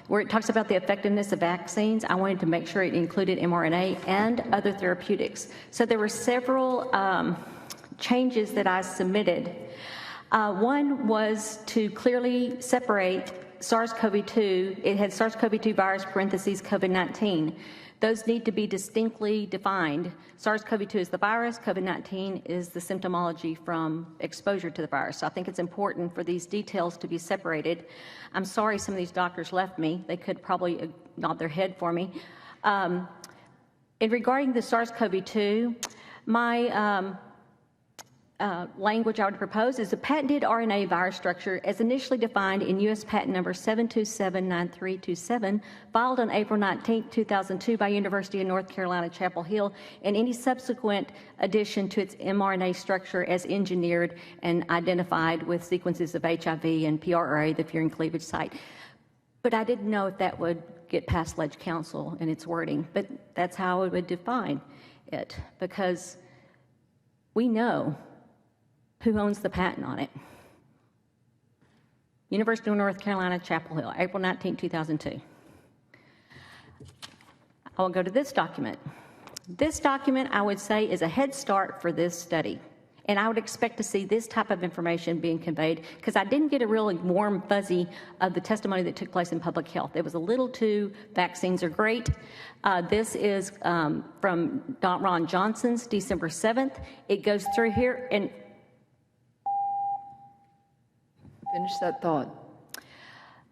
where it talks about the effectiveness of vaccines. I wanted to make sure it included mRNA and other therapeutics. So there were several changes that I submitted. One was to clearly separate SARS-CoV-2. It had SARS-CoV-2 virus parentheses COVID-19. Those need to be distinctly defined. SARS-CoV-2 is the virus, COVID-19 is the symptomology from exposure to the virus. So I think it's important for these details to be separated. I'm sorry some of these doctors left me. They could probably nod their head for me. In regarding the SARS-CoV-2, my language I would propose is a patented RNA virus structure as initially defined in U.S. patent number 7279327, filed on April 19, 2002 by University of North Carolina, Chapel Hill, and any subsequent addition to its mRNA structure as engineered and identified with sequences of HIV and PRRA, the furin cleavage site. But I didn't know if that would get past Ledge Council in its wording, but that's how it would define it, because we know who owns the patent on it. University of North Carolina, Chapel Hill, April 19, 2002. I will go to this document. This document, I would say, is a head start for this study. And I would expect to see this type of information being conveyed, because I didn't get a really warm fuzzy of the testimony that took place in public health. It was a little too, vaccines are great. This is from Ron Johnson's December 7th. It goes through here and finish that thought.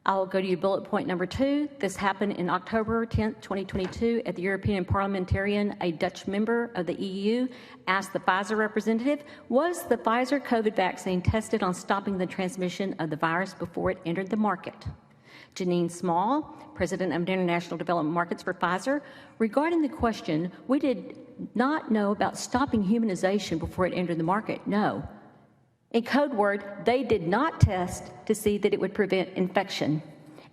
I'll go to you bullet point number 2. This happened in October 10th, 2022 at the European Parliamentarian. A Dutch member of the EU asked the Pfizer representative, was the Pfizer COVID vaccine tested on stopping the transmission of the virus before it entered the market? Janine Small, president of International Development Markets for Pfizer, regarding the question, we did not know about stopping humanization before it entered the market. No. In code word, they did not test to see that it would prevent infection.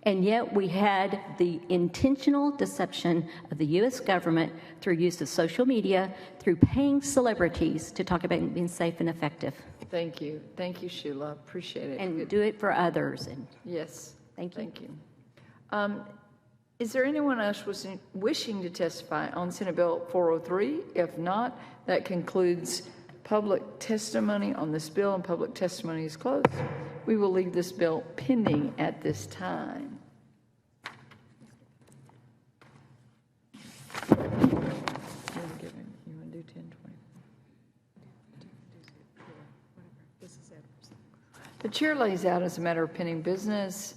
And yet we had the intentional deception of the U.S. government through use of social media, through paying celebrities to talk about being safe and effective. Thank you. Thank you, Sheila. Appreciate it. And do it for others. And yes. Thank you. Thank you. Is there anyone else wishing to testify on Senate Bill 403? If not, that concludes public testimony on this bill, and public testimony is closed. We will leave this bill pending at this time. You want to do 10:20? The chair lays out as a matter of pending business,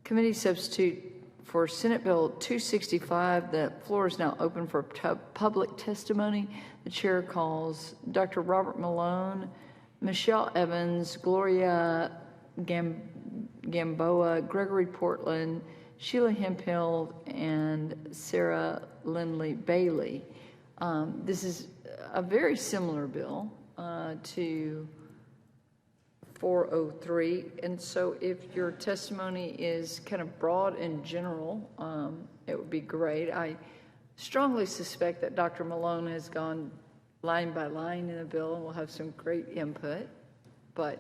committee substitute for Senate Bill 265. The floor is now open for public testimony. The chair calls Dr. Robert Malone, Michelle Evans, Gloria Gamboa, Gregory Portland, Sheila Hemphill, and Sarah Lindley Bailey. This is a very similar bill to 403, and so if your testimony is kind of broad and general, it would be great. I strongly suspect that Dr. Malone has gone line by line in the bill and will have some great input, but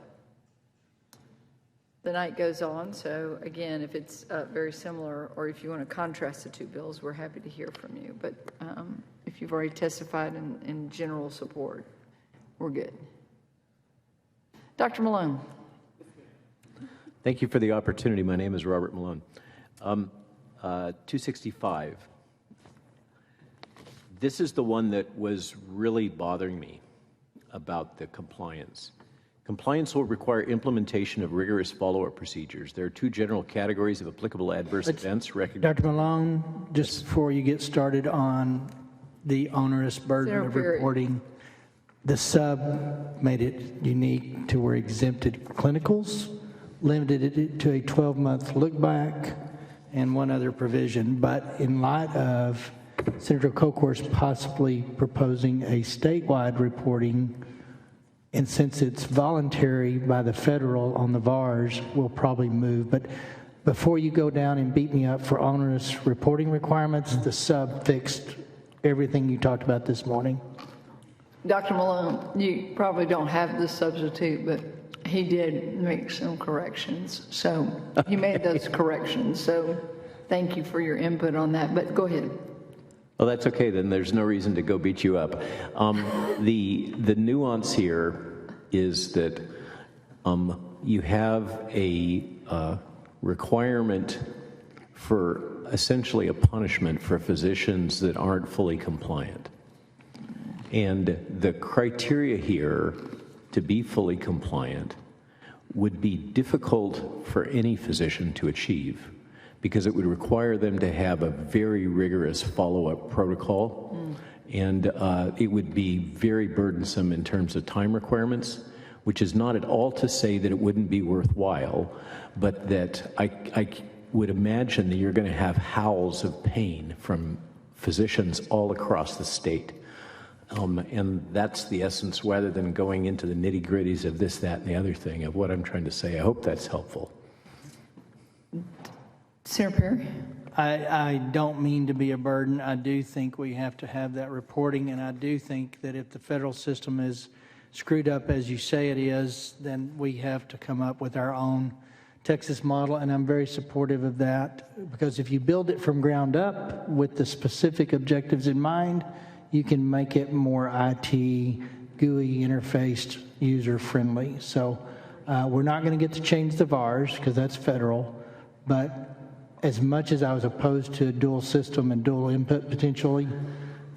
the night goes on, so again, if it's very similar, or if you want to contrast the two bills, we're happy to hear from you, but if you've already testified in general support, we're good. Dr. Malone. Thank you for the opportunity. My name is Robert Malone. 265. This is the one that was really bothering me about the compliance. Compliance will require implementation of rigorous follow-up procedures. There are two general categories of applicable adverse events recognized. Dr. Malone, just before you get started on the onerous burden of reporting, the sub made it unique to where exempted clinicals, limited it to a 12-month look back, and one other provision. But in light of Senator Kolkhorst possibly proposing a statewide reporting, and since it's voluntary by the federal on the VARs, we'll probably move. But before you go down and beat me up for onerous reporting requirements, the sub fixed everything you talked about this morning. Dr. Malone, you probably don't have the substitute, but he did make some corrections. So he made those corrections. So thank you for your input on that, but go ahead. Well, that's okay, then there's no reason to go beat you up. The nuance here is that you have a requirement for essentially a punishment for physicians that aren't fully compliant. And the criteria here to be fully compliant would be difficult for any physician to achieve because it would require them to have a very rigorous follow-up protocol, and it would be very burdensome in terms of time requirements, which is not at all to say that it wouldn't be worthwhile, but that I would imagine that you're going to have howls of pain from physicians all across the state. And that's the essence, rather than going into the nitty-gritties of this, that, and the other thing, of what I'm trying to say. I hope that's helpful. Senator Perry? I don't mean to be a burden. I do think we have to have that reporting, and I do think that if the federal system is screwed up as you say it is, then we have to come up with our own Texas model, and I'm very supportive of that, because if you build it from ground up with the specific objectives in mind, you can make it more IT, GUI interfaced, user-friendly. So we're not going to get to change the VARs, because that's federal, but as much as I was opposed to a dual system and dual input potentially,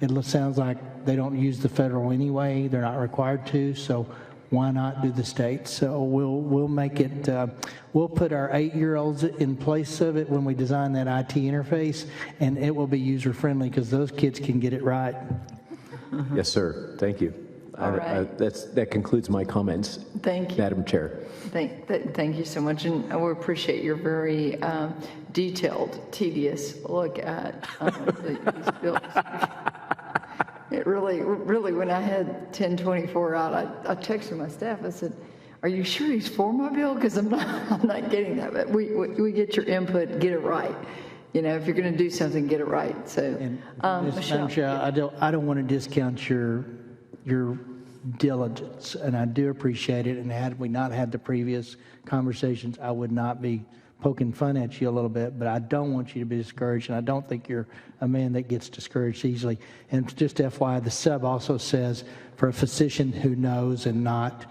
it sounds like they don't use the federal anyway. They're not required to, so why not do the state? So we'll make it, we'll put our 8-year-olds in place of it when we design that IT interface, and it will be user-friendly because those kids can get it right. Yes, sir. Thank you. All right. That concludes my comments. Thank you. Madam Chair. Thank you so much, and I appreciate your very detailed, tedious look at these bills. It really, when I had 1024 out, I texted my staff. I said, "Are you sure he's for my bill? Because I'm not getting that." But we get your input, get it right. You know, if you're going to do something, get it right. So, Michelle, I don't want to discount your diligence, and I do appreciate it. And had we not had the previous conversations, I would not be poking fun at you a little bit, but I don't want you to be discouraged, and I don't think you're a man that gets discouraged easily. And just FYI, the sub also says for a physician who knows and not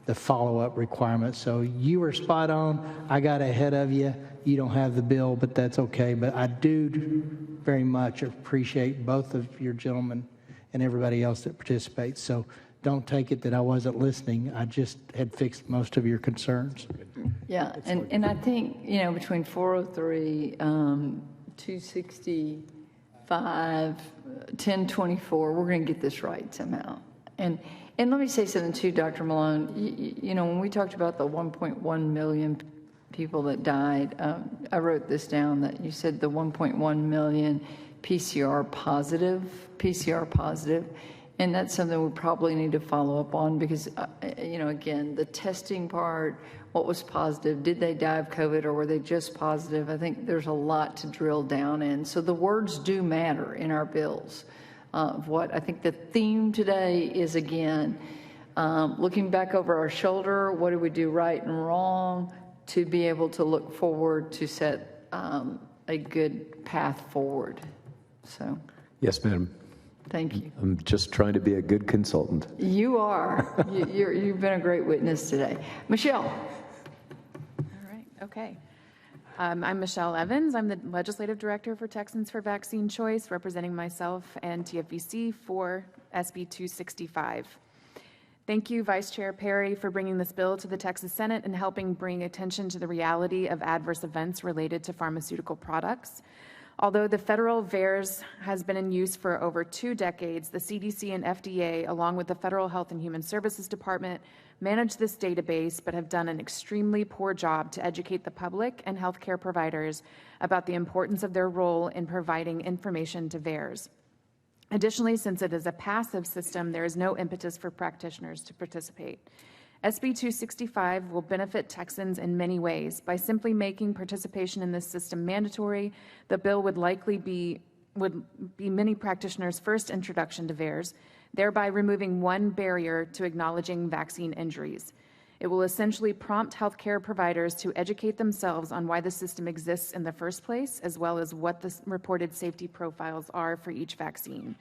the follow-up requirements. So you were spot on. I got ahead of you. You don't have the bill, but that's okay. But I do very much appreciate both of your gentlemen and everybody else that participates. So don't take it that I wasn't listening. I just had fixed most of your concerns. Yeah, and I think, you know, between 403, 265, 1024, we're going to get this right somehow. And let me say something too, Dr. Malone. You know, when we talked about the 1.1 million people that died, I wrote this down, that you said the 1.1 million PCR positive, and that's something we probably need to follow up on because, you know, again, the testing part, what was positive, did they die of COVID or were they just positive? I think there's a lot to drill down in. So the words do matter in our bills. What I think the theme today is, again, looking back over our shoulder, what do we do right and wrong to be able to look forward to set a good path forward. So. Yes, ma'am. Thank you. I'm just trying to be a good consultant. You are. You've been a great witness today. Michelle. All right. Okay. I'm Michelle Evans. I'm the Legislative Director for Texans for Vaccine Choice, representing myself and TFVC for SB 265. Thank you, Vice Chair Perry, for bringing this bill to the Texas Senate and helping bring attention to the reality of adverse events related to pharmaceutical products. Although the federal VAERS has been in use for over 2 decades, the CDC and FDA, along with the Federal Health and Human Services Department, manage this database but have done an extremely poor job to educate the public and healthcare providers about the importance of their role in providing information to VAERS. Additionally, since it is a passive system, there is no impetus for practitioners to participate. SB 265 will benefit Texans in many ways. By simply making participation in this system mandatory, the bill would likely be many practitioners' first introduction to VAERS, thereby removing one barrier to acknowledging vaccine injuries. It will essentially prompt healthcare providers to educate themselves on why the system exists in the first place, as well as what the reported safety profiles are for each vaccine.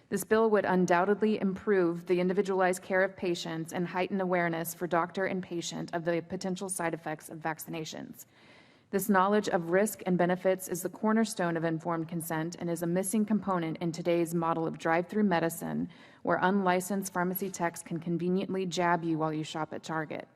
This bill would undoubtedly improve the individualized care of patients and heighten awareness for doctor and patient of the potential side effects of vaccinations. This knowledge of risk and benefits is the cornerstone of informed consent and is a missing component in today's model of drive-through medicine, where unlicensed pharmacy techs can conveniently jab you while you shop at Target.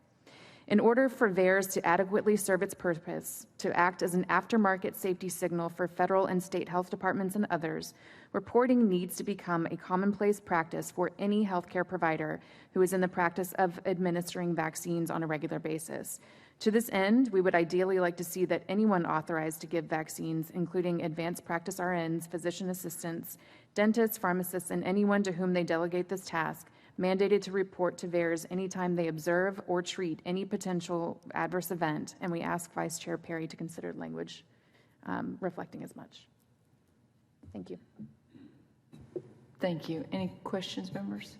In order for VAERS to adequately serve its purpose, to act as an aftermarket safety signal for federal and state health departments and others, reporting needs to become a commonplace practice for any healthcare provider who is in the practice of administering vaccines on a regular basis. To this end, we would ideally like to see that anyone authorized to give vaccines, including advanced practice RNs, physician assistants, dentists, pharmacists, and anyone to whom they delegate this task, mandated to report to VAERS anytime they observe or treat any potential adverse event, and we ask Vice Chair Perry to consider language reflecting as much. Thank you. Thank you. Any questions, members?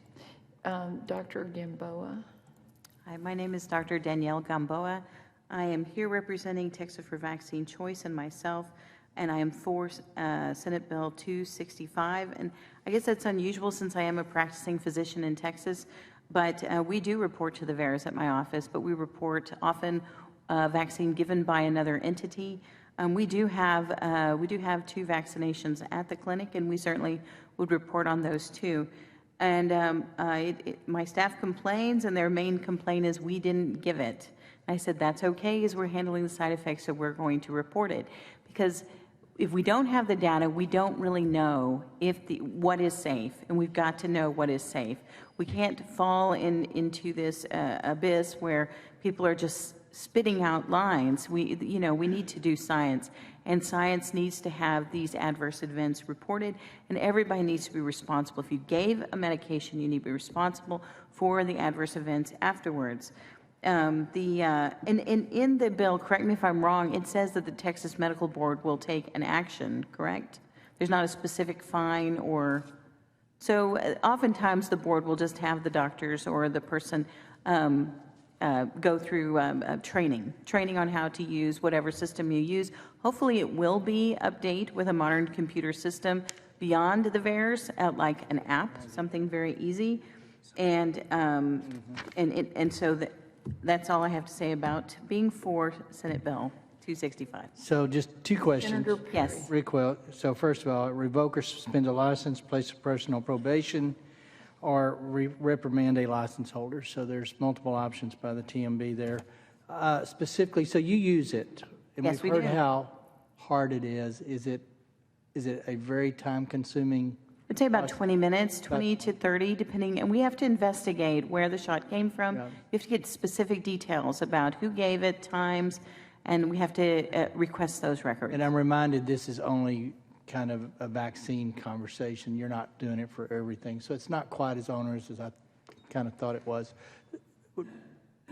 Dr. Gamboa. Hi, my name is Dr. Danielle Gamboa. I am here representing Texas for Vaccine Choice and myself, and I am for Senate Bill 265. And I guess that's unusual since I am a practicing physician in Texas, but we do report to the VAERS at my office, but we report often vaccine given by another entity. We do have 2 vaccinations at the clinic, and we certainly would report on those too. And my staff complains, and their main complaint is we didn't give it. I said, that's okay, as we're handling the side effects, so we're going to report it. Because if we don't have the data, we don't really know what is safe, and we've got to know what is safe. We can't fall into this abyss where people are just spitting out lines. We need to do science, and science needs to have these adverse events reported, and everybody needs to be responsible. If you gave a medication, you need to be responsible for the adverse events afterwards. In the bill, correct me if I'm wrong, it says that the Texas Medical Board will take an action, correct? There's not a specific fine or... So oftentimes the board will just have the doctors or the person go through training on how to use whatever system you use. Hopefully it will be updated with a modern computer system beyond the VAERS, like an app, something very easy. And so that's all I have to say about being for Senate Bill 265. So just 2 questions. Yes. Real. So first of all, revoke or suspend a license, place a person on probation, or reprimand a license holder. So there's multiple options by the TMB there. Specifically, so you use it. And Yes, we've we heard do. how hard it is. Is it a very time-consuming? I'd say about 20 minutes, 20 to 30, depending, and we have to investigate where the shot came from. Yeah. We have to get specific details about who gave it, times, and we have to request those records. And I'm reminded this is only kind of a vaccine conversation. You're not doing it for everything. So it's not quite as onerous as I kind of thought it was.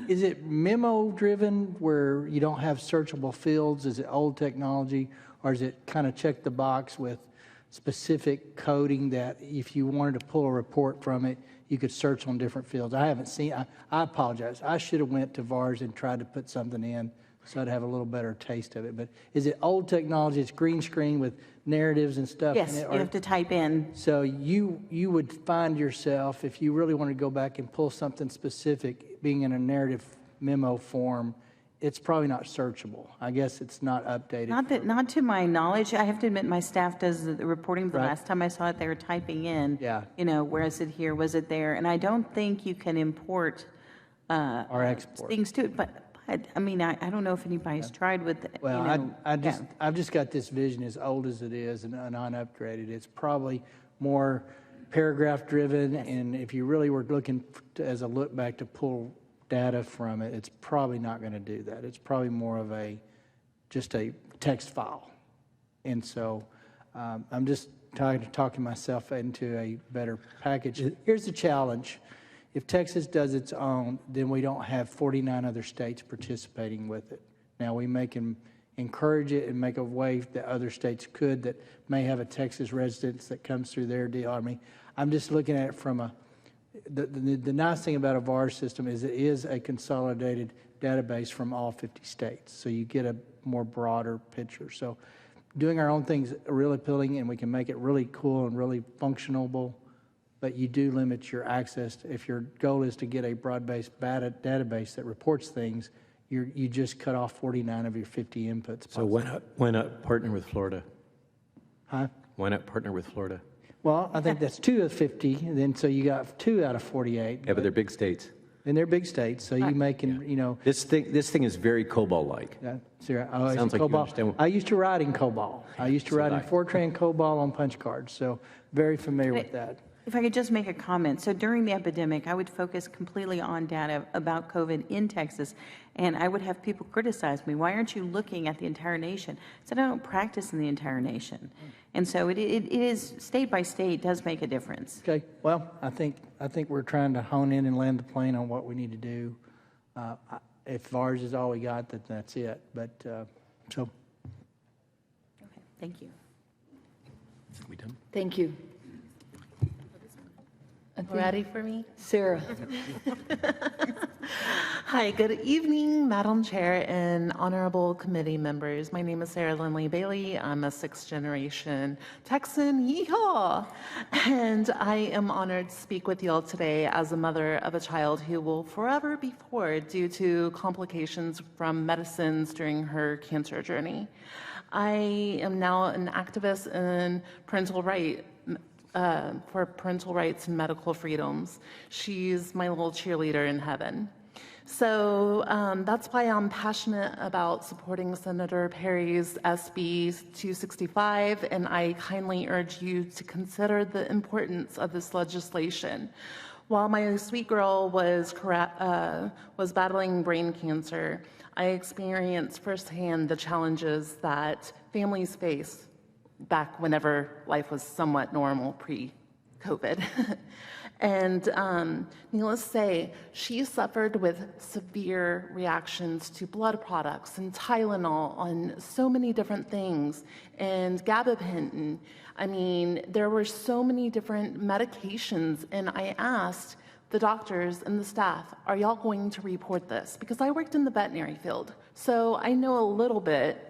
Is it memo-driven where you don't have searchable fields? Is it old technology? Or is it kind of check the box with specific coding that if you wanted to pull a report from it, you could search on different fields? I haven't seen, I apologize. I should have went to VARS and tried to put something in so I'd have a little better taste of it. But is it old technology? It's green screen with narratives and stuff Yes, in it? you have to type in. So you would find yourself, if you really want to go back and pull something specific, being in a narrative memo form, it's probably not searchable. I guess it's not updated. Not to my knowledge. I have to admit my staff does the reporting. The Right. last time I saw it, they were typing in, Yeah. where is it here, was it there? And I don't think you can import Or export. things to it, but I mean, I don't know if anybody's tried with, Well, I've just got this vision, as old as it is and unupgraded. It's probably more paragraph driven, and if you really were looking as a look back to pull data from it, it's probably not going to do that. It's probably more of just a text file. And so I'm just talking myself into a better package. Here's the challenge. If Texas does its own, then we don't have 49 other states participating with it. Now, we can encourage it and make a way that other states could that may have a Texas residence that comes through their deal. I mean, I'm just looking at it from the nice thing about a VARS system is it is a consolidated database from all 50 states. So you get a more broader picture. So doing our own things are really appealing, and we can make it really cool and really functional but you do limit your access. If your goal is to get a broad-based database that reports things, you just cut off 49 of your 50 inputs. So why not partner with Florida? Huh? Why not partner with Florida? Well, I think that's 2 of 50, and then so you got 2 out of 48. Yeah, but they're big states. And they're big states, so you making, you know. This thing is very COBOL-like. Sounds like you understand. I used to write in COBOL. I used to write in Fortran COBOL on punch cards, so very familiar with that. If I could just make a comment. So during the epidemic, I would focus completely on data about COVID in Texas, and I would have people criticize me. Why aren't you looking at the entire nation? I said, I don't practice in the entire nation. And so it is, state by state, does make a difference. Okay, well, I think we're trying to hone in and land the plane on what we need to do. If ours is all we got, then that's it. But, so. Okay, thank you. We done? Thank you. Ready for me? Sarah. Hi, good evening, Madam Chair and honorable committee members. My name is Sarah Lindley Bailey. I'm a 6th-generation Texan, yeehaw! And I am honored to speak with you all today as a mother of a child who will forever be poor due to complications from medicines during her cancer journey. I am now an activist in parental rights. For parental rights and medical freedoms. She's my little cheerleader in heaven. So that's why I'm passionate about supporting Senator Perry's SB 265, and I kindly urge you to consider the importance of this legislation. While my sweet girl was battling brain cancer, I experienced firsthand the challenges that families face back whenever life was somewhat normal pre-COVID. And needless to say, she suffered with severe reactions to blood products and Tylenol on so many different things, and gabapentin. I mean, there were so many different medications, and I asked the doctors and the staff, are y'all going to report this? Because I worked in the veterinary field, so I know a little bit.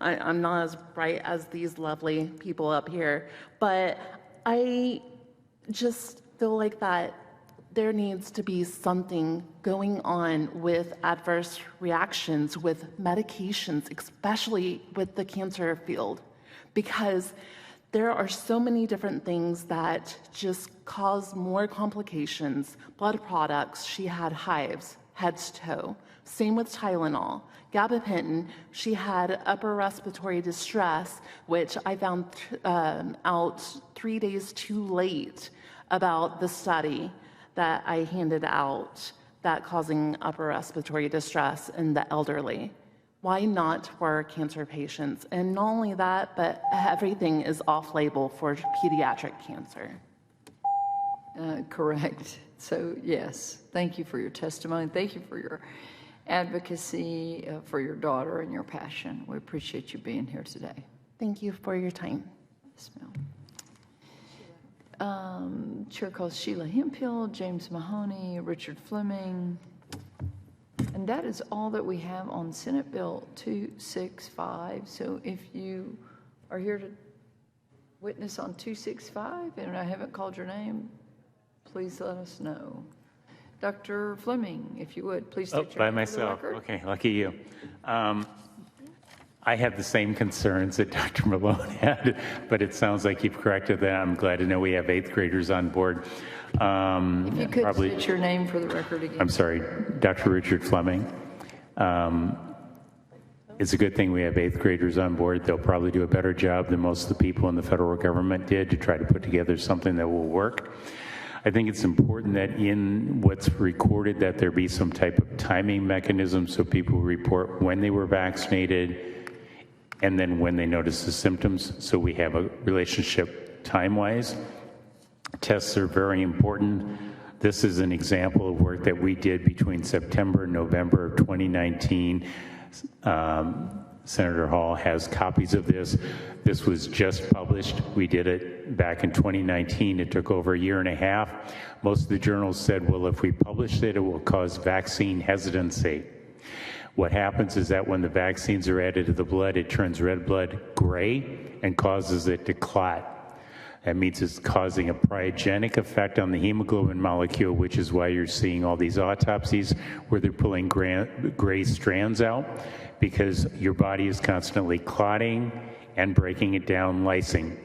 I'm not as bright as these lovely people up here, but I just feel like that there needs to be something going on with adverse reactions with medications, especially with the cancer field, because there are so many different things that just cause more complications. Blood products, she had hives, head to toe. Same with Tylenol. Gabapentin, she had upper respiratory distress, which I found out 3 days too late about the study that I handed out that causing upper respiratory distress in the elderly. Why not for cancer patients? And not only that, but everything is off-label for pediatric cancer. Correct. So yes, thank you for your testimony. Thank you for your advocacy for your daughter and your passion. We appreciate you being here today. Thank you for your time. Yes, ma'am. Chair calls Sheila Hemphill, James Mahoney, Richard Fleming. And that is all that we have on Senate Bill 265. So if you are here to witness on 265 and I haven't called your name, please let us know. Dr. Fleming, if you would, please state your name for the record. Okay, lucky you. I have the same concerns that Dr. Malone had, but it sounds like you've corrected that. I'm glad to know we have 8th graders on board. If you could state your name for the record again. I'm sorry, Dr. Richard Fleming. It's a good thing we have 8th graders on board. They'll probably do a better job than most of the people in the federal government did to try to put together something that will work. I think it's important that in what's recorded that there be some type of timing mechanism so people report when they were vaccinated and then when they notice the symptoms, so we have a relationship time-wise. Tests are very important. This is an example of work that we did between September and November of 2019. Senator Hall has copies of this. This was just published. We did it back in 2019. It took over a year and a half. Most of the journals said, well, if we publish it, it will cause vaccine hesitancy. What happens is that when the vaccines are added to the blood, it turns red blood gray and causes it to clot. That means it's causing a pyogenic effect on the hemoglobin molecule, which is why you're seeing all these autopsies where they're pulling gray strands out, because your body is constantly clotting and breaking it down, lysing.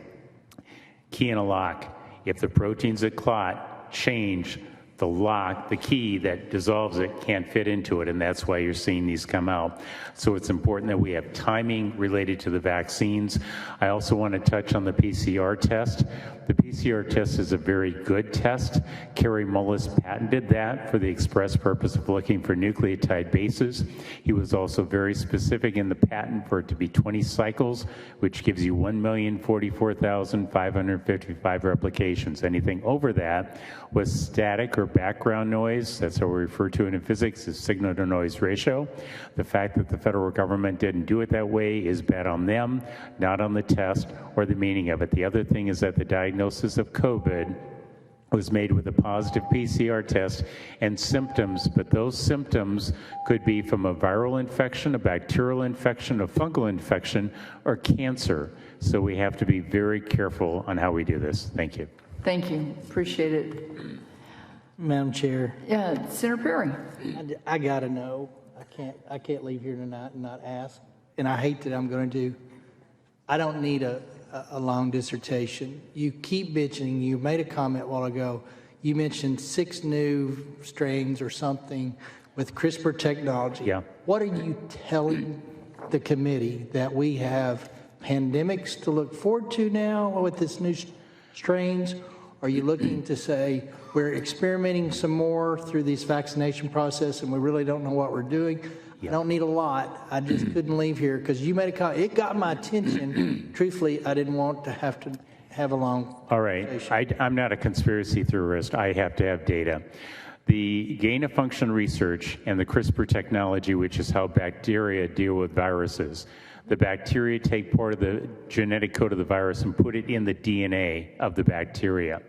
Key in a lock. If the proteins that clot change, the lock, the key that dissolves it, can't fit into it, and that's why you're seeing these come out. So it's important that we have timing related to the vaccines. I also want to touch on the PCR test. The PCR test is a very good test. Kerry Mullis patented that for the express purpose of looking for nucleotide bases. He was also very specific in the patent for it to be 20 cycles, which gives you 1,044,555 replications. Anything over that was static or background noise. That's how we refer to it in physics, is signal to noise ratio. The fact that the federal government didn't do it that way is bad on them, not on the test or the meaning of it. The other thing is that the diagnosis of COVID was made with a positive PCR test and symptoms, but those symptoms could be from a viral infection, a bacterial infection, a fungal infection, or cancer. So we have to be very careful on how we do this. Thank you. Thank you. Appreciate it. Madam Chair. Yeah, Senator Perry. I got to know. I can't leave here tonight and not ask. And I hate that I'm going to do. I don't need a long dissertation. You keep bitching. You made a comment a while ago. You mentioned 6 new strains or something with CRISPR technology. Yeah. What are you telling the committee, that we have pandemics to look forward to now with this new strains? Are you looking to say we're experimenting some more through this vaccination process and we really don't know what we're doing? I don't need a lot. I just couldn't leave here because you made a comment. It got my attention. Truthfully, I didn't want to have a long All right. I'm not a conspiracy theorist. I have to have data. The gain-of-function research and the CRISPR technology, which is how bacteria deal with viruses. The bacteria take part of the genetic code of the virus and put it in the DNA of the bacteria.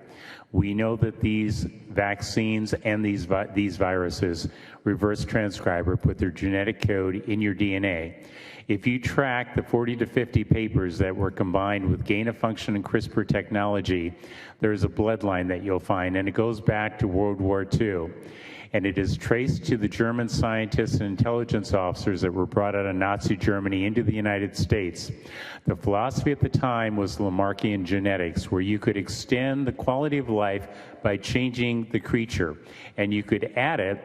We know that these vaccines and these viruses reverse transcribe or put their genetic code in your DNA. If you track the 40 to 50 papers that were combined with gain-of-function and CRISPR technology, there's a bloodline that you'll find, and it goes back to World War II. And it is traced to the German scientists and intelligence officers that were brought out of Nazi Germany into the United States. The philosophy at the time was Lamarckian genetics, where you could extend the quality of life by changing the creature. And you could add it.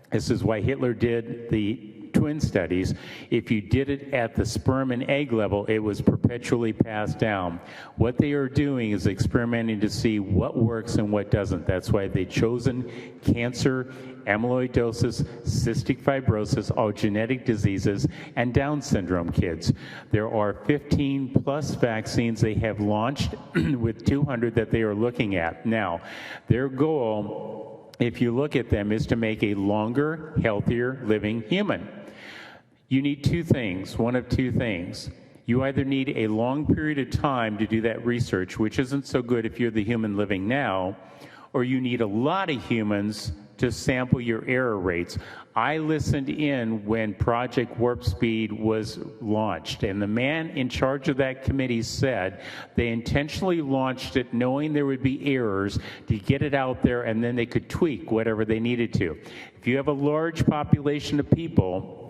This is why Hitler did the twin studies. If you did it at the sperm and egg level, it was perpetually passed down. What they are doing is experimenting to see what works and what doesn't. That's why they've chosen cancer, amyloidosis, cystic fibrosis, all genetic diseases, and Down syndrome kids. There are 15 plus vaccines they have launched with 200 that they are looking at. Now, their goal, if you look at them, is to make a longer, healthier living human. You need 2 things, one of 2 things. You either need a long period of time to do that research, which isn't so good if you're the human living now, or you need a lot of humans to sample your error rates. I listened in when Project Warp Speed was launched, and the man in charge of that committee said they intentionally launched it knowing there would be errors to get it out there, and then they could tweak whatever they needed to. If you have a large population of people,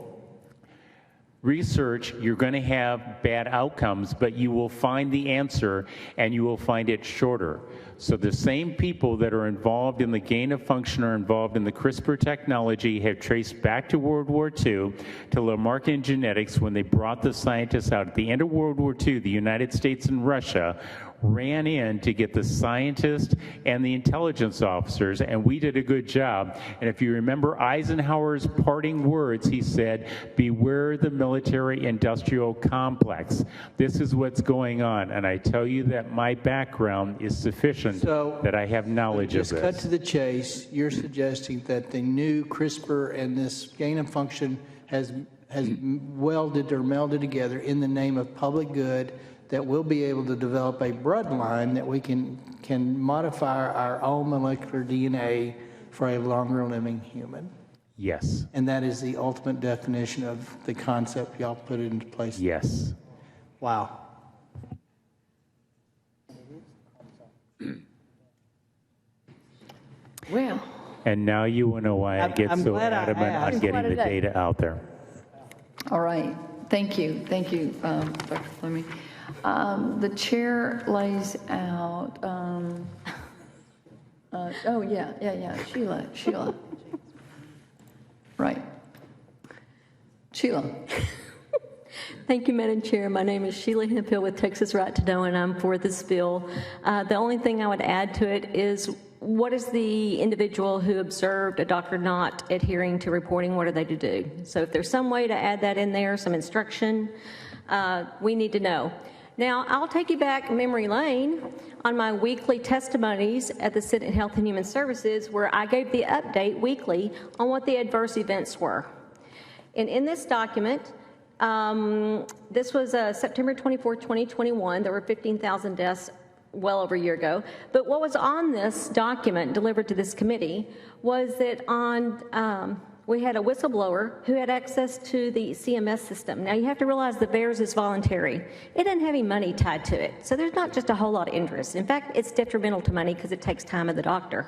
research, you're going to have bad outcomes, but you will find the answer, and you will find it shorter. So the same people that are involved in the gain of function are involved in the CRISPR technology, have traced back to World War II, to Lamarckian genetics, when they brought the scientists out. At the end of World War II, the United States and Russia ran in to get the scientists and the intelligence officers, and we did a good job. And if you remember Eisenhower's parting words, he said, "Beware the military-industrial complex." This is what's going on, and I tell you that my background is sufficient that I have knowledge of Just this. cut to the chase. You're suggesting that the new CRISPR and this gain of function has welded or melded together in the name of public good, that we'll be able to develop a bloodline that we can modify our own molecular DNA for a longer living human. Yes. And that is the ultimate definition of the concept y'all put into place. Yes. Wow. Well. And now you will know why I get I'm so glad I adamant on asked. getting the data out there. All right. Thank you. Thank you, Dr. Fleming. The chair lays out, Sheila. Right. Sheila. Thank you, Madam Chair. My name is Sheila Hemphill with Texas Right to Know, and I'm for this bill. The only thing I would add to it is, what is the individual who observed a doctor not adhering to reporting, what are they to do? So if there's some way to add that in there, some instruction, we need to know. Now, I'll take you back memory lane on my weekly testimonies at the Senate Health and Human Services, where I gave the update weekly on what the adverse events were. And in this document, this was September 24, 2021. There were 15,000 deaths well over a year ago. But what was on this document delivered to this committee was that we had a whistleblower who had access to the CMS system. Now, you have to realize the VAERS is voluntary. It doesn't have any money tied to it. So there's not just a whole lot of interest. In fact, it's detrimental to money because it takes time of the doctor.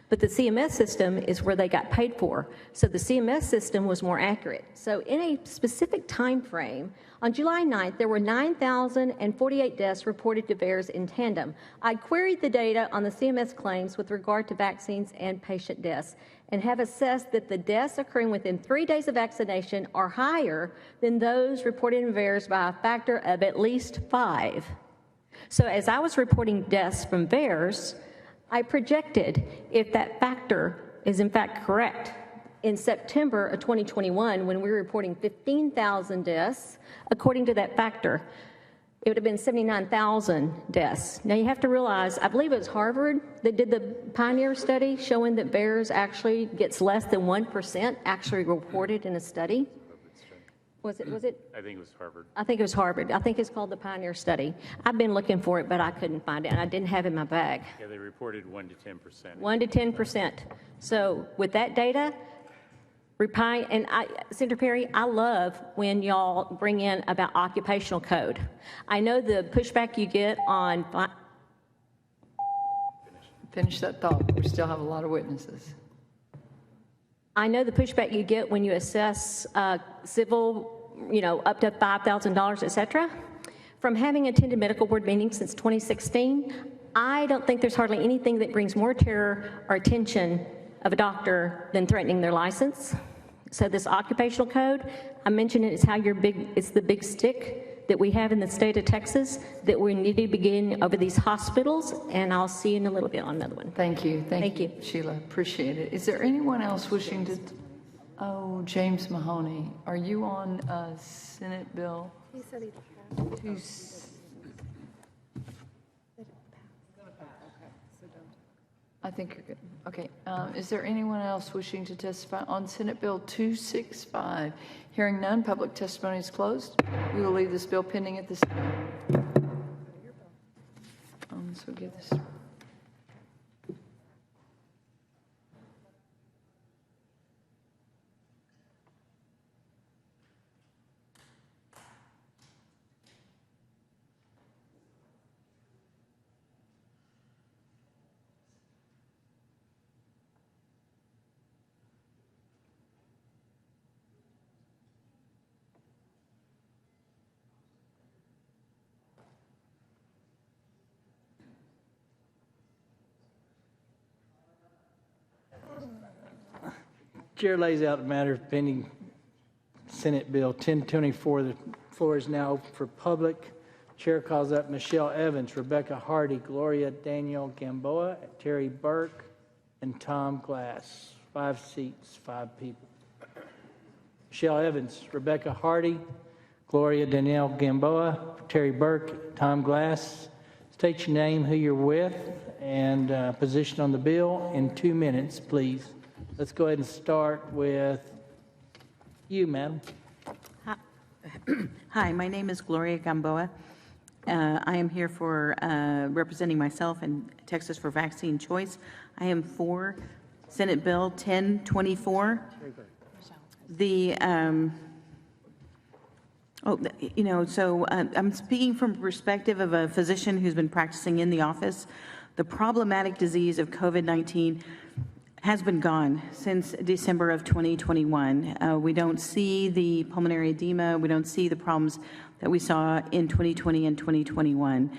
But the CMS system is where they got paid for. So the CMS system was more accurate. So in a specific time frame, on July 9th, there were 9,048 deaths reported to VAERS in tandem. I queried the data on the CMS claims with regard to vaccines and patient deaths, and have assessed that the deaths occurring within 3 days of vaccination are higher than those reported in VAERS by a factor of at least 5. So as I was reporting deaths from VAERS, I projected if that factor is in fact correct. In September of 2021, when we were reporting 15,000 deaths, according to that factor, it would have been 79,000 deaths. Now you have to realize, I believe it was Harvard that did the Pioneer study showing that VAERS actually gets less than 1% actually reported in a study. Was it? I think it was Harvard. I think it was Harvard. I think it's called the Pioneer study. I've been looking for it, but I couldn't find it, and I didn't have it in my bag. Yeah, they reported 1 to 10%. 1 to 10%. So with that data, Senator Perry, I love when y'all bring in about occupational code. I know the pushback you get on... Finish that thought. We still have a lot of witnesses. I know the pushback you get when you assess civil, up to $5,000, et cetera. From having attended medical board meetings since 2016, I don't think there's hardly anything that brings more terror or attention of a doctor than threatening their license. So this occupational code, I mentioned it, it's the big stick that we have in the state of Texas that we need to begin over these hospitals, and I'll see you in a little bit on another one. Thank you. Thank you, Sheila. Appreciate it. Is there anyone else wishing to? Oh, James Mahoney, are you on Senate Bill? He said he I think you're good. Okay. Is there anyone else wishing to testify on Senate Bill 265? Hearing none, public testimony is closed. We will leave this bill pending at this time. So give this. Chair lays out the matter of pending Senate Bill 1024. The floor is now open for public. Chair calls up Michelle Evans, Rebecca Hardy, Gloria Danielle Gamboa, Terry Burke, and Tom Glass. 5 seats, 5 people. Michelle Evans, Rebecca Hardy, Gloria Danielle Gamboa, Terry Burke, Tom Glass. State your name, who you're with, and position on the bill in 2 minutes, please. Let's go ahead and start with you, madam. Hi, my name is Gloria Gamboa. I am here for representing myself and Texas for Vaccine Choice. I am for Senate Bill 1024. I'm speaking from the perspective of a physician who's been practicing in the office. The problematic disease of COVID-19 has been gone since December of 2021. We don't see the pulmonary edema. We don't see the problems that we saw in 2020 and 2021.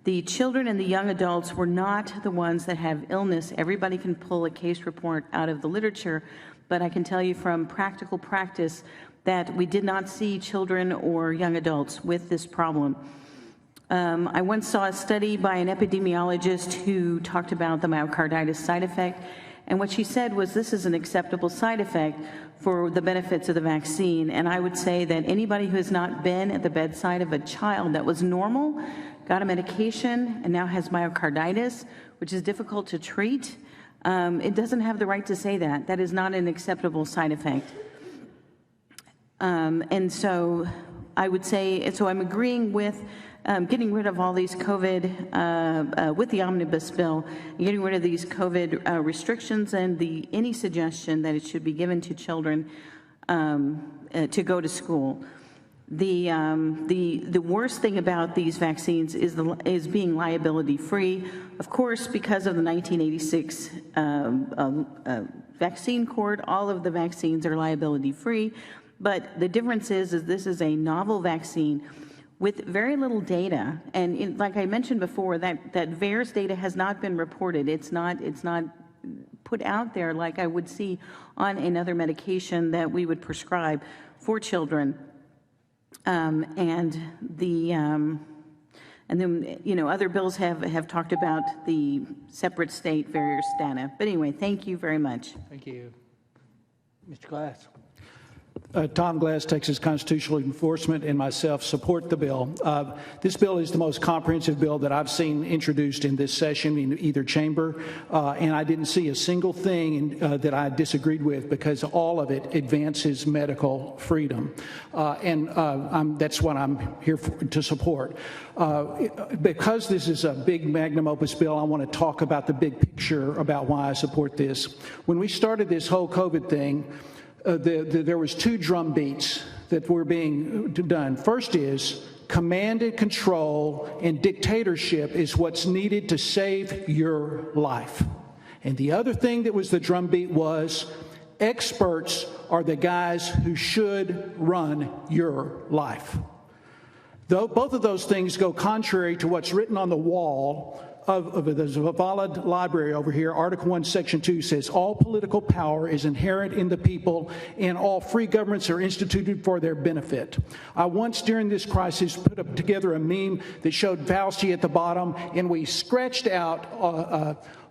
The children and the young adults were not the ones that have illness. Everybody can pull a case report out of the literature, but I can tell you from practical practice that we did not see children or young adults with this problem. I once saw a study by an epidemiologist who talked about the myocarditis side effect, and what she said was this is an acceptable side effect for the benefits of the vaccine. And I would say that anybody who has not been at the bedside of a child that was normal, got a medication, and now has myocarditis, which is difficult to treat, it doesn't have the right to say that. That is not an acceptable side effect. And so I would say, so I'm agreeing with getting rid of all these COVID, with the omnibus bill, getting rid of these COVID restrictions and any suggestion that it should be given to children to go to school. The worst thing about these vaccines is being liability-free. Of course, because of the 1986 vaccine court, all of the vaccines are liability-free. But the difference is this is a novel vaccine with very little data, and like I mentioned before, that VAERS data has not been reported. It's not put out there like I would see on another medication that we would prescribe for children. And then other bills have talked about the separate state VAERS data. But anyway, thank you very much. Thank you. Mr. Glass. Tom Glass, Texas Constitutional Enforcement, and myself support the bill. This bill is the most comprehensive bill that I've seen introduced in this session in either chamber, and I didn't see a single thing that I disagreed with because all of it advances medical freedom, and that's what I'm here to support. Because this is a big magnum opus bill, I want to talk about the big picture about why I support this. When we started this whole COVID thing, there was two drum beats that were being done. First is command and control and dictatorship is what's needed to save your life. And the other thing that was the drum beat was experts are the guys who should run your life. Though both of those things go contrary to what's written on the wall of the Zavala Library over here. Article 1, Section 2 says, all political power is inherent in the people, and all free governments are instituted for their benefit. I once, during this crisis, put up together a meme that showed Fauci at the bottom, and we scratched out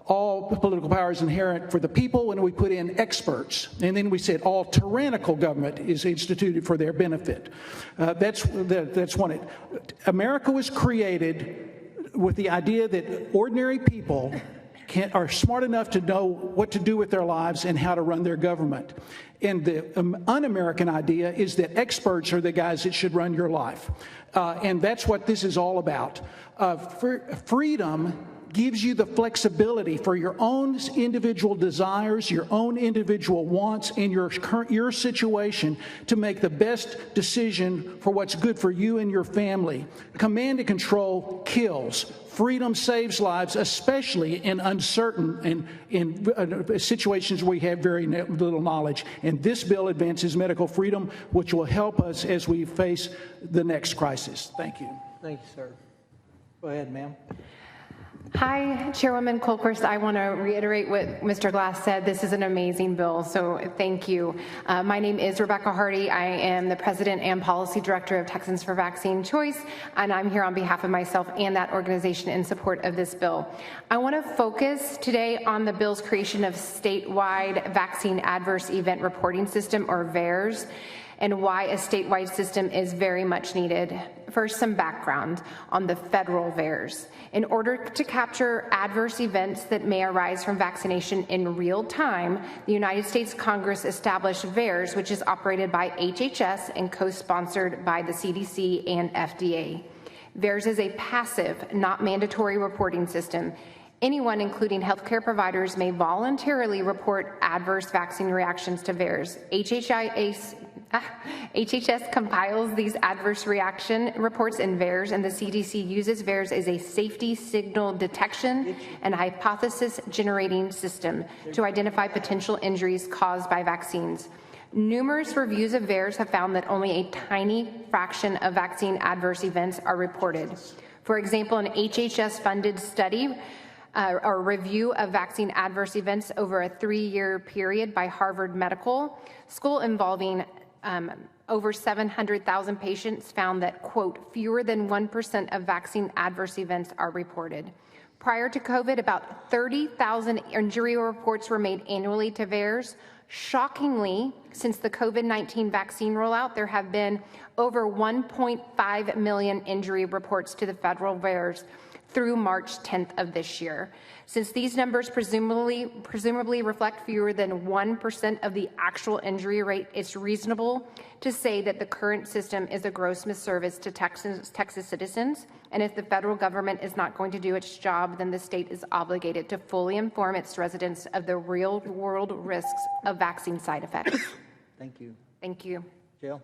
all political power is inherent for the people, and we put in experts. And then we said all tyrannical government is instituted for their benefit. That's one. America was created with the idea that ordinary people are smart enough to know what to do with their lives and how to run their government. And the un-American idea is that experts are the guys that should run your life. And that's what this is all about. Freedom gives you the flexibility for your own individual desires, your own individual wants, and your situation to make the best decision for what's good for you and your family. Command and control kills. Freedom saves lives, especially in uncertain and in situations where we have very little knowledge. And this bill advances medical freedom, which will help us as we face the next crisis. Thank you. Thank you, sir. Go ahead, ma'am. Hi, Chairwoman Kolkhorst. I want to reiterate what Mr. Glass said. This is an amazing bill, so thank you. My name is Rebecca Hardy. I am the President and Policy Director of Texans for Vaccine Choice, and I'm here on behalf of myself and that organization in support of this bill. I want to focus today on the bill's creation of statewide vaccine adverse event reporting system, or VAERS, and why a statewide system is very much needed. First, some background on the federal VAERS. In order to capture adverse events that may arise from vaccination in real time, the United States Congress established VAERS, which is operated by HHS and co-sponsored by the CDC and FDA. VAERS is a passive, not mandatory reporting system. Anyone, including healthcare providers, may voluntarily report adverse vaccine reactions to VAERS. HHS compiles these adverse reaction reports in VAERS, and the CDC uses VAERS as a safety signal detection and hypothesis generating system to identify potential injuries caused by vaccines. Numerous reviews of VAERS have found that only a tiny fraction of vaccine adverse events are reported. For example, an HHS-funded study or review of vaccine adverse events over a 3-year period by Harvard Medical School involving over 700,000 patients found that, quote, fewer than 1% of vaccine adverse events are reported. Prior to COVID, about 30,000 injury reports were made annually to VAERS. Shockingly, since the COVID-19 vaccine rollout, there have been over 1.5 million injury reports to the federal VAERS through March 10th of this year. Since these numbers presumably reflect fewer than 1% of the actual injury rate, it's reasonable to say that the current system is a gross misservice to Texas citizens. And if the federal government is not going to do its job, then the state is obligated to fully inform its residents of the real-world risks of vaccine side effects. Thank you. Thank you. Jill?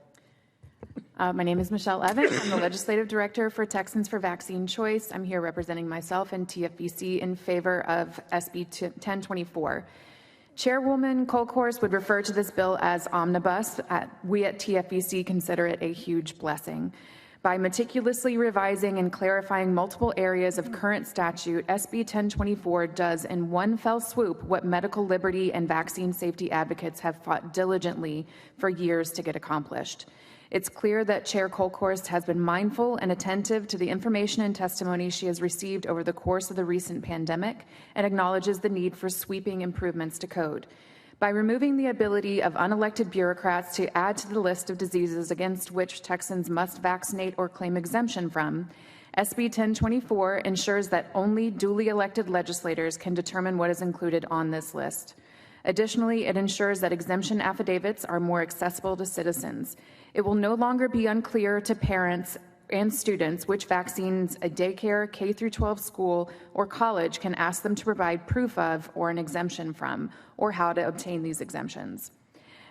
My name is Michelle Evans. I'm the Legislative Director for Texans for Vaccine Choice. I'm here representing myself and TFVC in favor of SB 1024. Chairwoman Kolkhorst would refer to this bill as omnibus. We at TFVC consider it a huge blessing. By meticulously revising and clarifying multiple areas of current statute, SB 1024 does in one fell swoop what medical liberty and vaccine safety advocates have fought diligently for years to get accomplished. It's clear that Chair Kolkhorst has been mindful and attentive to the information and testimony she has received over the course of the recent pandemic and acknowledges the need for sweeping improvements to code. By removing the ability of unelected bureaucrats to add to the list of diseases against which Texans must vaccinate or claim exemption from, SB 1024 ensures that only duly elected legislators can determine what is included on this list. Additionally, it ensures that exemption affidavits are more accessible to citizens. It will no longer be unclear to parents and students which vaccines a daycare, K-12 school, or college can ask them to provide proof of or an exemption from, or how to obtain these exemptions.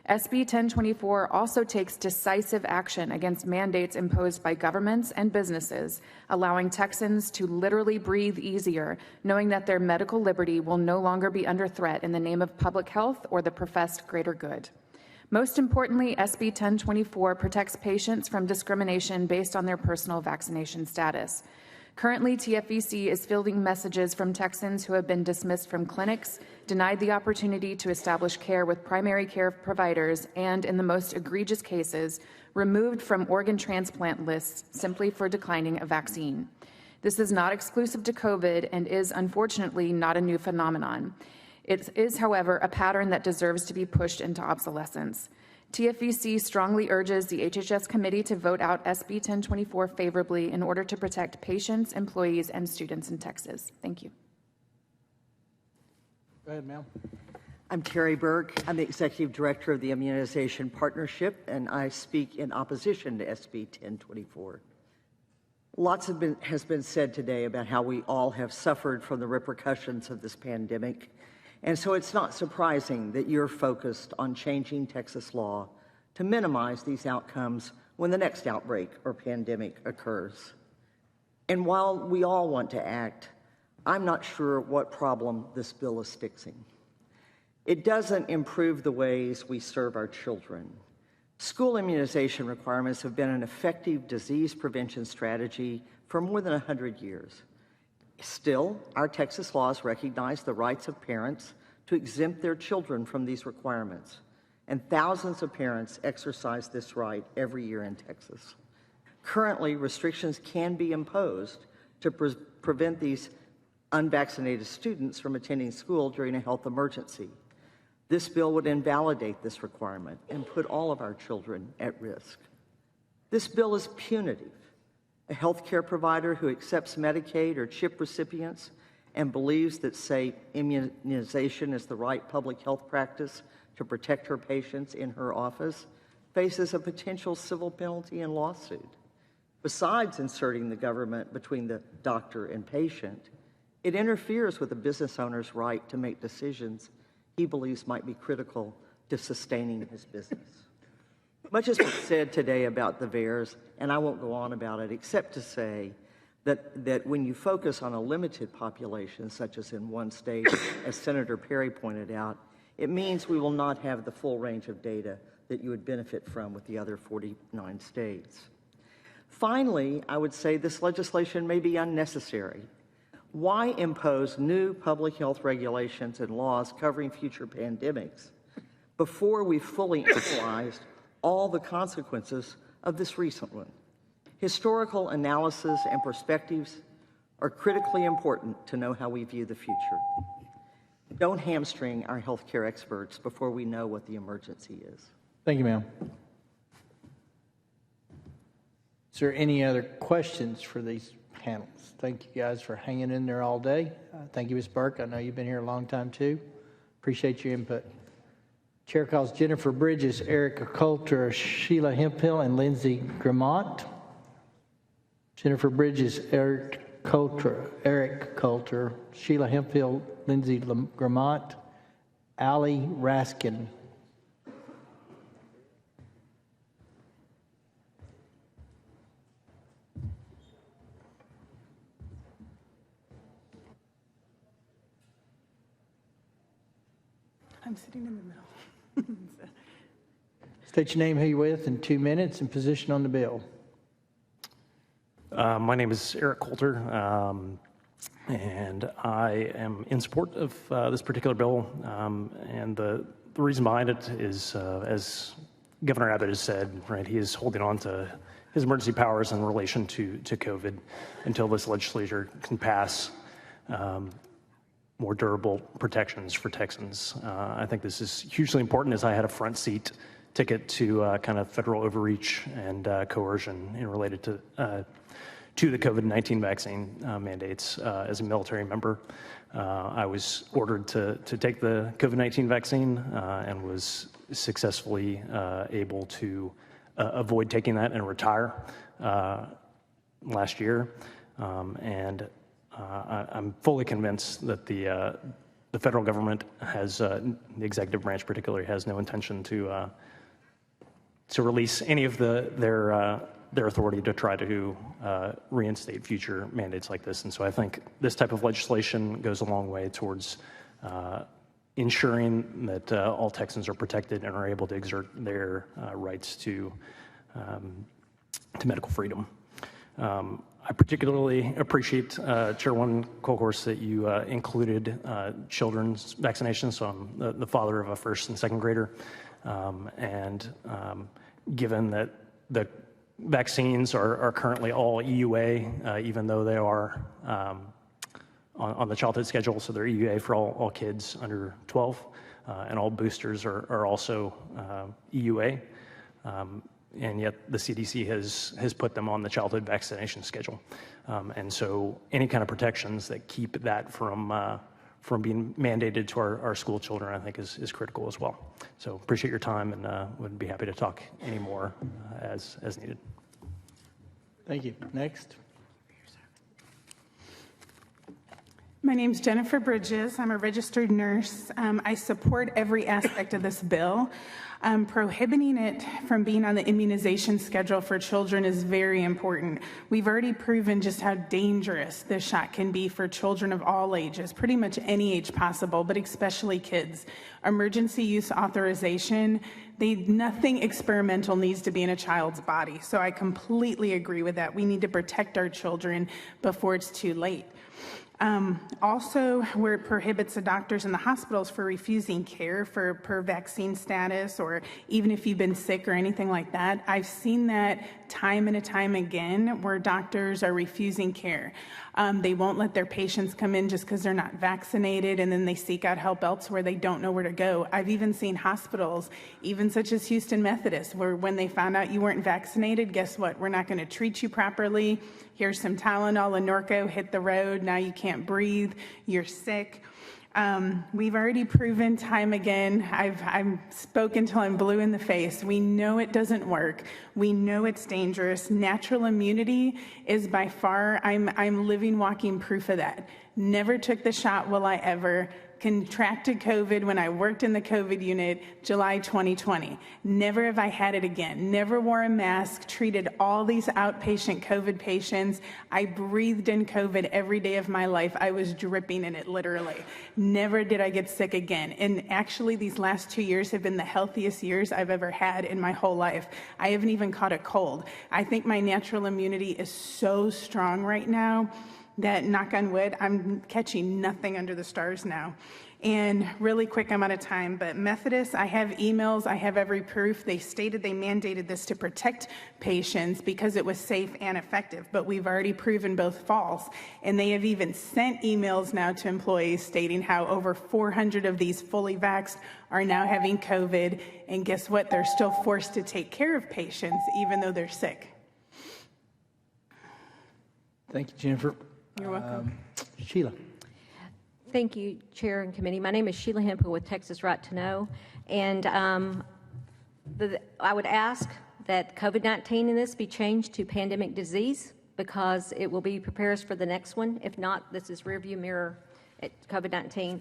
SB 1024 also takes decisive action against mandates imposed by governments and businesses, allowing Texans to literally breathe easier, knowing that their medical liberty will no longer be under threat in the name of public health or the professed greater good. Most importantly, SB 1024 protects patients from discrimination based on their personal vaccination status. Currently, TFVC is fielding messages from Texans who have been dismissed from clinics, denied the opportunity to establish care with primary care providers, and, in the most egregious cases, removed from organ transplant lists simply for declining a vaccine. This is not exclusive to COVID and is, unfortunately, not a new phenomenon. It is, however, a pattern that deserves to be pushed into obsolescence. TFVC strongly urges the HHS committee to vote out SB 1024 favorably in order to protect patients, employees, and students in Texas. Thank you. Go ahead, ma'am. I'm Terry Berg. I'm the Executive Director of the Immunization Partnership, and I speak in opposition to SB 1024. Lots has been said today about how we all have suffered from the repercussions of this pandemic. And so it's not surprising that you're focused on changing Texas law to minimize these outcomes when the next outbreak or pandemic occurs. And while we all want to act, I'm not sure what problem this bill is fixing. It doesn't improve the ways we serve our children. School immunization requirements have been an effective disease prevention strategy for more than 100 years. Still, our Texas laws recognize the rights of parents to exempt their children from these requirements, and thousands of parents exercise this right every year in Texas. Currently, restrictions can be imposed to prevent these unvaccinated students from attending school during a health emergency. This bill would invalidate this requirement and put all of our children at risk. This bill is punitive. A healthcare provider who accepts Medicaid or CHIP recipients and believes that, say, immunization is the right public health practice to protect her patients in her office faces a potential civil penalty and lawsuit. Besides inserting the government between the doctor and patient, it interferes with the business owner's right to make decisions he believes might be critical to sustaining his business. Much has been said today about the VAERS, and I won't go on about it except to say that when you focus on a limited population, such as in one state, as Senator Perry pointed out, it means we will not have the full range of data that you would benefit from with the other 49 states. Finally, I would say this legislation may be unnecessary. Why impose new public health regulations and laws covering future pandemics before we've fully analyzed all the consequences of this recent one? Historical analysis and perspectives are critically important to know how we view the future. Don't hamstring our healthcare experts before we know what the emergency is. Thank you, ma'am. Is there any other questions for these panels? Thank you guys for hanging in there all day. Thank you, Ms. Burke. I know you've been here a long time too. Appreciate your input. Chair calls Jennifer Bridges, Erica Coulter, Sheila Hemphill, and Lindsay Gramont. Jennifer Bridges, Eric Coulter, Sheila Hemphill, Lindsay Gramont, Allie Raskin. I'm sitting in the middle. State your name, who you're with, in 2 minutes, and position on the bill. My name is Eric Coulter, and I am in support of this particular bill. And the reason behind it is, as Governor Abbott has said, right, he is holding on to his emergency powers in relation to COVID until this legislature can pass more durable protections for Texans. I think this is hugely important, as I had a front seat ticket to kind of federal overreach and coercion related to the COVID-19 vaccine mandates as a military member. I was ordered to take the COVID-19 vaccine and was successfully able to avoid taking that and retire last year. I'm fully convinced that the federal government has, the executive branch particularly, has no intention to release any of their authority to try to reinstate future mandates like this. And so I think this type of legislation goes a long way towards ensuring that all Texans are protected and are able to exert their rights to medical freedom. I particularly appreciate, Chairwoman Kolkhorst, that you included children's vaccinations. So I'm the father of a first and second grader. Given that the vaccines are currently all EUA, even though they are on the childhood schedule, so they're EUA for all kids under 12, and all boosters are also EUA. And yet the CDC has put them on the childhood vaccination schedule. And so any kind of protections that keep that from being mandated to our school children, I think is critical as well. So appreciate your time, and would be happy to talk any more as needed. Thank you. Next. My name's Jennifer Bridges. I'm a registered nurse. I support every aspect of this bill. Prohibiting it from being on the immunization schedule for children is very important. We've already proven just how dangerous this shot can be for children of all ages, pretty much any age possible, but especially kids. Emergency use authorization, nothing experimental needs to be in a child's body. So I completely agree with that. We need to protect our children before it's too late. Also, where it prohibits the doctors and the hospitals for refusing care per vaccine status, or even if you've been sick or anything like that. I've seen that time and time again where doctors are refusing care. They won't let their patients come in just because they're not vaccinated, and then they seek out help elsewhere. They don't know where to go. I've even seen hospitals, even such as Houston Methodist, where when they found out you weren't vaccinated, guess what? We're not going to treat you properly. Here's some Tylenol and Norco, hit the road. Now you can't breathe. You're sick. We've already proven time again. I've spoken till I'm blue in the face. We know it doesn't work. We know it's dangerous. Natural immunity is by far, I'm living, walking proof of that. Never took the shot, will I ever? contracted COVID when I worked in the COVID unit, July 2020. Never have I had it again. Never wore a mask, treated all these outpatient COVID patients. I breathed in COVID every day of my life. I was dripping in it, literally. Never did I get sick again. And actually, these last 2 years have been the healthiest years I've ever had in my whole life. I haven't even caught a cold. I think my natural immunity is so strong right now that, knock on wood, I'm catching nothing under the stars now. And really quick, I'm out of time, but Methodist, I have emails, I have every proof. They stated they mandated this to protect patients because it was safe and effective, but we've already proven both false. And they have even sent emails now to employees stating how over 400 of these fully vaxxed are now having COVID. And guess what? They're still forced to take care of patients even though they're sick. Thank you, Jennifer. You're welcome. Sheila. Thank you, Chair and Committee. My name is Sheila Hempel with Texas Right to Know. And I would ask that COVID-19 in this be changed to pandemic disease because it will be prepare us for the next one. If not, this is rearview mirror at COVID-19.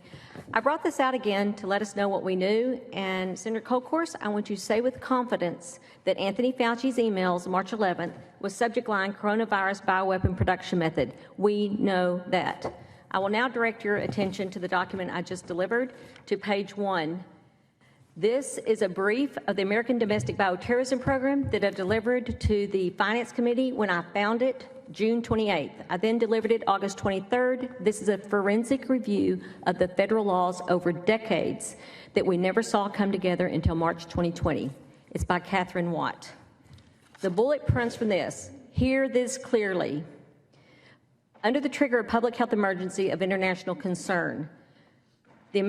I brought this out again to let us know what we knew. And Senator Kolkhorst, I want you to say with confidence that Anthony Fauci's emails March 11th was subject line coronavirus bioweapon production method. We know that. I will now direct your attention to the document I just delivered to page 1. This is a brief of the American Domestic Bioterrorism Program that I delivered to the Finance Committee when I found it June 28th. I then delivered it August 23rd. This is a forensic review of the federal laws over decades that we never saw come together until March 2020. It's by Catherine Watt. The bullet points from this, hear this clearly. Under the trigger of public health emergency of international concern, the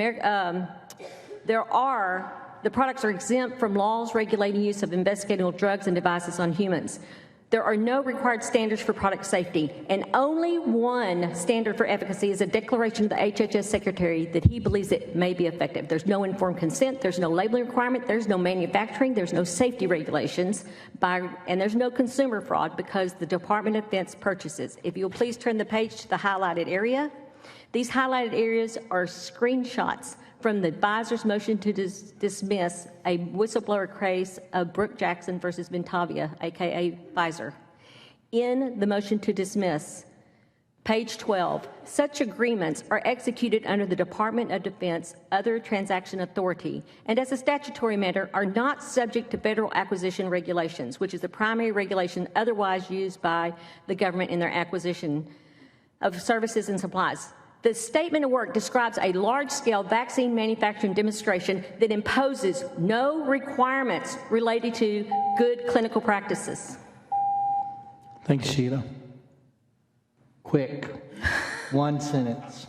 products are exempt from laws regulating use of investigational drugs and devices on humans. There are no required standards for product safety, and only one standard for efficacy is a declaration of the HHS Secretary that he believes it may be effective. There's no informed consent, there's no labeling requirement, there's no manufacturing, there's no safety regulations, and there's no consumer fraud because the Department of Defense purchases. If you'll please turn the page to the highlighted area. These highlighted areas are screenshots from the advisor's motion to dismiss a whistleblower case of Brooke Jackson versus Ventavia, aka Pfizer. In the motion to dismiss, page 12, such agreements are executed under the Department of Defense other transaction authority and as a statutory matter are not subject to federal acquisition regulations, which is the primary regulation otherwise used by the government in their acquisition of services and supplies. The statement of work describes a large-scale vaccine manufacturing demonstration that imposes no requirements related to good clinical practices. Thanks, Sheila. Quick. One sentence.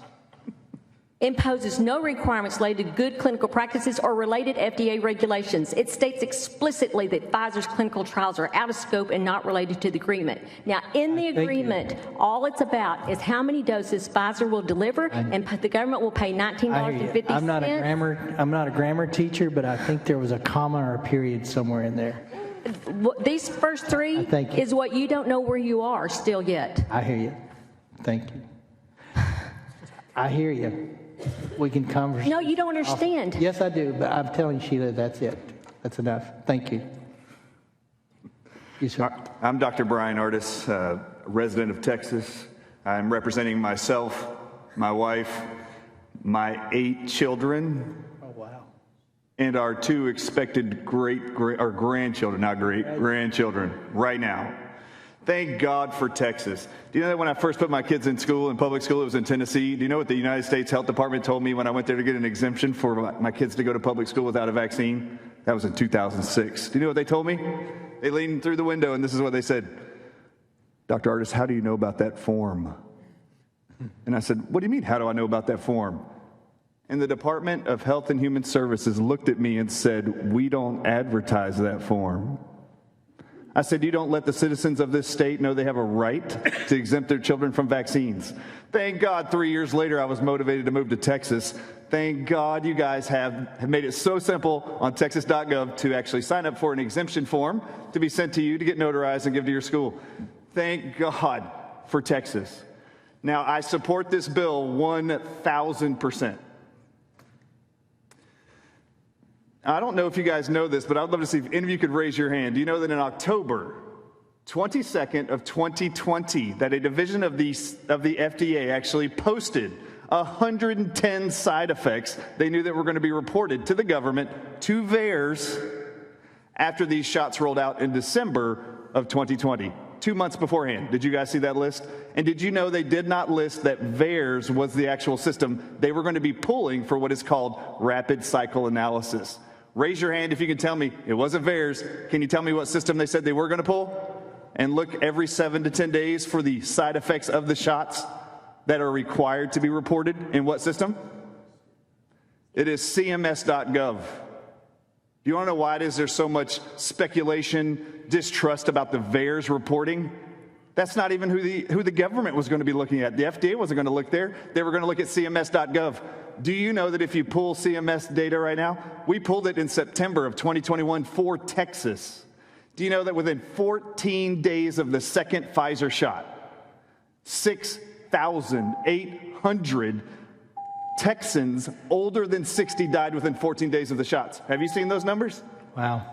Imposes no requirements related to good clinical practices or related FDA regulations. It states explicitly that Pfizer's clinical trials are out of scope and not related to the agreement. Now, in the agreement, all it's about is how many doses Pfizer will deliver, and the government will pay $19.50. I'm not a grammar teacher, but I think there was a comma or a period somewhere in there. These first three is what you don't know where you are still yet. I hear you. Thank you. I hear you. We can converse. No, you don't understand. Yes, I do, but I'm telling you, Sheila, that's it. That's enough. Thank you. You, sir. I'm Dr. Brian Artis, resident of Texas. I'm representing myself, my wife, my 8 children, and our 2 expected grandchildren, not grandchildren, right now. Thank God for Texas. Do you know that when I first put my kids in school, in public school, it was in Tennessee? Do you know what the United States Health Department told me when I went there to get an exemption for my kids to go to public school without a vaccine? That was in 2006. Do you know what they told me? They leaned through the window and this is what they said. Dr. Artis, how do you know about that form? And I said, what do you mean, how do I know about that form? And the Department of Health and Human Services looked at me and said, we don't advertise that form. I said, you don't let the citizens of this state know they have a right to exempt their children from vaccines. Thank God 3 years later I was motivated to move to Texas. Thank God you guys have made it so simple on texas.gov to actually sign up for an exemption form to be sent to you to get notarized and give to your school. Thank God for Texas. Now, I support this bill 1,000%. I don't know if you guys know this, but I'd love to see if any of you could raise your hand. Do you know that in October 22nd of 2020, that a division of the FDA actually posted 110 side effects they knew that were going to be reported to the government, to VAERS, after these shots rolled out in December of 2020, 2 months beforehand. Did you guys see that list? And did you know they did not list that VAERS was the actual system they were going to be pulling for what is called rapid cycle analysis? Raise your hand if you can tell me it wasn't VAERS. Can you tell me what system they said they were going to pull? And look every 7 to 10 days for the side effects of the shots that are required to be reported in what system? It is CMS.gov. Do you want to know why it is there's so much speculation, distrust about the VAERS reporting? That's not even who the government was going to be looking at. The FDA wasn't going to look there. They were going to look at CMS.gov. Do you know that if you pull CMS data right now, we pulled it in September of 2021 for Texas. Do you know that within 14 days of the second Pfizer shot, 6,800 Texans older than 60 died within 14 days of the shots? Have you seen those numbers? Wow.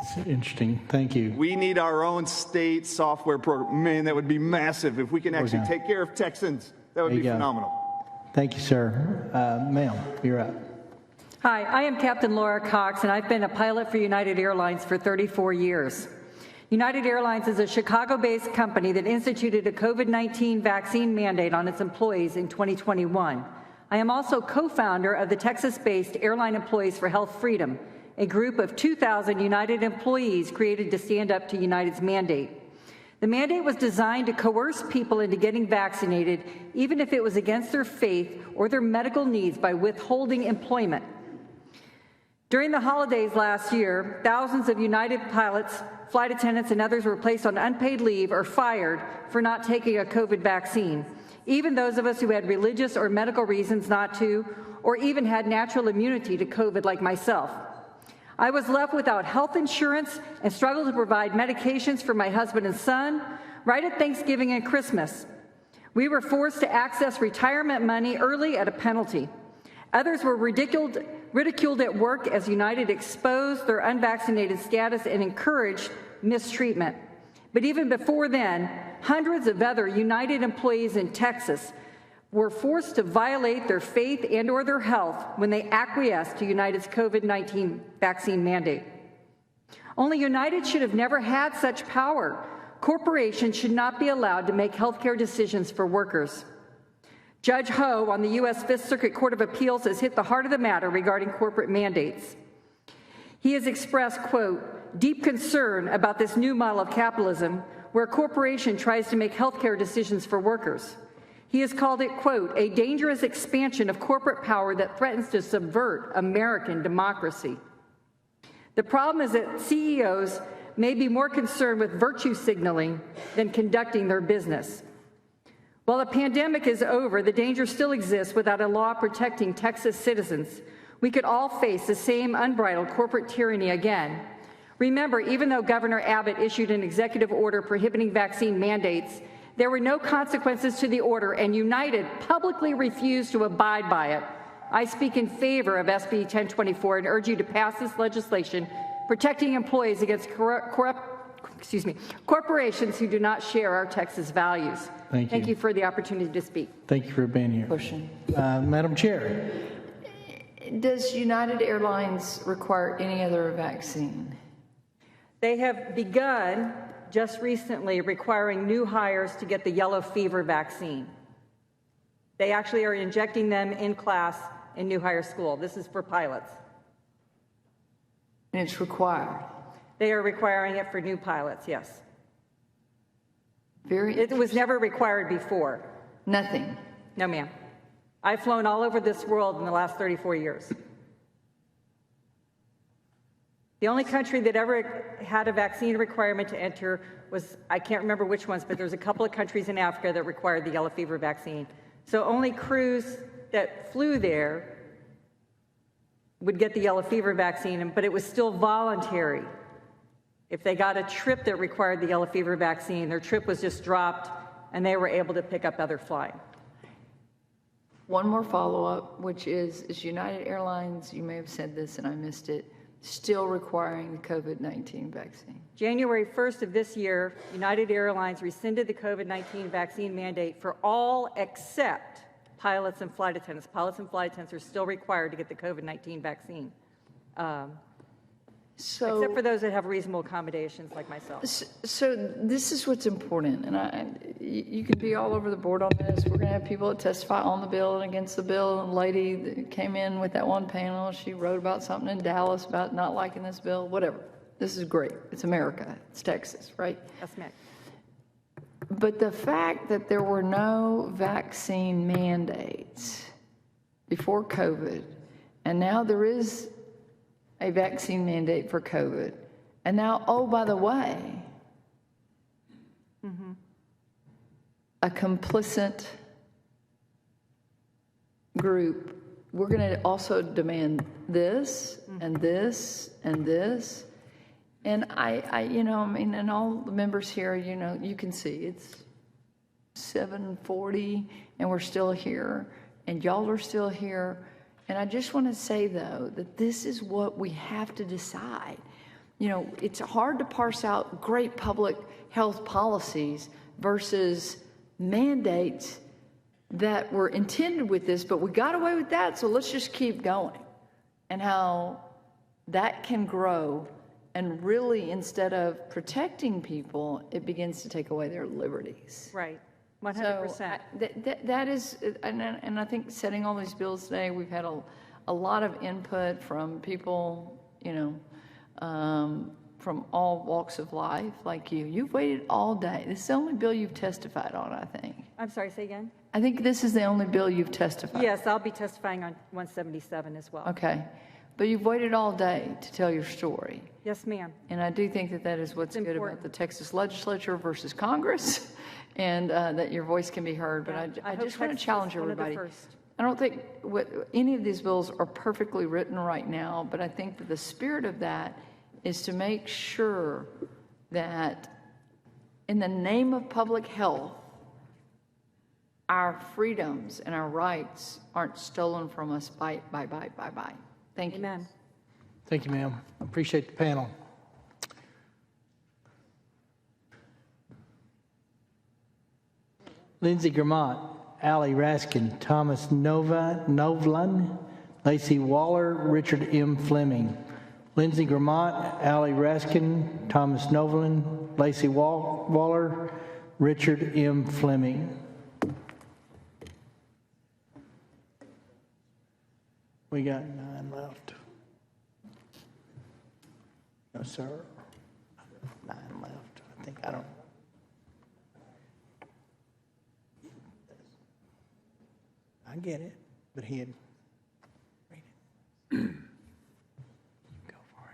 It's interesting. Thank you. We need our own state software program. Man, that would be massive. If we can actually take care of Texans, that would be phenomenal. Thank you, sir. Ma'am, you're up. Hi, I am Captain Laura Cox, and I've been a pilot for United Airlines for 34 years. United Airlines is a Chicago-based company that instituted a COVID-19 vaccine mandate on its employees in 2021. I am also co-founder of the Texas-based Airline Employees for Health Freedom, a group of 2,000 United employees created to stand up to United's mandate. The mandate was designed to coerce people into getting vaccinated, even if it was against their faith or their medical needs, by withholding employment. During the holidays last year, thousands of United pilots, flight attendants, and others were placed on unpaid leave or fired for not taking a COVID vaccine. Even those of us who had religious or medical reasons not to, or even had natural immunity to COVID like myself. I was left without health insurance and struggled to provide medications for my husband and son right at Thanksgiving and Christmas. We were forced to access retirement money early at a penalty. Others were ridiculed at work as United exposed their unvaccinated status and encouraged mistreatment. But even before then, hundreds of other United employees in Texas were forced to violate their faith and/or their health when they acquiesced to United's COVID-19 vaccine mandate. Only United should have never had such power. Corporations should not be allowed to make healthcare decisions for workers. Judge Ho on the U.S. Fifth Circuit Court of Appeals has hit the heart of the matter regarding corporate mandates. He has expressed, quote, deep concern about this new model of capitalism where a corporation tries to make healthcare decisions for workers. He has called it, quote, a dangerous expansion of corporate power that threatens to subvert American democracy. The problem is that CEOs may be more concerned with virtue signaling than conducting their business. While the pandemic is over, the danger still exists without a law protecting Texas citizens. We could all face the same unbridled corporate tyranny again. Remember, even though Governor Abbott issued an executive order prohibiting vaccine mandates, there were no consequences to the order, and United publicly refused to abide by it. I speak in favor of SB 1024 and urge you to pass this legislation protecting employees against corporations who do not share our Texas values. Thank you for the opportunity to speak. Thank you for being here. Question. Madam Chair. Does United Airlines require any other vaccine? They have begun just recently requiring new hires to get the yellow fever vaccine. They actually are injecting them in class in new hire school. This is for pilots. And it's required? They are requiring it for new pilots, yes. It was never required before. Nothing? No, ma'am. I've flown all over this world in the last 34 years. The only country that ever had a vaccine requirement to enter was, I can't remember which ones, but there's a couple of countries in Africa that required the yellow fever vaccine. So only crews that flew there would get the yellow fever vaccine, but it was still voluntary. If they got a trip that required the yellow fever vaccine, their trip was just dropped and they were able to pick up other flying. One more follow-up, which is United Airlines, you may have said this and I missed it, still requiring the COVID-19 vaccine? January 1st of this year, United Airlines rescinded the COVID-19 vaccine mandate for all except pilots and flight attendants. Pilots and flight attendants are still required to get the COVID-19 vaccine, except for those that have reasonable accommodations like myself. So this is what's important, and you can be all over the board on this. We're going to have people that testify on the bill and against the bill. And a lady that came in with that one panel, she wrote about something in Dallas about not liking this bill, whatever. This is great. It's America. It's Texas, right? Yes, ma'am. But the fact that there were no vaccine mandates before COVID, and now there is a vaccine mandate for COVID, and now, oh, by the way, a complicit group, we're going to also demand this and this and this. And and all the members here, you can see it's 7:40 and we're still here and y'all are still here. And I just want to say, though, that this is what we have to decide. It's hard to parse out great public health policies versus mandates that were intended with this, but we got away with that, so let's just keep going. And how that can grow. And really, instead of protecting people, it begins to take away their liberties. Right, 100%. So that is, and I think setting all these bills today, we've had a lot of input from people, from all walks of life, like you. You've waited all day. This is the only bill you've testified on, I think. I'm sorry, say again? I think this is the only bill you've testified. Yes, I'll be testifying on 177 as well. Okay. But you've waited all day to tell your story. Yes, ma'am. And I do think that is what's good about the Texas legislature versus Congress, and that your voice can be heard. But I just want to challenge everybody. I don't think any of these bills are perfectly written right now, but I think that the spirit of that is to make sure that in the name of public health, our freedoms and our rights aren't stolen from us by. Thank you. Amen. Thank you, ma'am. I appreciate the panel. Lindsey Grammont, Allie Raskin, Thomas Novlin, Lacey Waller, Richard M. Fleming. Lindsey Grammont, Allie Raskin, Thomas Novlin, Lacey Waller, Richard M. Fleming. We got 9 left. No, sir. 9 left. I think, I don't. I get it, but he had. Read it. Go for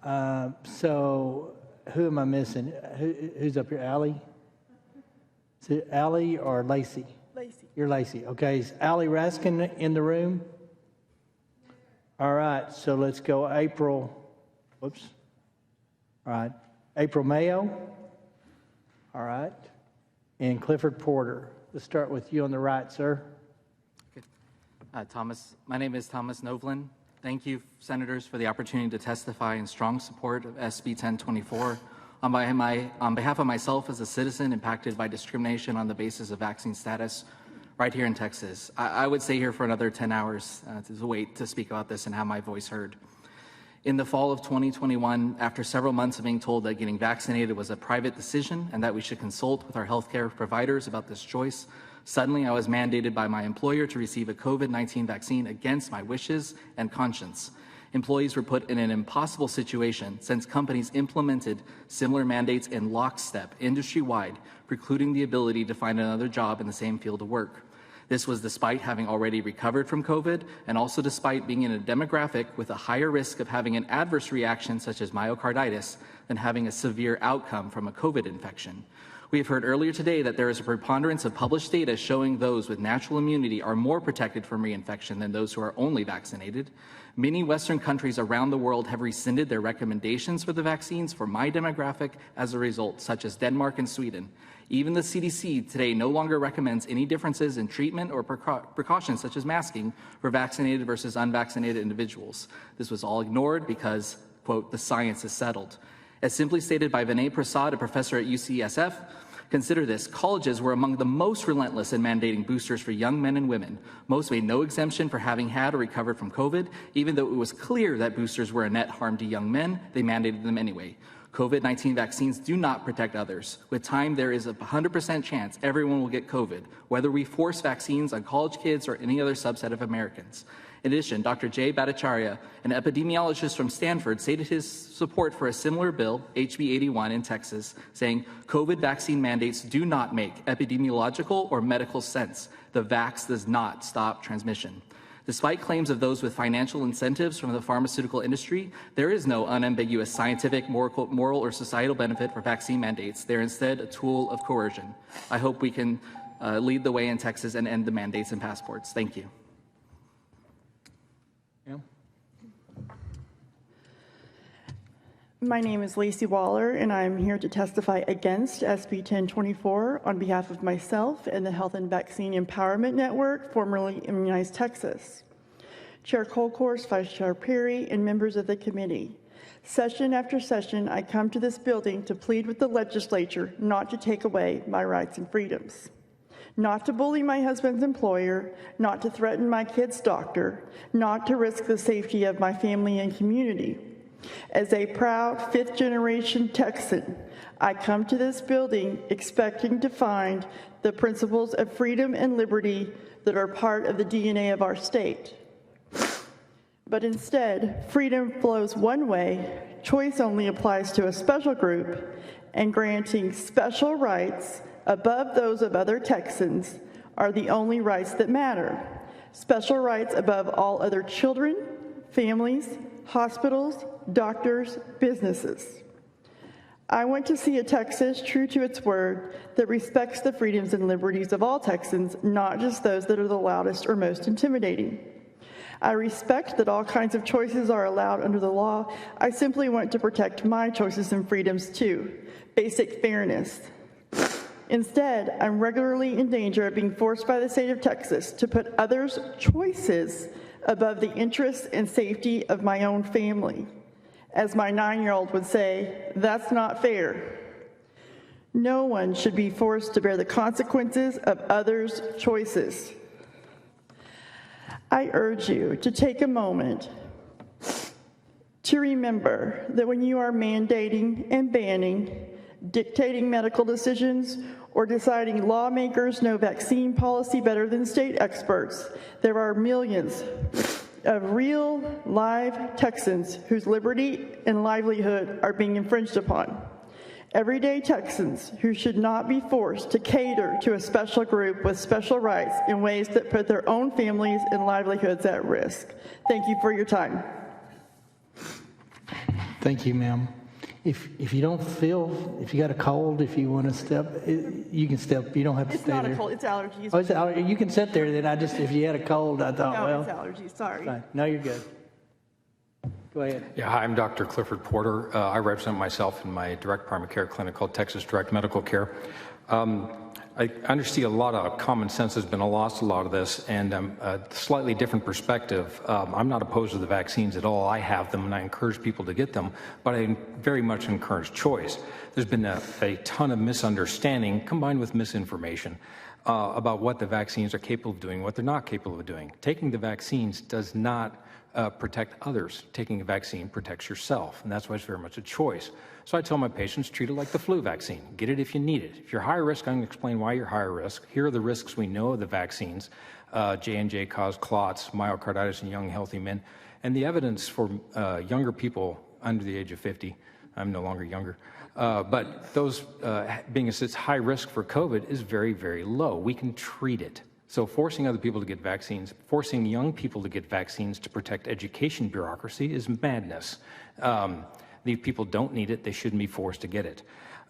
it. So, who am I missing? Who's up here? Allie? Is it Allie or Lacey? Lacey. You're Lacey. Okay. Is Allie Raskin in the room? All right. So let's go April. Whoops. All right. April Mayo. All right. And Clifford Porter. Let's start with you on the right, sir. My name is Thomas Novlin. Thank you, Senators, for the opportunity to testify in strong support of SB 1024. On behalf of myself as a citizen impacted by discrimination on the basis of vaccine status right here in Texas. I would stay here for another 10 hours to wait to speak about this and have my voice heard. In the fall of 2021, after several months of being told that getting vaccinated was a private decision and that we should consult with our healthcare providers about this choice, suddenly I was mandated by my employer to receive a COVID-19 vaccine against my wishes and conscience. Employees were put in an impossible situation since companies implemented similar mandates in lockstep, industry-wide, precluding the ability to find another job in the same field of work. This was despite having already recovered from COVID and also despite being in a demographic with a higher risk of having an adverse reaction such as myocarditis than having a severe outcome from a COVID infection. We have heard earlier today that there is a preponderance of published data showing those with natural immunity are more protected from reinfection than those who are only vaccinated. Many Western countries around the world have rescinded their recommendations for the vaccines for my demographic as a result, such as Denmark and Sweden. Even the CDC today no longer recommends any differences in treatment or precautions such as masking for vaccinated versus unvaccinated individuals. This was all ignored because, quote, the science is settled. As simply stated by Vinay Prasad, a professor at UCSF, consider this, colleges were among the most relentless in mandating boosters for young men and women. Most made no exemption for having had or recovered from COVID. Even though it was clear that boosters were a net harm to young men, they mandated them anyway. COVID-19 vaccines do not protect others. With time, there is a 100% chance everyone will get COVID, whether we force vaccines on college kids or any other subset of Americans. In addition, Dr. Jay Bhattacharya, an epidemiologist from Stanford, stated his support for a similar bill, HB 81 in Texas, saying, COVID vaccine mandates do not make epidemiological or medical sense. The vax does not stop transmission. Despite claims of those with financial incentives from the pharmaceutical industry, there is no unambiguous scientific, moral, or societal benefit for vaccine mandates. They're instead a tool of coercion. I hope we can lead the way in Texas and end the mandates and passports. Thank you. My name is Lacey Waller, and I'm here to testify against SB 1024 on behalf of myself and the Health and Vaccine Empowerment Network, formerly Immunize Texas. Chair Colcourse, Vice Chair Perry, and members of the committee. Session after session, I come to this building to plead with the legislature not to take away my rights and freedoms, not to bully my husband's employer, not to threaten my kid's doctor, not to risk the safety of my family and community. As a proud fifth-generation Texan, I come to this building expecting to find the principles of freedom and liberty that are part of the DNA of our state. But instead, freedom flows one way, choice only applies to a special group, and granting special rights above those of other Texans are the only rights that matter. Special rights above all other children, families, hospitals, doctors, businesses. I want to see a Texas true to its word that respects the freedoms and liberties of all Texans, not just those that are the loudest or most intimidating. I respect that all kinds of choices are allowed under the law. I simply want to protect my choices and freedoms too. Basic fairness. Instead, I'm regularly in danger of being forced by the state of Texas to put others' choices above the interests and safety of my own family. As my 9-year-old would say, that's not fair. No one should be forced to bear the consequences of others' choices. I urge you to take a moment to remember that when you are mandating and banning, dictating medical decisions, or deciding lawmakers know vaccine policy better than state experts, there are millions of real, live Texans whose liberty and livelihood are being infringed upon. Everyday Texans who should not be forced to cater to a special group with special rights in ways that put their own families and livelihoods at risk. Thank you for your time. Thank you, ma'am. If you don't feel, if you got a cold, if you want to step, you can step. You don't have to stay there. It's not a cold, it's allergies. Oh, it's you can sit there. Then if you had a cold, I thought, no, well. it's allergies, sorry. Fine. No, you're good. Go ahead. Yeah, hi, I'm Dr. Clifford Porter. I represent myself in my direct primary care clinic called Texas Direct Medical Care. I understand a lot of common sense has been lost, a lot of this, and a slightly different perspective. I'm not opposed to the vaccines at all. I have them, and I encourage people to get them, but I very much encourage choice. There's been a ton of misunderstanding combined with misinformation about what the vaccines are capable of doing, what they're not capable of doing. Taking the vaccines does not protect others. Taking a vaccine protects yourself, and that's why it's very much a choice. So I tell my patients, treat it like the flu vaccine. Get it if you need it. If you're high risk, I'm going to explain why you're high risk. Here are the risks we know of the vaccines. J&J caused clots, myocarditis in young, healthy men. And the evidence for younger people under the age of 50, I'm no longer younger, but those being it's high risk for COVID is very, very low. We can treat it. So forcing other people to get vaccines, forcing young people to get vaccines to protect education bureaucracy is madness. If people don't need it, they shouldn't be forced to get it.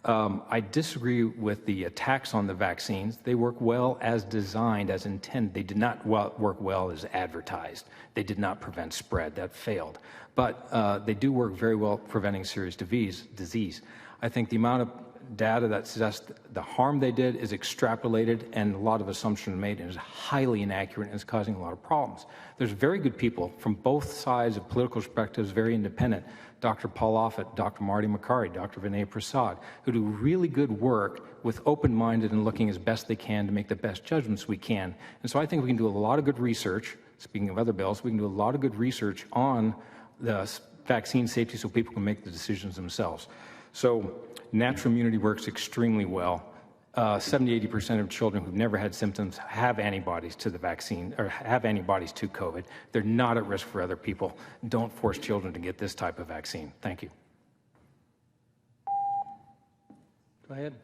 I disagree with the attacks on the vaccines. They work well as designed, as intended. They did not work well as advertised. They did not prevent spread. That failed. But they do work very well preventing serious disease. I think the amount of data that suggests the harm they did is extrapolated, and a lot of assumptions are made, and is highly inaccurate and is causing a lot of problems. There's very good people from both sides of political perspectives, very independent. Dr. Paul Offit, Dr. Marty Makari, Dr. Vinay Prasad, who do really good work with open-minded and looking as best they can to make the best judgments we can. And so I think we can do a lot of good research. Speaking of other bills, we can do a lot of good research on the vaccine safety so people can make the decisions themselves. So natural immunity works extremely well. 70-80% of children who've never had symptoms have antibodies to the vaccine or have antibodies to COVID. They're not at risk for other people. Don't force children to get this type of vaccine. Thank you. Go ahead.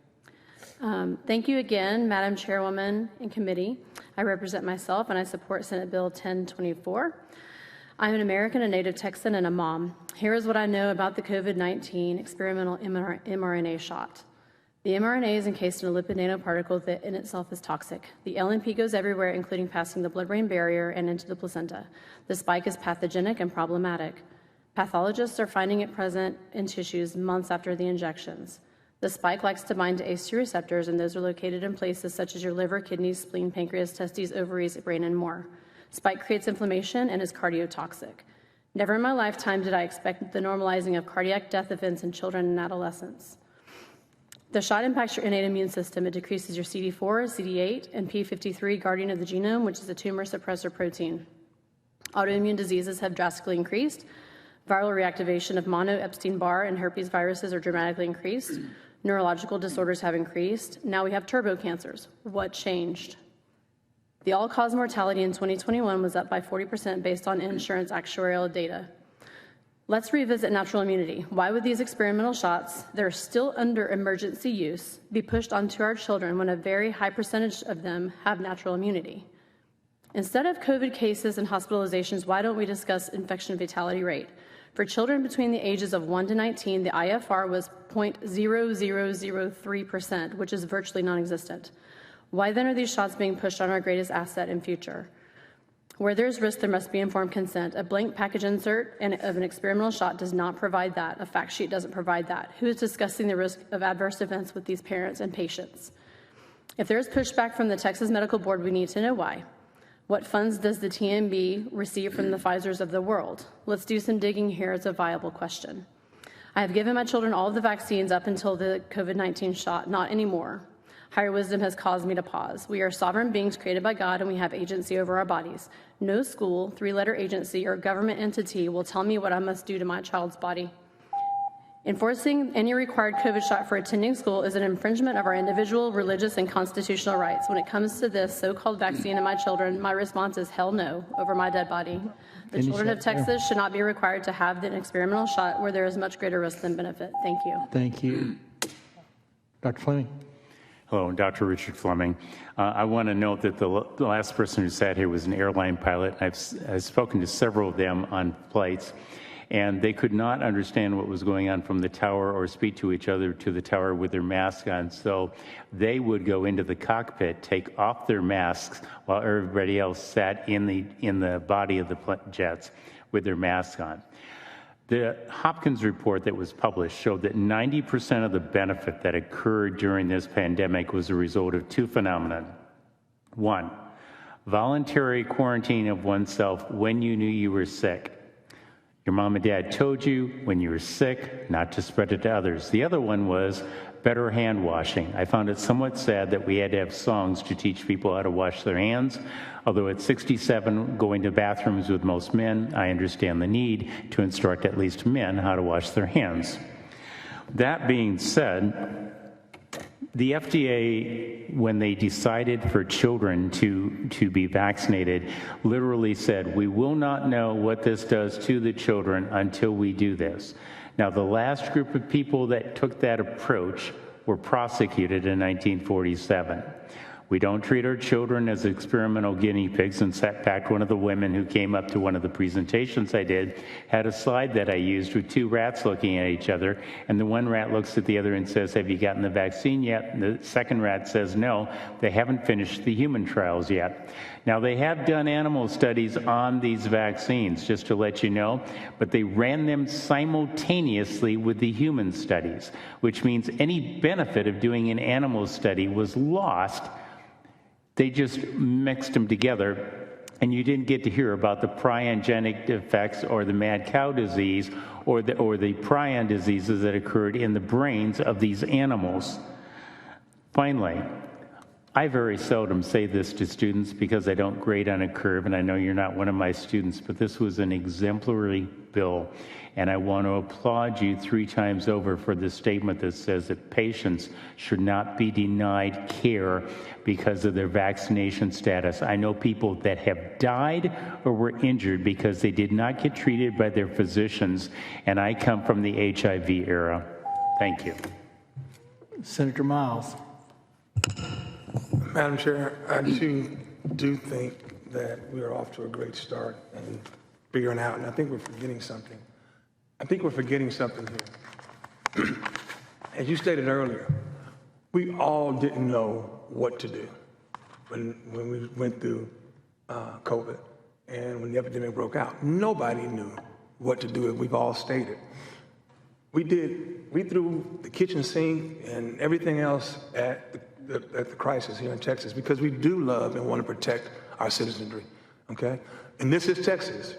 Thank you again, Madam Chairwoman and committee. I represent myself and I support Senate Bill 1024. I'm an American, a native Texan, and a mom. Here is what I know about the COVID-19 experimental mRNA shot. The mRNA is encased in a lipid nanoparticle that in itself is toxic. The LNP goes everywhere, including passing the blood-brain barrier and into the placenta. The spike is pathogenic and problematic. Pathologists are finding it present in tissues months after the injections. The spike likes to bind to ACE2 receptors, and those are located in places such as your liver, kidneys, spleen, pancreas, testes, ovaries, brain, and more. Spike creates inflammation and is cardiotoxic. Never in my lifetime did I expect the normalizing of cardiac death events in children and adolescents. The shot impacts your innate immune system. It decreases your CD4, CD8, and P53, guardian of the genome, which is a tumor suppressor protein. Autoimmune diseases have drastically increased. Viral reactivation of mono, Epstein-Barr, and herpes viruses are dramatically increased. Neurological disorders have increased. Now we have turbo cancers. What changed? The all-cause mortality in 2021 was up by 40% based on insurance actuarial data. Let's revisit natural immunity. Why would these experimental shots that are still under emergency use be pushed onto our children when a very high percentage of them have natural immunity? Instead of COVID cases and hospitalizations, why don't we discuss infection fatality rate? For children between the ages of 1 to 19, the IFR was 0.0003%, which is virtually non-existent. Why then are these shots being pushed on our greatest asset and future? Where there's risk, there must be informed consent. A blank package insert of an experimental shot does not provide that. A fact sheet doesn't provide that. Who is discussing the risk of adverse events with these parents and patients? If there is pushback from the Texas Medical Board, we need to know why. What funds does the TMB receive from the Pfizers of the world? Let's do some digging here. It's a viable question. I have given my children all of the vaccines up until the COVID-19 shot, not anymore. Higher wisdom has caused me to pause. We are sovereign beings created by God, and we have agency over our bodies. No school, three-letter agency, or government entity will tell me what I must do to my child's body. Enforcing any required COVID shot for attending school is an infringement of our individual, religious, and constitutional rights. When it comes to this so-called vaccine in my children, my response is hell no over my dead body. The children of Texas should not be required to have an experimental shot where there is much greater risk than benefit. Thank you. Thank you. Dr. Fleming. Hello, Dr. Richard Fleming. I want to note that the last person who sat here was an airline pilot. I've spoken to several of them on flights, and they could not understand what was going on from the tower or speak to each other to the tower with their mask on. So they would go into the cockpit, take off their masks while everybody else sat in the body of the jets with their masks on. The Hopkins report that was published showed that 90% of the benefit that occurred during this pandemic was a result of two phenomena. One, voluntary quarantine of oneself when you knew you were sick. Your mom and dad told you when you were sick not to spread it to others. The other one was better hand washing. I found it somewhat sad that we had to have songs to teach people how to wash their hands. Although at 67, going to bathrooms with most men, I understand the need to instruct at least men how to wash their hands. That being said, the FDA, when they decided for children to be vaccinated, literally said, we will not know what this does to the children until we do this. Now, the last group of people that took that approach were prosecuted in 1947. We don't treat our children as experimental guinea pigs. In fact, one of the women who came up to one of the presentations I did had a slide that I used with two rats looking at each other, and the one rat looks at the other and says, "Have you gotten the vaccine yet?" And the second rat says, "No, they haven't finished the human trials yet." Now, they have done animal studies on these vaccines, just to let you know, but they ran them simultaneously with the human studies, which means any benefit of doing an animal study was lost. They just mixed them together, and you didn't get to hear about the priogenic effects or the mad cow disease or the prion diseases that occurred in the brains of these animals. Finally, I very seldom say this to students because I don't grade on a curve, and I know you're not one of my students, but this was an exemplary bill, and I want to applaud you 3 times over for the statement that says that patients should not be denied care because of their vaccination status. I know people that have died or were injured because they did not get treated by their physicians, and I come from the HIV era. Thank you. Senator Miles. Madam Chair, I too do think that we are off to a great start in figuring out, and I think we're forgetting something. I think we're forgetting something here. As you stated earlier, we all didn't know what to do when we went through COVID and when the epidemic broke out. Nobody knew what to do, as we've all stated. We threw the kitchen sink and everything else at the crisis here in Texas because we do love and want to protect our citizenry, okay? And this is Texas.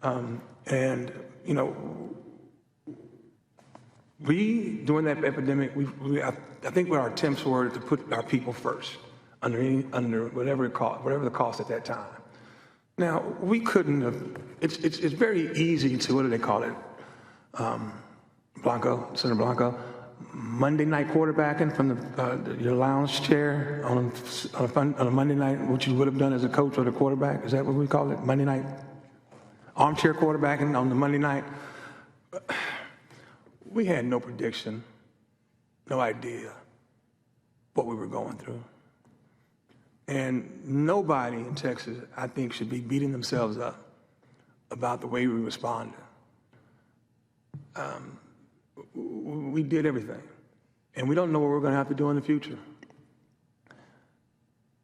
And, you know, during that epidemic, I think what our attempts were to put our people first under whatever the cost at that time. Now, we couldn't have, it's very easy to, what do they call it? Senator Blanco, Monday night quarterbacking from your lounge chair on a Monday night, what you would have done as a coach or the quarterback. Is that what we call it? Monday night? Armchair quarterbacking on the Monday night. We had no prediction, no idea what we were going through. And nobody in Texas, I think, should be beating themselves up about the way we responded. We did everything, and we don't know what we're going to have to do in the future.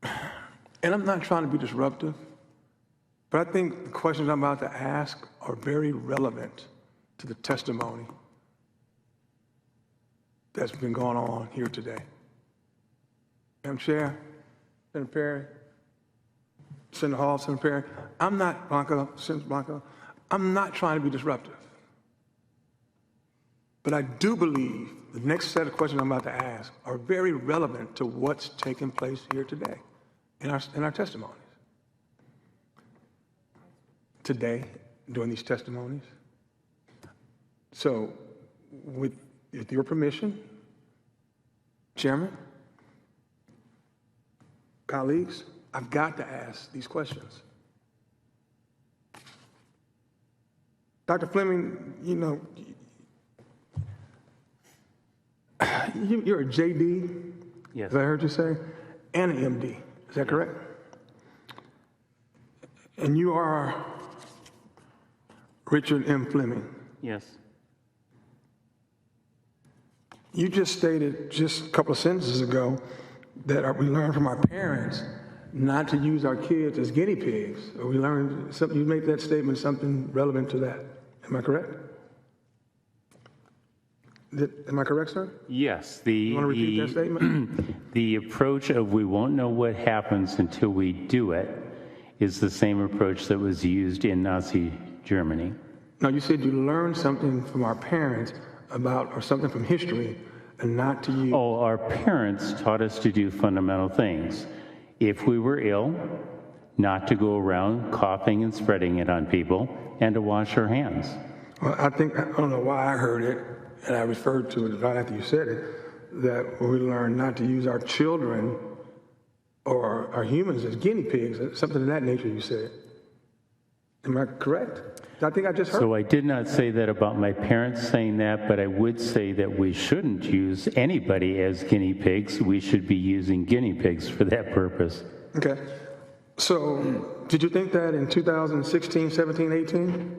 And I'm not trying to be disruptive, but I think the questions I'm about to ask are very relevant to the testimony that's been going on here today. Madam Chair, Senator Perry, Senator Hall, Senator Perry, Senator Blanco, I'm not trying to be disruptive. But I do believe the next set of questions I'm about to ask are very relevant to what's taking place here today in our testimonies. Today, during these testimonies. So, with your permission, Chairman, colleagues, I've got to ask these questions. Dr. Fleming, you know, you're a JD, yes, as I heard you say, and an MD. Is that correct? And you are Richard M. Fleming. Yes. You just stated just a couple of sentences ago that we learned from our parents not to use our kids as guinea pigs. Or we learned something, you made that statement something relevant to that. Am I correct? Am I correct, sir? Yes. You want to repeat that statement? The approach of we won't know what happens until we do it is the same approach that was used in Nazi Germany. No, you said you learned something from our parents about, or something from history, and not to use. Oh, our parents taught us to do fundamental things. If we were ill, not to go around coughing and spreading it on people, and to wash our hands. Well, I don't know why I heard it, and I referred to it right after you said it, that we learn not to use our children or our humans as guinea pigs, something of that nature you said. Am I correct? I think I just heard. So I did not say that about my parents saying that, but I would say that we shouldn't use anybody as guinea pigs. We should be using guinea pigs for that purpose. Okay. So did you think that in 2016, 17, 18?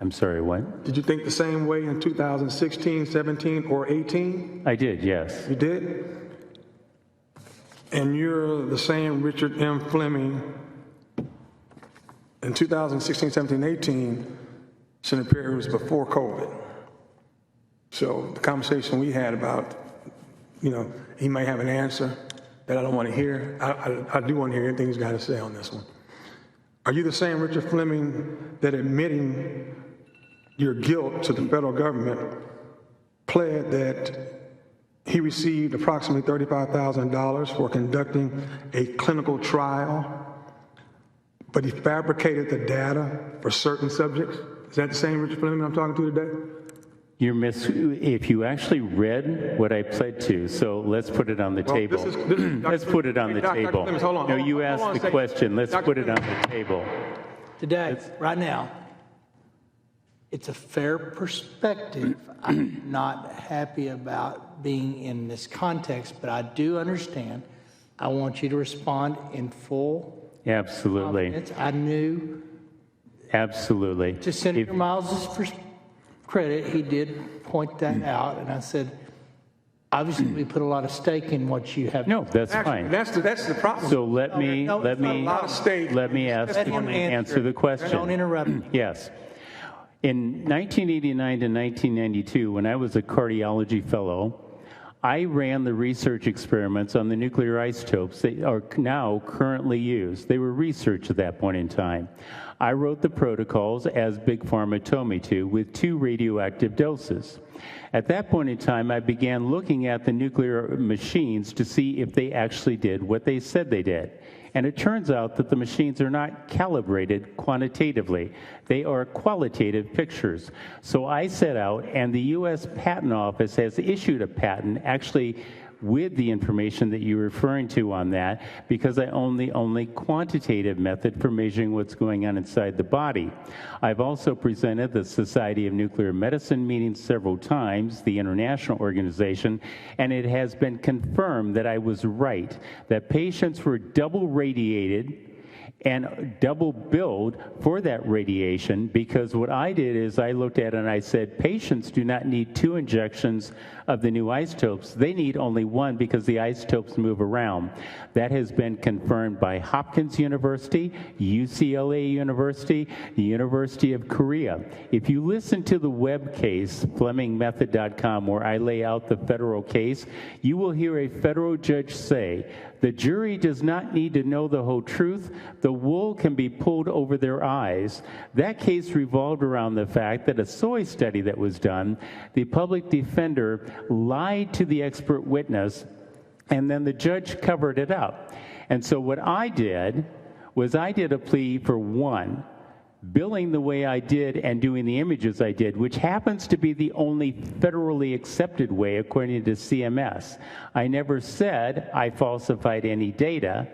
I'm sorry, what? Did you think the same way in 2016, 17, or 18? I did, yes. You did? And you're the same Richard M. Fleming in 2016, 17, 18, Senator Perry, was before COVID. So the conversation we had about, he may have an answer that I don't want to hear. I do want to hear anything he's got to say on this one. Are you the same Richard Fleming that, admitting your guilt to the federal government, pled that he received approximately $35,000 for conducting a clinical trial, but he fabricated the data for certain subjects? Is that the same Richard Fleming I'm talking to today? If you actually read what I pled to, so let's put it on the table. Let's put it on the table. No, you asked the question. Let's put it on the table. Today, right now, it's a fair perspective. I'm not happy about being in this context, but I do understand. I want you to respond in full. Absolutely. Confidence. I knew. Absolutely. To Senator Miles's credit, he did point that out, and I said, obviously, we put a lot of stake in what you have. No, that's fine. That's the problem. So let me answer the question. Don't interrupt me. Yes. In 1989 to 1992, when I was a cardiology fellow, I ran the research experiments on the nuclear isotopes that are now currently used. They were research at that point in time. I wrote the protocols, as Big Pharma told me to, with 2 radioactive doses. At that point in time, I began looking at the nuclear machines to see if they actually did what they said they did. And it turns out that the machines are not calibrated quantitatively. They are qualitative pictures. So I set out, and the U.S. Patent Office has issued a patent, actually with the information that you're referring to on that, because I own the only quantitative method for measuring what's going on inside the body. I've also presented the Society of Nuclear Medicine meeting several times, the international organization, and it has been confirmed that I was right, that patients were double radiated and double billed for that radiation, because what I did is I looked at it and I said, patients do not need 2 injections of the new isotopes. They need only 1 because the isotopes move around. That has been confirmed by Hopkins University, UCLA University, the University of Korea. If you listen to the web case, FlemingMethod.com, where I lay out the federal case, you will hear a federal judge say, the jury does not need to know the whole truth. The wool can be pulled over their eyes. That case revolved around the fact that a soy study that was done, the public defender lied to the expert witness, and then the judge covered it up. And so what I did was I did a plea for 1, billing the way I did and doing the images I did, which happens to be the only federally accepted way according to CMS. I never said I falsified any data,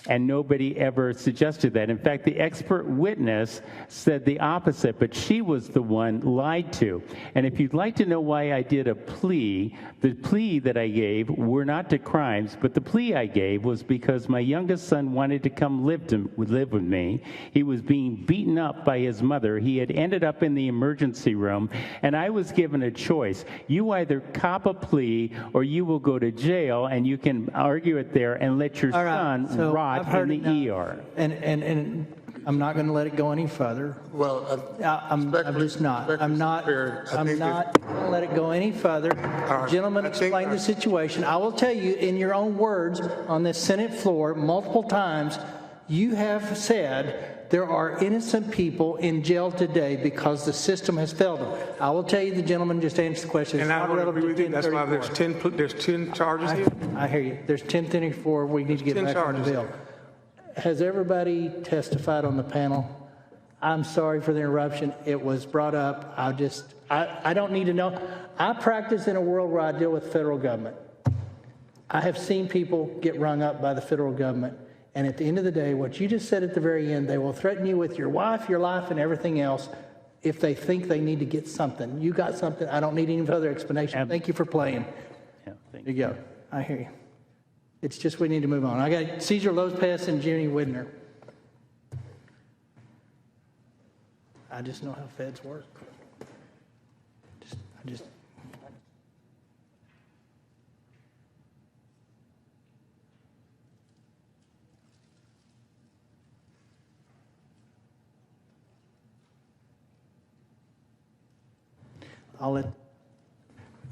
and nobody ever suggested that. In fact, the expert witness said the opposite, but she was the one lied to. And if you'd like to know why I did a plea, the plea that I gave were not to crimes, but the plea I gave was because my youngest son wanted to come live with me. He was being beaten up by his mother. He had ended up in the emergency room, and I was given a choice. You either cop a plea or you will go to jail, and you can argue it there and let your son rot in the ER. And I'm not going to let it go any further. Well, I'm just not. I'm not going to let it go any further. The gentleman explained the situation. I will tell you, in your own words, on this Senate floor, multiple times, you have said there are innocent people in jail today because the system has failed them. I will tell you, the gentleman just answered the question. And I would agree with you. That's why there's 10 charges here. I hear you. There's 1034. We need to get back on the bill. Has everybody testified on the panel? I'm sorry for the interruption. It was brought up. I don't need to know. I practice in a world where I deal with federal government. I have seen people get rung up by the federal government. And at the end of the day, what you just said at the very end, they will threaten you with your wife, your life, and everything else if they think they need to get something. You got something. I don't need any further explanation. Thank you for playing. Yeah, there you go. I hear you. It's just we need to move on. I got Cesar Lopez and Jimmy Widner. I just know how feds work.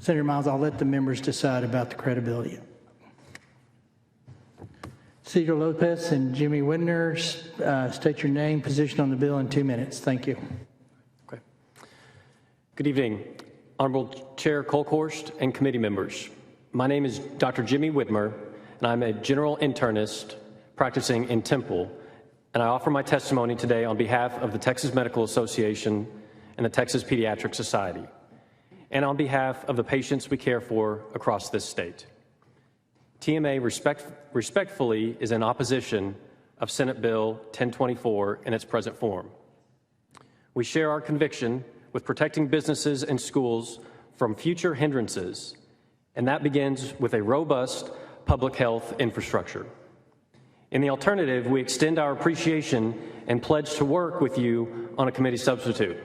Senator Miles, I'll let the members decide about the credibility. Cesar Lopez and Jimmy Widner, state your name, position on the bill in 2 minutes. Thank you. Okay. Good evening, Honorable Chair Kolkhorst and committee members. My name is Dr. Jimmy Widmer, and I'm a general internist practicing in Temple, and I offer my testimony today on behalf of the Texas Medical Association and the Texas Pediatric Society, and on behalf of the patients we care for across this state. TMA respectfully is in opposition of Senate Bill 1024 in its present form. We share our conviction with protecting businesses and schools from future hindrances, and that begins with a robust public health infrastructure. In the alternative, we extend our appreciation and pledge to work with you on a committee substitute.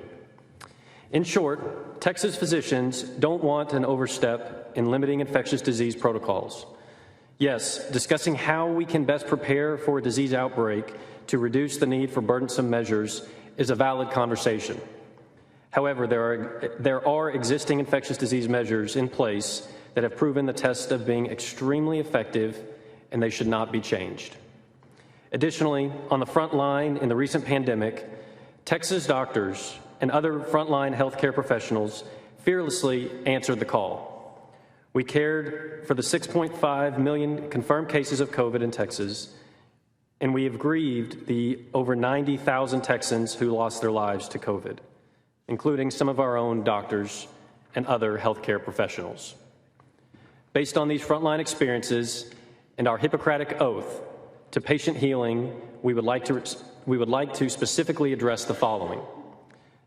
In short, Texas physicians don't want an overstep in limiting infectious disease protocols. Yes, discussing how we can best prepare for a disease outbreak to reduce the need for burdensome measures is a valid conversation. However, there are existing infectious disease measures in place that have proven the test of being extremely effective, and they should not be changed. Additionally, on the front line in the recent pandemic, Texas doctors and other frontline healthcare professionals fearlessly answered the call. We cared for the 6.5 million confirmed cases of COVID in Texas, and we have grieved the over 90,000 Texans who lost their lives to COVID, including some of our own doctors and other healthcare professionals. Based on these frontline experiences and our Hippocratic oath to patient healing, we would like to specifically address the following: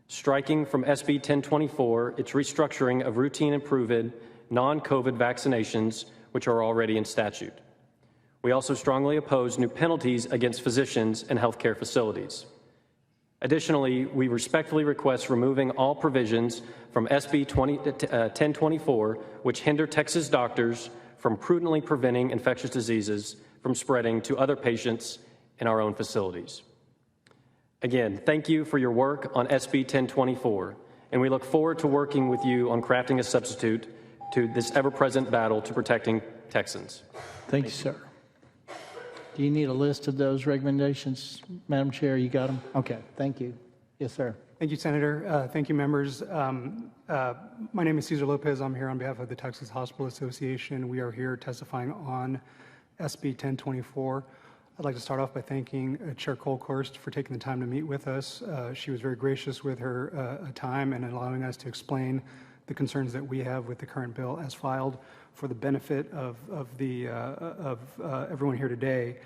striking from SB 1024 its restructuring of routine and proven non-COVID vaccinations, which are already in statute. We also strongly oppose new penalties against physicians and healthcare facilities. Additionally, we respectfully request removing all provisions from SB 1024 which hinder Texas doctors from prudently preventing infectious diseases from spreading to other patients in our own facilities. Again, thank you for your work on SB 1024, and we look forward to working with you on crafting a substitute to this ever-present battle to protecting Texans. Thank you, sir. Do you need a list of those recommendations, Madam Chair? You got them? Okay, thank you. Yes, sir. Thank you, Senator. Thank you, members. My name is Cesar Lopez. I'm here on behalf of the Texas Hospital Association. We are here testifying on SB 1024. I'd like to start off by thanking Chair Kolkhorst for taking the time to meet with us. She was very gracious with her time and allowing us to explain the concerns that we have with the current bill as filed for the benefit of everyone here today.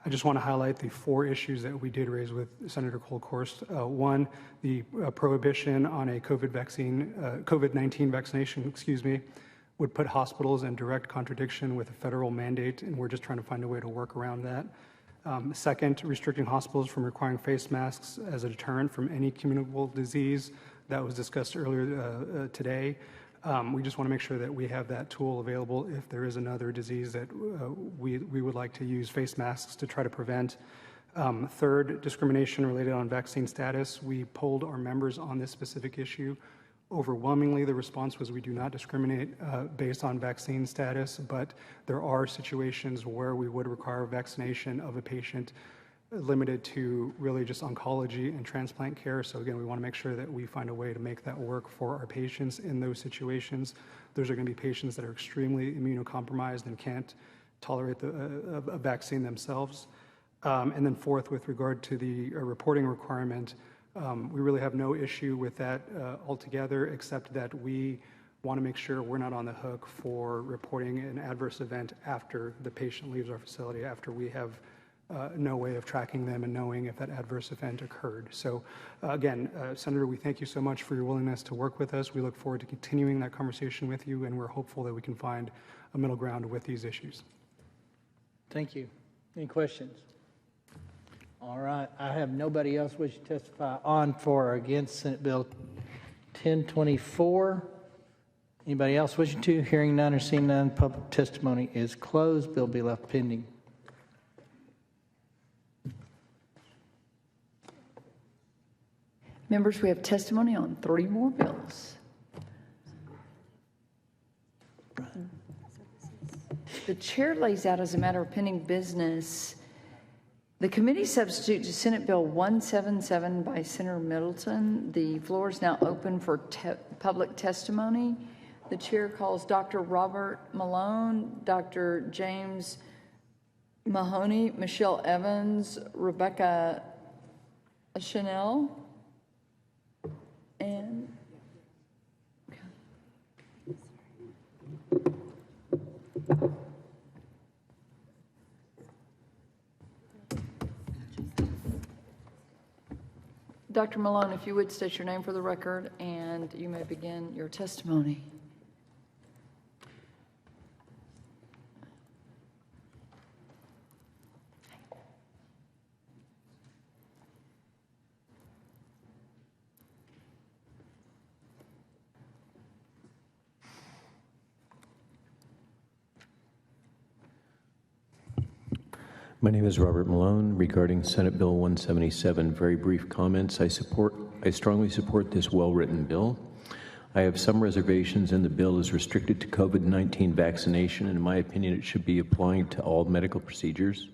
I just want to highlight the 4 issues that we did raise with Senator Kolkhorst. One, the prohibition on a COVID-19 vaccination, would put hospitals in direct contradiction with a federal mandate, and we're just trying to find a way to work around that. Second, restricting hospitals from requiring face masks as a deterrent from any communicable disease. That was discussed earlier today. We just want to make sure that we have that tool available if there is another disease that we would like to use face masks to try to prevent. Third, discrimination related on vaccine status. We polled our members on this specific issue. Overwhelmingly, the response was we do not discriminate based on vaccine status, but there are situations where we would require vaccination of a patient limited to really just oncology and transplant care. So again, we want to make sure that we find a way to make that work for our patients in those situations. Those are going to be patients that are extremely immunocompromised and can't tolerate a vaccine themselves. And then fourth, with regard to the reporting requirement, we really have no issue with that altogether, except that we want to make sure we're not on the hook for reporting an adverse event after the patient leaves our facility, after we have no way of tracking them and knowing if that adverse event occurred. So again, Senator, we thank you so much for your willingness to work with us. We look forward to continuing that conversation with you, and we're hopeful that we can find a middle ground with these issues. Thank you. Any questions? All right. I have nobody else wishing to testify on for or against Senate Bill 1024. Anybody else wishing to? Hearing none or seeing none, public testimony is closed. Bill be left pending. Members, we have testimony on 3 more bills. The chair lays out as a matter of pending business the committee substitute to Senate Bill 177 by Senator Middleton. The floor is now open for public testimony. The chair calls Dr. Robert Malone, Dr. James Mahoney, Michelle Evans, Rebecca Chanel, and Dr. Malone, if you would state your name for the record, and you may begin your testimony. My name is Robert Malone. Regarding Senate Bill 177, very brief comments. I strongly support this well-written bill. I have some reservations, and the bill is restricted to COVID-19 vaccination, and in my opinion, it should be applying to all medical procedures.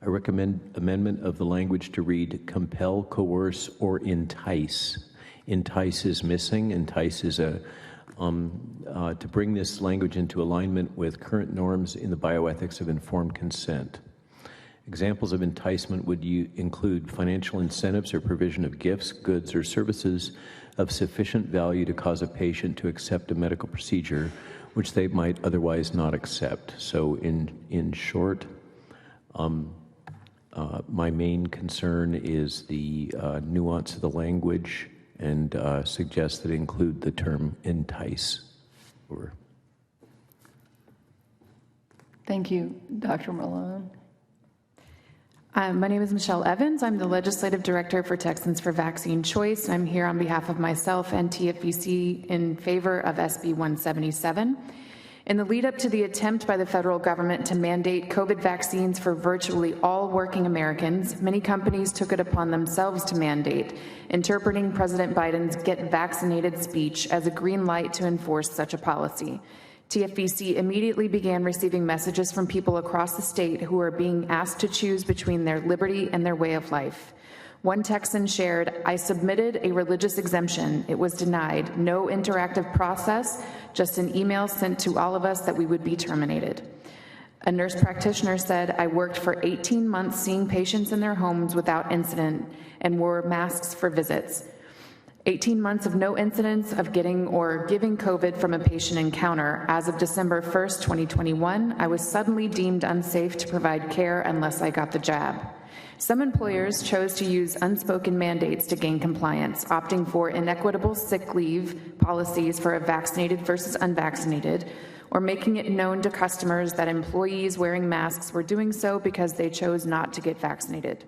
I recommend amendment of the language to read compel, coerce, or entice. Entice is missing. Entice is to bring this language into alignment with current norms in the bioethics of informed consent. Examples of enticement would include financial incentives or provision of gifts, goods, or services of sufficient value to cause a patient to accept a medical procedure which they might otherwise not accept. So in short, my main concern is the nuance of the language, and suggest that it include the term entice. Thank you, Dr. Malone. My name is Michelle Evans. I'm the Legislative Director for Texans for Vaccine Choice. I'm here on behalf of myself and TFVC in favor of SB 177. In the lead up to the attempt by the federal government to mandate COVID vaccines for virtually all working Americans, many companies took it upon themselves to mandate, interpreting President Biden's "get vaccinated" speech as a green light to enforce such a policy. TFVC immediately began receiving messages from people across the state who are being asked to choose between their liberty and their way of life. One Texan shared, "I submitted a religious exemption. It was denied. No interactive process, just an email sent to all of us that we would be terminated." A nurse practitioner said, "I worked for 18 months seeing patients in their homes without incident and wore masks for visits. 18 months of no incidents of getting or giving COVID from a patient encounter. As of December 1st, 2021, I was suddenly deemed unsafe to provide care unless I got the jab." Some employers chose to use unspoken mandates to gain compliance, opting for inequitable sick leave policies for a vaccinated versus unvaccinated, or making it known to customers that employees wearing masks were doing so because they chose not to get vaccinated.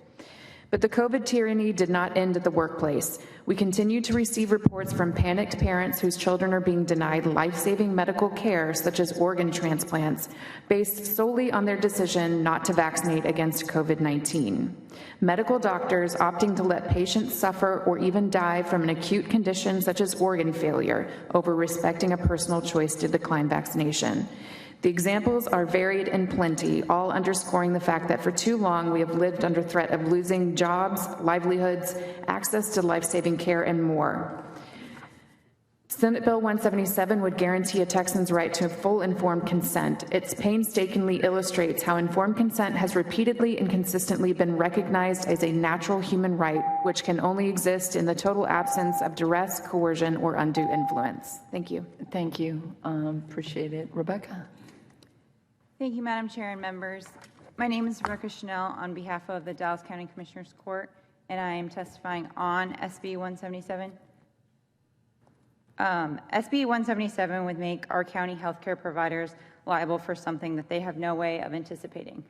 But the COVID tyranny did not end at the workplace. We continue to receive reports from panicked parents whose children are being denied life-saving medical care, such as organ transplants, based solely on their decision not to vaccinate against COVID-19. Medical doctors opting to let patients suffer or even die from an acute condition such as organ failure over respecting a personal choice to decline vaccination. The examples are varied and plenty, all underscoring the fact that for too long we have lived under threat of losing jobs, livelihoods, access to life-saving care, and more. Senate Bill 177 would guarantee a Texan's right to full informed consent. It painstakingly illustrates how informed consent has repeatedly and consistently been recognized as a natural human right, which can only exist in the total absence of duress, coercion, or undue influence. Thank you. Thank you. Appreciate it. Rebecca. Thank you, Madam Chair and members. My name is Rebecca Chanel on behalf of the Dallas County Commissioners Court, and I am testifying on SB 177. SB 177 would make our county healthcare providers liable for something that they have no way of anticipating.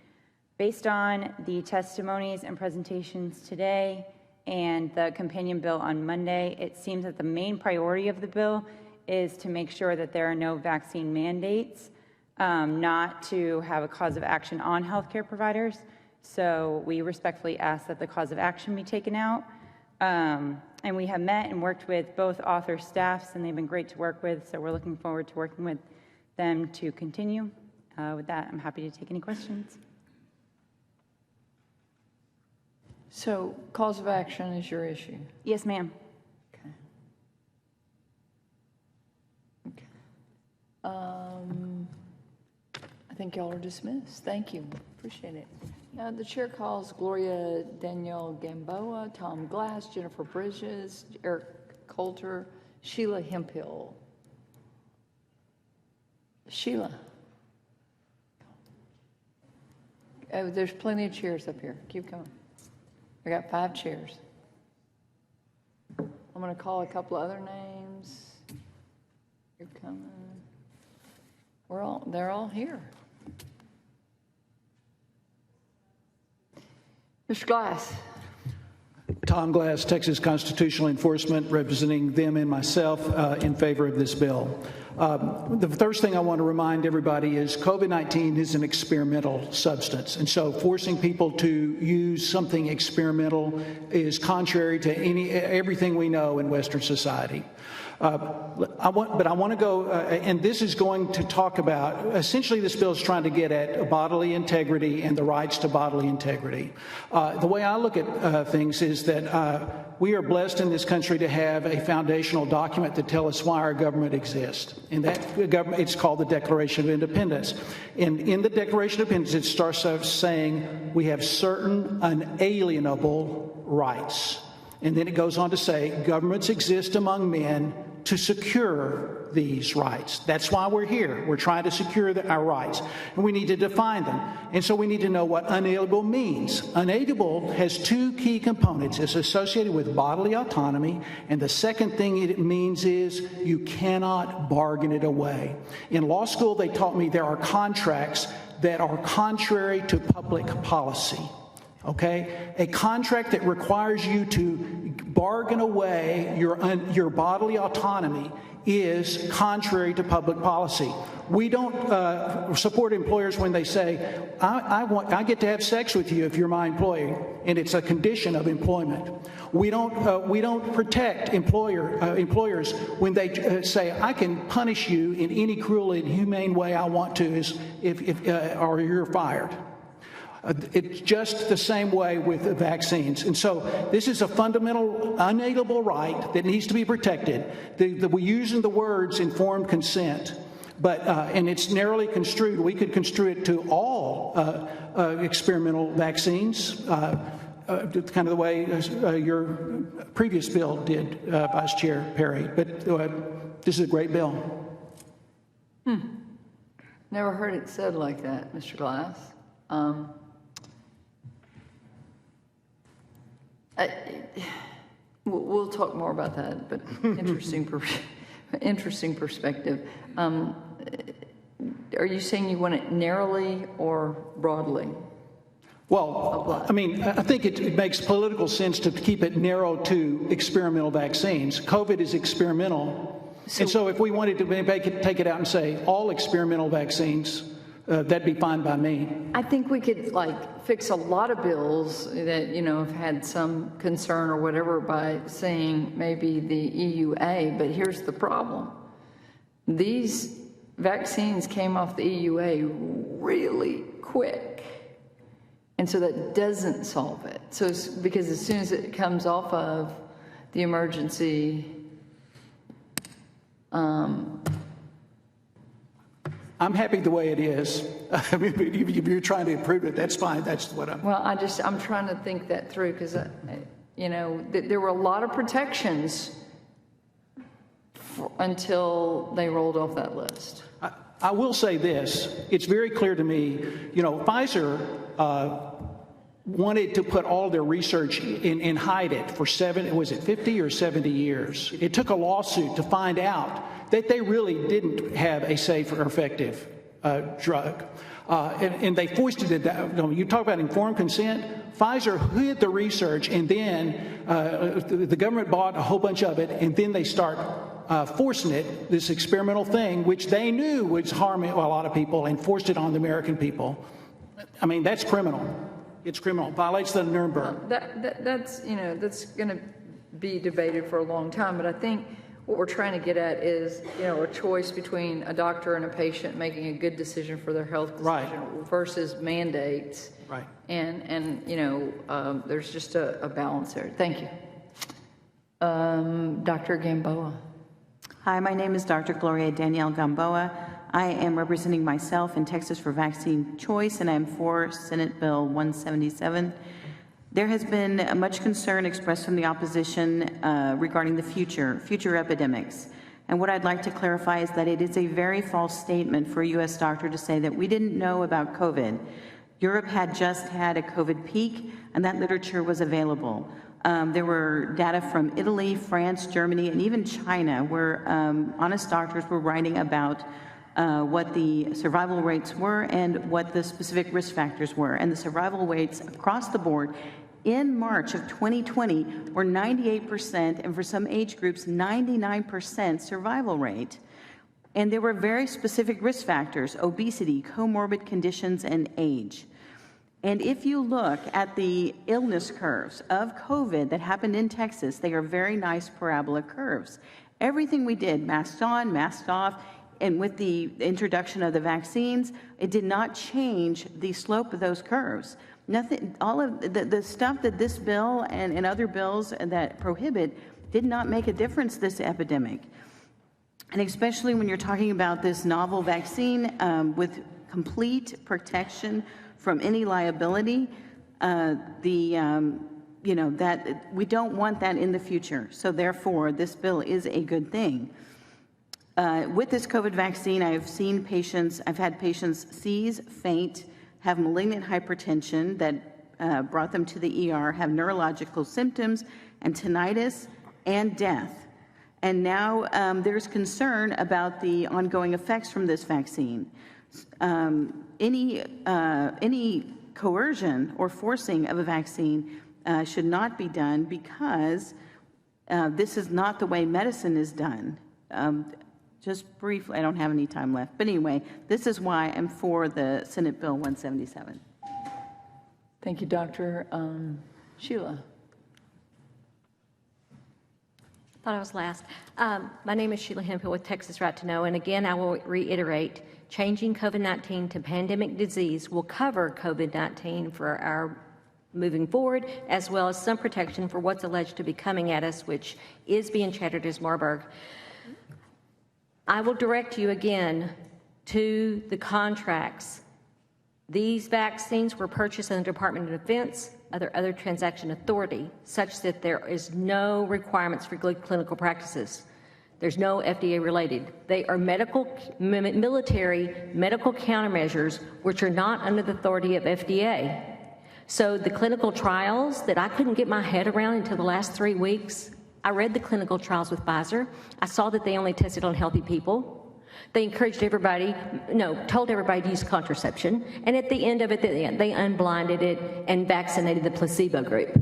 Based on the testimonies and presentations today and the companion bill on Monday, it seems that the main priority of the bill is to make sure that there are no vaccine mandates, not to have a cause of action on healthcare providers. So we respectfully ask that the cause of action be taken out. And we have met and worked with both author staffs, and they've been great to work with, so we're looking forward to working with them to continue. With that, I'm happy to take any questions. So cause of action is your issue? Yes, ma'am. I think y'all are dismissed. Thank you. Appreciate it. Now, the chair calls Gloria Danielle Gamboa, Tom Glass, Jennifer Bridges, Eric Coulter, Sheila Hemphill. Sheila. Oh, there's plenty of chairs up here. Keep coming. I got 5 chairs. I'm going to call a couple other names. You're coming. They're all here. Mr. Glass. Tom Glass, Texas Constitutional Enforcement, representing them and myself in favor of this bill. The first thing I want to remind everybody is COVID-19 is an experimental substance. And so forcing people to use something experimental is contrary to everything we know in Western society. I want to go, and this is going to talk about, essentially this bill is trying to get at bodily integrity and the rights to bodily integrity. The way I look at things is that we are blessed in this country to have a foundational document to tell us why our government exists. And that government, it's called the Declaration of Independence. And in the Declaration of Independence, it starts off saying we have certain unalienable rights. And then it goes on to say governments exist among men to secure these rights. That's why we're here. We're trying to secure our rights. And we need to define them. And so we need to know what unalienable means. Unalienable has 2 key components. It's associated with bodily autonomy. And the second thing it means is you cannot bargain it away. In law school, they taught me there are contracts that are contrary to public policy. Okay? A contract that requires you to bargain away your bodily autonomy is contrary to public policy. We don't support employers when they say, I get to have sex with you if you're my employee, and it's a condition of employment. We don't protect employers when they say, I can punish you in any cruel and inhumane way I want to or you're fired. It's just the same way with the vaccines. And so this is a fundamental, unalienable right that needs to be protected. We're using the words informed consent, and it's narrowly construed. We could construe it to all experimental vaccines, kind of the way your previous bill did, Vice Chair Perry. But this is a great bill. Never heard it said like that, Mr. Glass. We'll talk more about that, but interesting perspective. Are you saying you want it narrowly or broadly? Well, I mean, I think it makes political sense to keep it narrow to experimental vaccines. COVID is experimental. And so if we wanted to take it out and say all experimental vaccines, that'd be fine by me. I think we could fix a lot of bills that, have had some concern or whatever by saying maybe the EUA, but here's the problem. These vaccines came off the EUA really quick. And so that doesn't solve it. So it's because as soon as it comes off of the emergency, I'm happy the way it is. I mean, if you're trying to improve it, that's fine. That's what I'm. Well, I'm trying to think that through because, there were a lot of protections until they rolled off that list. I will say this. It's very clear to me, Pfizer wanted to put all their research and hide it for 50 or 70 years. It took a lawsuit to find out that they really didn't have a safe or effective drug. And they foisted it down. You talk about informed consent. Pfizer hid the research, and then the government bought a whole bunch of it, and then they start forcing it, this experimental thing, which they knew was harming a lot of people, and forced it on the American people. I mean, that's criminal. It's criminal. Violates the Nuremberg. That's going to be debated for a long time, but I think what we're trying to get at is, a choice between a doctor and a patient making a good decision for their health decision versus mandates. Right. And there's just a balance there. Thank you. Dr. Gamboa. Hi, my name is Dr. Gloria Danielle Gamboa. I am representing myself in Texas for Vaccine Choice, and I'm for Senate Bill 177. There has been much concern expressed from the opposition regarding the future epidemics. And what I'd like to clarify is that it is a very false statement for a U.S. doctor to say that we didn't know about COVID. Europe had just had a COVID peak, and that literature was available. There were data from Italy, France, Germany, and even China, where honest doctors were writing about what the survival rates were and what the specific risk factors were. And the survival rates across the board in March of 2020 were 98%, and for some age groups, 99% survival rate. And there were very specific risk factors: obesity, comorbid conditions, and age. And if you look at the illness curves of COVID that happened in Texas, they are very nice parabola curves. Everything we did, masked on, masked off, and with the introduction of the vaccines, it did not change the slope of those curves. Nothing, all of the stuff that this bill and other bills that prohibit did not make a difference this epidemic. And especially when you're talking about this novel vaccine with complete protection from any liability, that we don't want that in the future. So therefore, this bill is a good thing. With this COVID vaccine, I've had patients seize, faint, have malignant hypertension that brought them to the ER, have neurological symptoms, and tinnitus, and death. And now there's concern about the ongoing effects from this vaccine. Any coercion or forcing of a vaccine should not be done, because this is not the way medicine is done. Just briefly, I don't have any time left, but anyway, this is why I'm for the Senate Bill 177. Thank you, Dr. Sheila. Thought I was last. My name is Sheila Hemphill with Texas Right to Know, and again, I will reiterate, changing COVID-19 to pandemic disease will cover COVID-19 for our moving forward, as well as some protection for what's alleged to be coming at us, which is being chattered as Marburg. I will direct you again to the contracts. These vaccines were purchased in the Department of Defense, other transaction authority, such that there is no requirements for good clinical practices. There's no FDA related. They are military medical countermeasures, which are not under the authority of FDA. So the clinical trials that I couldn't get my head around until the last 3 weeks, I read the clinical trials with Pfizer. I saw that they only tested on healthy people. They told everybody to use contraception. And at the end of it, they unblinded it and vaccinated the placebo group.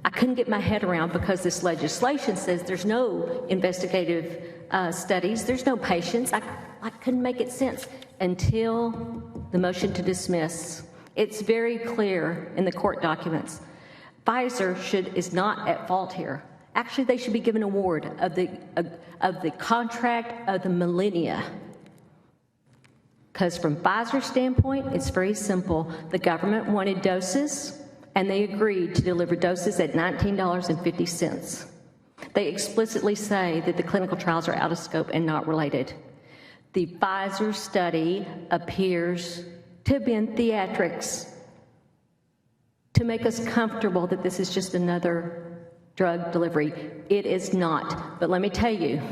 I couldn't get my head around, because this legislation says there's no investigative studies, there's no patients. I couldn't make it sense until the motion to dismiss. It's very clear in the court documents. Pfizer is not at fault here. Actually, they should be given an award of the contract of the millennia. Because from Pfizer's standpoint, it's very simple. The government wanted doses, and they agreed to deliver doses at $19.50. They explicitly say that the clinical trials are out of scope and not related. The Pfizer study appears to have been theatrics to make us comfortable that this is just another drug delivery. It is not. But let me tell you,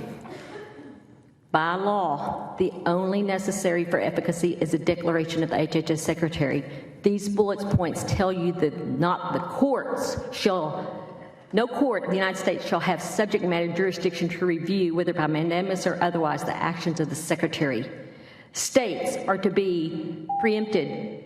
by law, the only necessary for efficacy is a declaration of the HHS secretary. These bullet points tell you that not the courts shall, no court in the United States shall have subject matter jurisdiction to review, whether by mandamus or otherwise, the actions of the Secretary. States are to be preempted.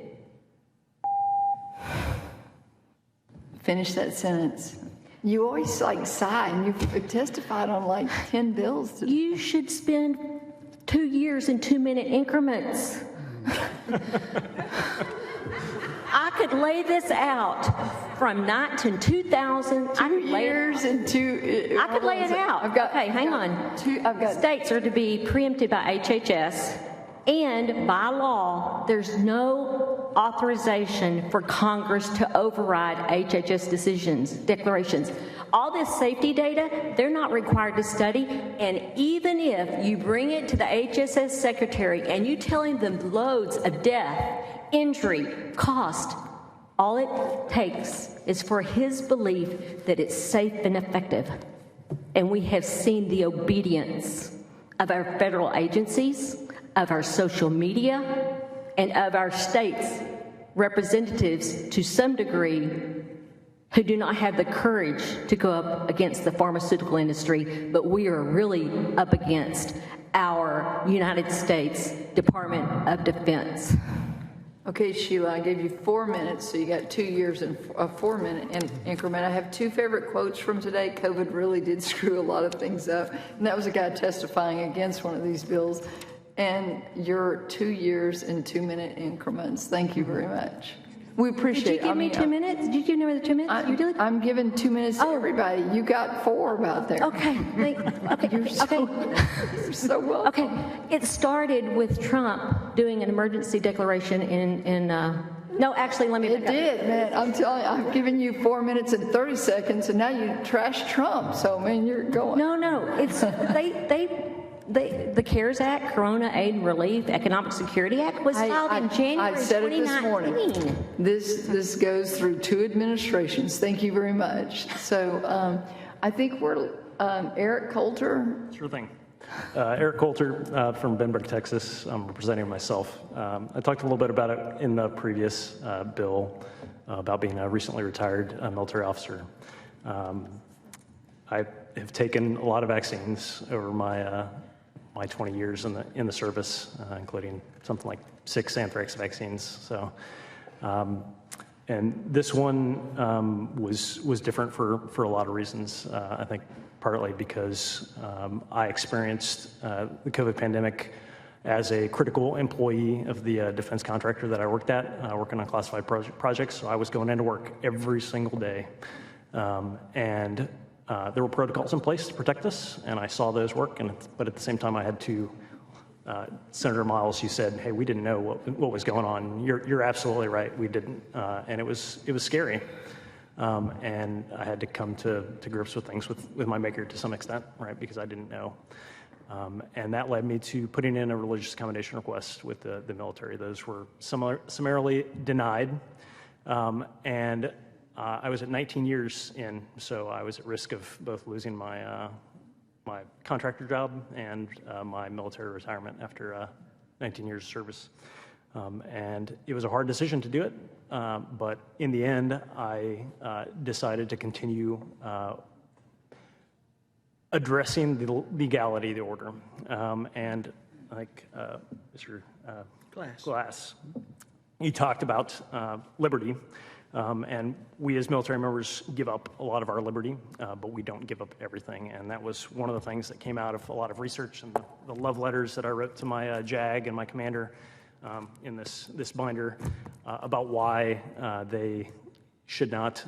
Finish that sentence. You always like sigh, and you've testified on like 10 bills. You should spend 2 years in 2-minute increments. I could lay this out from 2000. I could lay it out. Okay, hang on. States are to be preempted by HHS, and by law, there's no authorization for Congress to override HHS declarations. All this safety data, they're not required to study, and even if you bring it to the HHS secretary and you tell him the loads of death, injury, cost, all it takes is for his belief that it's safe and effective. And we have seen the obedience of our federal agencies, of our social media, and of our states' representatives to some degree who do not have the courage to go up against the pharmaceutical industry, but we are really up against our United States Department of Defense. Okay, Sheila, I gave you 4 minutes, so you got 2 years in a 4-minute increment. I have 2 favorite quotes from today. COVID really did screw a lot of things up, and that was a guy testifying against one of these bills. And your 2 years in 2-minute increments. Thank you very much. We appreciate it. Did you give me 2 minutes? Did you give me the 2 minutes? You did? I'm giving 2 minutes to everybody. You got 4 about there. Okay. You're so welcome. Okay. It started with Trump doing an emergency declaration in no, actually, let me It did, man. I'm telling you, I've given you 4 minutes and 30 seconds, and now you trash Trump. So, man, you're going. No. It's the CARES Act, Corona Aid and Relief, Economic Security Act was filed in January 2019. I said it this morning. This goes through 2 administrations. Thank you very much. So I think we're Eric Coulter. Sure thing. Eric Coulter from Benbrook, Texas. I'm representing myself. I talked a little bit about it in the previous bill about being a recently retired military officer. I have taken a lot of vaccines over my 20 years in the service, including something like 6 anthrax vaccines. So, and this one was different for a lot of reasons. I think partly because I experienced the COVID pandemic as a critical employee of the defense contractor that I worked at, working on classified projects. So I was going into work every single day, and there were protocols in place to protect us, and I saw those work. But at the same time, I had to. Senator Miles, you said, "Hey, we didn't know what was going on." You're absolutely right. We didn't, and it was scary. And I had to come to grips with things with my maker to some extent, right? Because I didn't know, and that led me to putting in a religious accommodation request with the military. Those were summarily denied, and I was at 19 years in, so I was at risk of both losing my contractor job and my military retirement after 19 years of service. And it was a hard decision to do it, but in the end, I decided to continue addressing the legality of the order. And like Mr. Glass, you talked about liberty. And we as military members give up a lot of our liberty, but we don't give up everything. And that was one of the things that came out of a lot of research and the love letters that I wrote to my JAG and my commander in this binder about why they should not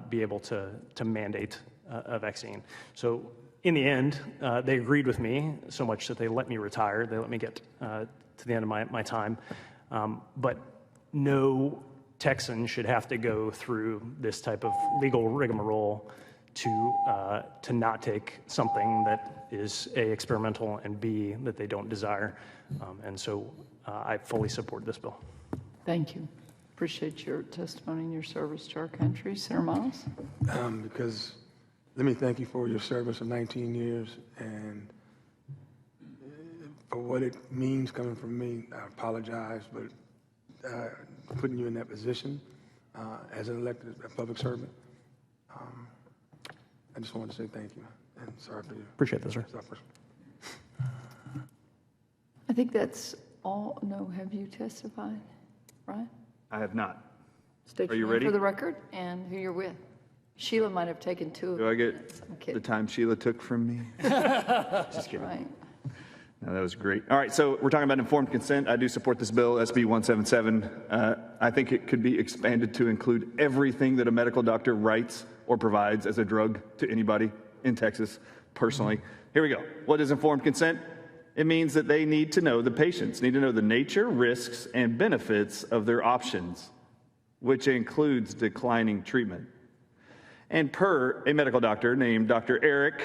be able to mandate a vaccine. So in the end, they agreed with me so much that they let me retire. They let me get to the end of my time. But no Texan should have to go through this type of legal rigmarole to not take something that is A, experimental, and B, that they don't desire. And so I fully support this bill. Thank you. Appreciate your testimony and your service to our country. Senator Miles? Because let me thank you for your service of 19 years and for what it means coming from me. I apologize, but putting you in that position as an elected public servant. I just wanted to say thank you, and sorry for you. Appreciate that, sir. I think that's all. No, have you testified, right? I have not. State Are your you name ready? for the record and who you're with. Sheila might have taken 2 of Do I them. get the time Sheila took from me? Just kidding. Right. No, that was great. All right, so we're talking about informed consent. I do support this bill, SB 177. I think it could be expanded to include everything that a medical doctor writes or provides as a drug to anybody in Texas, personally. Here we go. What is informed consent? It means that they need to know, the patients need to know the nature, risks, and benefits of their options, which includes declining treatment. And per a medical doctor named Dr. Eric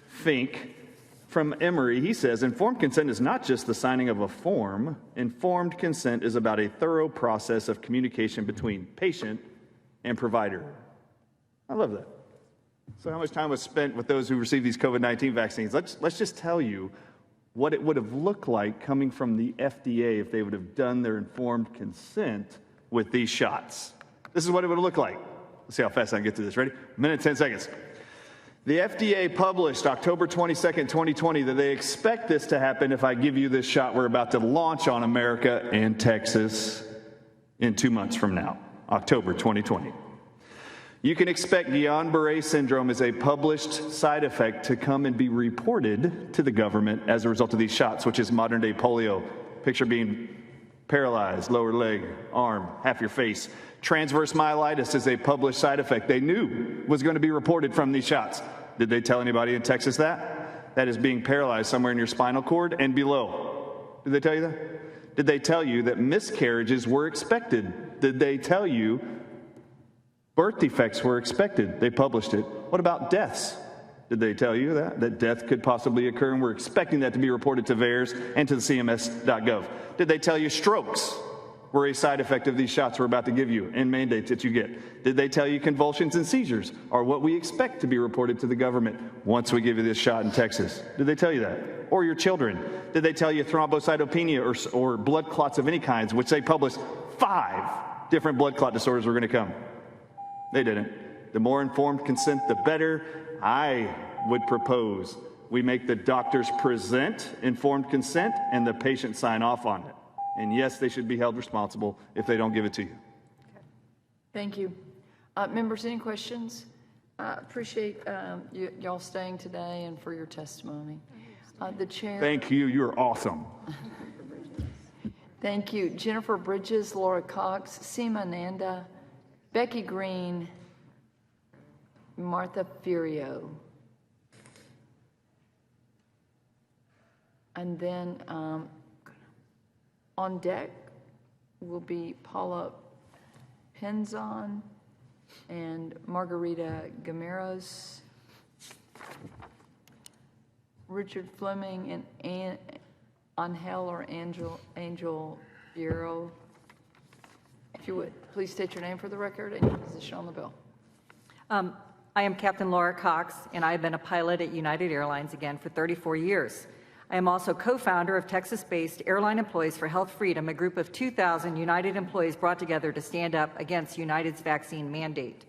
Fink from Emory, he says, informed consent is not just the signing of a form. Informed consent is about a thorough process of communication between patient and provider. I love that. So how much time was spent with those who received these COVID-19 vaccines? Let's just tell you what it would have looked like coming from the FDA if they would have done their informed consent with these shots. This is what it would have looked like. Let's see how fast I can get through this. Ready? A minute, 10 seconds. The FDA published October 22nd, 2020, that they expect this to happen if I give you this shot we're about to launch on America and Texas in 2 months from now, October 2020. You can expect Guillain-Barré syndrome as a published side effect to come and be reported to the government as a result of these shots, which is modern-day polio. Picture being paralyzed, lower leg, arm, half your face. Transverse myelitis is a published side effect they knew was going to be reported from these shots. Did they tell anybody in Texas that? That is being paralyzed somewhere in your spinal cord and below. Did they tell you that? Did they tell you that miscarriages were expected? Did they tell you birth defects were expected? They published it. What about deaths? Did they tell you that death could possibly occur, and we're expecting that to be reported to VAERS and to the CMS.gov? Did they tell you strokes were a side effect of these shots we're about to give you and mandates that you get? Did they tell you convulsions and seizures are what we expect to be reported to the government once we give you this shot in Texas? Did they tell you that? Or your children? Did they tell you thrombocytopenia or blood clots of any kinds, which they published 5 different blood clot disorders were going to come? They didn't. The more informed consent, the better. I would propose we make the doctors present informed consent and the patient sign off on it. And yes, they should be held responsible if they don't give it to you. Thank you. Members, any questions? I appreciate y'all staying today and for your testimony. The chair. Thank you. You're awesome. Thank you. Jennifer Bridges, Laura Cox, Seema Nanda, Becky Green, Martha Furio. And then on deck will be Paula Penzon and Margarita Gameros, Richard Fleming and Angel or Angel Bureau. If you would, please state your name for the record and your position on the bill. I am Captain Laura Cox, and I have been a pilot at United Airlines again for 34 years. I am also co-founder of Texas-based Airline Employees for Health Freedom, a group of 2,000 United employees brought together to stand up against United's vaccine mandate.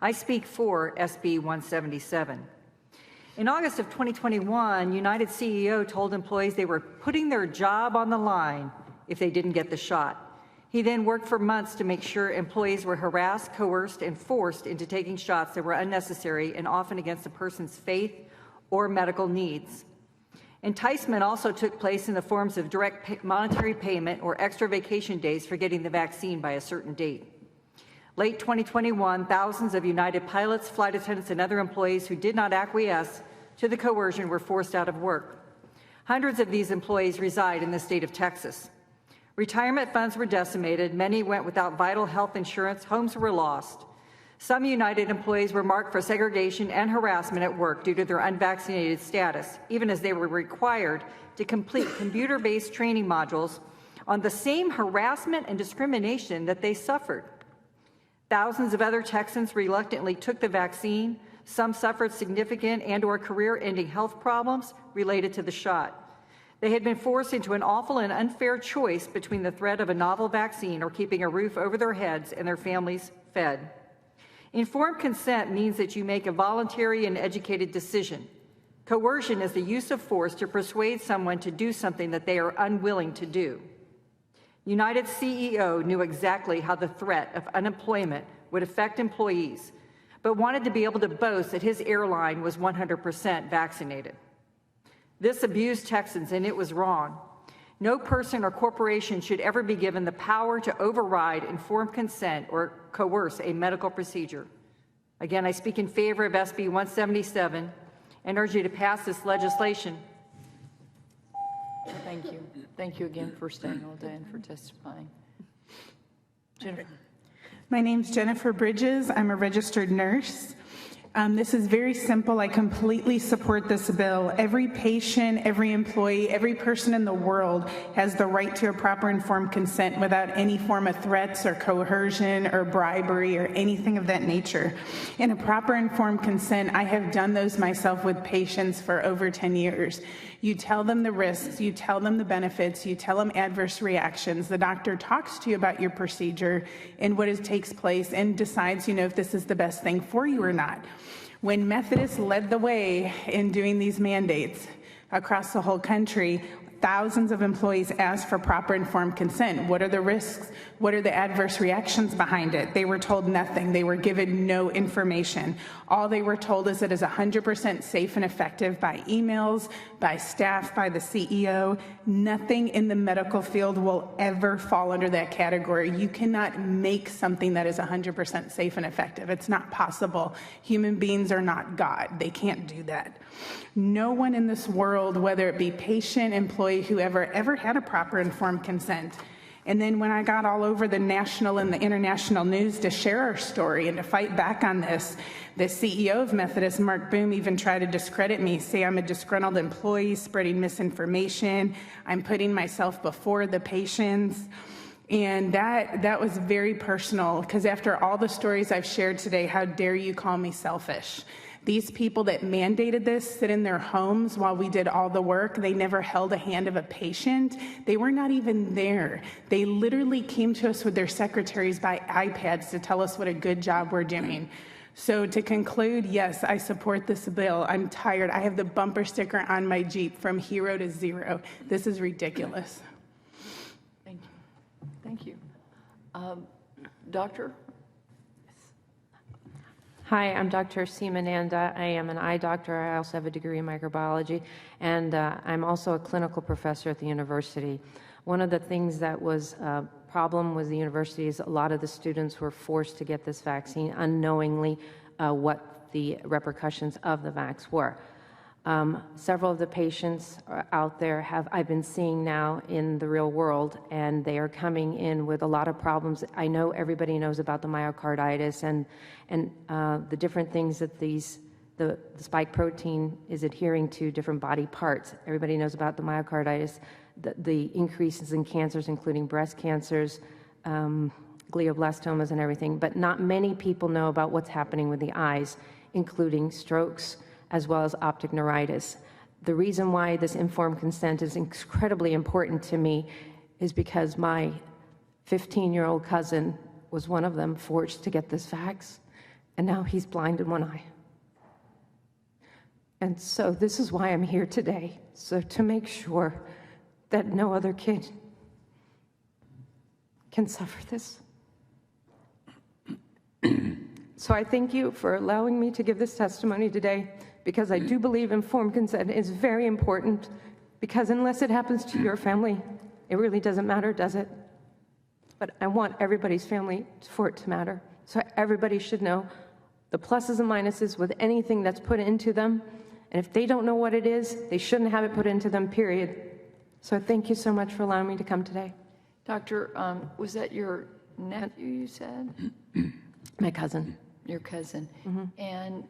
I speak for SB 177. In August of 2021, United CEO told employees they were putting their job on the line if they didn't get the shot. He then worked for months to make sure employees were harassed, coerced, and forced into taking shots that were unnecessary and often against a person's faith or medical needs. Enticement also took place in the forms of direct monetary payment or extra vacation days for getting the vaccine by a certain date. Late 2021, thousands of United pilots, flight attendants, and other employees who did not acquiesce to the coercion were forced out of work. Hundreds of these employees reside in the state of Texas. Retirement funds were decimated, many went without vital health insurance, homes were lost. Some United employees were marked for segregation and harassment at work due to their unvaccinated status, even as they were required to complete computer-based training modules on the same harassment and discrimination that they suffered. Thousands of other Texans reluctantly took the vaccine. Some suffered significant and/or career-ending health problems related to the shot. They had been forced into an awful and unfair choice between the threat of a novel vaccine or keeping a roof over their heads and their families fed. Informed consent means that you make a voluntary and educated decision. Coercion is the use of force to persuade someone to do something that they are unwilling to do. United's CEO knew exactly how the threat of unemployment would affect employees, but wanted to be able to boast that his airline was 100% vaccinated. This abused Texans, and it was wrong. No person or corporation should ever be given the power to override informed consent or coerce a medical procedure. Again, I speak in favor of SB 177 and urge you to pass this legislation. Thank you. Thank you again for staying all day and for testifying. Jennifer. My name's Jennifer Bridges. I'm a registered nurse. This is very simple. I completely support this bill. Every patient, every employee, every person in the world has the right to a proper informed consent without any form of threats or coercion or bribery or anything of that nature. In a proper informed consent, I have done those myself with patients for over 10 years. You tell them the risks, you tell them the benefits, you tell them adverse reactions. The doctor talks to you about your procedure and what takes place and decides, if this is the best thing for you or not. When Methodist led the way in doing these mandates across the whole country, thousands of employees asked for proper informed consent. What are the risks? What are the adverse reactions behind it? They were told nothing. They were given no information. All they were told is it is 100% safe and effective by emails, by staff, by the CEO. Nothing in the medical field will ever fall under that category. You cannot make something that is 100% safe and effective. It's not possible. Human beings are not God. They can't do that. No one in this world, whether it be patient, employee, whoever, ever had a proper informed consent. And then when I got all over the national and the international news to share our story and to fight back on this, the CEO of Methodist, Mark Boom, even tried to discredit me, say I'm a disgruntled employee spreading misinformation. I'm putting myself before the patients. And that was very personal, because after all the stories I've shared today, how dare you call me selfish? These people that mandated this sit in their homes while we did all the work. They never held a hand of a patient. They were not even there. They literally came to us with their secretaries by iPads to tell us what a good job we're doing. So to conclude, yes, I support this bill. I'm tired. I have the bumper sticker on my Jeep from hero to zero. This is ridiculous. Thank you. Thank you. Doctor? Hi, I'm Dr. Seema Nanda. I am an eye doctor. I also have a degree in microbiology, and I'm also a clinical professor at the university. One of the things that was a problem with the university is a lot of the students were forced to get this vaccine unknowingly what the repercussions of the vax were. Several of the patients out there I've been seeing now in the real world, and they are coming in with a lot of problems. I know everybody knows about the myocarditis and the different things that the spike protein is adhering to different body parts. Everybody knows about the myocarditis, the increases in cancers, including breast cancers, glioblastomas and everything, but not many people know about what's happening with the eyes, including strokes, as well as optic neuritis. The reason why this informed consent is incredibly important to me is because my 15-year-old cousin was one of them forced to get this vax, and now he's blind in one eye. And so this is why I'm here today, so to make sure that no other kid can suffer this. So I thank you for allowing me to give this testimony today, because I do believe informed consent is very important, because unless it happens to your family, it really doesn't matter, does it? But I want everybody's family for it to matter. So everybody should know the pluses and minuses with anything that's put into them. And if they don't know what it is, they shouldn't have it put into them, period. So thank you so much for allowing me to come today. Doctor, was that your nephew, you said? My cousin. Your cousin. Mm-hmm. And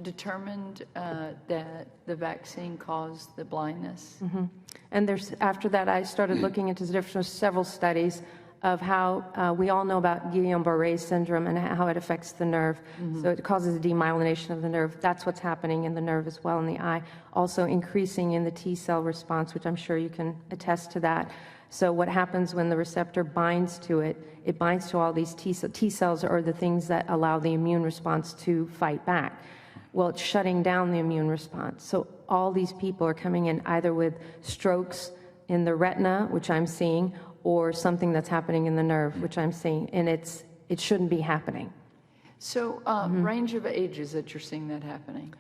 determined that the vaccine caused the blindness. Mm-hmm. And after that, I started looking into several studies of how we all know about Guillain-Barré syndrome and how it affects the nerve. So it causes a demyelination of the nerve. That's what's happening in the nerve as well in the eye. Also increasing in the T cell response, which I'm sure you can attest to that. So what happens when the receptor binds to it, it binds to all these T cells are the things that allow the immune response to fight back. Well, it's shutting down the immune response. So all these people are coming in either with strokes in the retina, which I'm seeing, or something that's happening in the nerve, which I'm seeing, and it shouldn't be happening. So range of ages that you're seeing that happening?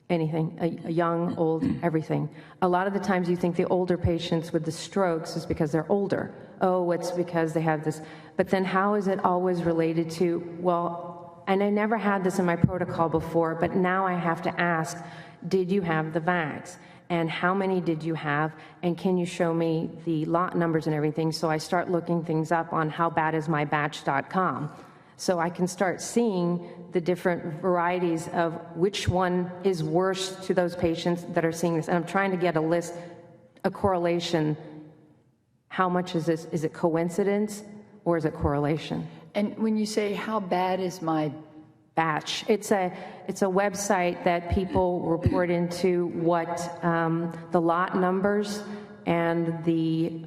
Anything, a young, old, everything. A lot of the times you think the older patients with the strokes is because they're older. Oh, it's because they have this. But then how is it always related to, well, and I never had this in my protocol before, but now I have to ask, did you have the vax? And how many did you have? And can you show me the lot numbers and everything? So I start looking things up on howbadismybatch.com. So I can start seeing the different varieties of which one is worse to those patients that are seeing this. And I'm trying to get a list, a correlation. How much is this? Is it coincidence or is it correlation? And when you say, how bad is my batch? It's a website that people report into what the lot numbers and the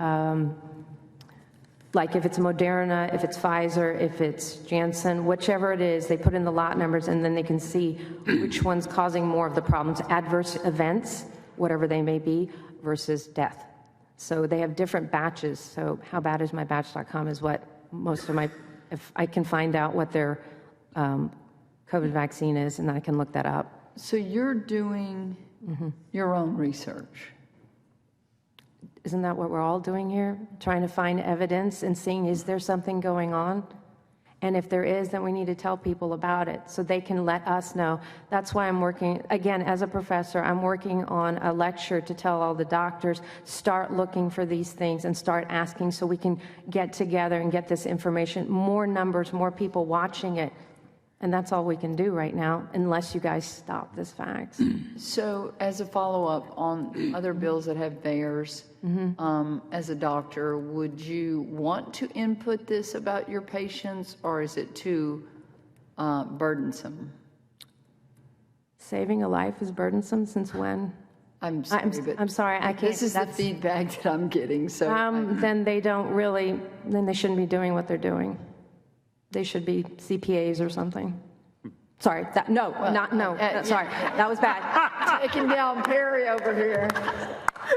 like if it's Moderna, if it's Pfizer, if it's Janssen, whichever it is, they put in the lot numbers and then they can see which one's causing more of the problems, adverse events, whatever they may be, versus death. So they have different batches. So howbadismybatch.com is what most of my, if I can find out what their COVID vaccine is, and then I can look that up. So you're doing your own research? Isn't that what we're all doing here? Trying to find evidence and seeing, is there something going on? And if there is, then we need to tell people about it so they can let us know. That's why I'm working, again, as a professor, I'm working on a lecture to tell all the doctors, start looking for these things and start asking so we can get together and get this information. More numbers, more people watching it. And that's all we can do right now, unless you guys stop this fax. So as a follow-up on other bills that have VAERS, as a doctor, would you want to input this about your patients, or is it too burdensome? Saving a life is burdensome since when? I'm sorry, I'm sorry, I can't. This is the feedback that I'm getting. So then they don't really, then they shouldn't be doing what they're doing. They should be CPAs or something. Sorry, sorry, that was bad. Taking down Perry over here.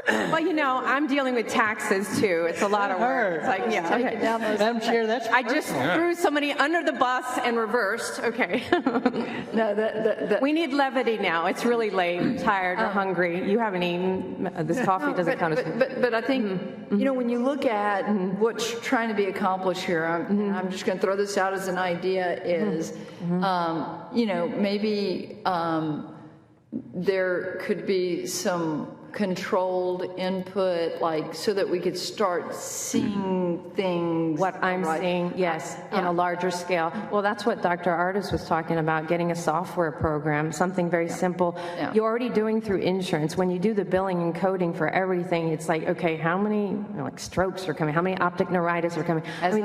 Well, you know, I'm dealing with taxes too. It's a lot of work. It's like, yeah, okay. Madam Chair, that's I just threw somebody under the bus and reversed. Okay. No, we need levity now. It's really late. I'm tired. We're hungry. You haven't eaten. This coffee doesn't count as food. But I think, you know, when you look at what's trying to be accomplished here, I'm just going to throw this out as an idea, is, you know, maybe there could be some controlled input, like so that we could start seeing things. What I'm seeing, yes, on a larger scale. Well, that's what Dr. Artis was talking about, getting a software program, something very simple. You're already doing through insurance. When you do the billing and coding for everything, it's like, okay, how many like strokes are coming? How many optic neuritis are coming? As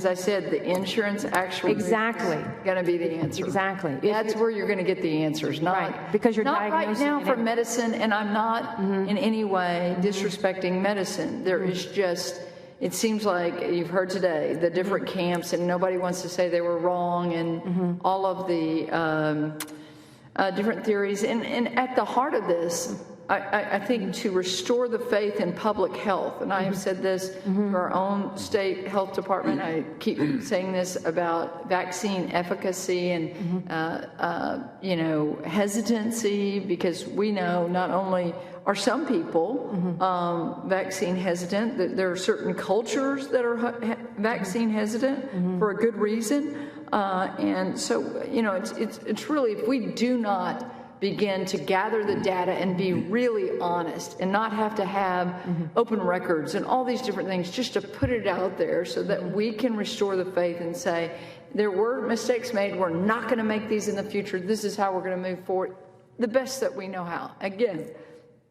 I said, the insurance actually exactly going to be the answer. Exactly. That's where you're going to get the answers, not right, because you're not right now for medicine, and I'm not in any way disrespecting medicine. There is just, it seems like you've heard today, the different camps, and nobody wants to say they were wrong, and all of the different theories. And at the heart of this, I think to restore the faith in public health, and I have said this to our own state health department, I keep saying this about vaccine efficacy and, you know, hesitancy, because we know not only are some people vaccine hesitant, that there are certain cultures that are vaccine hesitant for a good reason. And so, you know, it's really, if we do not begin to gather the data and be really honest and not have to have open records and all these different things, just to put it out there so that we can restore the faith and say, there were mistakes made, we're not going to make these in the future, this is how we're going to move forward the best that we know how. Again,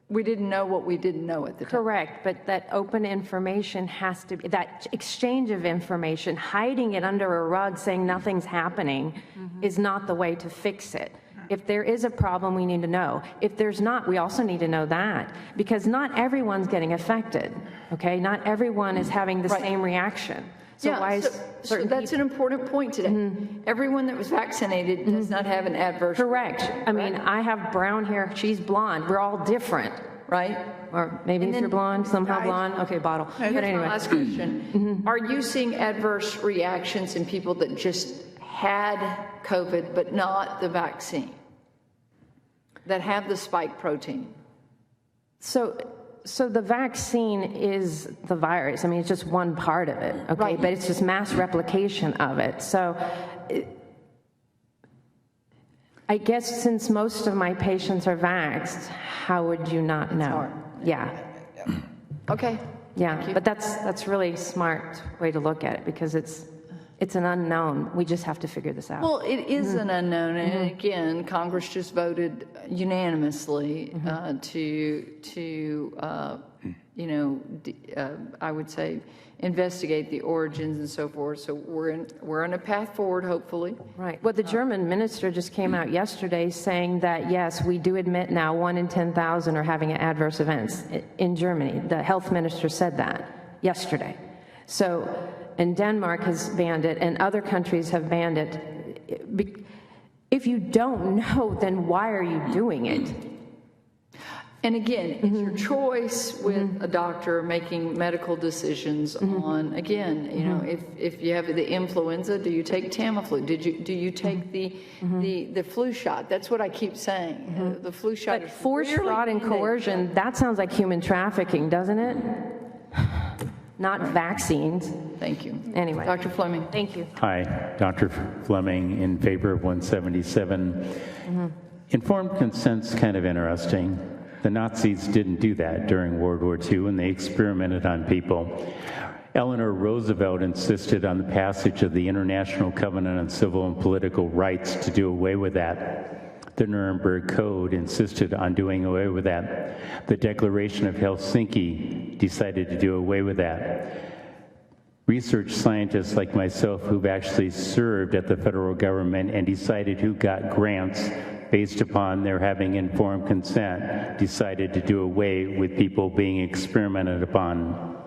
We didn't know what we didn't know at the time. Correct, but that open information has to be, that exchange of information, hiding it under a rug, saying nothing's happening, is not the way to fix it. If there is a problem, we need to know. If there's not, we also need to know that, because not everyone's getting affected, okay? Not everyone is having the same reaction. So Yeah, why is so certain that's an important point today. Everyone that was vaccinated does not have an adverse. Correct. I mean, I have brown hair, she's blonde. We're all different. Right? Or maybe if you're blonde, somehow blonde. Okay, bottle. Here's But anyway. my last question. Are you seeing adverse reactions in people that just had COVID but not the vaccine, that have the spike protein? So the vaccine is the virus. I mean, it's just one part of it, okay? Right. But it's just mass replication of it. So I guess since most of my patients are vaxxed, how would you not know? Yeah. Okay. Yeah, but that's really smart way to look at it, because it's an unknown. We just have to figure this out. Well, it is an unknown, and again, Congress just voted unanimously I would say, investigate the origins and so forth. So we're on a path forward, hopefully. Right. Well, the German minister just came out yesterday saying that, yes, we do admit now 1 in 10,000 are having adverse events in Germany. The health minister said that yesterday. So, and Denmark has banned it, and other countries have banned it. If you don't know, then why are you doing it? And again, it's your choice with a doctor making medical decisions on, again, you know, if you have the influenza, do you take Tamiflu? Do you take the flu shot? That's what I keep saying. The flu shot. But force, fraud, and coercion, that sounds like human trafficking, doesn't it? Not vaccines. Thank you. Anyway. Dr. Fleming. Thank you. Hi, Dr. Fleming, in favor of 177. Informed consent's kind of interesting. The Nazis didn't do that during World War II, and they experimented on people. Eleanor Roosevelt insisted on the passage of the International Covenant on Civil and Political Rights to do away with that. The Nuremberg Code insisted on doing away with that. The Declaration of Helsinki decided to do away with that. Research scientists like myself who've actually served at the federal government and decided who got grants based upon their having informed consent, decided to do away with people being experimented upon.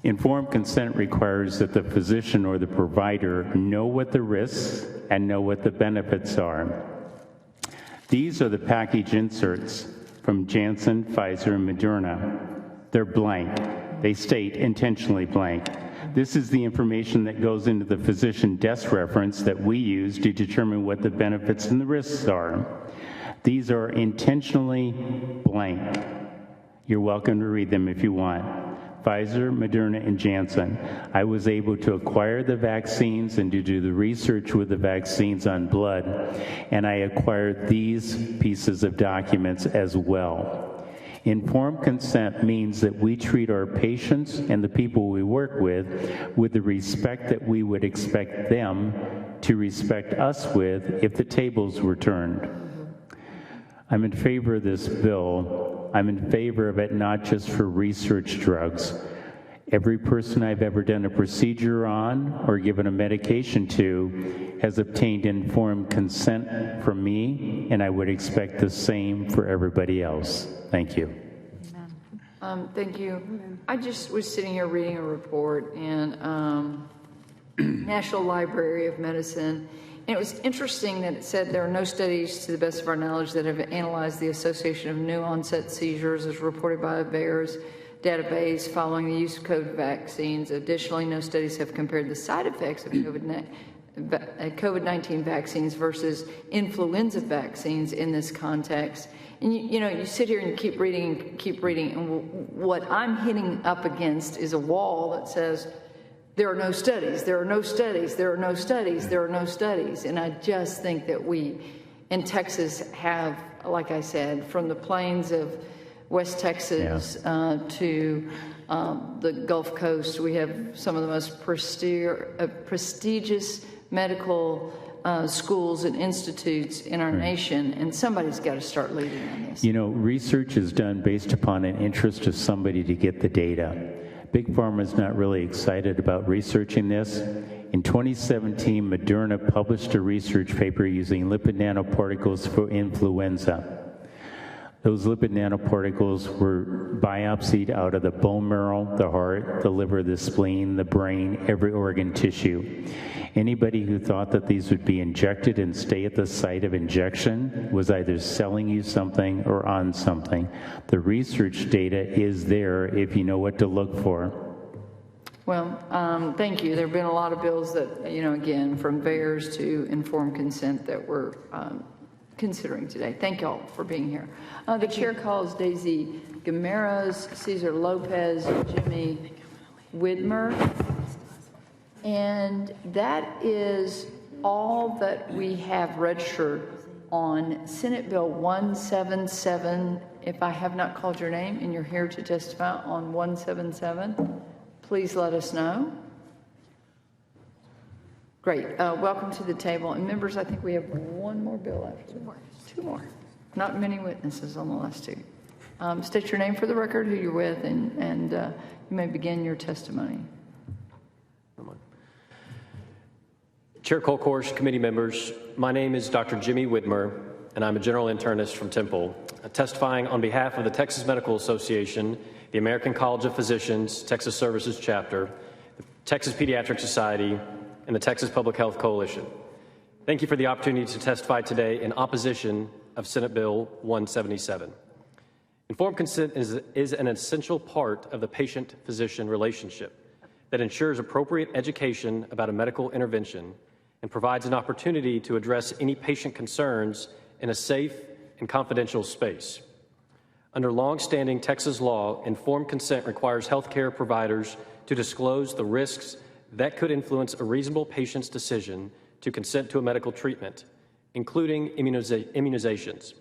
Informed consent requires that the physician or the provider know what the risks and know what the benefits are. These are the package inserts from Janssen, Pfizer, and Moderna. They're blank. They state intentionally blank. This is the information that goes into the physician desk reference that we use to determine what the benefits and the risks are. These are intentionally blank. You're welcome to read them if you want. Pfizer, Moderna, and Janssen. I was able to acquire the vaccines and to do the research with the vaccines on blood, and I acquired these pieces of documents as well. Informed consent means that we treat our patients and the people we work with the respect that we would expect them to respect us with if the tables were turned. I'm in favor of this bill. I'm in favor of it not just for research drugs. Every person I've ever done a procedure on or given a medication to has obtained informed consent from me, and I would expect the same for everybody else. Thank you. Thank you. I just was sitting here reading a report in National Library of Medicine, and it was interesting that it said there are no studies, to the best of our knowledge, that have analyzed the association of new onset seizures as reported by a VAERS database following the use of COVID vaccines. Additionally, no studies have compared the side effects of COVID-19 vaccines versus influenza vaccines in this context. And you sit here and keep reading, and what I'm hitting up against is a wall that says, there are no studies, there are no studies, there are no studies, there are no studies. And I just think that we in Texas have, like I said, from the plains of West Texas to the Gulf Coast, we have some of the most prestigious medical schools and institutes in our nation, and somebody's got to start leading on this. You know, research is done based upon an interest of somebody to get the data. Big Pharma is not really excited about researching this. In 2017, Moderna published a research paper using lipid nanoparticles for influenza. Those lipid nanoparticles were biopsied out of the bone marrow, the heart, the liver, the spleen, the brain, every organ tissue. Anybody who thought that these would be injected and stay at the site of injection was either selling you something or on something. The research data is there if you know what to look for. Well, thank you. There have been a lot of bills that, again, from VAERS to informed consent that we're considering today. Thank you all for being here. The chair calls Daisy Guimaras, Cesar Lopez, Jimmy Widmer. And that is all that we have registered on Senate Bill 177. If I have not called your name and you're here to testify on 177, please let us know. Great. Welcome to the table. And members, I think we have one more bill after. Two more. Not many witnesses on the last two. State your name for the record, who you're with, and you may begin your testimony. Chair Kolkhorst, committee members, my name is Dr. Jimmy Widmer, and I'm a general internist from Temple, testifying on behalf of the Texas Medical Association, the American College of Physicians, Texas Services Chapter, the Texas Pediatric Society, and the Texas Public Health Coalition. Thank you for the opportunity to testify today in opposition of Senate Bill 177. Informed consent is an essential part of the patient-physician relationship that ensures appropriate education about a medical intervention and provides an opportunity to address any patient concerns in a safe and confidential space. Under long-standing Texas law, informed consent requires healthcare providers to disclose the risks that could influence a reasonable patient's decision to consent to a medical treatment, including immunizations.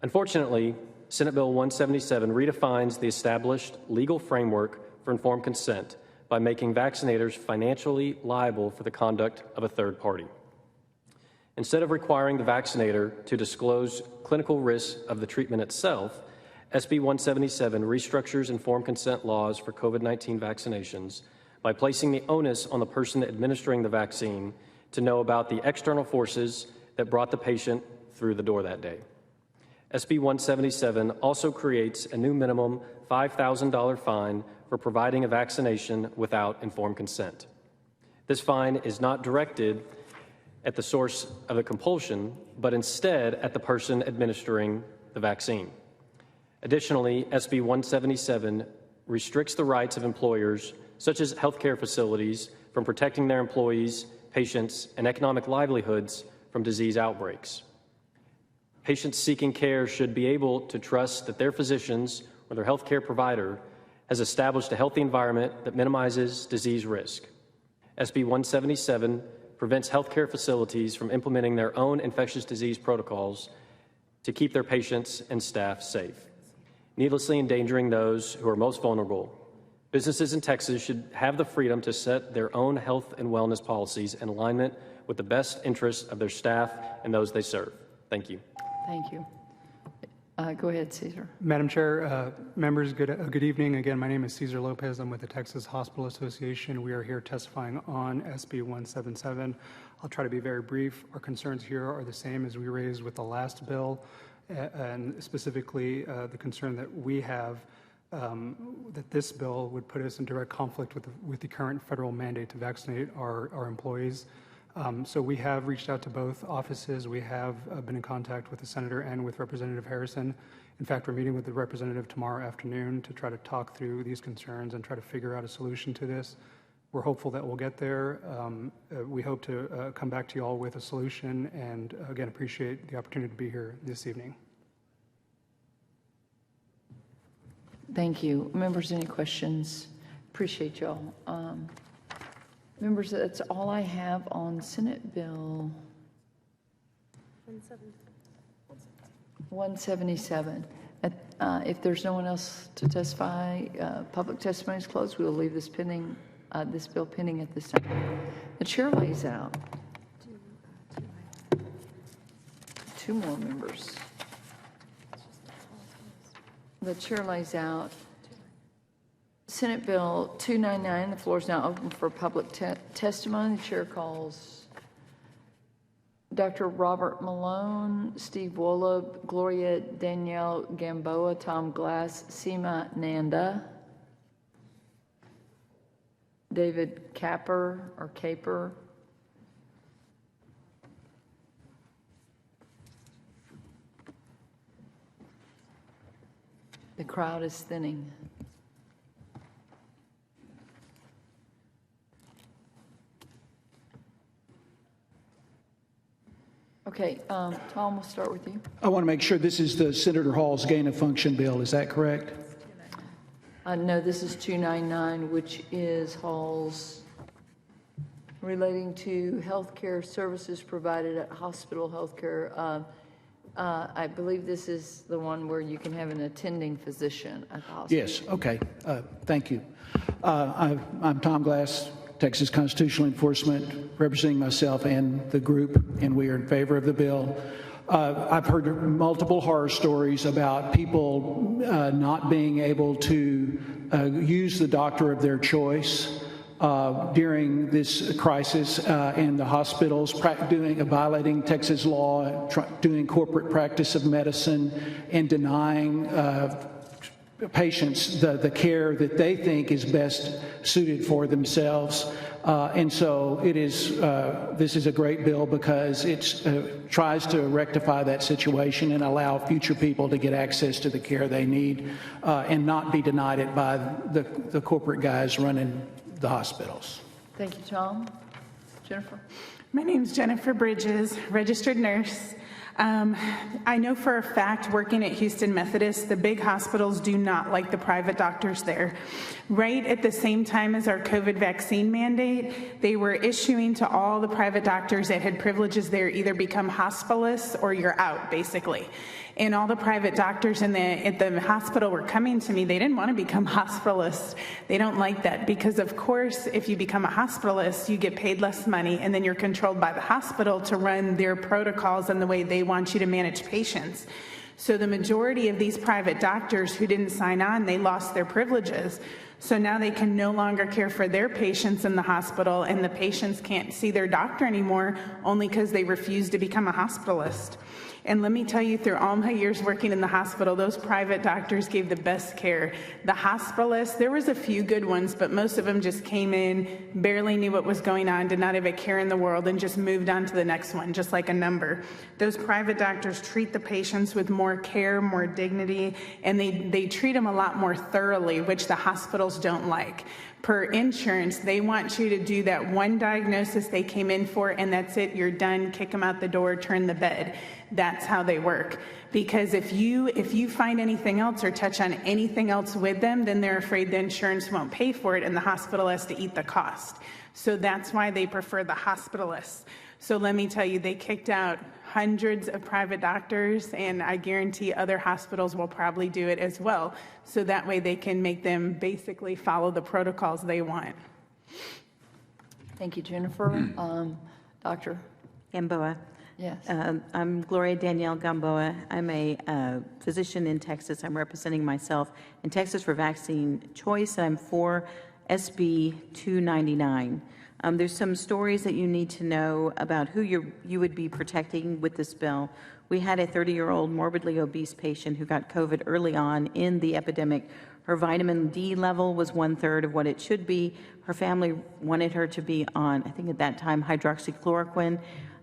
Unfortunately, Senate Bill 177 redefines the established legal framework for informed consent by making vaccinators financially liable for the conduct of a third party. Instead of requiring the vaccinator to disclose clinical risks of the treatment itself, SB 177 restructures informed consent laws for COVID-19 vaccinations by placing the onus on the person administering the vaccine to know about the external forces that brought the patient through the door that day. SB 177 also creates a new minimum $5,000 fine for providing a vaccination without informed consent. This fine is not directed at the source of the compulsion, but instead at the person administering the vaccine. Additionally, SB 177 restricts the rights of employers, such as healthcare facilities, from protecting their employees, patients, and economic livelihoods from disease outbreaks. Patients seeking care should be able to trust that their physicians or their healthcare provider has established a healthy environment that minimizes disease risk. SB 177 prevents healthcare facilities from implementing their own infectious disease protocols to keep their patients and staff safe, needlessly endangering those who are most vulnerable. Businesses in Texas should have the freedom to set their own health and wellness policies in alignment with the best interests of their staff and those they serve. Thank you. Thank you. Go ahead, Cesar. Madam Chair, members, good evening. Again, my name is Cesar Lopez. I'm with the Texas Hospital Association. We are here testifying on SB 177. I'll try to be very brief. Our concerns here are the same as we raised with the last bill, and specifically the concern that we have that this bill would put us in direct conflict with the current federal mandate to vaccinate our employees. So we have reached out to both offices. We have been in contact with the Senator and with Representative Harrison. In fact, we're meeting with the representative tomorrow afternoon to try to talk through these concerns and try to figure out a solution to this. We're hopeful that we'll get there. We hope to come back to you all with a solution, and again, appreciate the opportunity to be here this evening. Thank you. Members, any questions? Appreciate y'all. Members, that's all I have on Senate Bill 177. If there's no one else to testify, public testimony is closed. We will leave this bill pending at this time. The chair lays out two more members. The chair lays out Senate Bill 299. The floor is now open for public testimony. The chair calls Dr. Robert Malone, Steve Wolub, Gloria Danielle Gamboa, Tom Glass, Seema Nanda, David Caper. The crowd is thinning. Okay, Tom, we'll start with you. I want to make sure this is the Senator Hall's gain of function bill. Is that correct? No, this is 299, which is Hall's relating to healthcare services provided at hospital healthcare. I believe this is the one where you can have an attending physician at the hospital. Yes, okay. Thank you. I'm Tom Glass, Texas Constitutional Enforcement, representing myself and the group, and we are in favor of the bill. I've heard multiple horror stories about people not being able to use the doctor of their choice during this crisis, and the hospitals violating Texas law, doing corporate practice of medicine, and denying patients the care that they think is best suited for themselves. And so it is. This is a great bill because it tries to rectify that situation and allow future people to get access to the care they need, and not be denied it by the corporate guys running the hospitals. Thank you, Tom. Jennifer? My name's Jennifer Bridges, registered nurse. I know for a fact, working at Houston Methodist, the big hospitals do not like the private doctors there. Right at the same time as our COVID vaccine mandate, they were issuing to all the private doctors that had privileges there either become hospitalists or you're out, basically. And all the private doctors at the hospital were coming to me. They didn't want to become hospitalists. They don't like that because, of course, if you become a hospitalist, you get paid less money, and then you're controlled by the hospital to run their protocols and the way they want you to manage patients. So the majority of these private doctors who didn't sign on, they lost their privileges. So now they can no longer care for their patients in the hospital, and the patients can't see their doctor anymore only because they refuse to become a hospitalist. And let me tell you, through all my years working in the hospital, those private doctors gave the best care. The hospitalists, there was a few good ones, but most of them just came in, barely knew what was going on, did not have a care in the world, and just moved on to the next one, just like a number. Those private doctors treat the patients with more care, more dignity, and they treat them a lot more thoroughly, which the hospitals don't like. Per insurance, they want you to do that one diagnosis they came in for, and that's it, you're done, kick them out the door, turn the bed. That's how they work. Because if you find anything else or touch on anything else with them, then they're afraid the insurance won't pay for it and the hospital has to eat the cost. So that's why they prefer the hospitalists. So let me tell you, they kicked out hundreds of private doctors, and I guarantee other hospitals will probably do it as well. So that way they can make them basically follow the protocols they want. Thank you, Jennifer. Dr. Gamboa. Yes. I'm Gloria Danielle Gamboa. I'm a physician in Texas. I'm representing myself in Texas for Vaccine Choice, and I'm for SB 299. There's some stories that you need to know about who you would be protecting with this bill. We had a 30-year-old morbidly obese patient who got COVID early on in the epidemic. Her vitamin D level was 1/3 of what it should be. Her family wanted her to be on, I think at that time, hydroxychloroquine,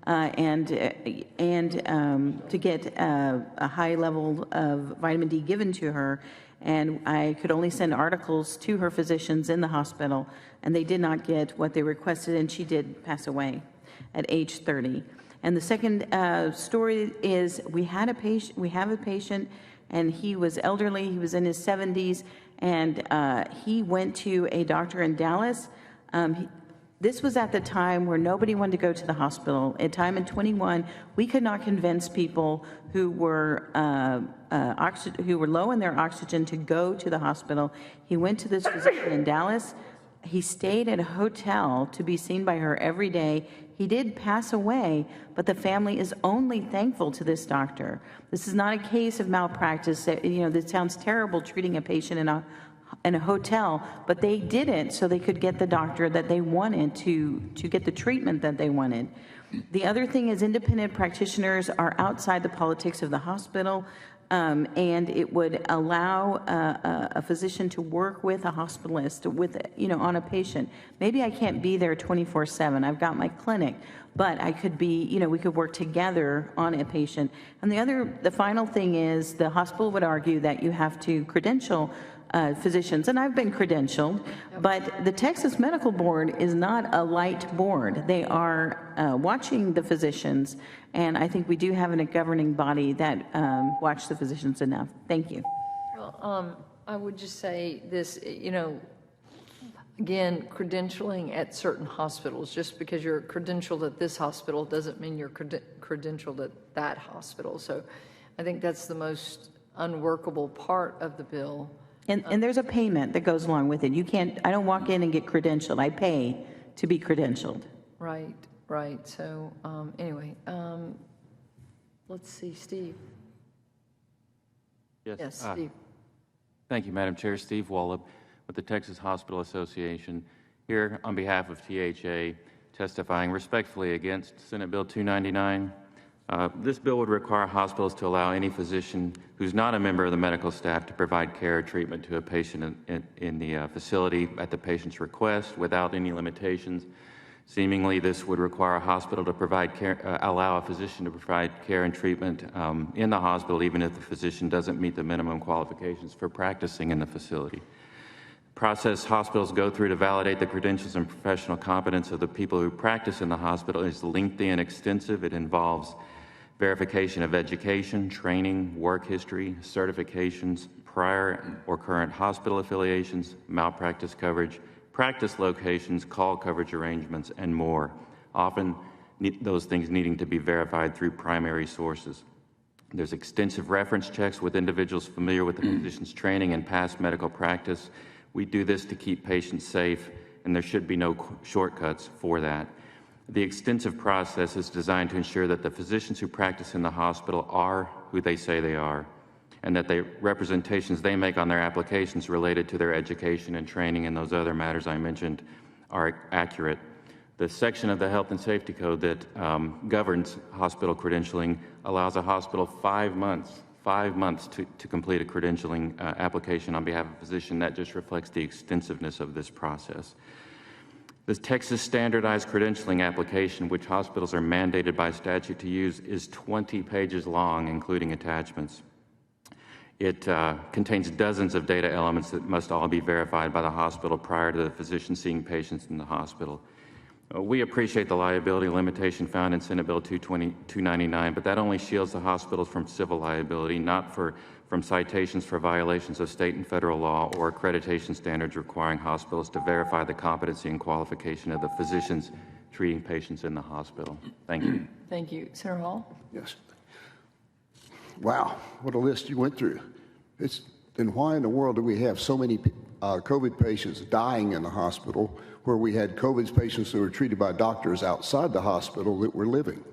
and to get a high level of vitamin D given to her. And I could only send articles to her physicians in the hospital, and they did not get what they requested, and she did pass away at age 30. And the second story is we have a patient, and he was elderly, he was in his 70s, and he went to a doctor in Dallas. This was at the time where nobody wanted to go to the hospital. At time in 21, we could not convince people who were low in their oxygen to go to the hospital. He went to this physician in Dallas. He stayed at a hotel to be seen by her every day. He did pass away, but the family is only thankful to this doctor. This is not a case of malpractice. This sounds terrible, treating a patient in a hotel, but they didn't so they could get the doctor that they wanted to get the treatment that they wanted. The other thing is independent practitioners are outside the politics of the hospital, and it would allow a physician to work with a hospitalist on a patient. Maybe I can't be there 24/7. I've got my clinic, but I could be, we could work together on a patient. And the final thing is the hospital would argue that you have to credential physicians, and I've been credentialed, but the Texas Medical Board is not a light board. They are watching the physicians, and I think we do have a governing body that watch the physicians enough. Thank you. Well, I would just say this, again, credentialing at certain hospitals, just because you're credentialed at this hospital doesn't mean you're credentialed at that hospital. So I think that's the most unworkable part of the bill. And there's a payment that goes along with it. I don't walk in and get credentialed. I pay to be credentialed. Right. So anyway, let's see, Steve. Yes, Steve. Thank you, Madam Chair. Steve Wallop with the Texas Hospital Association, here on behalf of THA, testifying respectfully against Senate Bill 299. This bill would require hospitals to allow any physician who's not a member of the medical staff to provide care or treatment to a patient in the facility at the patient's request without any limitations. Seemingly, this would require a hospital to provide care, allow a physician to provide care and treatment in the hospital, even if the physician doesn't meet the minimum qualifications for practicing in the facility. The process hospitals go through to validate the credentials and professional competence of the people who practice in the hospital is lengthy and extensive. It involves verification of education, training, work history, certifications, prior or current hospital affiliations, malpractice coverage, practice locations, call coverage arrangements, and more. Often, those things needing to be verified through primary sources. There's extensive reference checks with individuals familiar with the physician's training and past medical practice. We do this to keep patients safe, and there should be no shortcuts for that. The extensive process is designed to ensure that the physicians who practice in the hospital are who they say they are, and that the representations they make on their applications related to their education and training and those other matters I mentioned are accurate. The section of the Health and Safety Code that governs hospital credentialing allows a hospital 5 months to complete a credentialing application on behalf of a physician. That just reflects the extensiveness of this process. The Texas Standardized Credentialing Application, which hospitals are mandated by statute to use, is 20 pages long, including attachments. It contains dozens of data elements that must all be verified by the hospital prior to the physician seeing patients in the hospital. We appreciate the liability limitation found in Senate Bill 299, but that only shields the hospitals from civil liability, not from citations for violations of state and federal law or accreditation standards requiring hospitals to verify the competency and qualification of the physicians treating patients in the hospital. Thank you. Thank you. Senator Hall? Yes. Wow, what a list you went through. Then why in the world do we have so many COVID patients dying in the hospital where we had COVID patients that were treated by doctors outside the hospital that were living?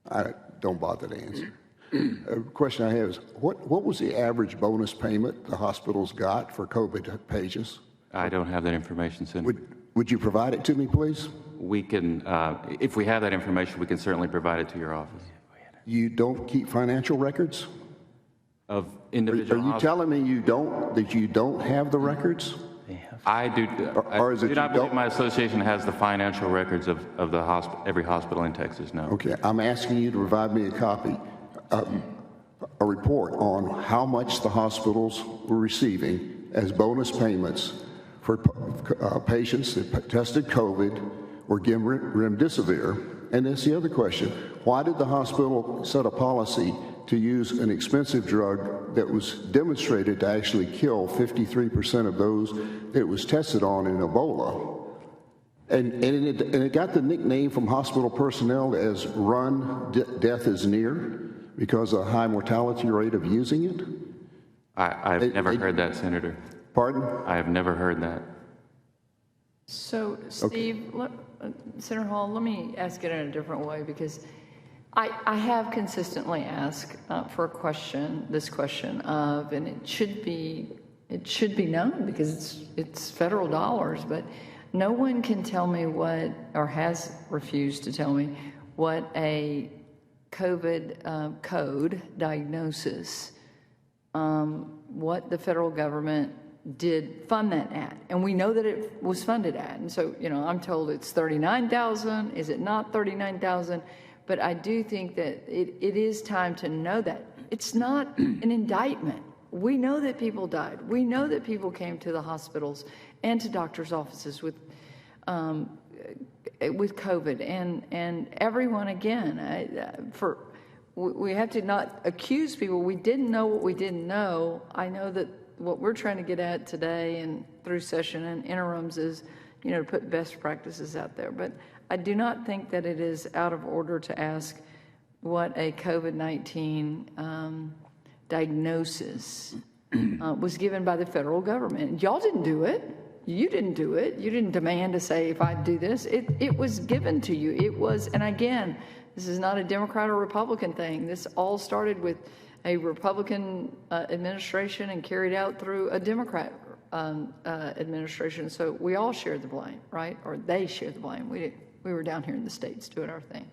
I don't bother to answer. A question I have is, what was the average bonus payment the hospitals got for COVID patients? I don't have that information, Senator. Would you provide it to me, please? We can, if we have that information, we can certainly provide it to your office. You don't keep financial records? Of individual Are you telling me that you don't have the records? I do. I do not believe my association has the financial records of every hospital in Texas, no. Okay, I'm asking you to provide me a copy, a report on how much the hospitals were receiving as bonus payments for patients that tested COVID or given remdesivir. And that's the other question. Why did the hospital set a policy to use an expensive drug that was demonstrated to actually kill 53% of those that it was tested on in Ebola? And it got the nickname from hospital personnel as run, death is near, because of a high mortality rate of using it? I've never heard that, Senator. Pardon? I have never heard that. So, Steve, Senator Hall, let me ask it in a different way, because I have consistently asked for a question, this question of, and it should be known because it's federal dollars, but no one can tell me what, or has refused to tell me what a COVID code diagnosis, what the federal government did fund that at. And we know that it was funded at. And so, you know, I'm told it's $39,000. Is it not $39,000? But I do think that it is time to know that. It's not an indictment. We know that people died. We know that people came to the hospitals and to doctors' offices with COVID. And everyone, again, we have to not accuse people. We didn't know what we didn't know. I know that what we're trying to get at today and through session and interims is, you know, to put best practices out there. But I do not think that it is out of order to ask what a COVID-19 diagnosis was given by the federal government. Y'all didn't do it. You didn't do it. You didn't demand to say, if I do this. It was given to you. It was, and again, this is not a Democrat or Republican thing. This all started with a Republican administration and carried out through a Democrat administration. So we all shared the blame, right? Or they shared the blame. We were down here in the States doing our thing.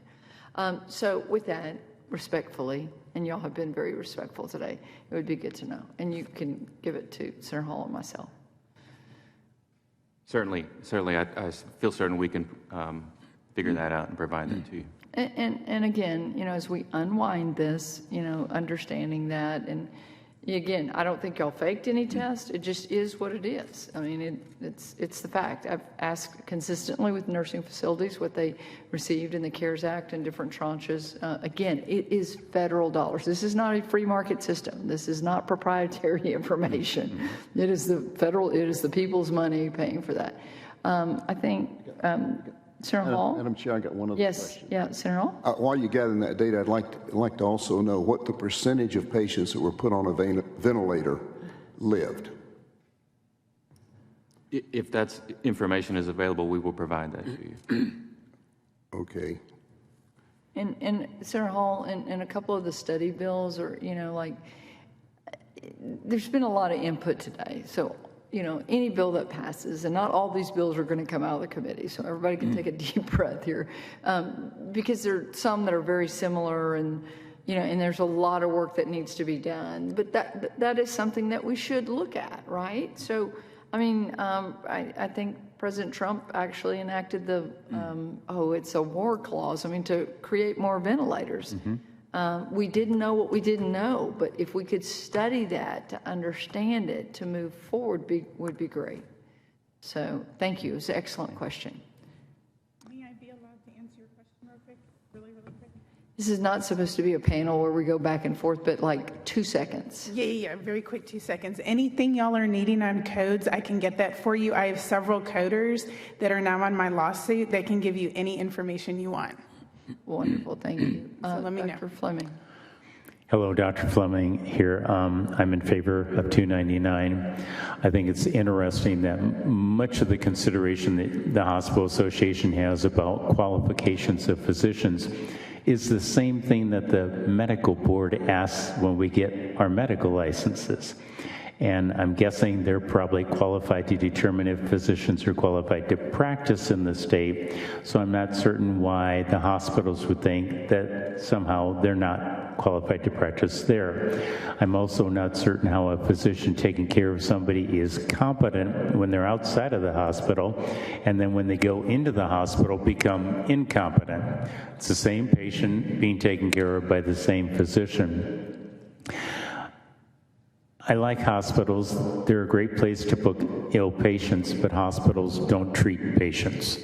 So with that, respectfully, and y'all have been very respectful today, it would be good to know. And you can give it to Senator Hall and myself. Certainly, I feel certain we can figure that out and provide that to you. And again, you know, as we unwind this, you know, understanding that, and again, I don't think y'all faked any test. It just is what it is. I mean, it's the fact. I've asked consistently with nursing facilities what they received in the CARES Act and different tranches. Again, it is federal dollars. This is not a free market system. This is not proprietary information. It is the federal. It is the people's money paying for that. I think. Senator Hall? Madam Chair, I got one other question. Yes, Senator Hall? While you're gathering that data, I'd like to also know what the percentage of patients that were put on a ventilator lived. If that information is available, we will provide that to you. Okay. And Senator Hall, and a couple of the study bills are, you know, like, there's been a lot of input today. So, you know, any bill that passes, and not all these bills are going to come out of the committee, so everybody can take a deep breath here, because there are some that are very similar, and, you know, and there's a lot of work that needs to be done. But that is something that we should look at, right? So, I mean, I think President Trump actually enacted the, it's a war clause, I mean, to create more ventilators. We didn't know what we didn't know, but if we could study that to understand it, to move forward, would be great. So thank you. It's an excellent question. May I be allowed to answer your question real quick? Really quick? This is not supposed to be a panel where we go back and forth, but like 2 seconds. Yeah, very quick, 2 seconds. Anything y'all are needing on codes, I can get that for you. I have several coders that are now on my lawsuit that can give you any information you want. Wonderful, thank you. So let me know. Dr. Fleming. Hello, Dr. Fleming here. I'm in favor of 299. I think it's interesting that much of the consideration that the Hospital Association has about qualifications of physicians is the same thing that the medical board asks when we get our medical licenses. And I'm guessing they're probably qualified to determine if physicians are qualified to practice in the state. So I'm not certain why the hospitals would think that somehow they're not qualified to practice there. I'm also not certain how a physician taking care of somebody is competent when they're outside of the hospital, and then when they go into the hospital become incompetent. It's the same patient being taken care of by the same physician. I like hospitals. They're a great place to book ill patients, but hospitals don't treat patients.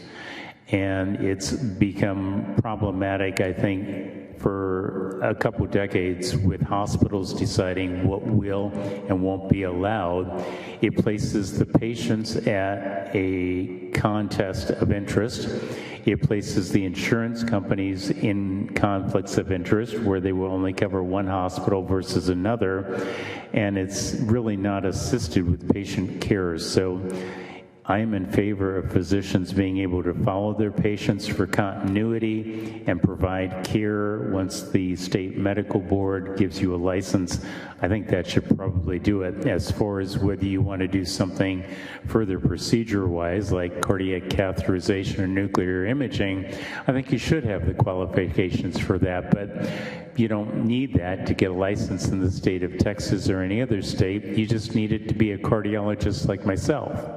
And it's become problematic, I think, for a couple decades with hospitals deciding what will and won't be allowed. It places the patients at a contest of interest. It places the insurance companies in conflicts of interest where they will only cover one hospital versus another, and it's really not assisted with patient care. So I am in favor of physicians being able to follow their patients for continuity and provide care once the state medical board gives you a license. I think that should probably do it. As far as whether you want to do something further procedure-wise, like cardiac catheterization or nuclear imaging, I think you should have the qualifications for that, but you don't need that to get a license in the state of Texas or any other state. You just need it to be a cardiologist like myself.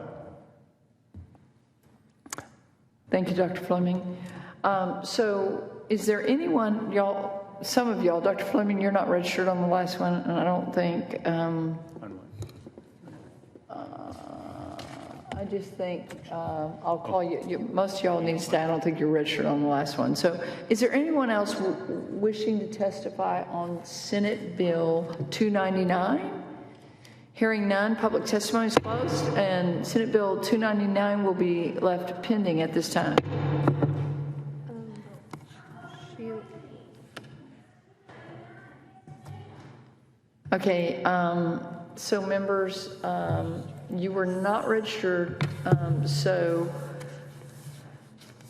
Thank you, Dr. Fleming. So is there anyone, y'all, some of y'all, Dr. Fleming, you're not registered on the last one, and I don't think, I just think I'll call you, most of y'all need to stay. I don't think you're registered on the last one. So is there anyone else wishing to testify on Senate Bill 299? Hearing none, public testimony is closed, and Senate Bill 299 will be left pending at this time. Okay, so members, you were not registered, so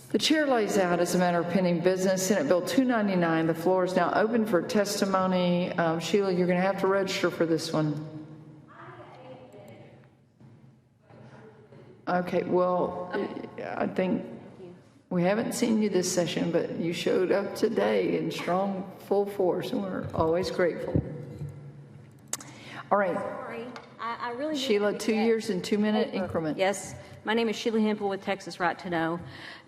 the chair lays out as a matter of pending business, Senate Bill 299. The floor is now open for testimony. Sheila, you're going to have to register for this one. Okay, well, I think we haven't seen you this session, but you showed up today in strong, full force, and we're always grateful. All right. Sorry, I really Sheila, 2 years in 2 minute increments. Yes, my name is Sheila Hempel with Texas Right to Know.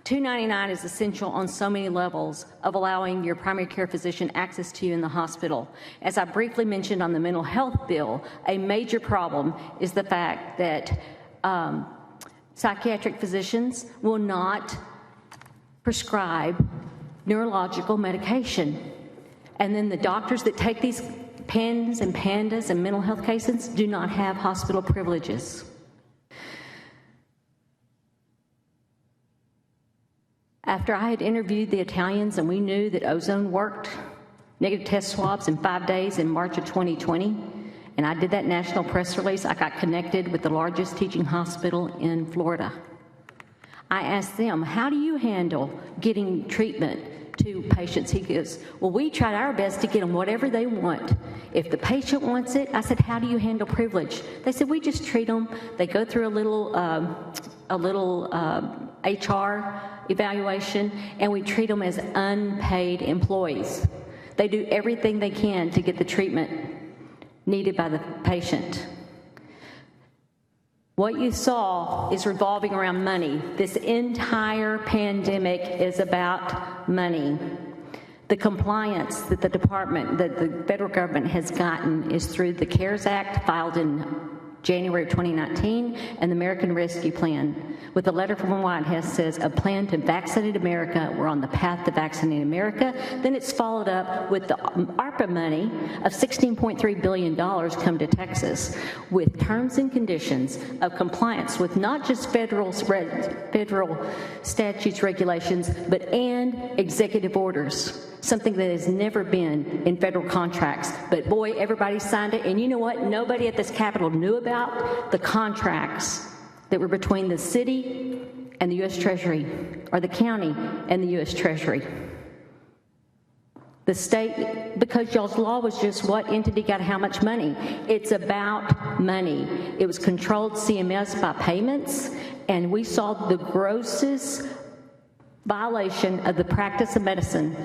299 is essential on so many levels of allowing your primary care physician access to you in the hospital. As I briefly mentioned on the mental health bill, a major problem is the fact that psychiatric physicians will not prescribe neurological medication. And then the doctors that take these PANDAS and PANDAS and mental health cases do not have hospital privileges. After I had interviewed the Italians and we knew that ozone worked, negative test swabs in 5 days in March of 2020, and I did that national press release, I got connected with the largest teaching hospital in Florida. I asked them, how do you handle getting treatment to patients? He goes, well, we tried our best to get them whatever they want. If the patient wants it, I said, how do you handle privilege? They said, we just treat them. They go through a little HR evaluation, and we treat them as unpaid employees. They do everything they can to get the treatment needed by the patient. What you saw is revolving around money. This entire pandemic is about money. The compliance that the department, that the federal government has gotten is through the CARES Act filed in January of 2019 and the American Rescue Plan. With a letter from the White House says a plan to vaccinate America. We're on the path to vaccinate America. Then it's followed up with the ARPA money of $16.3 billion come to Texas with terms and conditions of compliance with not just federal statutes, regulations, and executive orders. Something that has never been in federal contracts. But boy, everybody signed it. And you know what? Nobody at this Capitol knew about the contracts that were between the city and the U.S. Treasury, or the county and the U.S. Treasury. The state, because y'all's law was just what entity got how much money. It's about money. It was controlled CMS by payments, and we saw the grossest violation of the practice of medicine.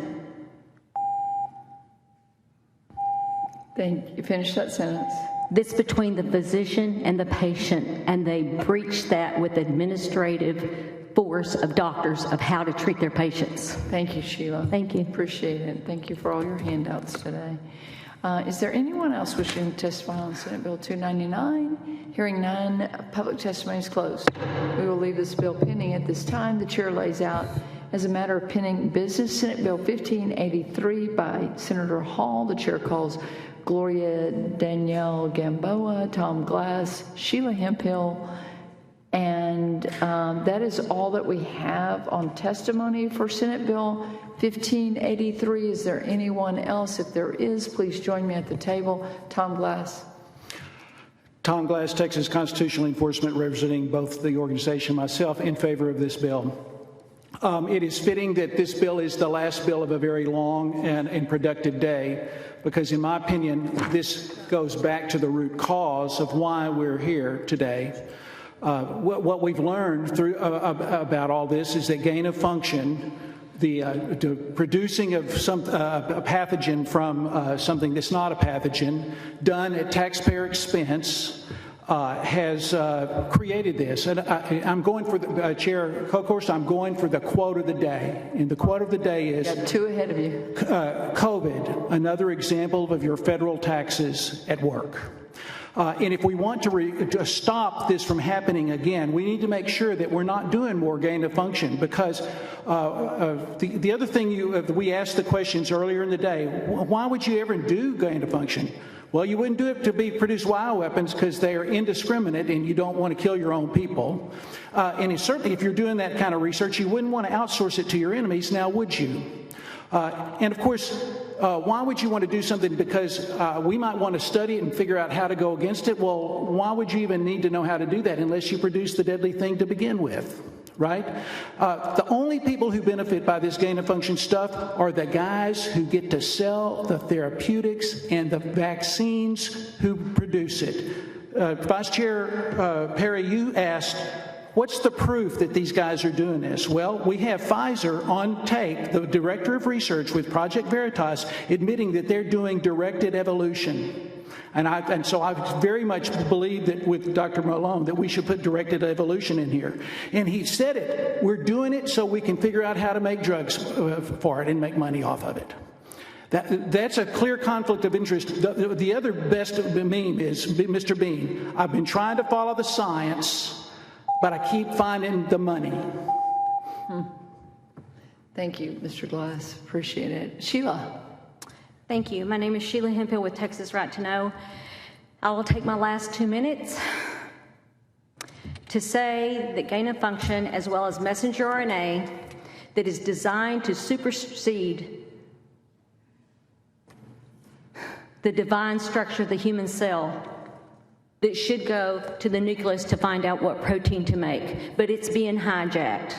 Thank you. Finish that sentence. This between the physician and the patient, and they breached that with administrative force of doctors of how to treat their patients. Thank you, Sheila. Thank you. Appreciate it. Thank you for all your handouts today. Is there anyone else wishing to testify on Senate Bill 299? Hearing none, public testimony is closed. We will leave this bill pending at this time. The chair lays out as a matter of pending business Senate Bill 1583 by Senator Hall. The chair calls Gloria Danielle Gamboa, Tom Glass, Sheila Hemphill, and that is all that we have on testimony for Senate Bill 1583. Is there anyone else? If there is, please join me at the table. Tom Glass. Tom Glass, Texas Constitutional Enforcement, representing both the organization and myself, in favor of this bill. It is fitting that this bill is the last bill of a very long and productive day, because in my opinion, this goes back to the root cause of why we're here today. What we've learned about all this is that gain of function, the producing of a pathogen from something that's not a pathogen, done at taxpayer expense, has created this. And I'm going for the Chair Kolkhorst, I'm going for the quote of the day. And the quote of the day is, got two ahead of you. COVID, another example of your federal taxes at work. And if we want to stop this from happening again, we need to make sure that we're not doing more gain of function, because the other thing we asked the questions earlier in the day, why would you ever do gain of function? Well, you wouldn't do it to produce bioweapons because they are indiscriminate and you don't want to kill your own people. And certainly if you're doing that kind of research, you wouldn't want to outsource it to your enemies, now would you? And of course, why would you want to do something? Because we might want to study it and figure out how to go against it. Well, why would you even need to know how to do that unless you produce the deadly thing to begin with, right? The only people who benefit by this gain of function stuff are the guys who get to sell the therapeutics and the vaccines who produce it. Vice Chair Perry, you asked, what's the proof that these guys are doing this? Well, we have Pfizer on tape, the director of research with Project Veritas, admitting that they're doing directed evolution. And so I very much believe that with Dr. Malone that we should put directed evolution in here. And he said it. We're doing it so we can figure out how to make drugs for it and make money off of it. That's a clear conflict of interest. The other best meme is Mr. Bean. I've been trying to follow the science, but I keep finding the money. Thank you, Mr. Glass. Appreciate it. Sheila. Thank you. My name is Sheila Hemphill with Texas Right to Know. I will take my last 2 minutes to say that gain of function, as well as messenger RNA, that is designed to supersede the divine structure of the human cell, that should go to the nucleus to find out what protein to make. But it's being hijacked,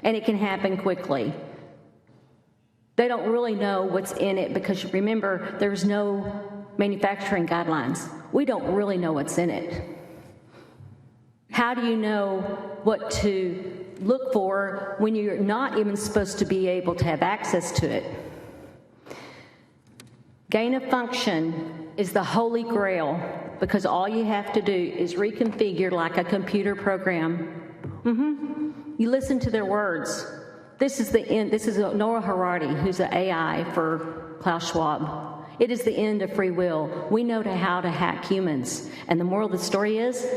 and it can happen quickly. They don't really know what's in it because, remember, there's no manufacturing guidelines. We don't really know what's in it. How do you know what to look for when you're not even supposed to be able to have access to it? Gain of function is the holy grail because all you have to do is reconfigure like a computer program. You listen to their words. This is the end. This is Noah Harari, who's an AI for Klaus Schwab. It is the end of free will. We know how to hack humans. And the moral of the story is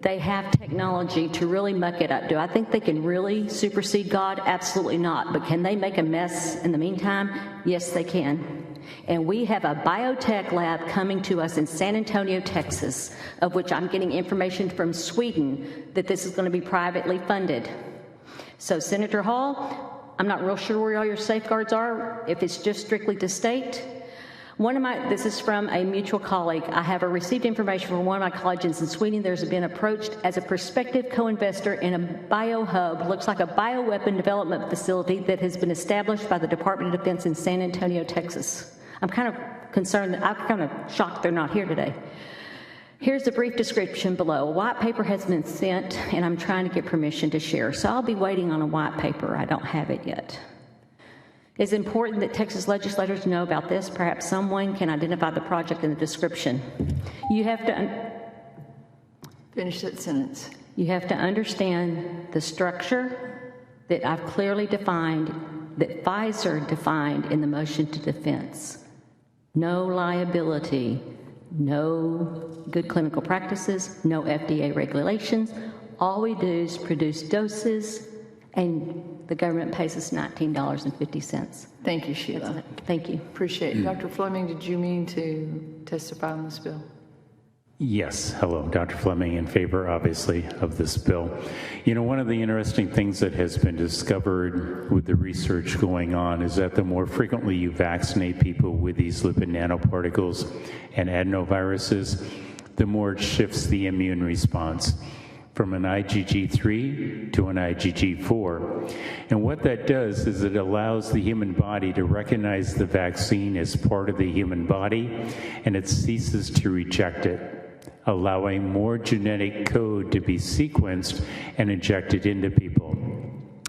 they have technology to really muck it up. Do I think they can really supersede God? Absolutely not. But can they make a mess in the meantime? Yes, they can. And we have a biotech lab coming to us in San Antonio, Texas, of which I'm getting information from Sweden that this is going to be privately funded. So, Senator Hall, I'm not real sure where all your safeguards are, if it's just strictly to state. This is from a mutual colleague. I have received information from one of my colleagues in Sweden. There's been approached as a prospective co-investor in a biohub, looks like a bioweapon development facility that has been established by the Department of Defense in San Antonio, Texas. I'm kind of concerned, I'm kind of shocked they're not here today. Here's the brief description below. A white paper has been sent, and I'm trying to get permission to share. So I'll be waiting on a white paper. I don't have it yet. It's important that Texas legislators know about this. Perhaps someone can identify the project in the description. You have to finish that sentence. You have to understand the structure that I've clearly defined, that Pfizer defined in the motion to defense. No liability, no good clinical practices, no FDA regulations. All we do is produce doses, and the government pays us $19.50. Thank you, Sheila. Thank you. Appreciate it. Dr. Fleming, did you mean to testify on this bill? Yes. Hello, Dr. Fleming, in favor, obviously, of this bill. You know, one of the interesting things that has been discovered with the research going on is that the more frequently you vaccinate people with these lipid nanoparticles and adenoviruses, the more it shifts the immune response from an IgG3 to an IgG4. And what that does is it allows the human body to recognize the vaccine as part of the human body, and it ceases to reject it, allowing more genetic code to be sequenced and injected into people.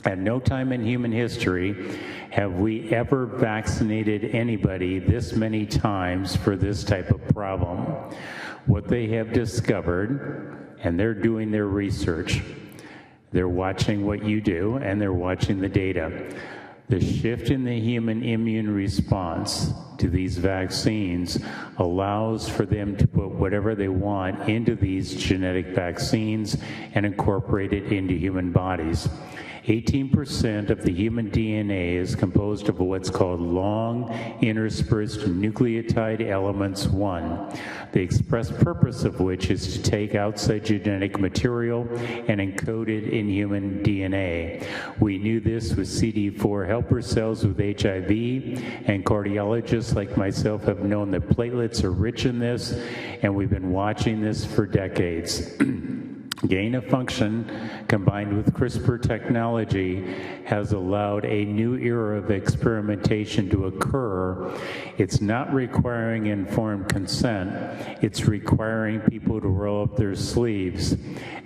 At no time in human history have we ever vaccinated anybody this many times for this type of problem. What they have discovered, and they're doing their research, they're watching what you do, and they're watching the data. The shift in the human immune response to these vaccines allows for them to put whatever they want into these genetic vaccines and incorporate it into human bodies. 18% of the human DNA is composed of what's called long interspersed nucleotide elements 1, the express purpose of which is to take outside genetic material and encode it in human DNA. We knew this with CD4 helper cells with HIV, and cardiologists like myself have known that platelets are rich in this, and we've been watching this for decades. Gain of function combined with CRISPR technology has allowed a new era of experimentation to occur. It's not requiring informed consent, it's requiring people to roll up their sleeves.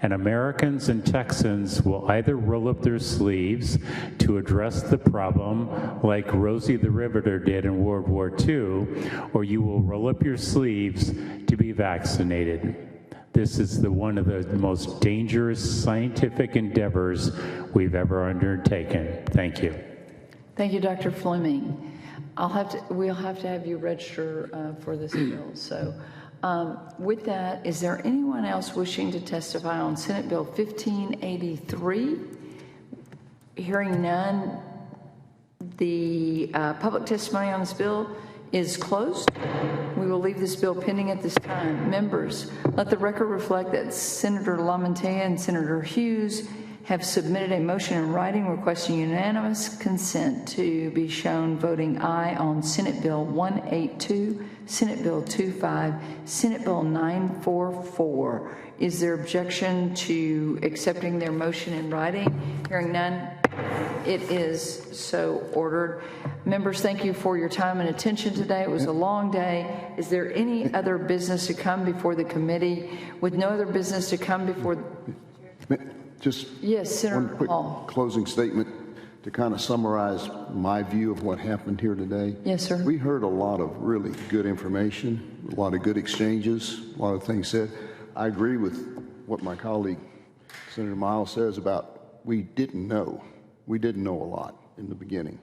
And Americans and Texans will either roll up their sleeves to address the problem like Rosie the Riveter did in World War II, or you will roll up your sleeves to be vaccinated. This is one of the most dangerous scientific endeavors we've ever undertaken. Thank you. Thank you, Dr. Fleming. We'll have to have you register for this bill. So with that, is there anyone else wishing to testify on Senate Bill 1583? Hearing none, the public testimony on this bill is closed. We will leave this bill pending at this time. Members, let the record reflect that Senator LaMontagne and Senator Hughes have submitted a motion in writing requesting unanimous consent to be shown voting aye on Senate Bill 182, Senate Bill 25, Senate Bill 944. Is there objection to accepting their motion in writing? Hearing none, it is so ordered. Members, thank you for your time and attention today. It was a long day. Is there any other business to come before the committee? With no other business to come before... Just yes, Senator one quick Hall. closing statement to kind of summarize my view of what happened here today. Yes, sir. We heard a lot of really good information, a lot of good exchanges, a lot of things said. I agree with what my colleague, Senator Miles, says about we didn't know. We didn't know a lot in the beginning.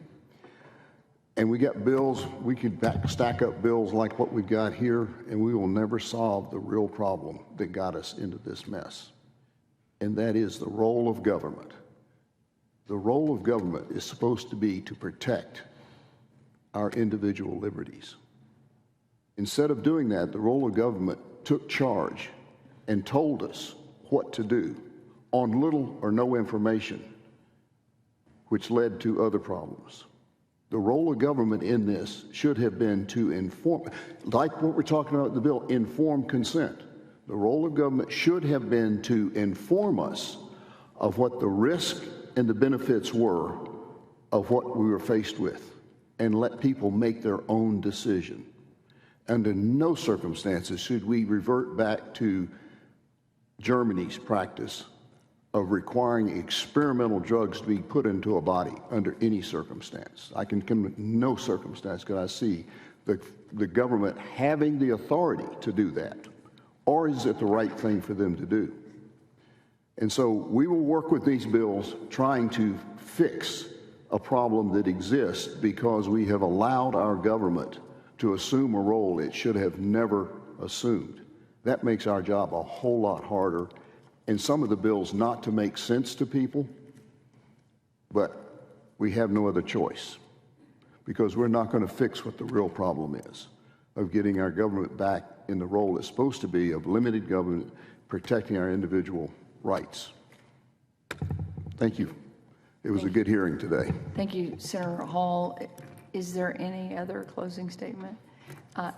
And we got bills, we could stack up bills like what we've got here, and we will never solve the real problem that got us into this mess. And that is the role of government. The role of government is supposed to be to protect our individual liberties. Instead of doing that, the role of government took charge and told us what to do on little or no information, which led to other problems. The role of government in this should have been to inform, like what we're talking about in the bill, informed consent. The role of government should have been to inform us of what the risk and the benefits were of what we were faced with and let people make their own decision. Under no circumstances should we revert back to Germany's practice of requiring experimental drugs to be put into a body under any circumstance. I can come with no circumstance could I see the government having the authority to do that. Or is it the right thing for them to do? And so we will work with these bills trying to fix a problem that exists because we have allowed our government to assume a role it should have never assumed. That makes our job a whole lot harder. And some of the bills not to make sense to people, but we have no other choice because we're not going to fix what the real problem is of getting our government back in the role it's supposed to be of limited government, protecting our individual rights. Thank you. It was a good hearing today. Thank you, Senator Hall. Is there any other closing statement?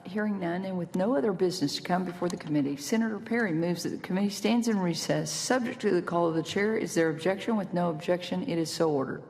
Hearing none, and with no other business to come before the committee, Senator Perry moves that the committee stands in recess, subject to the call of the chair. Is there objection? With no objection, it is so ordered.